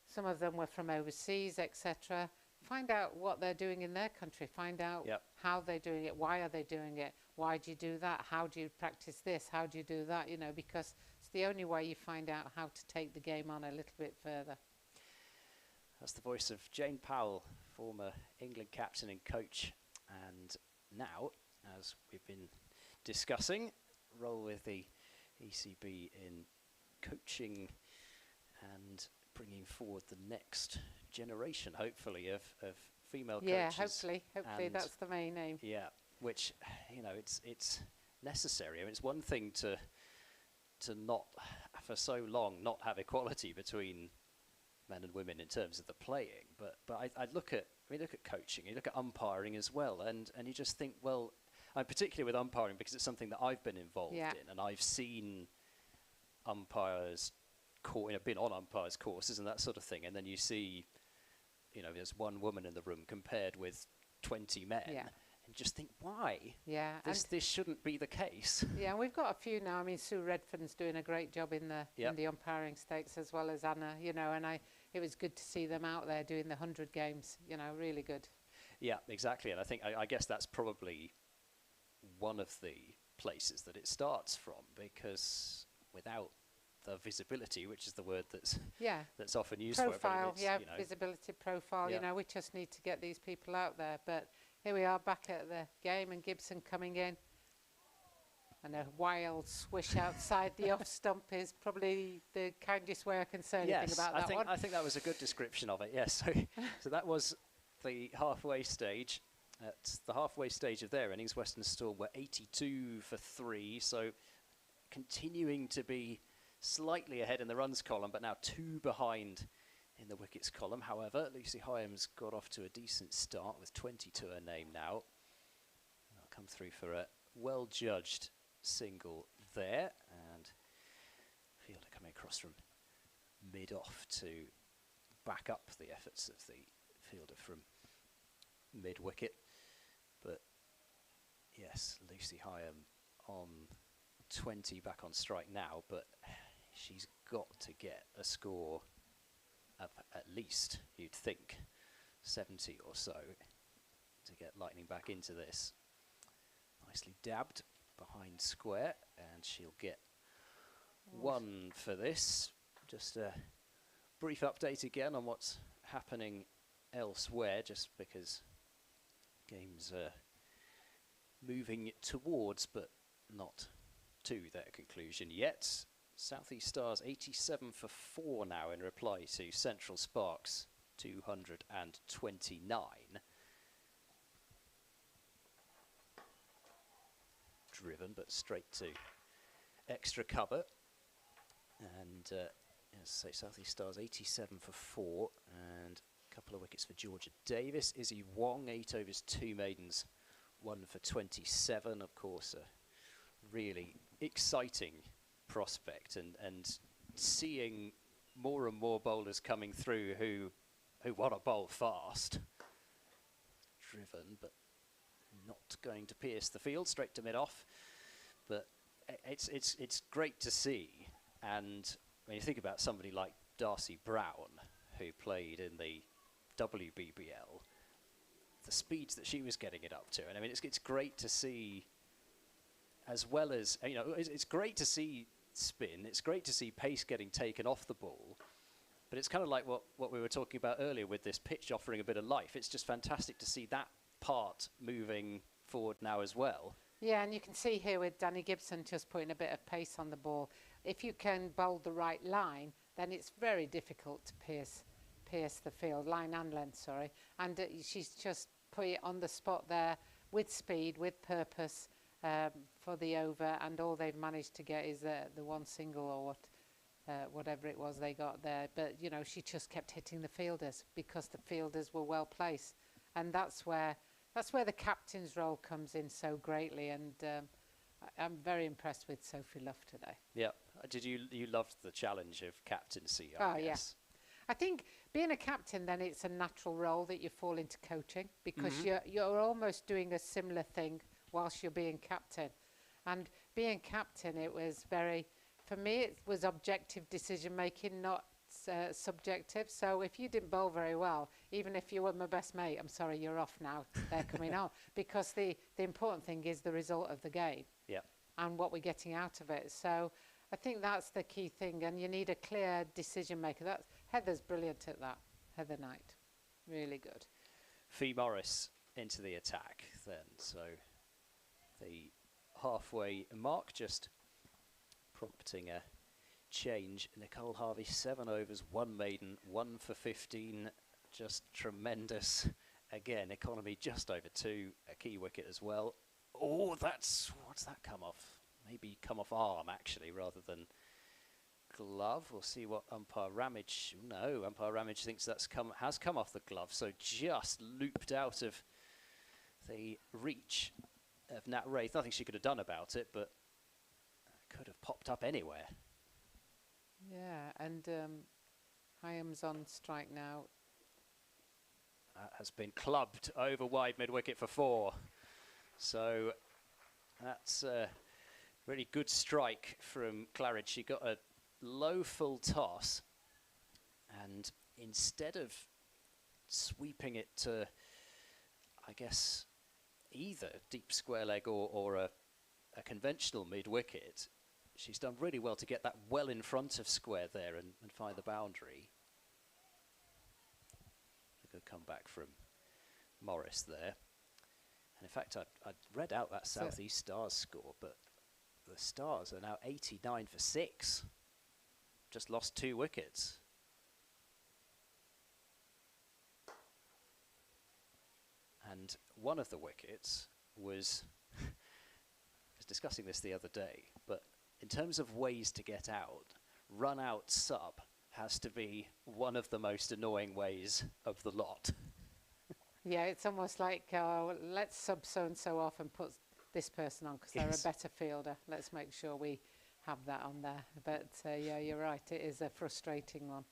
some of them were from overseas, etc. Find out what they're doing in their country. Find out how they're doing it. Why are they doing it? Why do you do that? How do you practice this? How do you do that? You know, because the only way you find out how to take the game on a little bit further. That's the voice of Jane Powell, former England captain and coach. And now, as we've been discussing, role with the ECB in coaching and bringing forward the next generation, hopefully, of female coaches. Yeah, hopefully that's the main aim. Yeah, which, you know, it's necessary. I mean, it's one thing to not, for so long, not have equality between men and women in terms of the playing, but I look at coaching, you look at umpiring as well, and you just think, well, I'm particularly with umpiring because it's something that I've been involved in, and I've seen umpires, been on umpires' courses and that sort of thing, and then you see, you know, there's one woman in the room compared with 20 men, and just think, why? Yeah, this shouldn't be the case. Yeah, and we've got a few now. I mean, Sue Redfern's doing a great job in the umpiring stakes, as well as Anna, you know, and it was good to see them out there doing the 100 games, you know, really good. Yeah, exactly, and I think I guess that's probably one of the places that it starts from, because without the visibility, which is the word that's often used profile, for it, you know, visibility profile, you know, we just need to get these people out there. But here we are back at the game, and Gibson coming in, and a wild swish outside the off stump is probably the kindest way I can say anything about that one. I think that was a good description of it, yes. So that was the halfway stage. At the halfway stage of their innings, Western Storm were 82 for 3, so continuing to be slightly ahead in the runs column, but now 2 behind in the wickets column. However, Lucy Hyam's got off to a decent start with 20 to her name now. I'll come through for a well-judged single there, and fielder coming across from mid-off to back up the efforts of the fielder from mid-wicket. But yes, Lucy Hyam on 20 back on strike now, but she's got to get a score of at least, you'd think, 70 or so to get Lightning back into this. Nicely dabbed behind square, and she'll get 1 for this. Just a brief update again on what's happening elsewhere, just because games are moving towards, but not to their conclusion yet. South East Stars 87 for 4 now in reply to Central Sparks 229. Driven, but straight to extra cover. And as I say, South East Stars 87 for 4, and a couple of wickets for Georgia Davis. Izzy Wong, 8 overs, 2 maidens, 1 for 27. Of course, a really exciting prospect, and seeing more and more bowlers coming through who want to bowl fast. Driven, but not going to pierce the field, straight to mid-off. But it's great to see. And when you think about somebody like Darcy Brown, who played in the WBBL, the speeds that she was getting it up to, and I mean, it's great to see, as well as, you know, it's great to see spin, it's great to see pace getting taken off the ball, but it's kind of like what we were talking about earlier with this pitch offering a bit of life. It's just fantastic to see that part moving forward now as well. Yeah, and you can see here with Danny Gibson just putting a bit of pace on the ball. If you can bowl the right line, then it's very difficult to pierce the field, line and length, sorry. And she's just put it on the spot there with speed, with purpose for the over, and all they've managed to get is the 1 single or whatever it was they got there. But, you know, she just kept hitting the fielders because the fielders were well placed. And that's where the captain's role comes in so greatly, and I'm very impressed with Sophie Luff today. Yeah, you loved the challenge of captaincy, I guess. Yeah. I think being a captain, then it's a natural role that you fall into coaching, because you're almost doing a similar thing whilst you're being captain. And being captain, it was for me, it was objective decision making, not subjective. So if you didn't bowl very well, even if you were my best mate, I'm sorry, you're off now, they're coming on, because the important thing is the result of the game, and what we're getting out of it. So I think that's the key thing, and you need a clear decision maker. That's Heather's brilliant at that. Heather Knight, really good. Fee Morris into the attack then. So the halfway mark just prompting a change. Nicole Harvey, 7 overs, 1 maiden, 1 for 15. Just tremendous. Again, economy just over 2, a key wicket as well. Oh, what's that come off? Maybe come off arm, actually, rather than glove. We'll see what umpire Ramage... No, umpire Ramage thinks has come off the glove, so just looped out of the reach of Nat Wraith. Nothing she could have done about it, but could have popped up anywhere. Yeah, and Heyhoe's on strike now. That has been clubbed over wide mid-wicket for 4. So that's a really good strike from Claridge. She got a low full toss, and instead of sweeping it to, I guess, either deep square leg or a conventional mid-wicket, she's done really well to get that well in front of square there and find the boundary. A good comeback from Morris there. And in fact, I read out that South East Stars score, but the Stars are now 89 for 6. Just lost 2 wickets. And one of the wickets was, I was discussing this the other day, but in terms of ways to get out, run out sub has to be one of the most annoying ways of the lot. Yeah, it's almost like, let's sub so-and-so off and put this person on because they're a better fielder. Let's make sure we have that on there. But yeah, you're right, it is a frustrating one.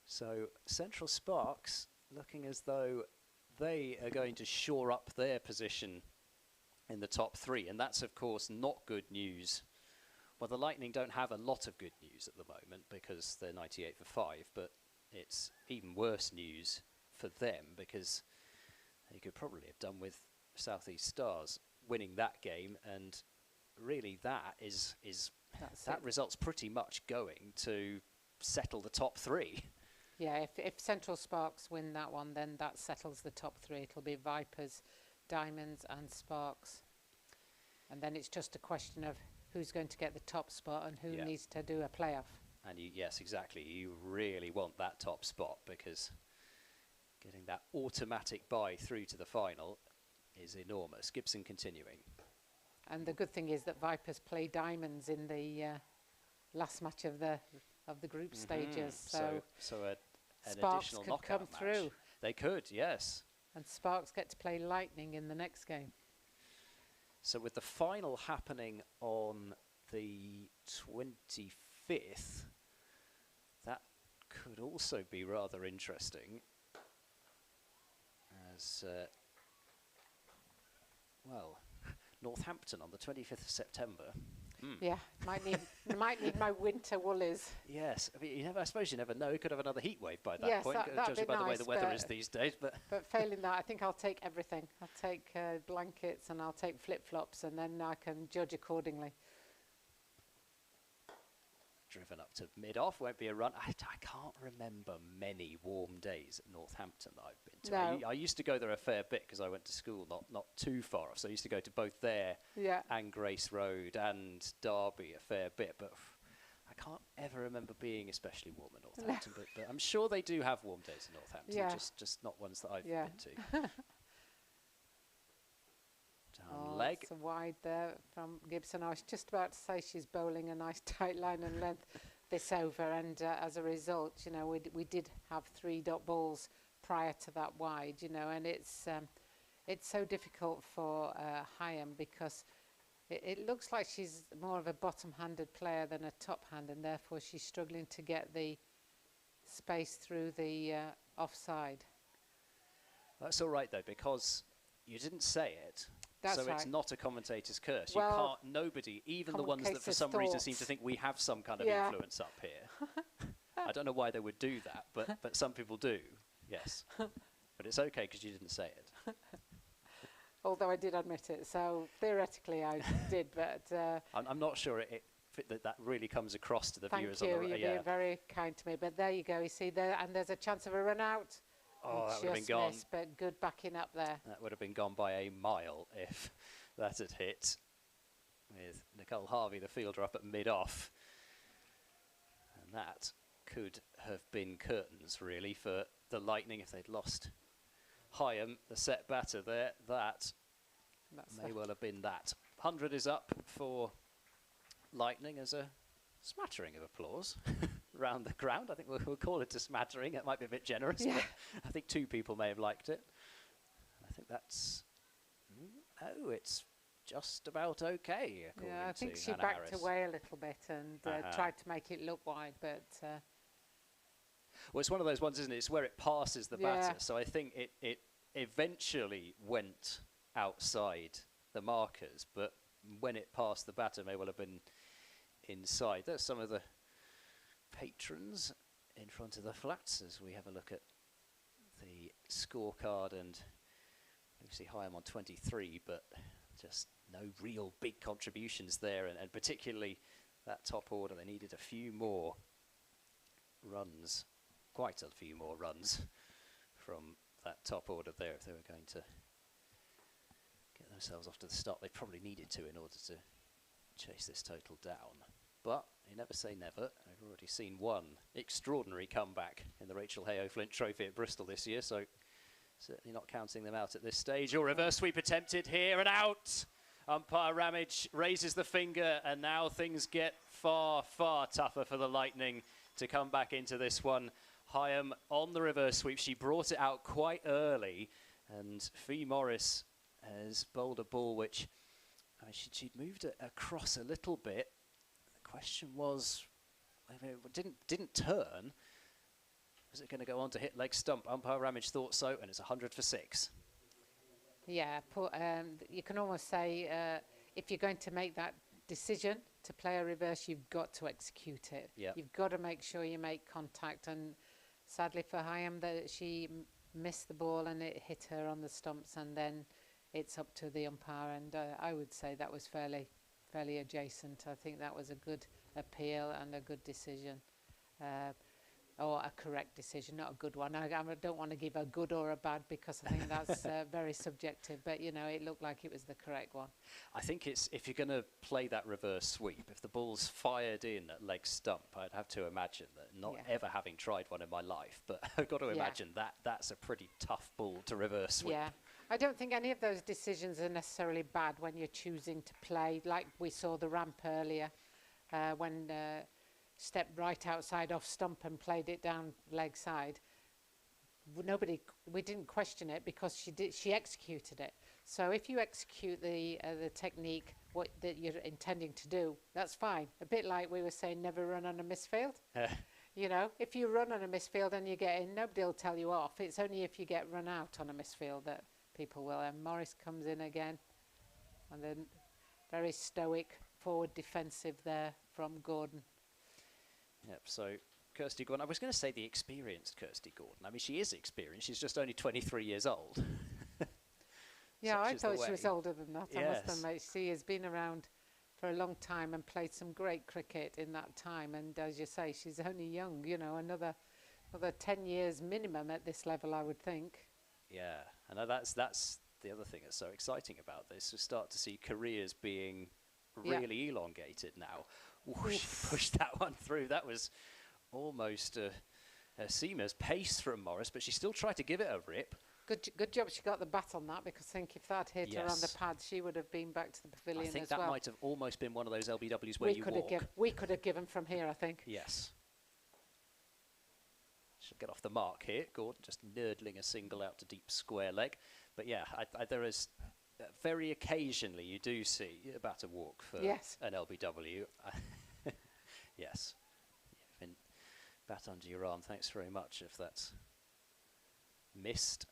So Central Sparks looking as though they are going to shore up their position in the top 3, and that's of course not good news. Well, the Lightning don't have a lot of good news at the moment because they're 98 for 5, but it's even worse news for them because they could probably have done with South East Stars winning that game, and really that result's pretty much going to settle the top 3. Yeah, if Central Sparks win that one, then that settles the top 3. It'll be Vipers, Diamonds and Sparks. And then it's just a question of who's going to get the top spot and who needs to do a playoff. And yes, exactly. You really want that top spot because getting that automatic bye through to the final is enormous. Gibson continuing. And the good thing is that Vipers play Diamonds in the last match of the group stages. So an Sparks additional could knockout come match. through. They could, yes. And Sparks get to play Lightning in the next game. So with the final happening on the 25th, that could also be rather interesting. As, well, Northampton on the 25th of September. Yeah, might need my winter woolies. Yes, I mean, I suppose you never know. We could have another heat wave by that yes, point, judging by the way the weather is these days. But failing that, I think I'll take everything. I'll take blankets and I'll take flip-flops, and then I can judge accordingly. Driven up to mid-off, won't be a run. I can't remember many warm days at Northampton that I've been to. No. I used to go there a fair bit because I went to school not too far off. So I used to go to both there and Grace Road and Derby a fair bit. But I can't ever remember being especially warm at Northampton. No. But I'm sure they do have warm days in Northampton, just not ones that I've been to. Leg. It's a wide there from Gibson. I was just about to say she's bowling a nice tight line and length this over, and as a result, you know, we did have 3 dot balls prior to that wide, you know, and it's so difficult for Heyhoe because it looks like she's more of a bottom-handed player than a top-hand, and therefore she's struggling to get the space through the offside. That's all right though, because you didn't say it. That's so right. It's not a commentator's curse. Well, you can't, nobody, even the ones that for some reason seem to think we have some kind of influence up here. I don't know why they would do that, but some people do, yes. But it's okay because you didn't say it. Although I did admit it, so theoretically I did, but... I'm not sure it that really comes across to the Thank viewers. you. On the, You're yeah. being very kind to me. But there you go. You see there, and there's a chance of a run out. Oh, that would have been Just gone. missed, but good backing up there. That would have been gone by a mile if that had hit. With Nicole Harvey, the fielder, up at mid-off. And that could have been curtains, really, for the Lightning if they'd lost Heyhoe, the set batter there. That may well have been that. 100 is up for Lightning as a smattering of applause around the ground. I think we'll call it a smattering. It might be a bit generous, yeah. but I think 2 people may have liked it. I think that's... Oh, it's just about okay, according Yeah, I think to she Hannah backed Harris. away a little bit and tried to make it look wide, but... Well, it's one of those ones, isn't it? It's where it passes the batter. So I think it eventually went outside the markers, but when it passed the batter, may well have been inside. There's some of the patrons in front of the flats as we have a look at the scorecard, and we see Heyhoe on 23, but just no real big contributions there, and particularly that top order, they needed a few more runs, quite a few more runs from that top order there if they were going to get themselves off to the start. They probably needed to in order to chase this total down. But you never say never. I've already seen one extraordinary comeback in the Rachael Heyhoe Flint Trophy at Bristol this year, so certainly not counting them out at this stage. Your reverse sweep attempted here and out. Umpire Ramage raises the finger, and now things get far, far tougher for the Lightning to come back into this one. Heyhoe on the reverse sweep. She brought it out quite early, and Fee Morris has bowled a ball which, I mean, she'd moved it across a little bit. The question was, I mean, it didn't turn. Was it going to go on to hit leg stump? Umpire Ramage thought so, and it's 100 for 6. Yeah, you can almost say if you're going to make that decision to play a reverse, you've got to execute it. Yep. You've got to make sure you make contact. And sadly for Heyhoe, that she missed the ball and it hit her on the stumps, and then it's up to the umpire. And I would say that was fairly adjacent. I think that was a good appeal and a good decision. Or a correct decision, not a good one. I don't want to give a good or a bad because I think that's very subjective, but you know, it looked like it was the correct one. I think it's, if you're going to play that reverse sweep, if the ball's fired in at leg stump, I'd have to imagine that, not ever having tried one in my life, but I've got to imagine that's a pretty tough ball to reverse sweep. Yeah, I don't think any of those decisions are necessarily bad when you're choosing to play, like we saw the ramp earlier, when stepped right outside off stump and played it down leg side. We didn't question it because she executed it. So if you execute the technique that you're intending to do, that's fine. A bit like we were saying, never run on a misfield. You know, if you run on a misfield and you get in, nobody will tell you off. It's only if you get run out on a misfield that people will. And Morris comes in again, and then very stoic forward defensive there from Gordon. Yep, so Kirsty Gordon, I was going to say the experienced Kirsty Gordon. I mean, she is experienced. She's just only 23 years old. Yeah, I Such is the thought she was way. older than that, I must admit. She has been around for a long time and played some great cricket in that time. And as you say, she's only young, you know, another 10 years minimum at this level, I would think. Yeah, I know that's the other thing that's so exciting about this. We start to see careers being really elongated now. Whoosh, pushed that one through. That was almost a seamer's pace from Morris, but she still tried to give it a rip. Good job she got the bat on that, because I think if that hit her on the pads, she would have been back to the pavilion as well. I think that might have almost been one of those LBWs where you walk. We could have given from here, I think. Yes. She'll get off the mark here. Gordon just nerdling a single out to deep square leg. But yeah, there is... very occasionally you do see a batter walk for an LBW. Yes. Bat under your arm. Thanks very much if that's missed.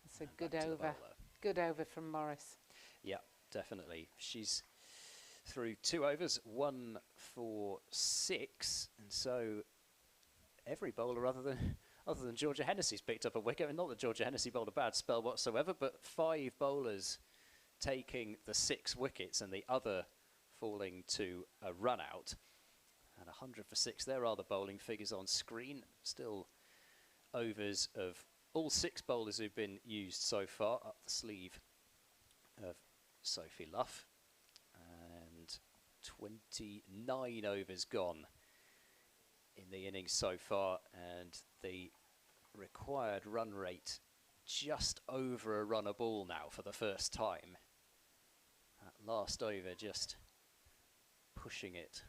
It's a good over. Good over from Morris. Yeah, definitely. She's through 2 overs, 1 for 6. And so every bowler other than Georgia Hennessy's picked up a wicket. And not that Georgia Hennessy bowled a bad spell whatsoever, but 5 bowlers taking the 6 wickets and the other falling to a run out. And 100 for 6, there are the bowling figures on screen. Still overs of all 6 bowlers who've been used so far up the sleeve of Sophie Luff. And 29 overs gone in the innings so far, and the required run rate just over a run a ball now for the first time. That last over just pushing it.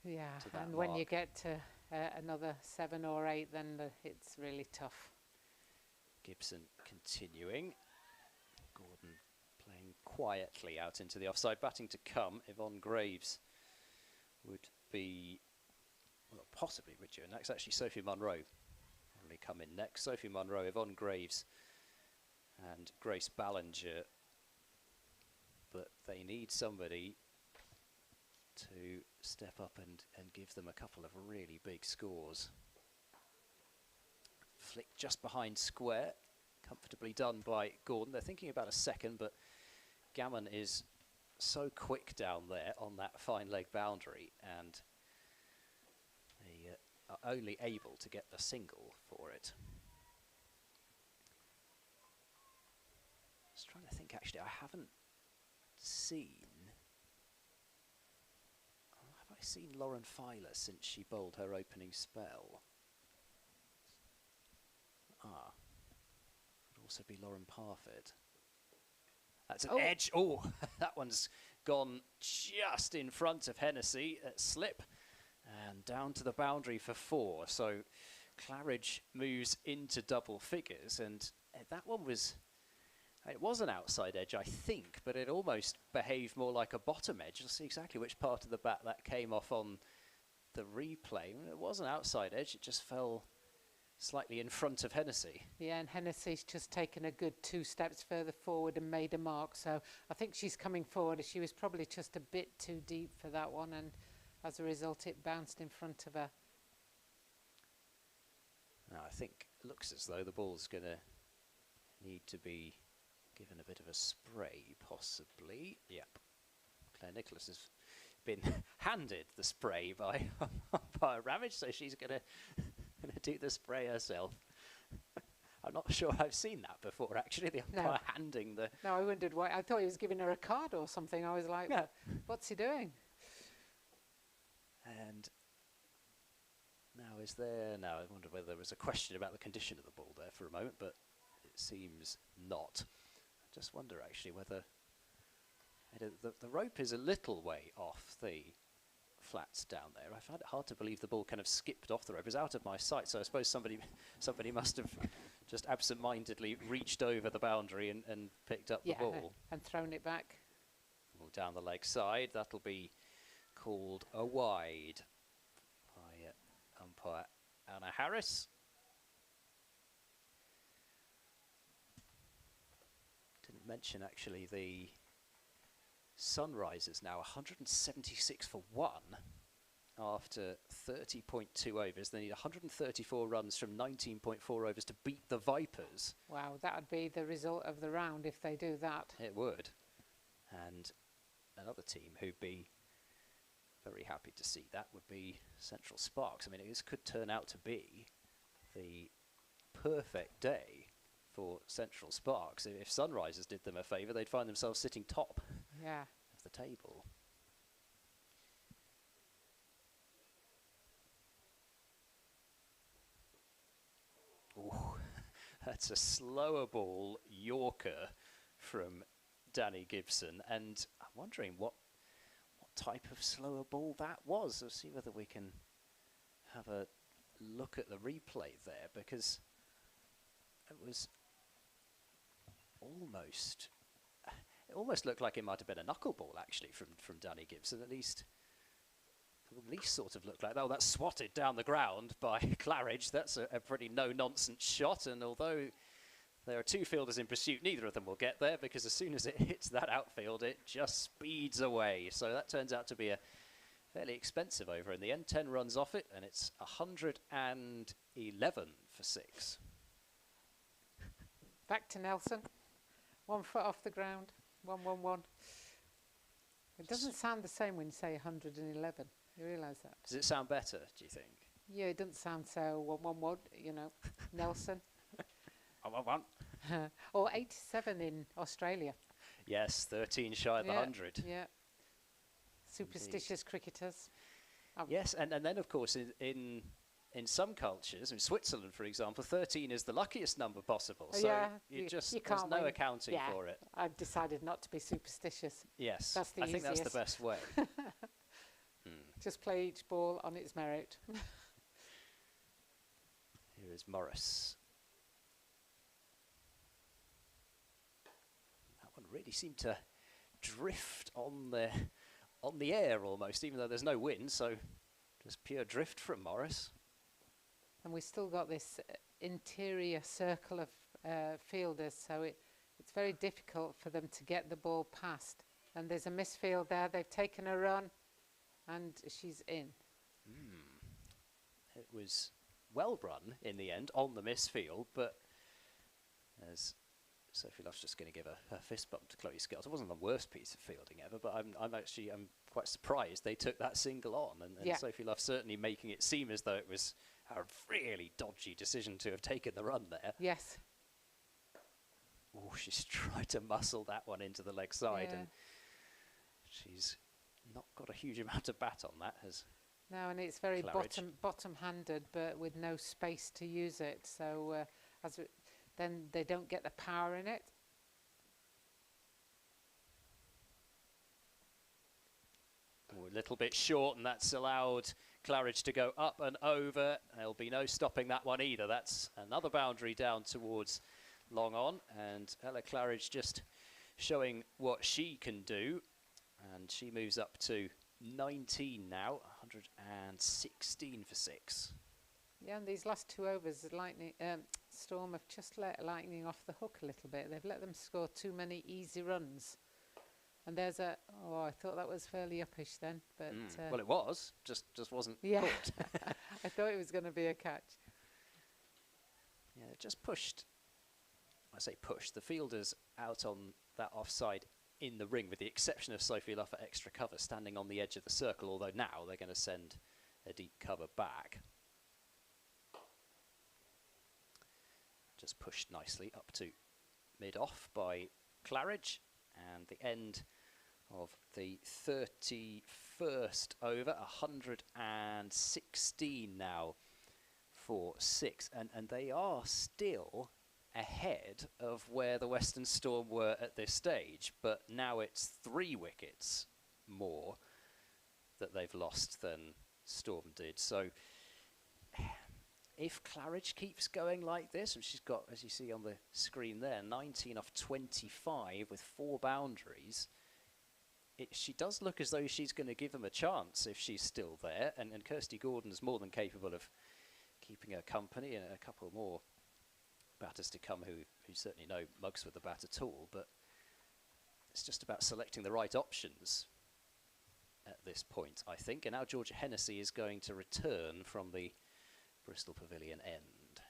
Yeah, to that and when mark. you get to another 7 or 8, then it's really tough. Gibson continuing. Gordon playing quietly out into the offside. Batting to come, Yvonne Graves would be, well, possibly Richard. And that's actually Sophie Munro. Probably come in next. Sophie Munro, Yvonne Graves and Grace Ballinger. But they need somebody to step up and give them a couple of really big scores. Flick just behind square, comfortably done by Gordon. They're thinking about a second, but Gammon is so quick down there on that fine leg boundary, and they are only able to get a single for it. Just trying to think, actually, I haven't seen... Have I seen Lauren Filer since she bowled her opening spell? Could also be Lauren Parfitt. That's an edge. Oh, that one's gone just in front of Hennessy at slip and down to the boundary for 4. So Claridge moves into double figures, and that one was... It was an outside edge, I think, but it almost behaved more like a bottom edge. You'll see exactly which part of the bat that came off on the replay. It was an outside edge, it just fell slightly in front of Hennessy. Yeah, and Hennessy's just taken a good 2 steps further forward and made a mark. So I think she's coming forward. She was probably just a bit too deep for that one, and as a result, it bounced in front of her. Now, I think it looks as though the ball's going to need to be given a bit of a spray, possibly. Yep. Claire Nicholas has been handed the spray by Ramage, so she's going to do the spray herself. I'm not sure I've seen that before, actually, the umpire handing the... No, I wondered why. I thought he was giving her a card or something. I was like, yeah. What's he doing? And now is there... Now, I wonder whether there was a question about the condition of the ball there for a moment, but it seems not. I just wonder, actually, whether... The rope is a little way off the flats down there. I find it hard to believe the ball kind of skipped off the rope. It was out of my sight, so I suppose somebody must have just absent-mindedly reached over the boundary and picked up the ball. And thrown it back. Well, down the leg side, that'll be called a wide by umpire Anna Harris. Didn't mention, actually, the Sunrisers now 176 for 1 after 30.2 overs. They need 134 runs from 19.4 overs to beat the Vipers. Wow, that would be the result of the round if they do that. It would. And another team who'd be very happy to see that would be Central Sparks. I mean, this could turn out to be the perfect day for Central Sparks. If Sunrisers did them a favour, they'd find themselves sitting top of the table. Ooh, that's a slower ball Yorker from Danny Gibson, and I'm wondering what type of slower ball that was. We'll see whether we can have a look at the replay there, because it was it almost looked like it might have been a knuckleball, actually, from Danny Gibson. At least sort of looked like that. Oh, that's swatted down the ground by Claridge. That's a pretty no-nonsense shot, and although there are 2 fielders in pursuit, neither of them will get there, because as soon as it hits that outfield, it just speeds away. So that turns out to be a fairly expensive over in the end. 10 runs off it, and it's 111 for 6. Back to Nelson. 1 foot off the ground. 111. It doesn't sound the same when you say 111. You realise that? Does it sound better, do you think? Yeah, it doesn't sound so 111, you know, Nelson. 111. Or 87 in Australia. Yes, 13 shy of the 100. Yeah. Superstitious cricketers. Yes, and then of course in some cultures, in Switzerland for example, 13 is the luckiest number possible. So you can't there's no win. accounting for it. I've decided not to be superstitious. Yes, that's the I think that's the best way. Just play each ball on its merit. Here is Morris. That one really seemed to drift on the air almost, even though there's no wind, so just pure drift from Morris. And we've still got this interior circle of fielders, so it's very difficult for them to get the ball past. And there's a misfield there. They've taken a run, and she's in. It was well run in the end on the misfield, but as Sophie Luff's just going to give a fist bump to Chloe Scales. It wasn't the worst piece of fielding ever, but I'm quite surprised they took that single on, and Sophie Luff certainly making it seem as though it was a really dodgy decision to have taken the run there. Yes. Oh, she's tried to muscle that one into the leg side, and she's not got a huge amount of bat on that. No, and it's very Claridge. bottom-handed, but with no space to use it. So then they don't get the power in it. Oh, a little bit short, and that's allowed Claridge to go up and over. There'll be no stopping that one either. That's another boundary down towards long on, and Ella Claridge just showing what she can do, and she moves up to 19 now, 116 for 6. Yeah, and these last 2 overs, Storm have just let Lightning off the hook a little bit. They've let them score too many easy runs. And there's I thought that was fairly uppish then, but well, it was, just wasn't caught. I thought it was going to be a catch. Yeah, just pushed. I say pushed the fielders out on that offside in the ring, with the exception of Sophie Luff at extra cover, standing on the edge of the circle. Although now they're going to send a deep cover back. Just pushed nicely up to mid-off by Claridge, and the end of the 31st over, 116 now for 6, and they are still ahead of where the Western Storm were at this stage, but now it's 3 wickets more that they've lost than Storm did. So if Claridge keeps going like this, and she's got, as you see on the screen there, 19 off 25 with 4 boundaries, she does look as though she's going to give them a chance if she's still there, and Kirsty Gordon's more than capable of keeping her company, and a couple more batters to come who certainly know mugs with the bat at all, but it's just about selecting the right options at this point, I think. And now Georgia Hennessy is going to return from the Bristol Pavilion end.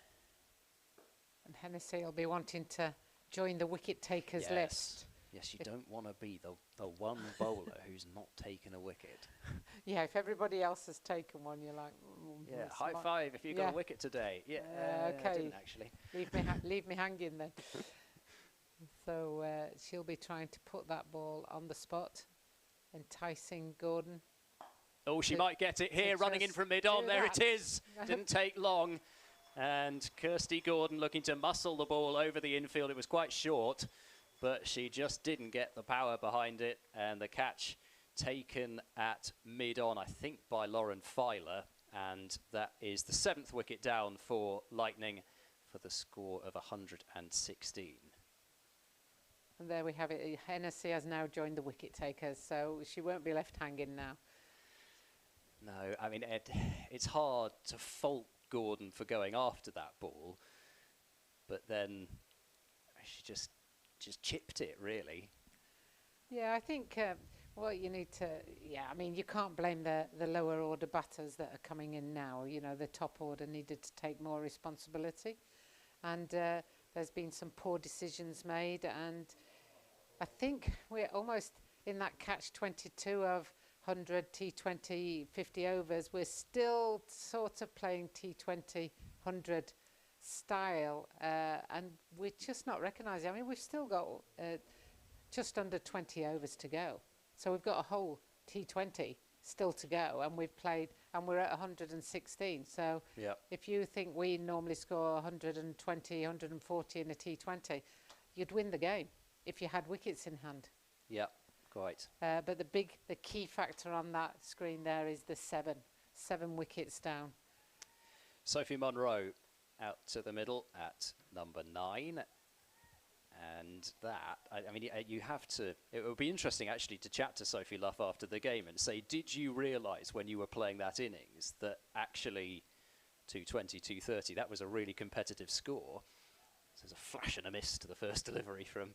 And Hennessy will be wanting to join the wicket takers list. Yes, you don't want to be the one bowler who's not taken a wicket. Yeah, if everybody else has taken one, you're like, yeah, high five if you got a wicket today. Yeah, okay. I didn't actually. Leave me hanging then. So she'll be trying to put that ball on the spot, enticing Gordon. Oh, she might get it here, running in from mid-on. There it is. Didn't take long. And Kirsty Gordon looking to muscle the ball over the infield. It was quite short, but she just didn't get the power behind it. And the catch taken at mid-on, I think, by Lauren Filer. And that is the 7th wicket down for Lightning for the score of 116. And there we have it. Hennessy has now joined the wicket takers, so she won't be left hanging now. No, I mean, it's hard to fault Gordon for going after that ball, but then she just chipped it, really. Yeah, I think what you need to, I mean, you can't blame the lower order batters that are coming in now. You know, the top order needed to take more responsibility, and there's been some poor decisions made, and I think we're almost in that catch-22 of 100 T20 50 overs. We're still sort of playing T20 100 style, and we're just not recognising. I mean, we've still got just under 20 overs to go, so we've got a whole T20 still to go, and we've played, and we're at 116. So if you think we normally score 120, 140 in a T20, you'd win the game if you had wickets in hand. Yeah, quite. But the key factor on that screen there is the seven wickets down. Sophie Monroe out to the middle at number 9. And that, I mean, you have to, it would be interesting actually to chat to Sophie Luff after the game and say, did you realise when you were playing that innings that actually 220, 230, that was a really competitive score? So there's a flash and a miss to the first delivery from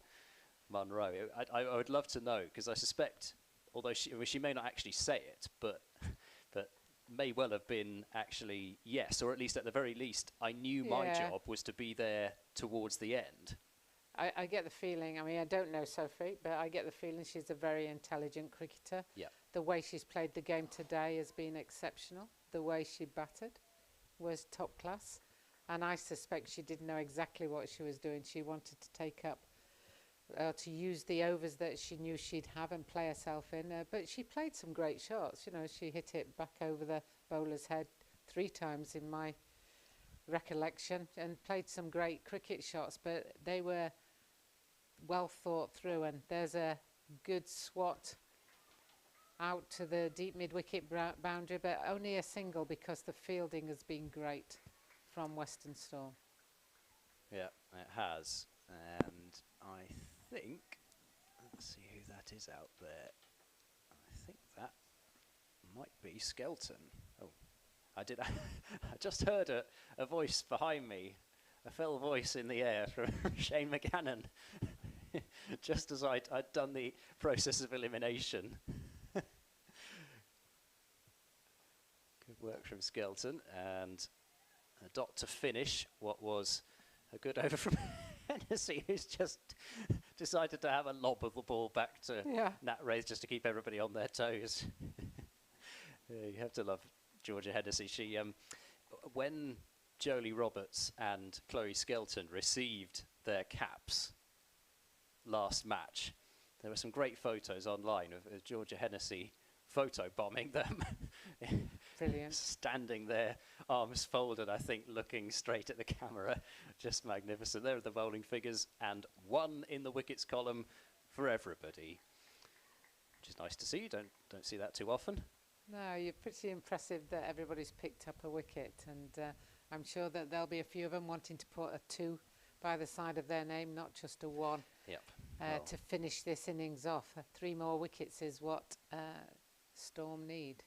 Monroe. I would love to know, because I suspect, although she may not actually say it, but may well have been actually yes, or at least at the very least, I knew my job was to be there towards the end. I get the feeling, I mean, I don't know Sophie, but I get the feeling she's a very intelligent cricketer. Yeah. The way she's played the game today has been exceptional. The way she batted was top class. And I suspect she didn't know exactly what she was doing. She wanted to take up, to use the overs that she knew she'd have and play herself in. But she played some great shots. You know, she hit it back over the bowler's head 3 times in my recollection, and played some great cricket shots, but they were well thought through. And there's a good swat out to the deep mid-wicket boundary, but only a single because the fielding has been great from Western Storm. Yeah, it has. And I think, let's see who that is out there. I think that might be Skelton. Oh, I just heard a voice behind me, a fell voice in the air from Shane McGannon, just as I'd done the process of elimination. Good work from Skelton, and a dot to finish what was a good over from Hennessy, who's just decided to have a lob of the ball back to Nat Rays just to keep everybody on their toes. You have to love Georgia Hennessy. She, when Jolie Roberts and Chloe Skelton received their caps last match, there were some great photos online of Georgia Hennessy photo bombing them. Brilliant. Standing there, arms folded, I think, looking straight at the camera. Just magnificent. There are the bowling figures, and 1 in the wickets column for everybody, which is nice to see. Don't see that too often. No, you're pretty impressive that everybody's picked up a wicket, and I'm sure that there'll be a few of them wanting to put a 2 by the side of their name, not just a 1. Yep. To finish this innings off. 3 more wickets is what Storm need.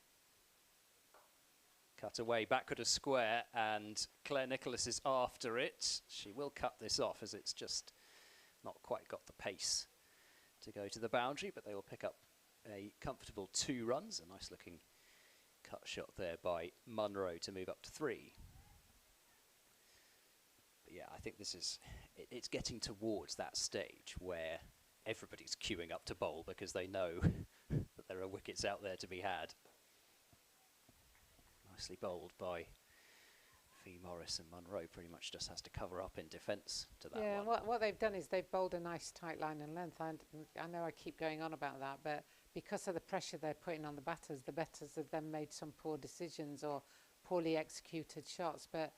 Cut away, backward a square, and Claire Nicholas is after it. She will cut this off as it's just not quite got the pace to go to the boundary, but they will pick up a comfortable 2 runs. A nice looking cut shot there by Monroe to move up to 3. But yeah, I think this is, it's getting towards that stage where everybody's queuing up to bowl because they know that there are wickets out there to be had. Nicely bowled by Fee Morris, and Monroe pretty much just has to cover up in defence to that one. Yeah, what they've done is they've bowled a nice tight line and length. And I know I keep going on about that, but because of the pressure they're putting on the batters have then made some poor decisions or poorly executed shots. But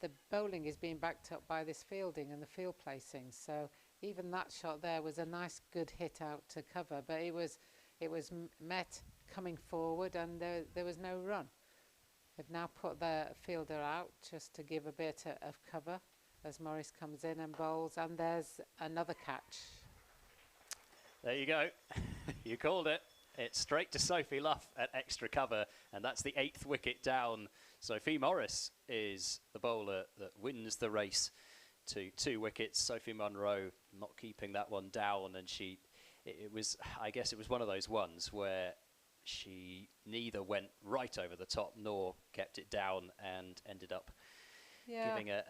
the bowling is being backed up by this fielding and the field placing. So even that shot there was a nice, good hit out to cover, but it was met coming forward, and there was no run. They've now put the fielder out just to give a bit of cover as Morris comes in and bowls, and there's another catch. There you go. You called it. It's straight to Sophie Luff at extra cover, and that's the 8th wicket down. Sophie Morris is the bowler that wins the race to 2 wickets. Sophie Monroe not keeping that one down, and I guess it was one of those ones where she neither went right over the top nor kept it down, and ended up giving a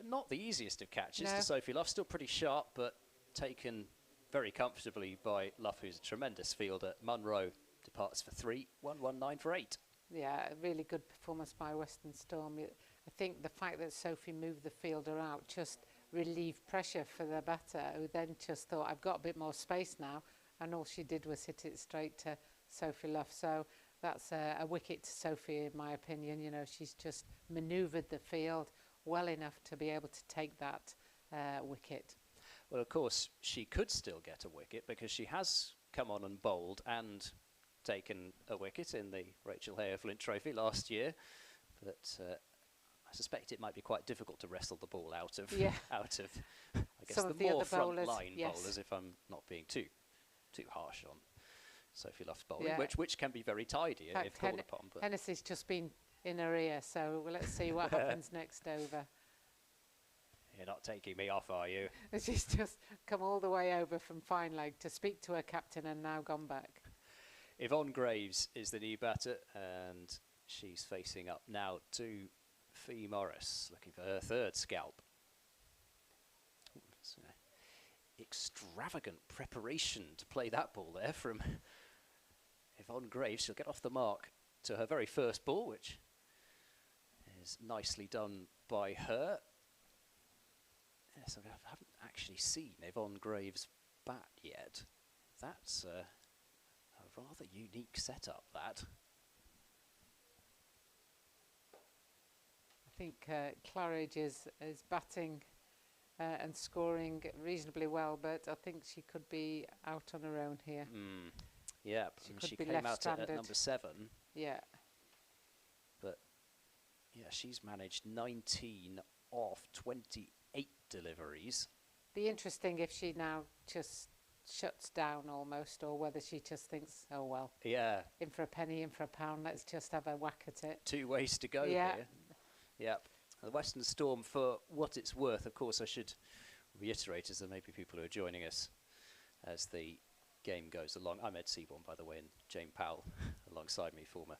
not the easiest of catches to Sophie Luff. Still pretty sharp, but taken very comfortably by Luff, who's a tremendous fielder. Munro departs for 3, 119 for 8. Yeah, a really good performance by Western Storm. I think the fact that Sophie moved the fielder out just relieved pressure for the batter, who then just thought, I've got a bit more space now, and all she did was hit it straight to Sophie Luff. So that's a wicket to Sophie, in my opinion. You know, she's just manoeuvred the field well enough to be able to take that wicket. Well, of course, she could still get a wicket because she has come on and bowled and taken a wicket in the Rachael Heyhoe Flint Trophy last year. But I suspect it might be quite difficult to wrestle the ball out of, I guess, Some the of the more other front bowlers, line yes. bowlers, if I'm not being too harsh on Sophie Luff's bowling, which can be very tidy if called upon. But Hennessy's just been in her ear, so let's see what happens next over. You're not taking me off, are you? She's just come all the way over from fine leg to speak to her captain and now gone back. Yvonne Graves is the new batter, and she's facing up now to Fee Morris, looking for her 3rd scalp. Ooh, that's extravagant preparation to play that ball there from Yvonne Graves. She'll get off the mark to her very first ball, which is nicely done by her. Yes, I haven't actually seen Yvonne Graves bat yet. That's a rather unique setup, that. I think Claridge is batting and scoring reasonably well, but I think she could be out on her own here. Yeah, she came out at number 7. Yeah. But yeah, she's managed 19 off 28 deliveries. Be interesting if she now just shuts down almost, or whether she just thinks, oh well, yeah, in for a penny, in for a pound, let's just have a whack at it. 2 ways to go here. Yep. The Western Storm, for what it's worth, of course, I should reiterate, as there may be people who are joining us as the game goes along. I'm Ed Seaborn, by the way, and Jane Powell alongside me, former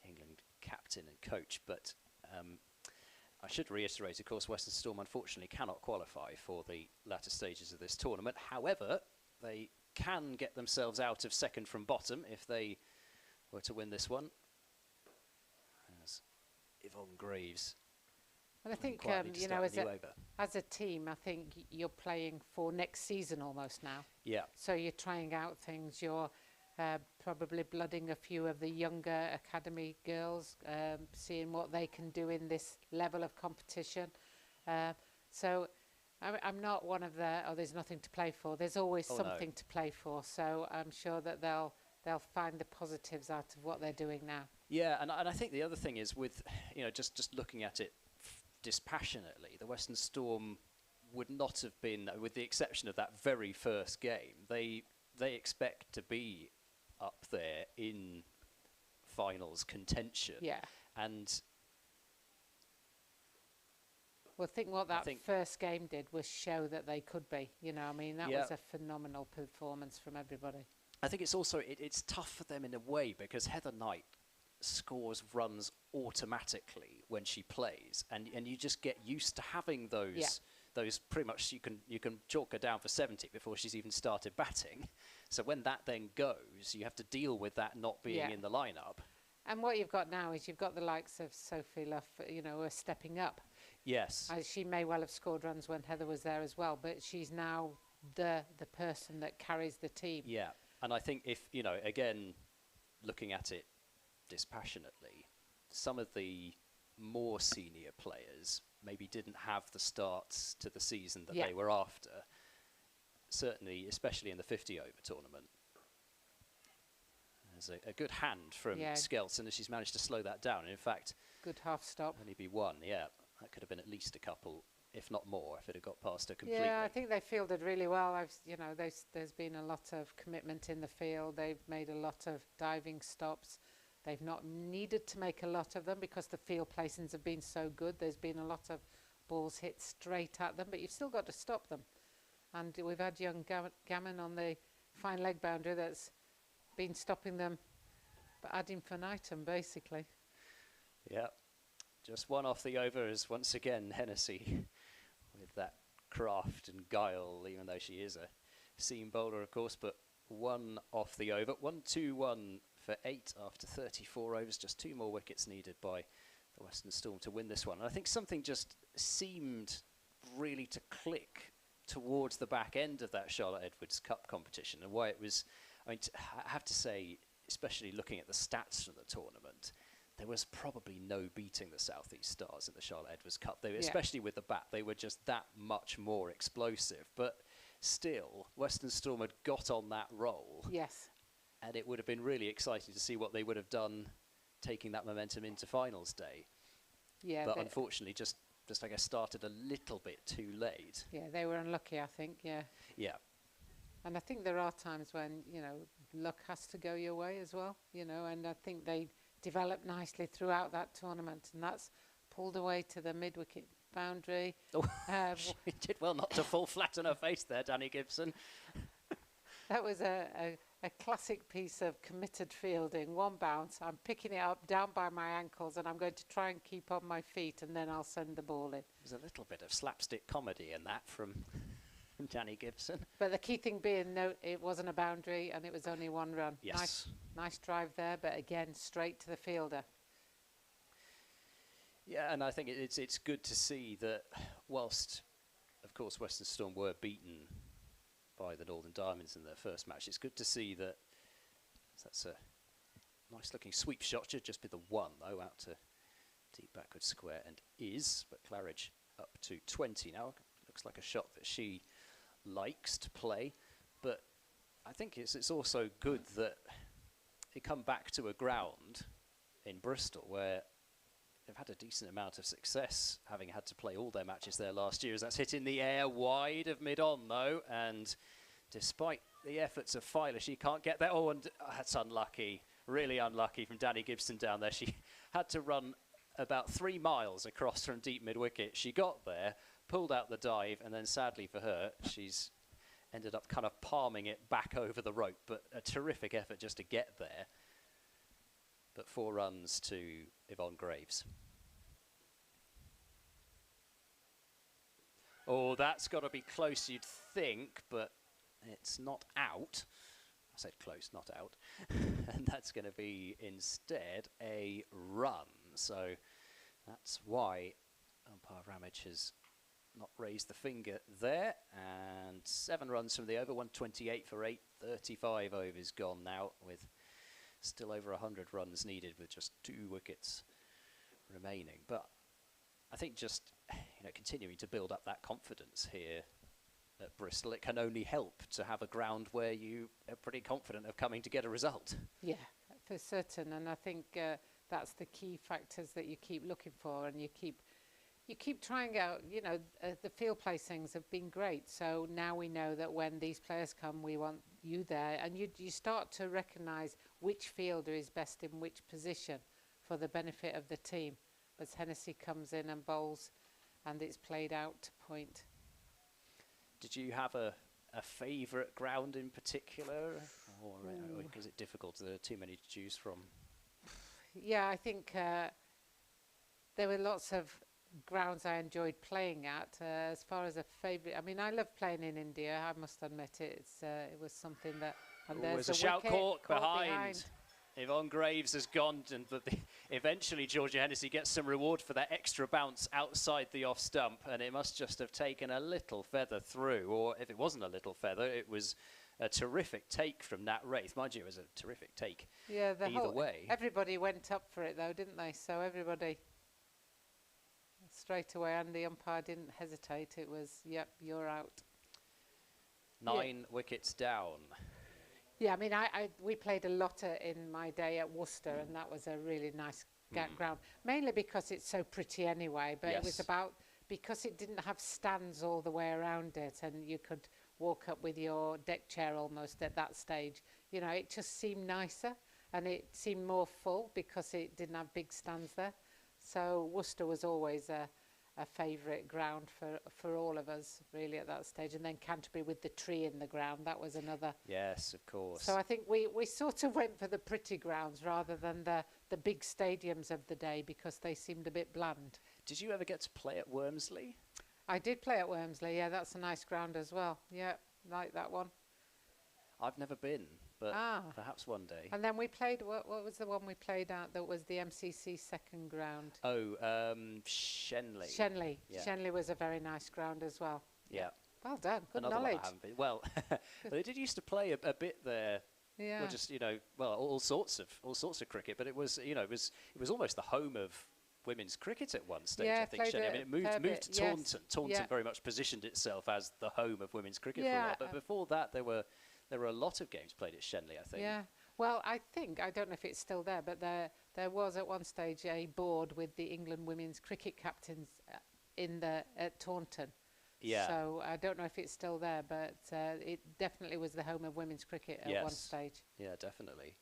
England captain and coach. But I should reiterate, of course, Western Storm unfortunately cannot qualify for the latter stages of this tournament. However, they can get themselves out of second from bottom if they were to win this one. As Yvonne Graves. And I think, you know, as a team, I think you're playing for next season almost now. Yeah. So you're trying out things. You're probably blooding a few of the younger academy girls, seeing what they can do in this level of competition. So I'm not one of the, oh, there's nothing to play for. There's always something to play for. So I'm sure that they'll find the positives out of what they're doing now. Yeah, and I think the other thing is with, you know, just looking at it dispassionately, the Western Storm would not have been, with the exception of that very first game, they expect to be up there in finals contention. Yeah. And well, I think what that first game did was show that they could be. You know, I mean, that was a phenomenal performance from everybody. I think it's also, it's tough for them in a way because Heather Knight scores runs automatically when she plays, and you just get used to having those pretty much, you can chalk her down for 70 before she's even started batting. So when that then goes, you have to deal with that not being in the lineup. And what you've got now is you've got the likes of Sophie Luff, you know, who are stepping up. Yes. She may well have scored runs when Heather was there as well, but she's now the person that carries the team. Yeah, and I think if, you know, again, looking at it dispassionately, some of the more senior players maybe didn't have the starts to the season that they were after. Certainly, especially in the 50 over tournament. There's a good hand from Skelton as she's managed to slow that down. And in fact, good half stop. Only be 1, That could have been at least a couple, if not more, if it had got past her completely. Yeah, I think they fielded really well. You know, there's been a lot of commitment in the field. They've made a lot of diving stops. They've not needed to make a lot of them because the field placings have been so good. There's been a lot of balls hit straight at them, but you've still got to stop them. And we've had young Gammon on the fine leg boundary that's been stopping them, but ad infinitum, basically. Yeah, just 1 off the over is once again Hennessy with that craft and guile, even though she is a seam bowler, of course, but 1 off the over. 1-2-1 for 8 after 34 overs. Just 2 more wickets needed by the Western Storm to win this one. And I think something just seemed really to click towards the back end of that Charlotte Edwards Cup competition, and why it was, I mean, I have to say, especially looking at the stats from the tournament, there was probably no beating the South East Stars in the Charlotte Edwards Cup. They, especially with the bat, they were just that much more explosive. But still, Western Storm had got on that roll. Yes. And it would have been really exciting to see what they would have done taking that momentum into finals day. Yeah. But unfortunately, just I guess, started a little bit too late. Yeah, they were unlucky, I think, yeah. Yeah. And I think there are times when, you know, luck has to go your way as well, you know, and I think they developed nicely throughout that tournament, and that's pulled away to the mid-wicket boundary. Oh, she did well not to fall flat on her face there, Danny Gibson. That was a classic piece of committed fielding. One bounce, I'm picking it up down by my ankles, and I'm going to try and keep on my feet, and then I'll send the ball in. There's a little bit of slapstick comedy in that from Danny Gibson. But the key thing being, no, it wasn't a boundary, and it was only 1 run. Yes. Nice drive there, but again, straight to the fielder. Yeah, and I think it's good to see that whilst, of course, Western Storm were beaten by the Northern Diamonds in their first match, it's good to see that that's a nice-looking sweep shot. Should just be the 1, though, out to deep backward square, and is, but Claridge up to 20 now. Looks like a shot that she likes to play, but I think it's also good that they come back to a ground in Bristol where they've had a decent amount of success, having had to play all their matches there last year. As that's hit in the air wide of mid-on, though, and despite the efforts of Filer, she can't get there. Oh, and that's unlucky, really unlucky from Danny Gibson down there. She had to run about 3 miles across from deep mid-wicket. She got there, pulled out the dive, and then sadly for her, she's ended up kind of palming it back over the rope, but a terrific effort just to get there. But 4 runs to Yvonne Graves. Oh, that's got to be close, you'd think, but it's not out. I said close, not out. And that's going to be instead a run. So that's why umpire Ramage has not raised the finger there. And 7 runs from the over, 128 for 8, 35 overs gone now, with still over 100 runs needed with just 2 wickets remaining. But I think just, you know, continuing to build up that confidence here at Bristol, it can only help to have a ground where you are pretty confident of coming to get a result. Yeah, for certain. And I think that's the key factors that you keep looking for, and you keep trying out. You know, the field placings have been great, so now we know that when these players come, we want you there, and you start to recognise which fielder is best in which position for the benefit of the team. As Hennessy comes in and bowls, and it's played out to point. Did you have a favourite ground in particular, or is it difficult? There are too many to choose from. Yeah, I think there were lots of grounds I enjoyed playing at. As far as a favourite, I mean, I love playing in India. I must admit it. It was something that. And there's a shout caught behind. Yvonne Graves has gone, but eventually Georgia Hennessy gets some reward for that extra bounce outside the off stump, and it must just have taken a little feather through, or if it wasn't a little feather, it was a terrific take from Nat Wraith. Mind you, it was a terrific take. Yeah, either way. Everybody went up for it though, didn't they? So everybody straight away, and the umpire didn't hesitate. It was, yep, you're out. 9 wickets down. Yeah, I mean, we played a lot in my day at Worcester, and that was a really nice ground, mainly because it's so pretty anyway, but it was about, because it didn't have stands all the way around it, and you could walk up with your deck chair almost at that stage. You know, it just seemed nicer, and it seemed more full because it didn't have big stands there. So Worcester was always a favourite ground for all of us, really, at that stage. And then Canterbury with the tree in the ground, that was another. Yes, of course. So I think we sort of went for the pretty grounds rather than the big stadiums of the day, because they seemed a bit bland. Did you ever get to play at Wormsley? I did play at Wormsley, yeah, that's a nice ground as well. Yeah, like that one. I've never been, but perhaps one day. And then we played, what was the one we played at that was the MCC second ground? Oh, Shenley. Shenley. Yeah. Shenley was a very nice ground as well. Yeah. Well done. Good Another knowledge. one I haven't been. Well, they did used to play a bit there. Yeah. Well, just all sorts of cricket, but it was it was almost the home of women's cricket at one stage. Yeah, I think. Shenley. I mean, it moved to Taunton. Yes. Taunton very much positioned itself as the home of women's cricket for a Yeah, while. But before that, there were a lot of games played at Shenley, I think. Yeah. Well, I don't know if it's still there, but there was at one stage a board with the England women's cricket captains at Taunton. Yeah. So I don't know if it's still there, but it definitely was the home of women's cricket at one stage. Yeah, definitely.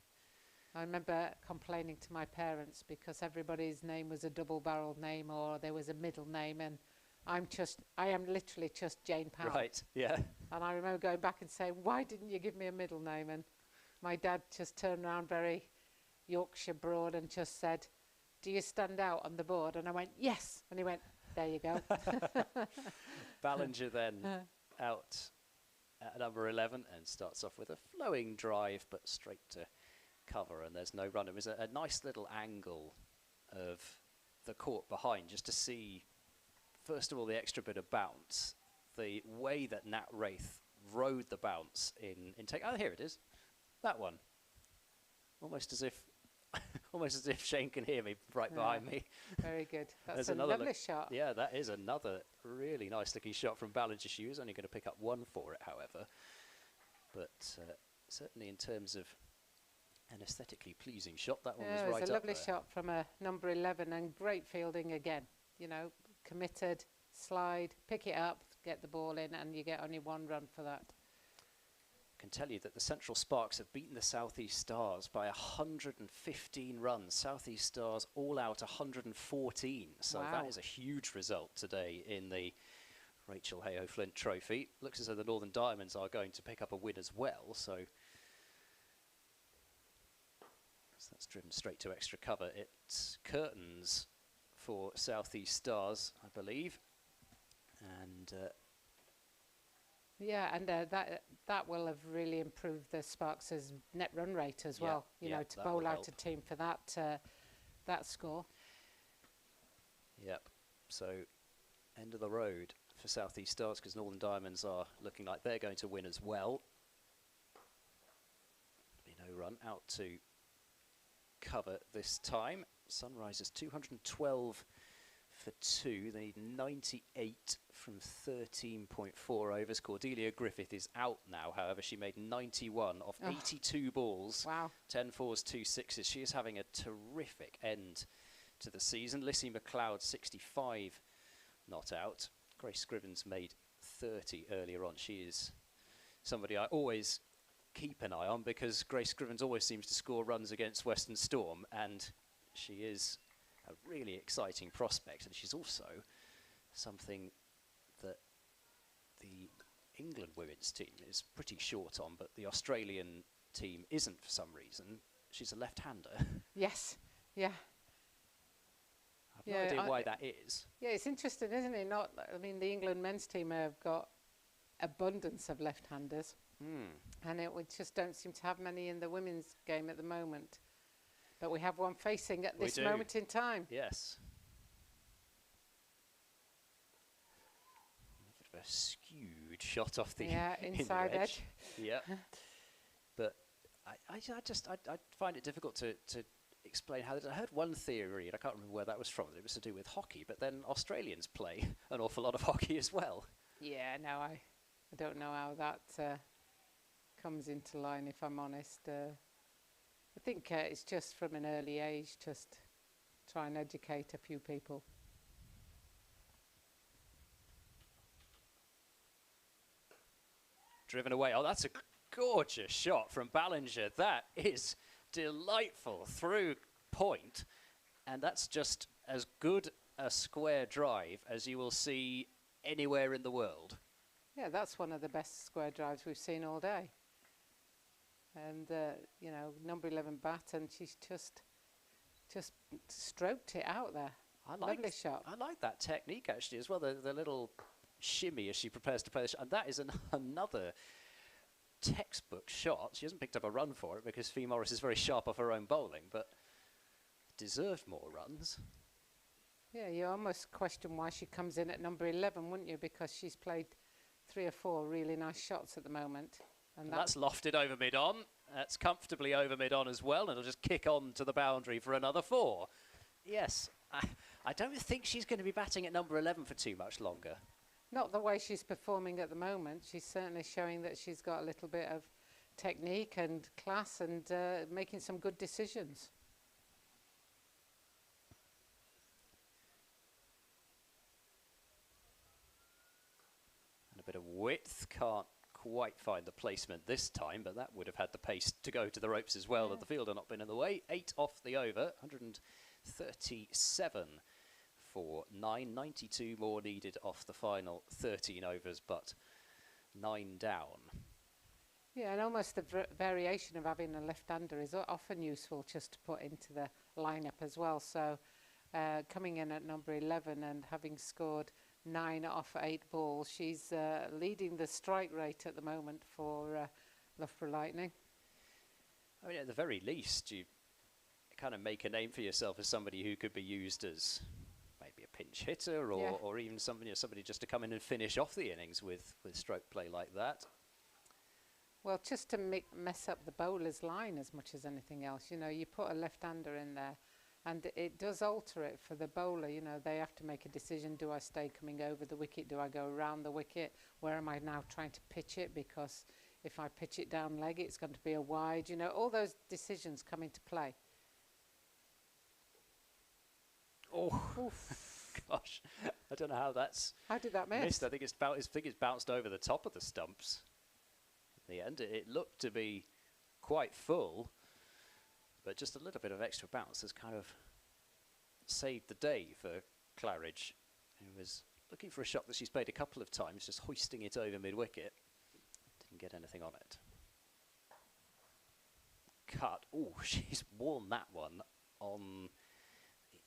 I remember complaining to my parents because everybody's name was a double-barreled name or there was a middle name, and I am literally just Jane Powell. Right. Yeah. And I remember going back and saying, why didn't you give me a middle name? And my dad just turned around very Yorkshire broad and just said, do you stand out on the board? And I went, yes. And he went, there you go. Ballinger then out at number 11 and starts off with a flowing drive, but straight to cover, and there's no run. It was a nice little angle of the court behind just to see, first of all, the extra bit of bounce, the way that Nat Wraith rode the bounce in take. Oh, here it is. That one. Almost as if Shane can hear me right behind me. Very good. That's There's a another lovely shot. Yeah, that is another really nice looking shot from Ballinger. She was only going to pick up one for it, however. But certainly in terms of an aesthetically pleasing shot, that one was right up there. It was a lovely shot from a number 11 and great fielding again. You know, committed, slide, pick it up, get the ball in, and you get only one run for that. I can tell you that the Central Sparks have beaten the South East Stars by 115 runs. South East Stars all out 114. So wow. That is a huge result today in the Rachael Heyhoe Flint Trophy. Looks as though the Northern Diamonds are going to pick up a win as well. So that's driven straight to extra cover. It's curtains for South East Stars, I believe. And yeah, and that will have really improved the Sparks' net run rate as well. You know, to bowl out a team for that score. Yep. So end of the road for South East Stars because Northern Diamonds are looking like they're going to win as well. Be no run out to cover this time. Sunrisers 212 for 2. They need 98 from 13.4 overs. Cordelia Griffith is out now, however. She made 91 off 82 balls. Wow. 10 fours, 2 sixes. She is having a terrific end to the season. Lissy McLeod, 65 not out. Grace Scrivens made 30 earlier on. She is somebody I always keep an eye on because Grace Scrivens always seems to score runs against Western Storm, and she is a really exciting prospect, and she's also something that the England women's team is pretty short on, but the Australian team isn't for some reason. She's a left-hander. Yes, yeah. I've no idea why that is. Yeah, it's interesting, isn't it? I mean, the England men's team have got abundance of left-handers, and we just don't seem to have many in the women's game at the moment. But we have one facing at this moment in time. Yes. A bit of a skewed shot off the inside edge. Yeah. But I find it difficult to explain how. I heard one theory, and I can't remember where that was from. It was to do with hockey, but then Australians play an awful lot of hockey as well. Yeah, no, I don't know how that comes into line, if I'm honest. I think it's just from an early age, just try and educate a few people. Driven away. Oh, that's a gorgeous shot from Ballinger. That is delightful through point. And that's just as good a square drive as you will see anywhere in the world. Yeah, that's one of the best square drives we've seen all day. And, you know, number 11 bat, and she's just stroked it out there. Lovely shot. I like that technique, actually, as well, the little shimmy as she prepares to play the shot. And that is another textbook shot. She hasn't picked up a run for it because Fee Morris is very sharp off her own bowling, but deserved more runs. Yeah, you almost question why she comes in at number 11, wouldn't you? Because she's played 3 or 4 really nice shots at the moment. And that's lofted over mid-on. That's comfortably over mid-on as well, and it'll just kick on to the boundary for another 4. Yes, I don't think she's going to be batting at number 11 for too much longer. Not the way she's performing at the moment. She's certainly showing that she's got a little bit of technique and class and making some good decisions. And a bit of width, can't quite find the placement this time, but that would have had the pace to go to the ropes as well, had the fielder not been in the way. 8 off the over, 137 for 9, 92 more needed off the final 13 overs, but 9 down. Yeah, and almost the variation of having a left-hander is often useful just to put into the lineup as well. So coming in at number 11 and having scored 9 off 8 balls, she's leading the strike rate at the moment for Loughborough Lightning. I mean, at the very least, you kind of make a name for yourself as somebody who could be used as maybe a pinch hitter or even somebody just to come in and finish off the innings with stroke play like that. Well, just to mess up the bowler's line as much as anything else. You know, you put a left-hander in there and it does alter it for the bowler. You know, they have to make a decision. Do I stay coming over the wicket? Do I go around the wicket? Where am I now trying to pitch it? Because if I pitch it down leg, it's going to be a wide. You know, all those decisions come into play. Oh, gosh. I don't know how that's... How did that miss? Missed. I think it's bounced over the top of the stumps. In the end, it looked to be quite full, but just a little bit of extra bounce has kind of saved the day for Claridge, who was looking for a shot that she's played a couple of times, just hoisting it over mid-wicket. Didn't get anything on it. Cut. Oh, she's worn that one on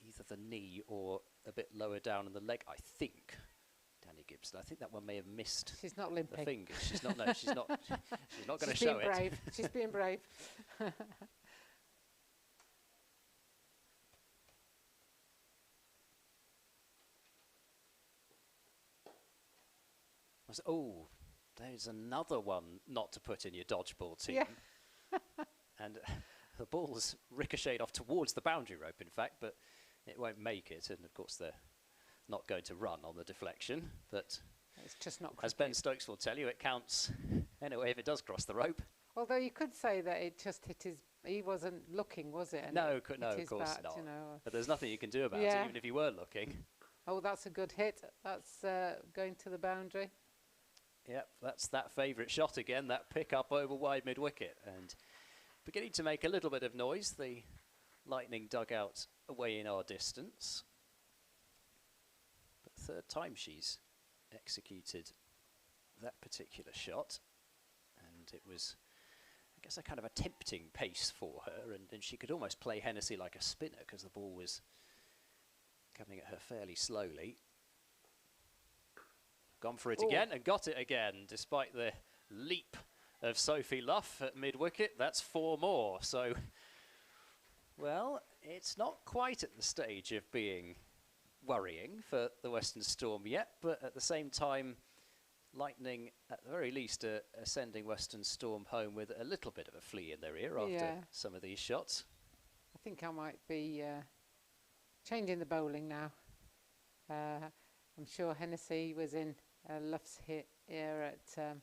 either the knee or a bit lower down in the leg, I think. Danny Gibson. I think that one may have missed. She's not limping. The fingers. She's not. No, she's not. She's not going to show it. She's being brave. She's being brave. Oh, there's another one not to put in your dodgeball team. Yeah. And the ball's ricocheted off towards the boundary rope, in fact, but it won't make it. And of course, they're not going to run on the deflection, but it's just not. As Ben Stokes will tell you, it counts anyway if it does cross the rope. Although you could say that it just hit his. He wasn't looking, was it? And no, of course bat, not. You know. But there's nothing you can do about it, even if you were looking. Oh, that's a good hit. That's going to the boundary. Yep, that's that favourite shot again. That pick up over wide mid wicket and beginning to make a little bit of noise. The Lightning dugout away in our distance. But third time she's executed that particular shot, and it was, I guess, a kind of a tempting pace for her, and she could almost play Hennessy like a spinner because the ball was coming at her fairly slowly. Gone for it again and got it again, despite the leap of Sophie Luff at mid-wicket. That's 4 more, so, well, it's not quite at the stage of being worrying for the Western Storm yet, but at the same time, Lightning, at the very least, are sending Western Storm home with a little bit of a flea in their ear after some of these shots. I think I might be changing the bowling now. I'm sure Hennessy was in Luff's hit here at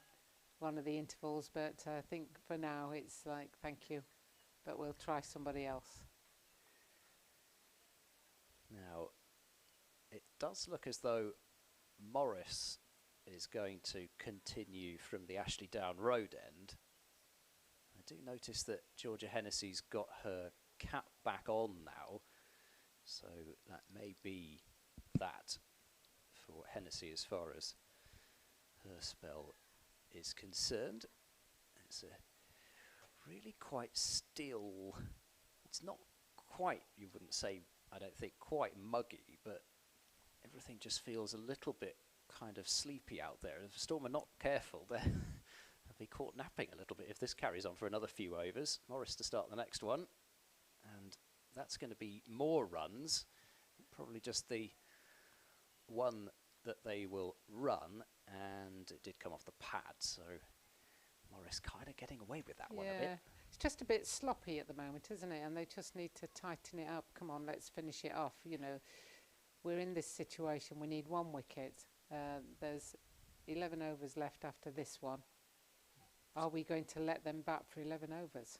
one of the intervals, but I think for now it's like, thank you, but we'll try somebody else. Now, it does look as though Morris is going to continue from the Ashley Down Road end. I do notice that Georgia Hennessy's got her cap back on now, so that may be that for Hennessy as far as her spell is concerned. It's a really quite still, it's not quite, you wouldn't say, I don't think, quite muggy, but everything just feels a little bit kind of sleepy out there. If the Storm are not careful, the be caught napping a little bit if this carries on for another few overs. Morris to start the next one, and that's going to be more runs, probably just the one that they will run, and it did come off the pad, so Morris kind of getting away with that one a bit. It's just a bit sloppy at the moment, isn't it? And they just need to tighten it up. Come on, let's finish it off. You know, we're in this situation. We need 1 wicket. There's 11 overs left after this one. Are we going to let them bat for 11 overs?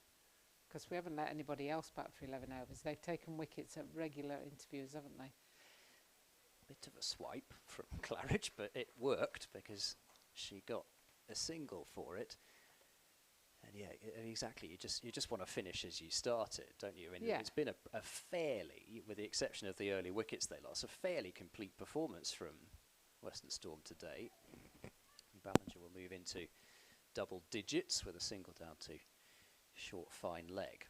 Because we haven't let anybody else bat for 11 overs. They've taken wickets at regular interviews, haven't they? Bit of a swipe from Claridge, but it worked because she got a single for it. And yeah, exactly. You just want to finish as you started, don't you? And it's been a fairly, with the exception of the early wickets they lost, a fairly complete performance from Western Storm today. Ballinger will move into double digits with a single down to short fine leg.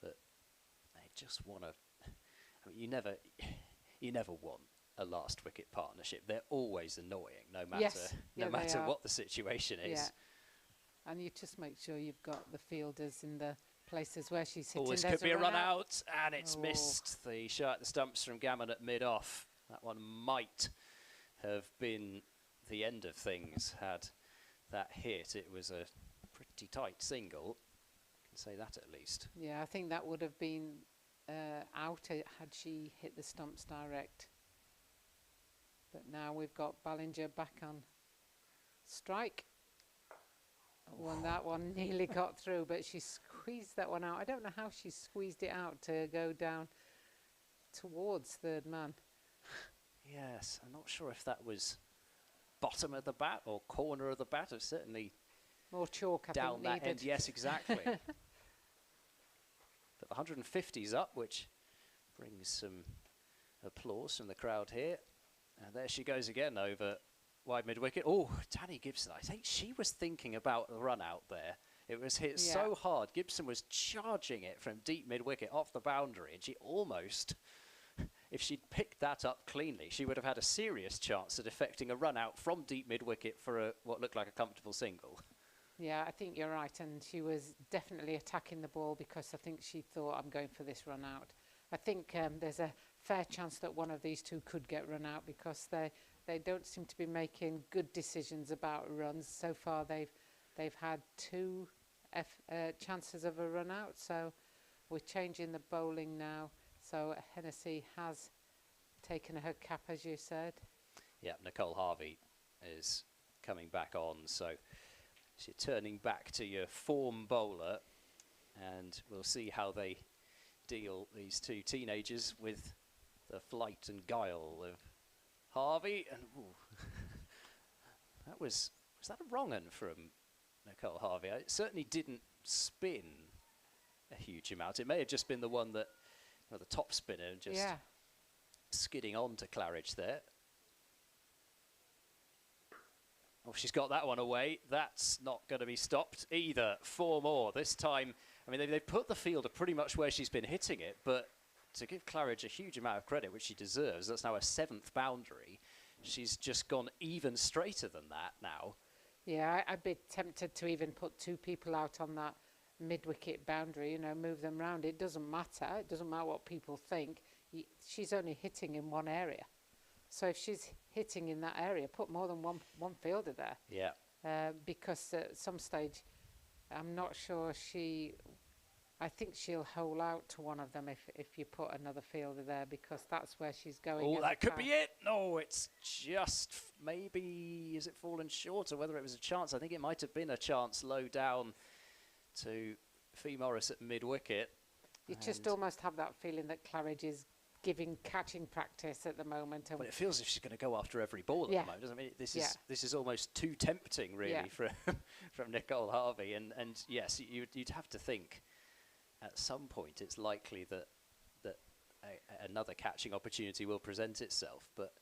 But they just want to. I mean, you never want a last wicket partnership. They're always annoying, no matter what the situation is. Yeah. And you just make sure you've got the fielders in the places where she's hitting. This could be a run out, and it's missed. The shot at the stumps from Gammon at mid-off. That one might have been the end of things had that hit. It was a pretty tight single. I can say that at least. Yeah, I think that would have been out had she hit the stumps direct. But now we've got Ballinger back on strike. That one nearly got through, but she squeezed that one out. I don't know how she squeezed it out to go down towards third man. Yes, I'm not sure if that was bottom of the bat or corner of the bat. It's certainly more chalk, I down think, that needed. end. Yes, exactly. But the 150's up, which brings some applause from the crowd here. And there she goes again over wide mid-wicket. Oh, Danny Gibson. I think she was thinking about the run out there. It was hit so hard. Gibson was charging it from deep mid-wicket off the boundary, and she almost, if she'd picked that up cleanly, she would have had a serious chance at effecting a run out from deep mid-wicket for what looked like a comfortable single. Yeah, I think you're right, and she was definitely attacking the ball because I think she thought, I'm going for this run out. I think there's a fair chance that one of these two could get run out because they don't seem to be making good decisions about runs. So far they've had 2 chances of a run out, so we're changing the bowling now. So Hennessy has taken her cap, as you said. Yeah, Nicole Harvey is coming back on, so you're turning back to your form bowler, and we'll see how they deal, these two teenagers, with the flight and guile of Harvey. And was that a wrong un from Nicole Harvey? It certainly didn't spin a huge amount. It may have just been the one that, the top spinner, just skidding on to Claridge there. Oh, she's got that one away. That's not going to be stopped either. 4 more this time. I mean, they've put the fielder pretty much where she's been hitting it, but to give Claridge a huge amount of credit, which she deserves, that's now a 7th boundary. She's just gone even straighter than that now. Yeah, I'd be tempted to even put 2 people out on that mid-wicket boundary, move them round. It doesn't matter. It doesn't matter what people think. She's only hitting in one area. So if she's hitting in that area, put more than one fielder there. Yeah. Because at some stage, I'm not sure I think she'll hole out to one of them if you put another fielder there, because that's where she's going. Oh, that could be it. No, it's just maybe, is it fallen short, or whether it was a chance? I think it might have been a chance low down to Fee Morris at mid-wicket. You just almost have that feeling that Claridge is giving catching practice at the moment. Well, it feels as if she's going to go after every ball at the moment, doesn't it? This is almost too tempting, really, from Nicole Harvey. And yes, you'd have to think at some point it's likely that another catching opportunity will present itself. But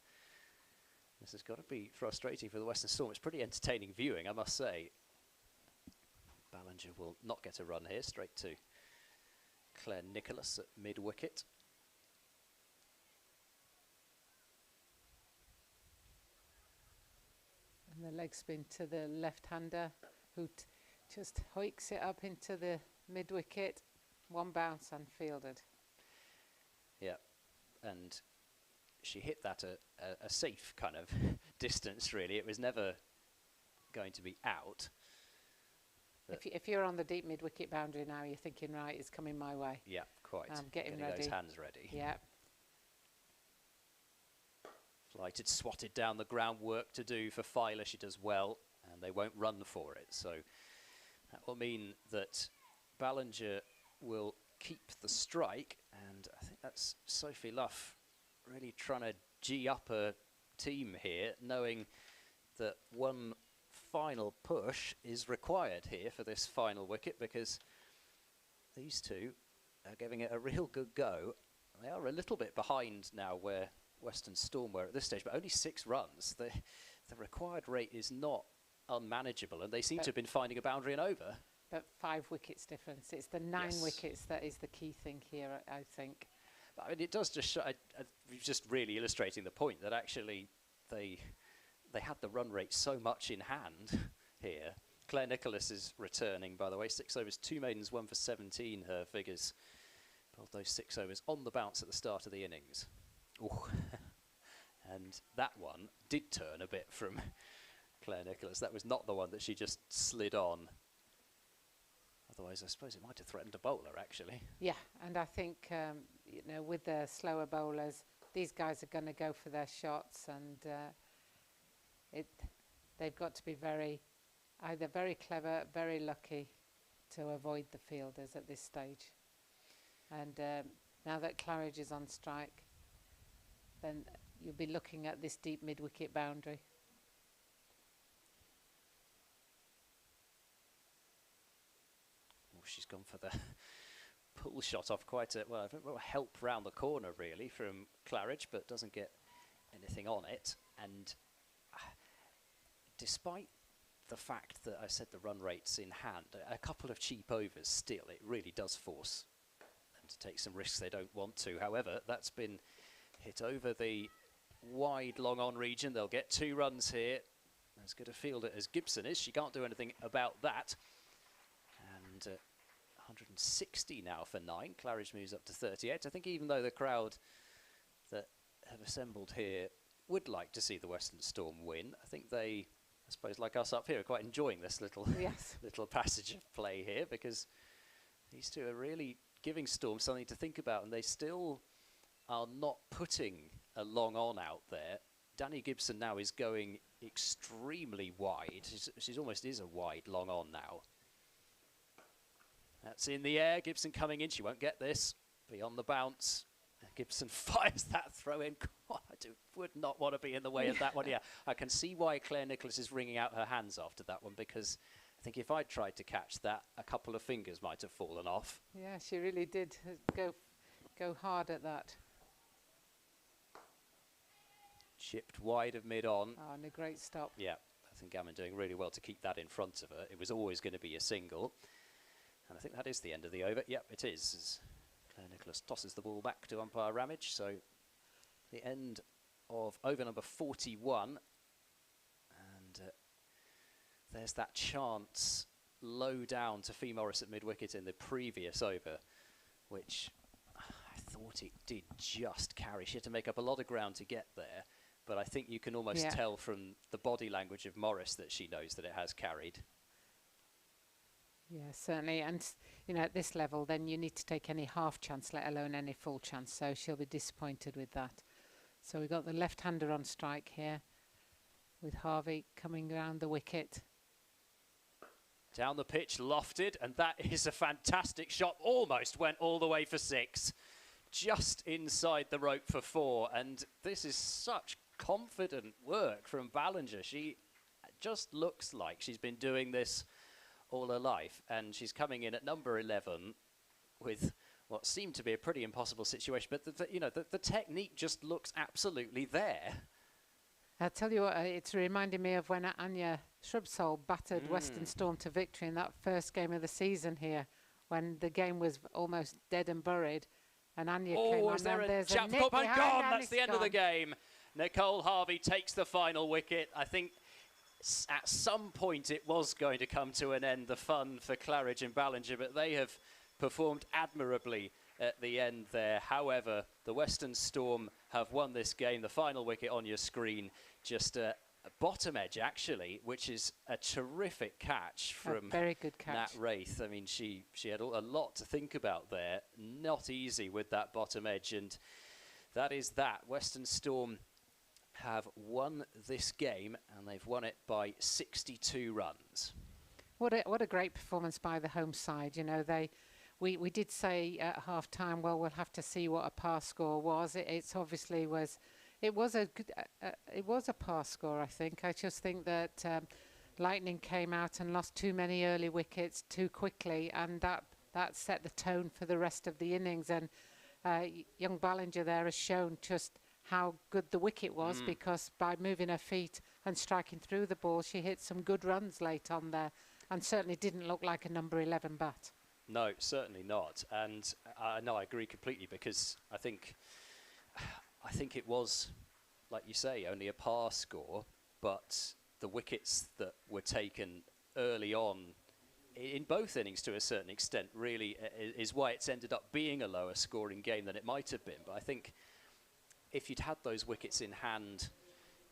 this has got to be frustrating for the Western Storm. It's pretty entertaining viewing, I must say. Ballinger will not get a run here, straight to Claire Nicholas at mid-wicket. And the leg spin to the left-hander, who just hoiks it up into the mid-wicket. One bounce and fielded. Yeah, and she hit that a safe kind of distance, really. It was never going to be out. If you're on the deep mid-wicket boundary now, you're thinking, right, it's coming my way. Yeah, quite. Getting ready. Those hands ready. Yeah. Flighted, swatted down the ground, work to do for Filer. She does well, and they won't run for it. So that will mean that Ballinger will keep the strike, and I think that's Sophie Luff really trying to G up her team here, knowing that one final push is required here for this final wicket, because these two are giving it a real good go. They are a little bit behind now where Western Storm were at this stage, but only 6 runs. The required rate is not unmanageable, and they seem to have been finding a boundary and over. But 5 wickets difference. It's the 9 wickets that is the key thing here, I think. But I mean, it does just show, just really illustrating the point that actually they had the run rate so much in hand here. Claire Nicholas is returning, by the way. 6 overs, 2 maidens, 1 for 17, her figures. Pulled those 6 overs on the bounce at the start of the innings. Ooh. And that one did turn a bit from Claire Nicholas. That was not the one that she just slid on. Otherwise, I suppose it might have threatened a bowler, actually. Yeah, and I think, you know, with the slower bowlers, these guys are going to go for their shots, and they've got to be either very clever, very lucky to avoid the fielders at this stage. And now that Claridge is on strike, then you'll be looking at this deep mid-wicket boundary. She's gone for the pull shot off quite a help round the corner, really, from Claridge, but doesn't get anything on it. And despite the fact that I said the run rate's in hand, a couple of cheap overs still, it really does force them to take some risks they don't want to. However, that's been hit over the wide long on region. They'll get 2 runs here. As good a fielder as Gibson is, she can't do anything about that. And 160 now for 9. Claridge moves up to 38. I think even though the crowd that have assembled here would like to see the Western Storm win, I think they, I suppose like us up here, are quite enjoying this little, little passage of play here, because these two are really giving Storm something to think about, and they still are not putting a long on out there. Danny Gibson now is going extremely wide. She's almost is a wide long on now. That's in the air. Gibson coming in. She won't get this. Beyond the bounce. Gibson fires that throw in. God, I would not want to be in the way of that one. Yeah, I can see why Claire Nicholas is wringing out her hands after that one, because I think if I'd tried to catch that, a couple of fingers might have fallen off. Yeah, she really did go hard at that. Chipped wide of mid-on. Oh, and a great stop. Yeah, I think Gammon doing really well to keep that in front of her. It was always going to be a single. And I think that is the end of the over. Yep, it is. As Claire Nicholas tosses the ball back to umpire Ramage. So the end of over number 41. And there's that chance low down to Fee Morris at mid-wicket in the previous over, which I thought it did just carry. She had to make up a lot of ground to get there. But I think you can almost tell from the body language of Morris that she knows that it has carried. Yeah, certainly. And, you know, at this level, then you need to take any half chance, let alone any full chance. So she'll be disappointed with that. So we've got the left-hander on strike here with Harvey coming around the wicket. Down the pitch, lofted, and that is a fantastic shot. Almost went all the way for 6. Just inside the rope for 4. And this is such confident work from Ballinger. She just looks like she's been doing this all her life, and she's coming in at number 11 with what seemed to be a pretty impossible situation, but the technique just looks absolutely there. I'll tell you what, it's reminding me of when Anya Shrubsole battered Western Storm to victory in that first game of the season here, when the game was almost dead and buried, and Anya came on, and there's a nick behind, gone. That's the end of the game. Nicole Harvey takes the final wicket. I think at some point it was going to come to an end, the fun for Claridge and Ballinger, but they have performed admirably at the end there. However, the Western Storm have won this game. The final wicket on your screen, just a bottom edge actually, which is a terrific catch from very good catch. Nat Wraith. I mean, she had a lot to think about there. Not easy with that bottom edge, and that is that. Western Storm have won this game, and they've won it by 62 runs. What a great performance by the home side. You know, we did say at half time, well, we'll have to see what a par score was. It obviously was. It was a good. It was a par score, I think. I just think that Lightning came out and lost too many early wickets too quickly, and that set the tone for the rest of the innings. And young Ballinger there has shown just how good the wicket was, because by moving her feet and striking through the ball, she hit some good runs late on there, and certainly didn't look like a number 11 bat. No, certainly not. And no, I agree completely, because I think it was, like you say, only a par score, but the wickets that were taken early on in both innings to a certain extent really is why it's ended up being a lower scoring game than it might have been. But I think if you'd had those wickets in hand,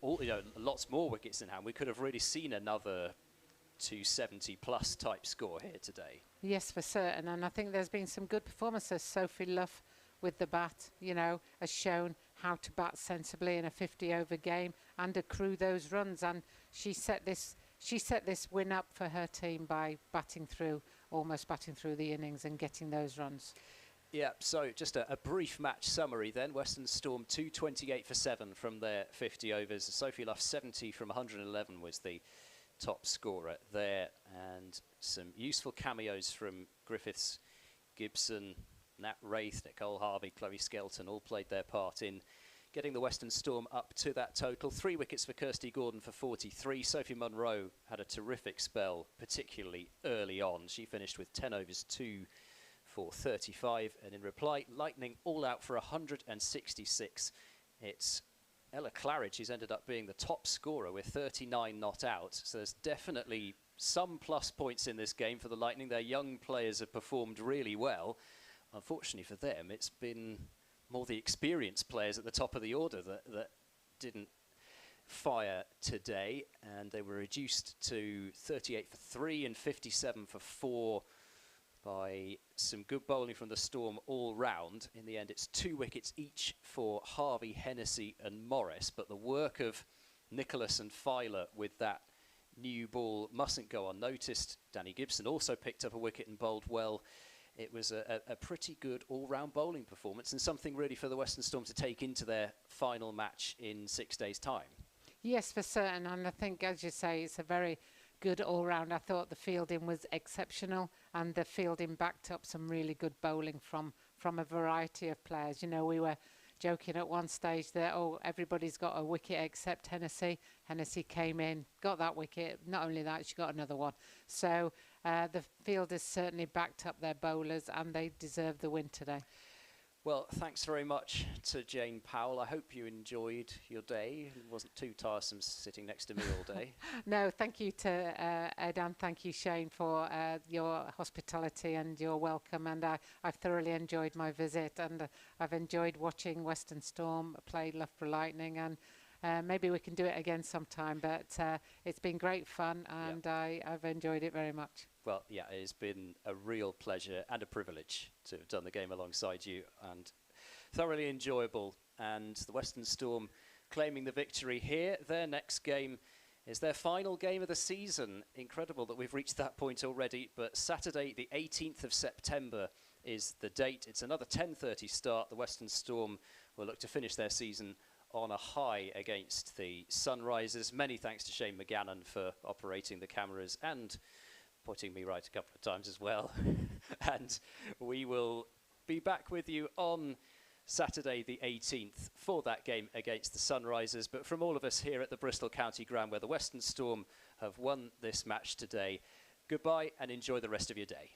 lots more wickets in hand, we could have really seen another 270 plus type score here today. Yes, for certain. And I think there's been some good performances. Sophie Luff with the bat, you know, has shown how to bat sensibly in a 50 over game and accrue those runs. And she set this win up for her team by almost batting through the innings and getting those runs. Yeah, so just a brief match summary then. Western Storm 228 for 7 from their 50 overs. Sophie Luff 70 from 111 was the top scorer there. And some useful cameos from Griffiths, Gibson, Nat Wraith, Nicole Harvey, Chloe Skelton all played their part in getting the Western Storm up to that total. 3 wickets for Kirsty Gordon for 43. Sophie Munro had a terrific spell, particularly early on. She finished with 10 overs 2 for 35, and in reply, Lightning all out for 166. It's Ella Claridge who's ended up being the top scorer with 39 not out, so there's definitely some plus points in this game for the Lightning. Their young players have performed really well. Unfortunately for them, it's been more the experienced players at the top of the order that didn't fire today, and they were reduced to 38 for 3 and 57 for 4 by some good bowling from the Storm all round. In the end, it's 2 wickets each for Harvey, Hennessy and Morris, but the work of Nicholas and Filer with that new ball mustn't go unnoticed. Danny Gibson also picked up a wicket and bowled well. It was a pretty good all-round bowling performance, and something really for the Western Storm to take into their final match in 6 days' time. Yes, for certain, and I think, as you say, it's a very good all-round. I thought the fielding was exceptional, and the fielding backed up some really good bowling from a variety of players. You know, we were joking at one stage that, oh, everybody's got a wicket except Hennessy. Hennessy came in, got that wicket. Not only that, she got another one. So the fielders certainly backed up their bowlers, and they deserved the win today. Well, thanks very much to Jane Powell. I hope you enjoyed your day. It wasn't too tiresome sitting next to me all day. No, thank you to Ed, and thank you, Shane, for your hospitality and your welcome. And I've thoroughly enjoyed my visit, and I've enjoyed watching Western Storm play Loughborough Lightning, and maybe we can do it again sometime. But it's been great fun, and yep. I've enjoyed it very much. Well, yeah, it has been a real pleasure and a privilege to have done the game alongside you, and thoroughly enjoyable. And the Western Storm claiming the victory here. Their next game is their final game of the season. Incredible that we've reached that point already, but Saturday the 18th of September is the date. It's another 10:30 start. The Western Storm will look to finish their season on a high against the Sunrisers. Many thanks to Shane McGannon for operating the cameras and putting me right a couple of times as well. And we will be back with you on Saturday the 18th for that game against the Sunrisers. But from all of us here at the Bristol County Ground, where the Western Storm have won this match today, goodbye and enjoy the rest of your day.